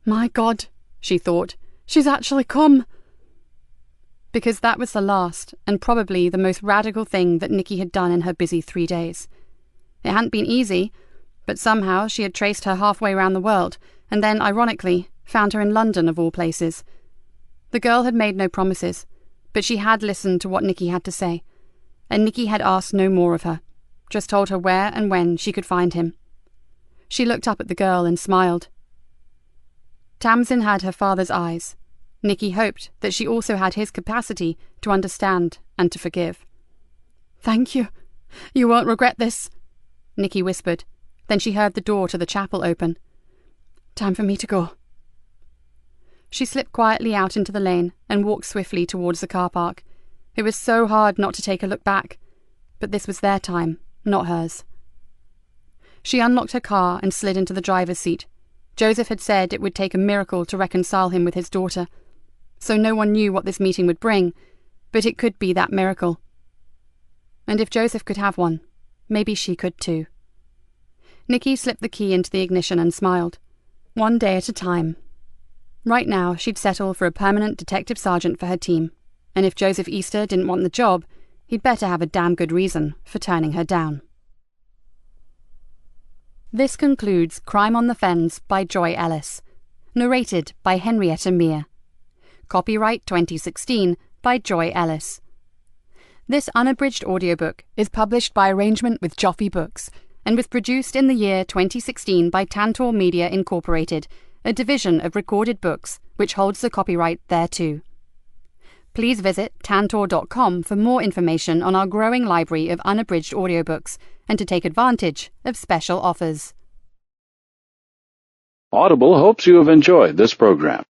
"My God," she thought, "she's actually come!" Because that was the last, and probably the most radical thing that Nikki had done in her busy 3 days. It hadn't been easy, but somehow she had traced her halfway round the world, and then, ironically, found her in London of all places. The girl had made no promises, but she had listened to what Nikki had to say, and Nikki had asked no more of her, just told her where and when she could find him. She looked up at the girl and smiled. Tamsin had her father's eyes. Nikki hoped that she also had his capacity to understand and to forgive. "Thank you. You won't regret this," Nikki whispered. Then she heard the door to the chapel open. "Time for me to go." She slipped quietly out into the lane and walked swiftly towards the car park. It was so hard not to take a look back, but this was their time, not hers. She unlocked her car and slid into the driver's seat. Joseph had said it would take a miracle to reconcile him with his daughter, so no one knew what this meeting would bring, but it could be that miracle. And if Joseph could have one, maybe she could too. Nikki slipped the key into the ignition and smiled. One day at a time. Right now, she'd settle for a permanent detective sergeant for her team, and if Joseph Easter didn't want the job, he'd better have a damn good reason for turning her down. This concludes Crime on the Fens by Joy Ellis. Narrated by Henrietta Mear. Copyright 2016 by Joy Ellis. This unabridged audiobook is published by arrangement with Joffy Books and was produced in the year 2016 by Tantor Media Incorporated, a division of Recorded Books which holds the copyright thereto. Please visit tantor.com for more information on our growing library of unabridged audiobooks and to take advantage of special offers. Audible hopes you have enjoyed this program.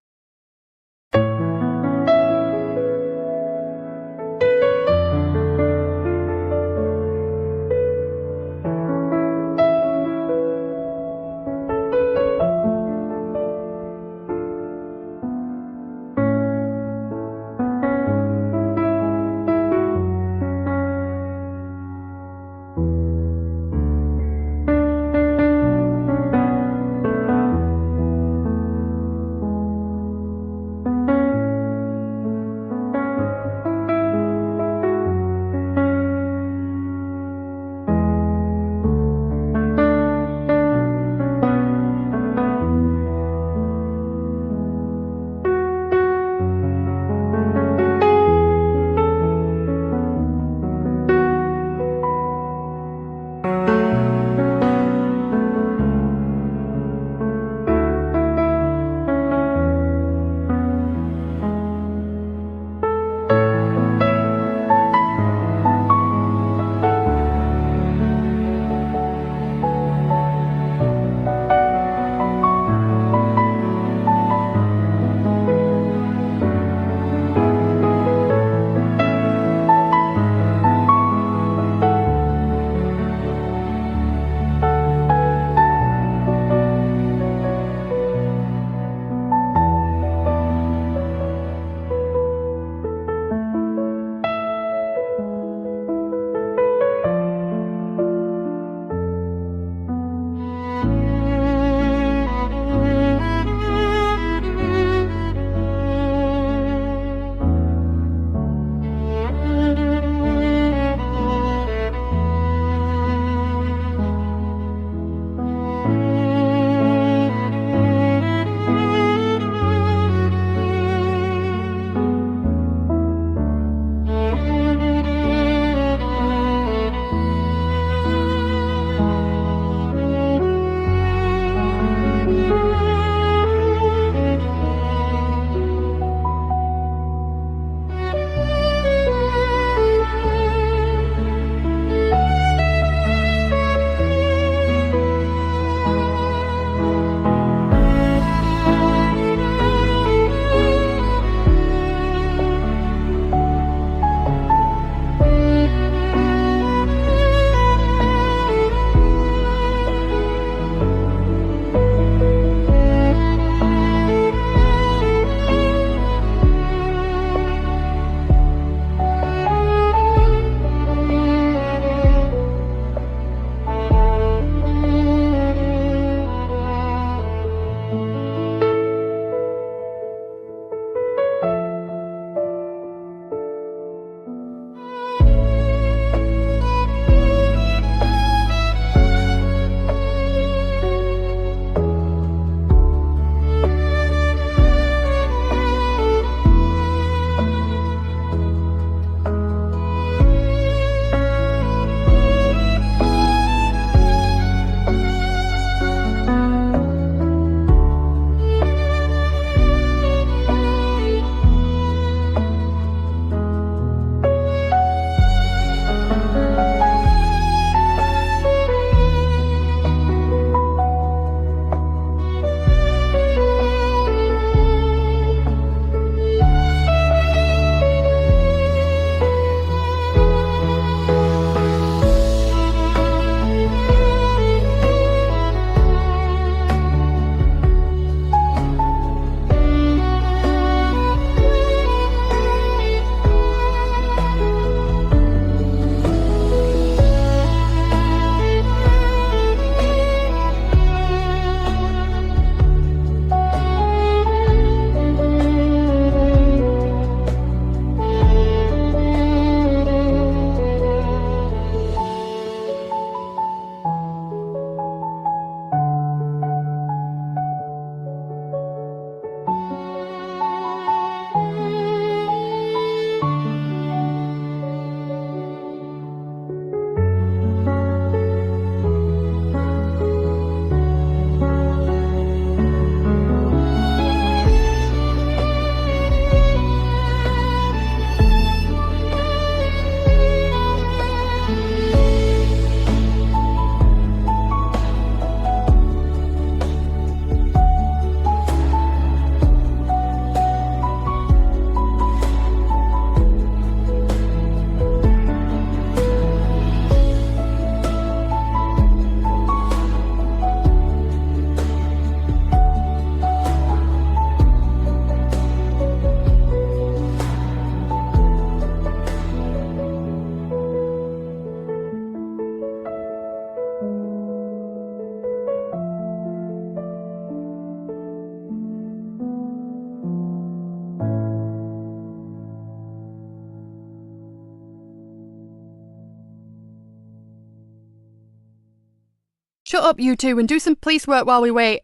Shut up, you two, and do some police work while we wait.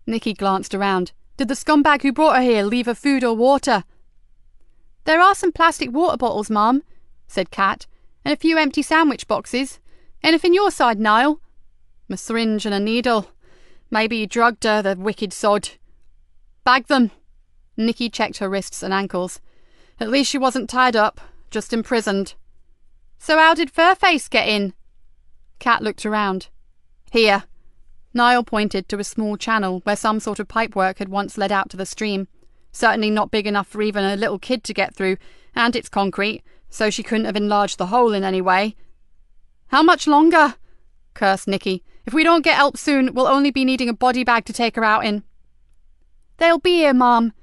Nikki glanced around. Did the scumbag who brought her here leave her food or water? There are some plastic water bottles, Mum, said Kat, and a few empty sandwich boxes. Anything your side, Niall? A syringe and a needle. Maybe he drugged her, the wicked sod. Bag them. Nikki checked her wrists and ankles. At least she wasn't tied up, just imprisoned. So how did Furface get in? Kat looked around. Here. Niall pointed to a small channel where some sort of pipework had once led out to the stream. Certainly not big enough for even a little kid to get through, and it's concrete, so she couldn't have enlarged the hole in any way. How much longer? Cursed Nikki. If we don't get help soon, we'll only be needing a body bag to take her out in. They'll be here, Mum,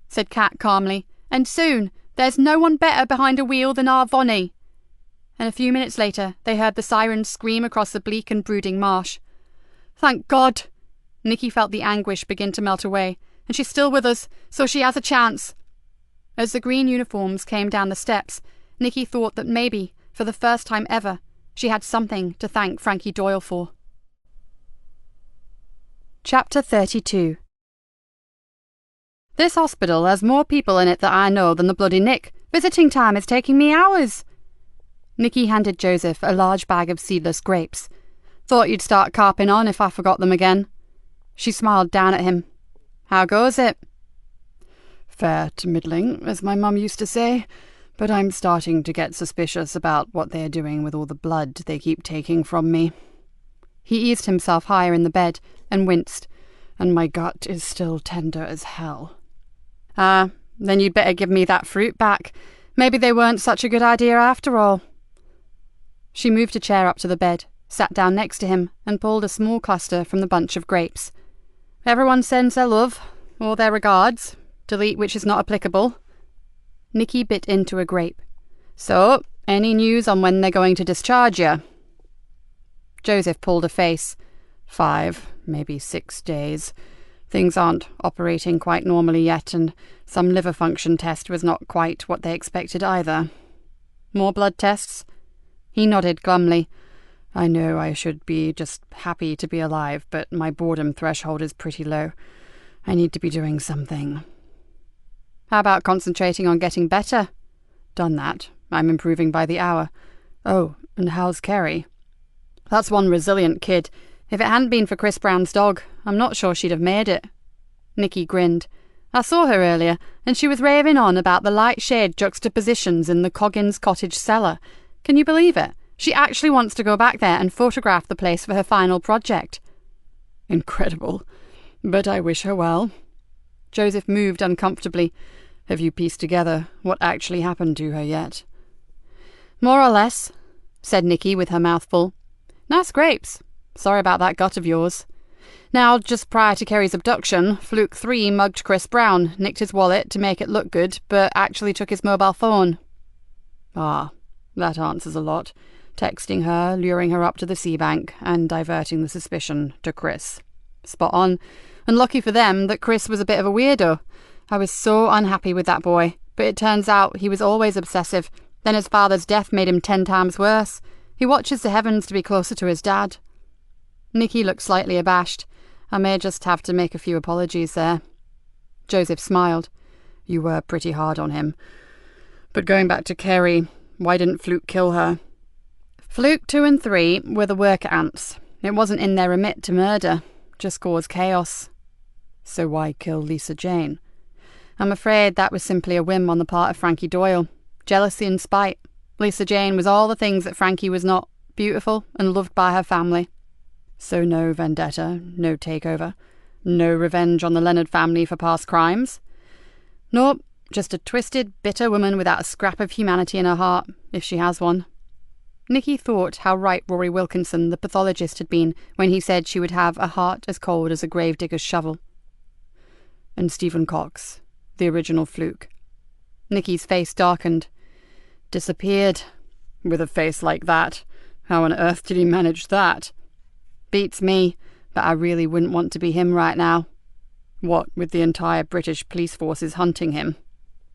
said Kat calmly, and soon. There's no one better behind a wheel than our Vonnie. And a few minutes later, they heard the sirens scream across the bleak and brooding marsh. Thank God! Nikki felt the anguish begin to melt away, and she's still with us, so she has a chance. As the green uniforms came down the steps, Nikki thought that maybe, for the first time ever, she had something to thank Frankie Doyle for. Chapter 32. This hospital has more people in it that I know than the bloody Nick. Visiting time is taking me hours. Nikki handed Joseph a large bag of seedless grapes. Thought you'd start carping on if I forgot them again. She smiled down at him. How goes it? Fair to middling, as my mum used to say, but I'm starting to get suspicious about what they're doing with all the blood they keep taking from me. He eased himself higher in the bed and winced, and my gut is still tender as hell. Then you'd better give me that fruit back. Maybe they weren't such a good idea after all. She moved a chair up to the bed, sat down next to him, and pulled a small cluster from the bunch of grapes. Everyone sends their love, or their regards, delete which is not applicable. Nikki bit into a grape. So, any news on when they're going to discharge you? Joseph pulled a face. 5, maybe 6 days. Things aren't operating quite normally yet, and some liver function test was not quite what they expected either. More blood tests? He nodded glumly. I know I should be just happy to be alive, but my boredom threshold is pretty low. I need to be doing something. How about concentrating on getting better? Done that. I'm improving by the hour. Oh, and how's Kerry? That's one resilient kid. If it hadn't been for Chris Brown's dog, I'm not sure she'd have made it. Nikki grinned. I saw her earlier, and she was raving on about the light-shade juxtapositions in the Coggins cottage cellar. Can you believe it? She actually wants to go back there and photograph the place for her final project. Incredible. But I wish her well. Joseph moved uncomfortably. Have you pieced together what actually happened to her yet? More or less, said Nikki with her mouth full. Nice grapes. Sorry about that gut of yours. Now, just prior to Kerry's abduction, Fluke 3 mugged Chris Brown, nicked his wallet to make it look good, but actually took his mobile phone. Ah, that answers a lot. Texting her, luring her up to the sea bank, and diverting the suspicion to Chris. Spot on. And lucky for them that Chris was a bit of a weirdo. I was so unhappy with that boy, but it turns out he was always obsessive. Then his father's death made him 10 times worse. He watches the heavens to be closer to his dad. Nikki looked slightly abashed. I may just have to make a few apologies there. Joseph smiled. You were pretty hard on him. But going back to Kerry, why didn't Fluke kill her? Fluke 2 and 3 were the worker ants. It wasn't in their remit to murder, just cause chaos. So why kill Lisa Jane? I'm afraid that was simply a whim on the part of Frankie Doyle. Jealousy and spite. Lisa Jane was all the things that Frankie was not, beautiful and loved by her family. So no vendetta, no takeover, no revenge on the Leonard family for past crimes? Nope, just a twisted, bitter woman without a scrap of humanity in her heart, if she has one. Nikki thought how right Rory Wilkinson, the pathologist, had been when he said she would have a heart as cold as a gravedigger's shovel. And Stephen Cox, the original Fluke. Nikki's face darkened. Disappeared. With a face like that. How on earth did he manage that? Beats me, but I really wouldn't want to be him right now. What, with the entire British police forces hunting him?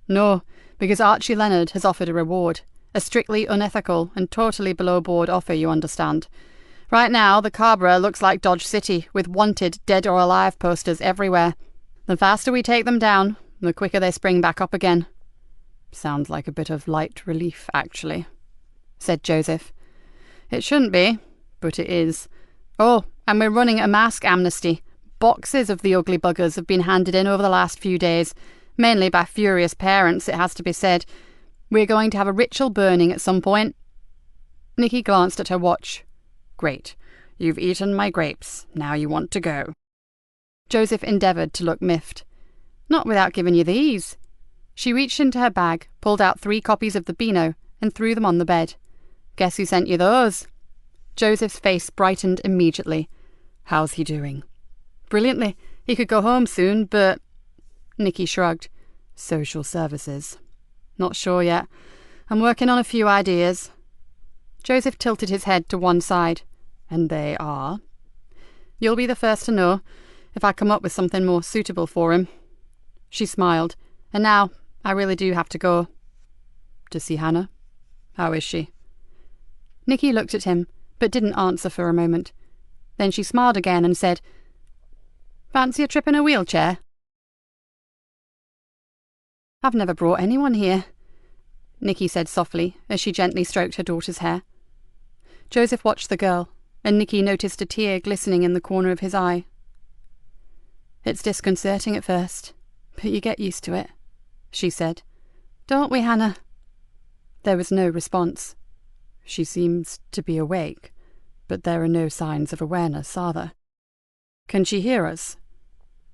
No, because Archie Leonard has offered a reward. A strictly unethical and totally below-board offer, you understand. Right now, the Cabra looks like Dodge City, with wanted, dead or alive posters everywhere. The faster we take them down, the quicker they spring back up again. Sounds like a bit of light relief, actually, said Joseph. It shouldn't be, but it is. Oh, and we're running a mask amnesty. Boxes of the ugly buggers have been handed in over the last few days, mainly by furious parents, it has to be said. We're going to have a ritual burning at some point. Nikki glanced at her watch. Great. You've eaten my grapes. Now you want to go. Joseph endeavoured to look miffed. Not without giving you these. She reached into her bag, pulled out 3 copies of the Beano, and threw them on the bed. Guess who sent you those? Joseph's face brightened immediately. How's he doing? Brilliantly. He could go home soon, but... Nikki shrugged. Social services. Not sure yet. I'm working on a few ideas. Joseph tilted his head to one side. And they are? You'll be the first to know, if I come up with something more suitable for him. She smiled. And now, I really do have to go. To see Hannah? How is she? Nikki looked at him, but didn't answer for a moment. Then she smiled again and said, Fancy a trip in a wheelchair? I've never brought anyone here, Nikki said softly as she gently stroked her daughter's hair. Joseph watched the girl, and Nikki noticed a tear glistening in the corner of his eye. It's disconcerting at first, but you get used to it, she said. Don't we, Hannah? There was no response. She seems to be awake, but there are no signs of awareness, are there? Can she hear us?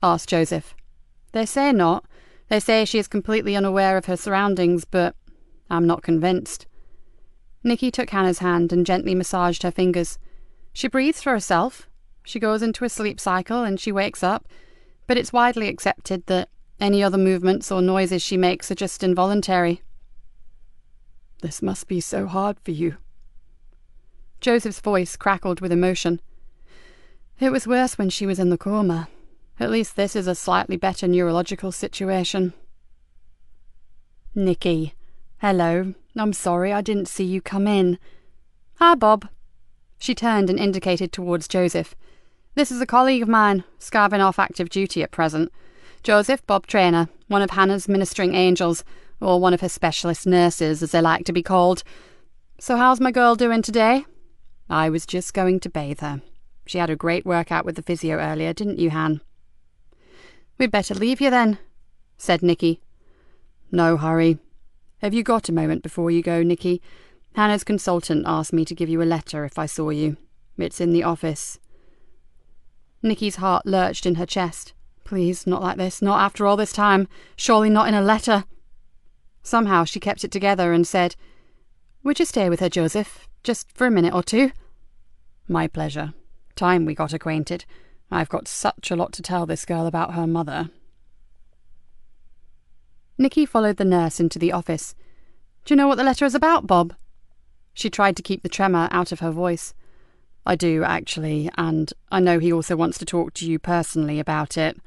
Asked Joseph. They say not. They say she is completely unaware of her surroundings, but I'm not convinced. Nikki took Hannah's hand and gently massaged her fingers. She breathes for herself. She goes into a sleep cycle and she wakes up, but it's widely accepted that any other movements or noises she makes are just involuntary. This must be so hard for you. Joseph's voice crackled with emotion. It was worse when she was in the coma. At least this is a slightly better neurological situation. Nikki. Hello. I'm sorry I didn't see you come in. Hi, Bob. She turned and indicated towards Joseph. This is a colleague of mine, scarving off active duty at present. Joseph Bob Traynor, one of Hannah's ministering angels, or one of her specialist nurses, as they like to be called. So how's my girl doing today? I was just going to bathe her. She had a great workout with the physio earlier, didn't you, Han? We'd better leave you then, said Nikki. No hurry. Have you got a moment before you go, Nikki? Hannah's consultant asked me to give you a letter if I saw you. It's in the office. Nikki's heart lurched in her chest. Please, not like this, not after all this time. Surely not in a letter. Somehow she kept it together and said, Would you stay with her, Joseph, just for a minute or two? My pleasure. Time we got acquainted. I've got such a lot to tell this girl about her mother. Nikki followed the nurse into the office. Do you know what the letter is about, Bob? She tried to keep the tremor out of her voice. I do, actually, and I know he also wants to talk to you personally about it.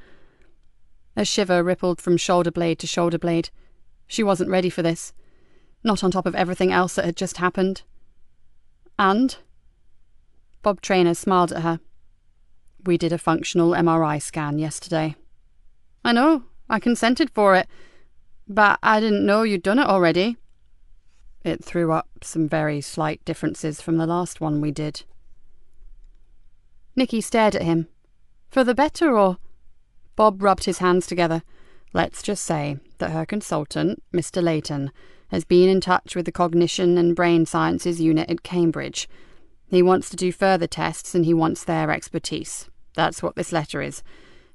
A shiver rippled from shoulder blade to shoulder blade. She wasn't ready for this. Not on top of everything else that had just happened. And? Bob Traynor smiled at her. We did a functional MRI scan yesterday. I know, I consented for it, but I didn't know you'd done it already. It threw up some very slight differences from the last one we did. Nikki stared at him. For the better, or? Bob rubbed his hands together. Let's just say that her consultant, Mr. Layton, has been in touch with the Cognition and Brain Sciences unit at Cambridge. He wants to do further tests and he wants their expertise. That's what this letter is.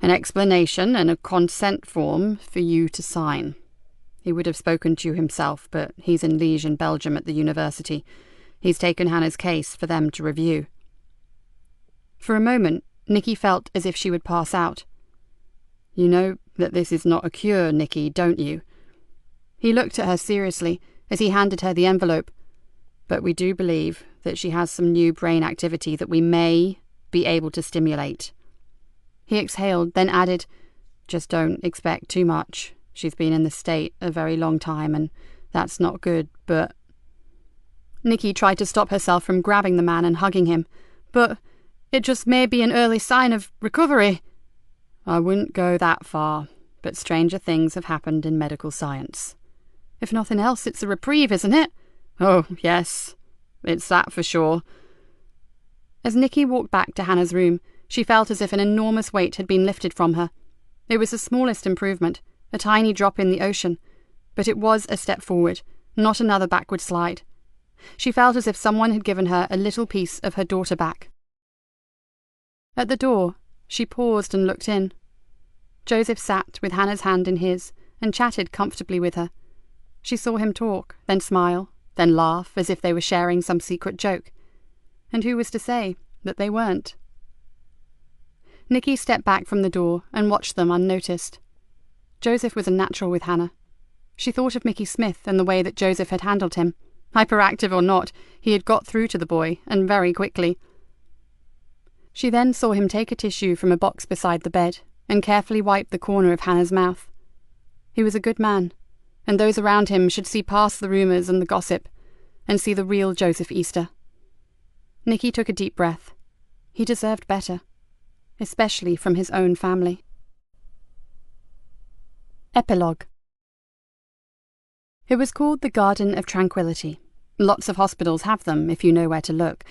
An explanation and a consent form for you to sign. He would have spoken to you himself, but he's in Liège in Belgium at the university. He's taken Hannah's case for them to review. For a moment, Nikki felt as if she would pass out. You know that this is not a cure, Nikki, don't you? He looked at her seriously as he handed her the envelope. But we do believe that she has some new brain activity that we may be able to stimulate. He exhaled, then added, Just don't expect too much. She's been in this state a very long time, and that's not good, but... Nikki tried to stop herself from grabbing the man and hugging him, but it just may be an early sign of recovery." "I wouldn't go that far, but stranger things have happened in medical science." "If nothing else, it's a reprieve, isn't it?" "Oh, yes, it's that for sure." As Nikki walked back to Hannah's room, she felt as if an enormous weight had been lifted from her. It was the smallest improvement, a tiny drop in the ocean, but it was a step forward, not another backward slide. She felt as if someone had given her a little piece of her daughter back. At the door, she paused and looked in. Joseph sat with Hannah's hand in his and chatted comfortably with her. She saw him talk, then smile, then laugh as if they were sharing some secret joke. And who was to say that they weren't? Nikki stepped back from the door and watched them unnoticed. Joseph was a natural with Hannah. She thought of Mickey Smith and the way that Joseph had handled him. Hyperactive or not, he had got through to the boy, and very quickly. She then saw him take a tissue from a box beside the bed and carefully wipe the corner of Hannah's mouth. He was a good man, and those around him should see past the rumours and the gossip, and see the real Joseph Easter. Nikki took a deep breath. He deserved better, especially from his own family. Epilogue. It was called the Garden of Tranquility. Lots of hospitals have them, if you know where to look.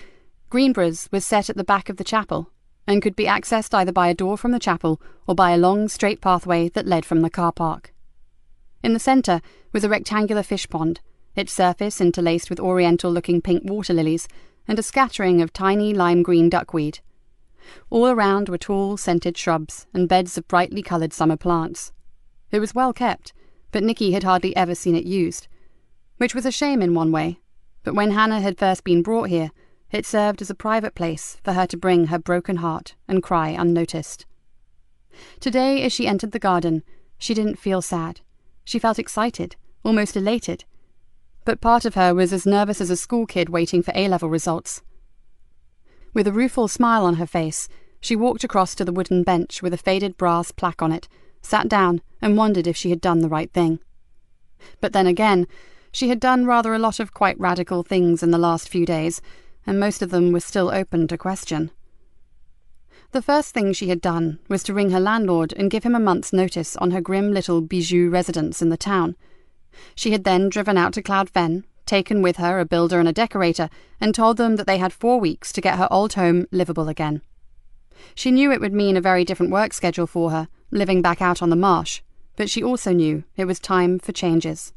Greenborough's was set at the back of the chapel, and could be accessed either by a door from the chapel or by a long, straight pathway that led from the car park. In the centre was a rectangular fish pond, its surface interlaced with oriental-looking pink water lilies and a scattering of tiny lime-green duckweed. All around were tall, scented shrubs and beds of brightly coloured summer plants. It was well kept, but Nikki had hardly ever seen it used, which was a shame in one way, but when Hannah had first been brought here, it served as a private place for her to bring her broken heart and cry unnoticed. Today, as she entered the garden, she didn't feel sad. She felt excited, almost elated, but part of her was as nervous as a school kid waiting for A-level results. With a rueful smile on her face, she walked across to the wooden bench with a faded brass plaque on it, sat down and wondered if she had done the right thing. But then again, she had done rather a lot of quite radical things in the last few days, and most of them were still open to question. The first thing she had done was to ring her landlord and give him a month's notice on her grim little bijou residence in the town. She had then driven out to Cloud Fen, taken with her a builder and a decorator, and told them that they had 4 weeks to get her old home livable again. She knew it would mean a very different work schedule for her, living back out on the marsh, but she also knew it was time for changes.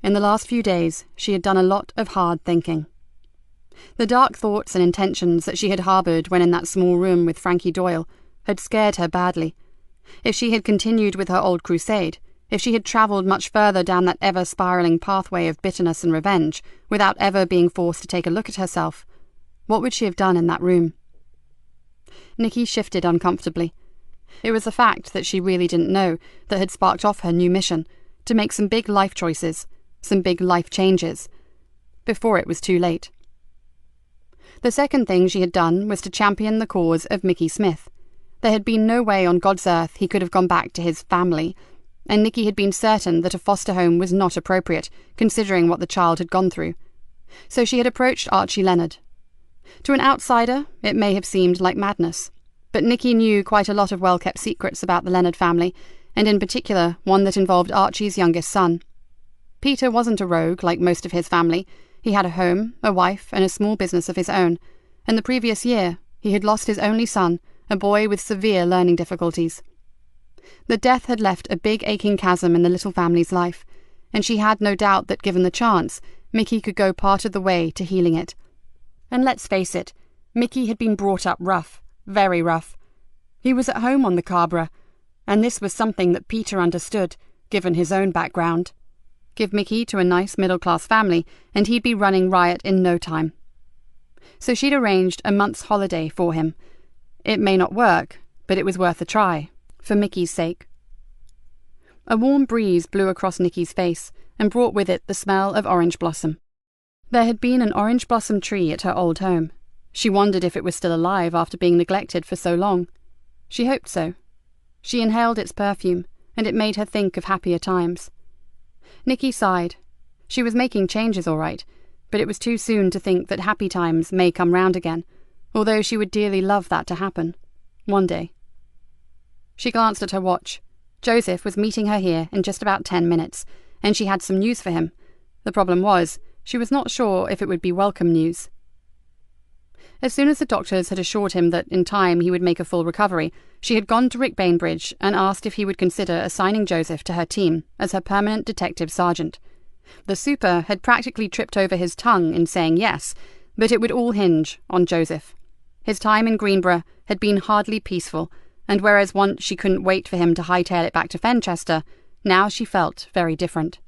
In the last few days, she had done a lot of hard thinking. The dark thoughts and intentions that she had harboured when in that small room with Frankie Doyle had scared her badly. If she had continued with her old crusade, if she had travelled much further down that ever-spiralling pathway of bitterness and revenge, without ever being forced to take a look at herself, what would she have done in that room? Nikki shifted uncomfortably. It was the fact that she really didn't know that had sparked off her new mission, to make some big life choices, some big life changes, before it was too late. The second thing she had done was to champion the cause of Mickey Smith. There had been no way on God's earth he could have gone back to his family, and Nikki had been certain that a foster home was not appropriate, considering what the child had gone through. So she had approached Archie Leonard. To an outsider, it may have seemed like madness, but Nikki knew quite a lot of well-kept secrets about the Leonard family, and in particular one that involved Archie's youngest son. Peter wasn't a rogue like most of his family. He had a home, a wife, and a small business of his own, and the previous year he had lost his only son, a boy with severe learning difficulties. The death had left a big aching chasm in the little family's life, and she had no doubt that given the chance, Mickey could go part of the way to healing it. And let's face it, Mickey had been brought up rough, very rough. He was at home on the Cabra, and this was something that Peter understood, given his own background. Give Mickey to a nice middle-class family, and he'd be running riot in no time. So she'd arranged a month's holiday for him. It may not work, but it was worth a try, for Mickey's sake. A warm breeze blew across Nikki's face, and brought with it the smell of orange blossom. There had been an orange blossom tree at her old home. She wondered if it was still alive after being neglected for so long. She hoped so. She inhaled its perfume, and it made her think of happier times. Nikki sighed. She was making changes all right, but it was too soon to think that happy times may come round again. although she would dearly love that to happen. One day. She glanced at her watch. Joseph was meeting her here in just about 10 minutes, and she had some news for him. The problem was, she was not sure if it would be welcome news. As soon as the doctors had assured him that in time he would make a full recovery, she had gone to Rick Bainbridge and asked if he would consider assigning Joseph to her team as her permanent detective sergeant. The super had practically tripped over his tongue in saying yes, but it would all hinge on Joseph. His time in Greenborough had been hardly peaceful, and whereas once she couldn't wait for him to hightail it back to Fenchester, now she felt very different.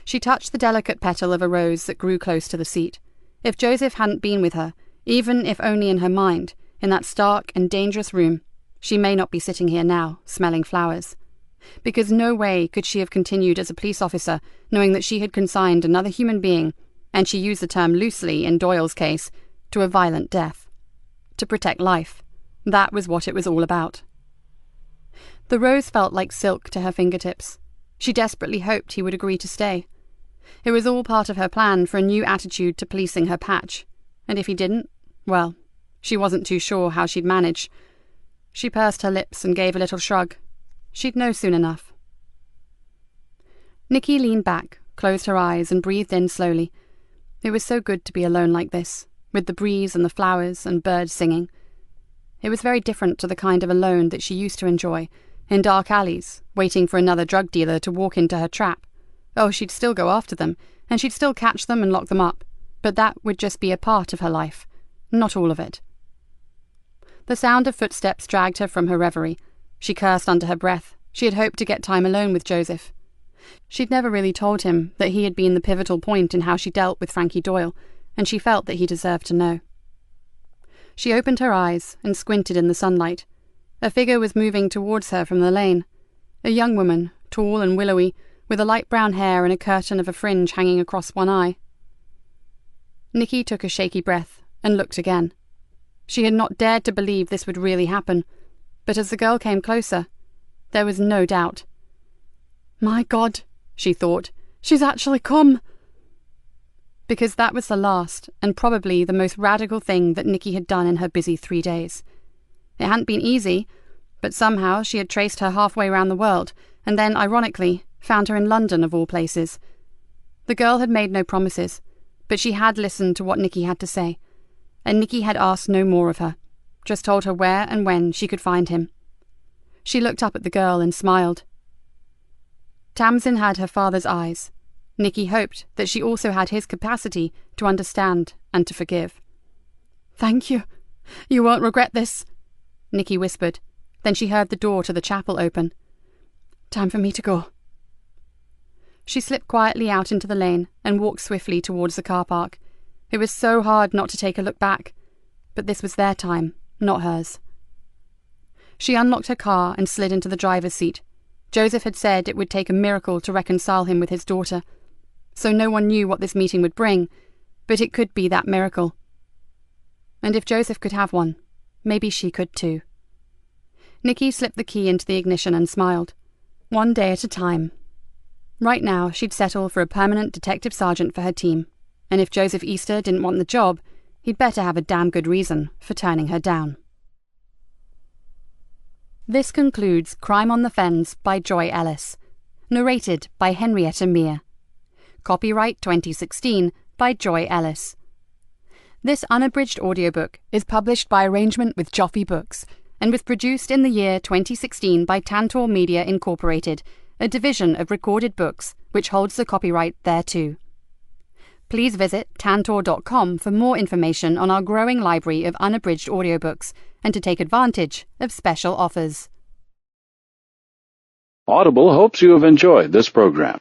She touched the delicate petal of a rose that grew close to the seat. If Joseph hadn't been with her, even if only in her mind, in that stark and dangerous room, she may not be sitting here now, smelling flowers. Because no way could she have continued as a police officer, knowing that she had consigned another human being, and she used the term loosely in Doyle's case, to a violent death. To protect life. That was what it was all about. The rose felt like silk to her fingertips. She desperately hoped he would agree to stay. It was all part of her plan for a new attitude to policing her patch, and if he didn't, well, she wasn't too sure how she'd manage. She pursed her lips and gave a little shrug. She'd know soon enough. Nikki leaned back, closed her eyes, and breathed in slowly. It was so good to be alone like this, with the breeze and the flowers and birds singing. It was very different to the kind of alone that she used to enjoy, in dark alleys, waiting for another drug dealer to walk into her trap. Oh, she'd still go after them, and she'd still catch them and lock them up, but that would just be a part of her life, not all of it. The sound of footsteps dragged her from her reverie. She cursed under her breath. She had hoped to get time alone with Joseph. She'd never really told him that he had been the pivotal point in how she dealt with Frankie Doyle, and she felt that he deserved to know. She opened her eyes and squinted in the sunlight. A figure was moving towards her from the lane. A young woman, tall and willowy, with a light brown hair and a curtain of a fringe hanging across one eye. Nikki took a shaky breath and looked again. She had not dared to believe this would really happen, but as the girl came closer, there was no doubt. "My God," she thought, "she's actually come." Because that was the last, and probably the most radical thing that Nikki had done in her busy 3 days. It hadn't been easy, but somehow she had traced her halfway round the world, and then, ironically, found her in London of all places. The girl had made no promises, but she had listened to what Nikki had to say, and Nikki had asked no more of her, just told her where and when she could find him. She looked up at the girl and smiled. Tamsin had her father's eyes. Nikki hoped that she also had his capacity to understand and to forgive. "Thank you. You won't regret this," Nikki whispered. Then she heard the door to the chapel open. "Time for me to go." She slipped quietly out into the lane and walked swiftly towards the car park. It was so hard not to take a look back, but this was their time, not hers. She unlocked her car and slid into the driver's seat. Joseph had said it would take a miracle to reconcile him with his daughter, so no one knew what this meeting would bring, but it could be that miracle. And if Joseph could have one, maybe she could too. Nikki slipped the key into the ignition and smiled. One day at a time. Right now, she'd settle for a permanent detective sergeant for her team, and if Joseph Easter didn't want the job, he'd better have a damn good reason for turning her down. This concludes Crime on the Fens by Joy Ellis. Narrated by Henrietta Meir. Copyright 2016 by Joy Ellis. This unabridged audiobook is published by arrangement with Joffe Books and was produced in the year 2016 by Tantor Media Incorporated, a division of Recorded Books which holds the copyright thereto. Please visit tantor.com for more information on our growing library of unabridged audiobooks and to take advantage of special offers. Audible hopes you have enjoyed this program.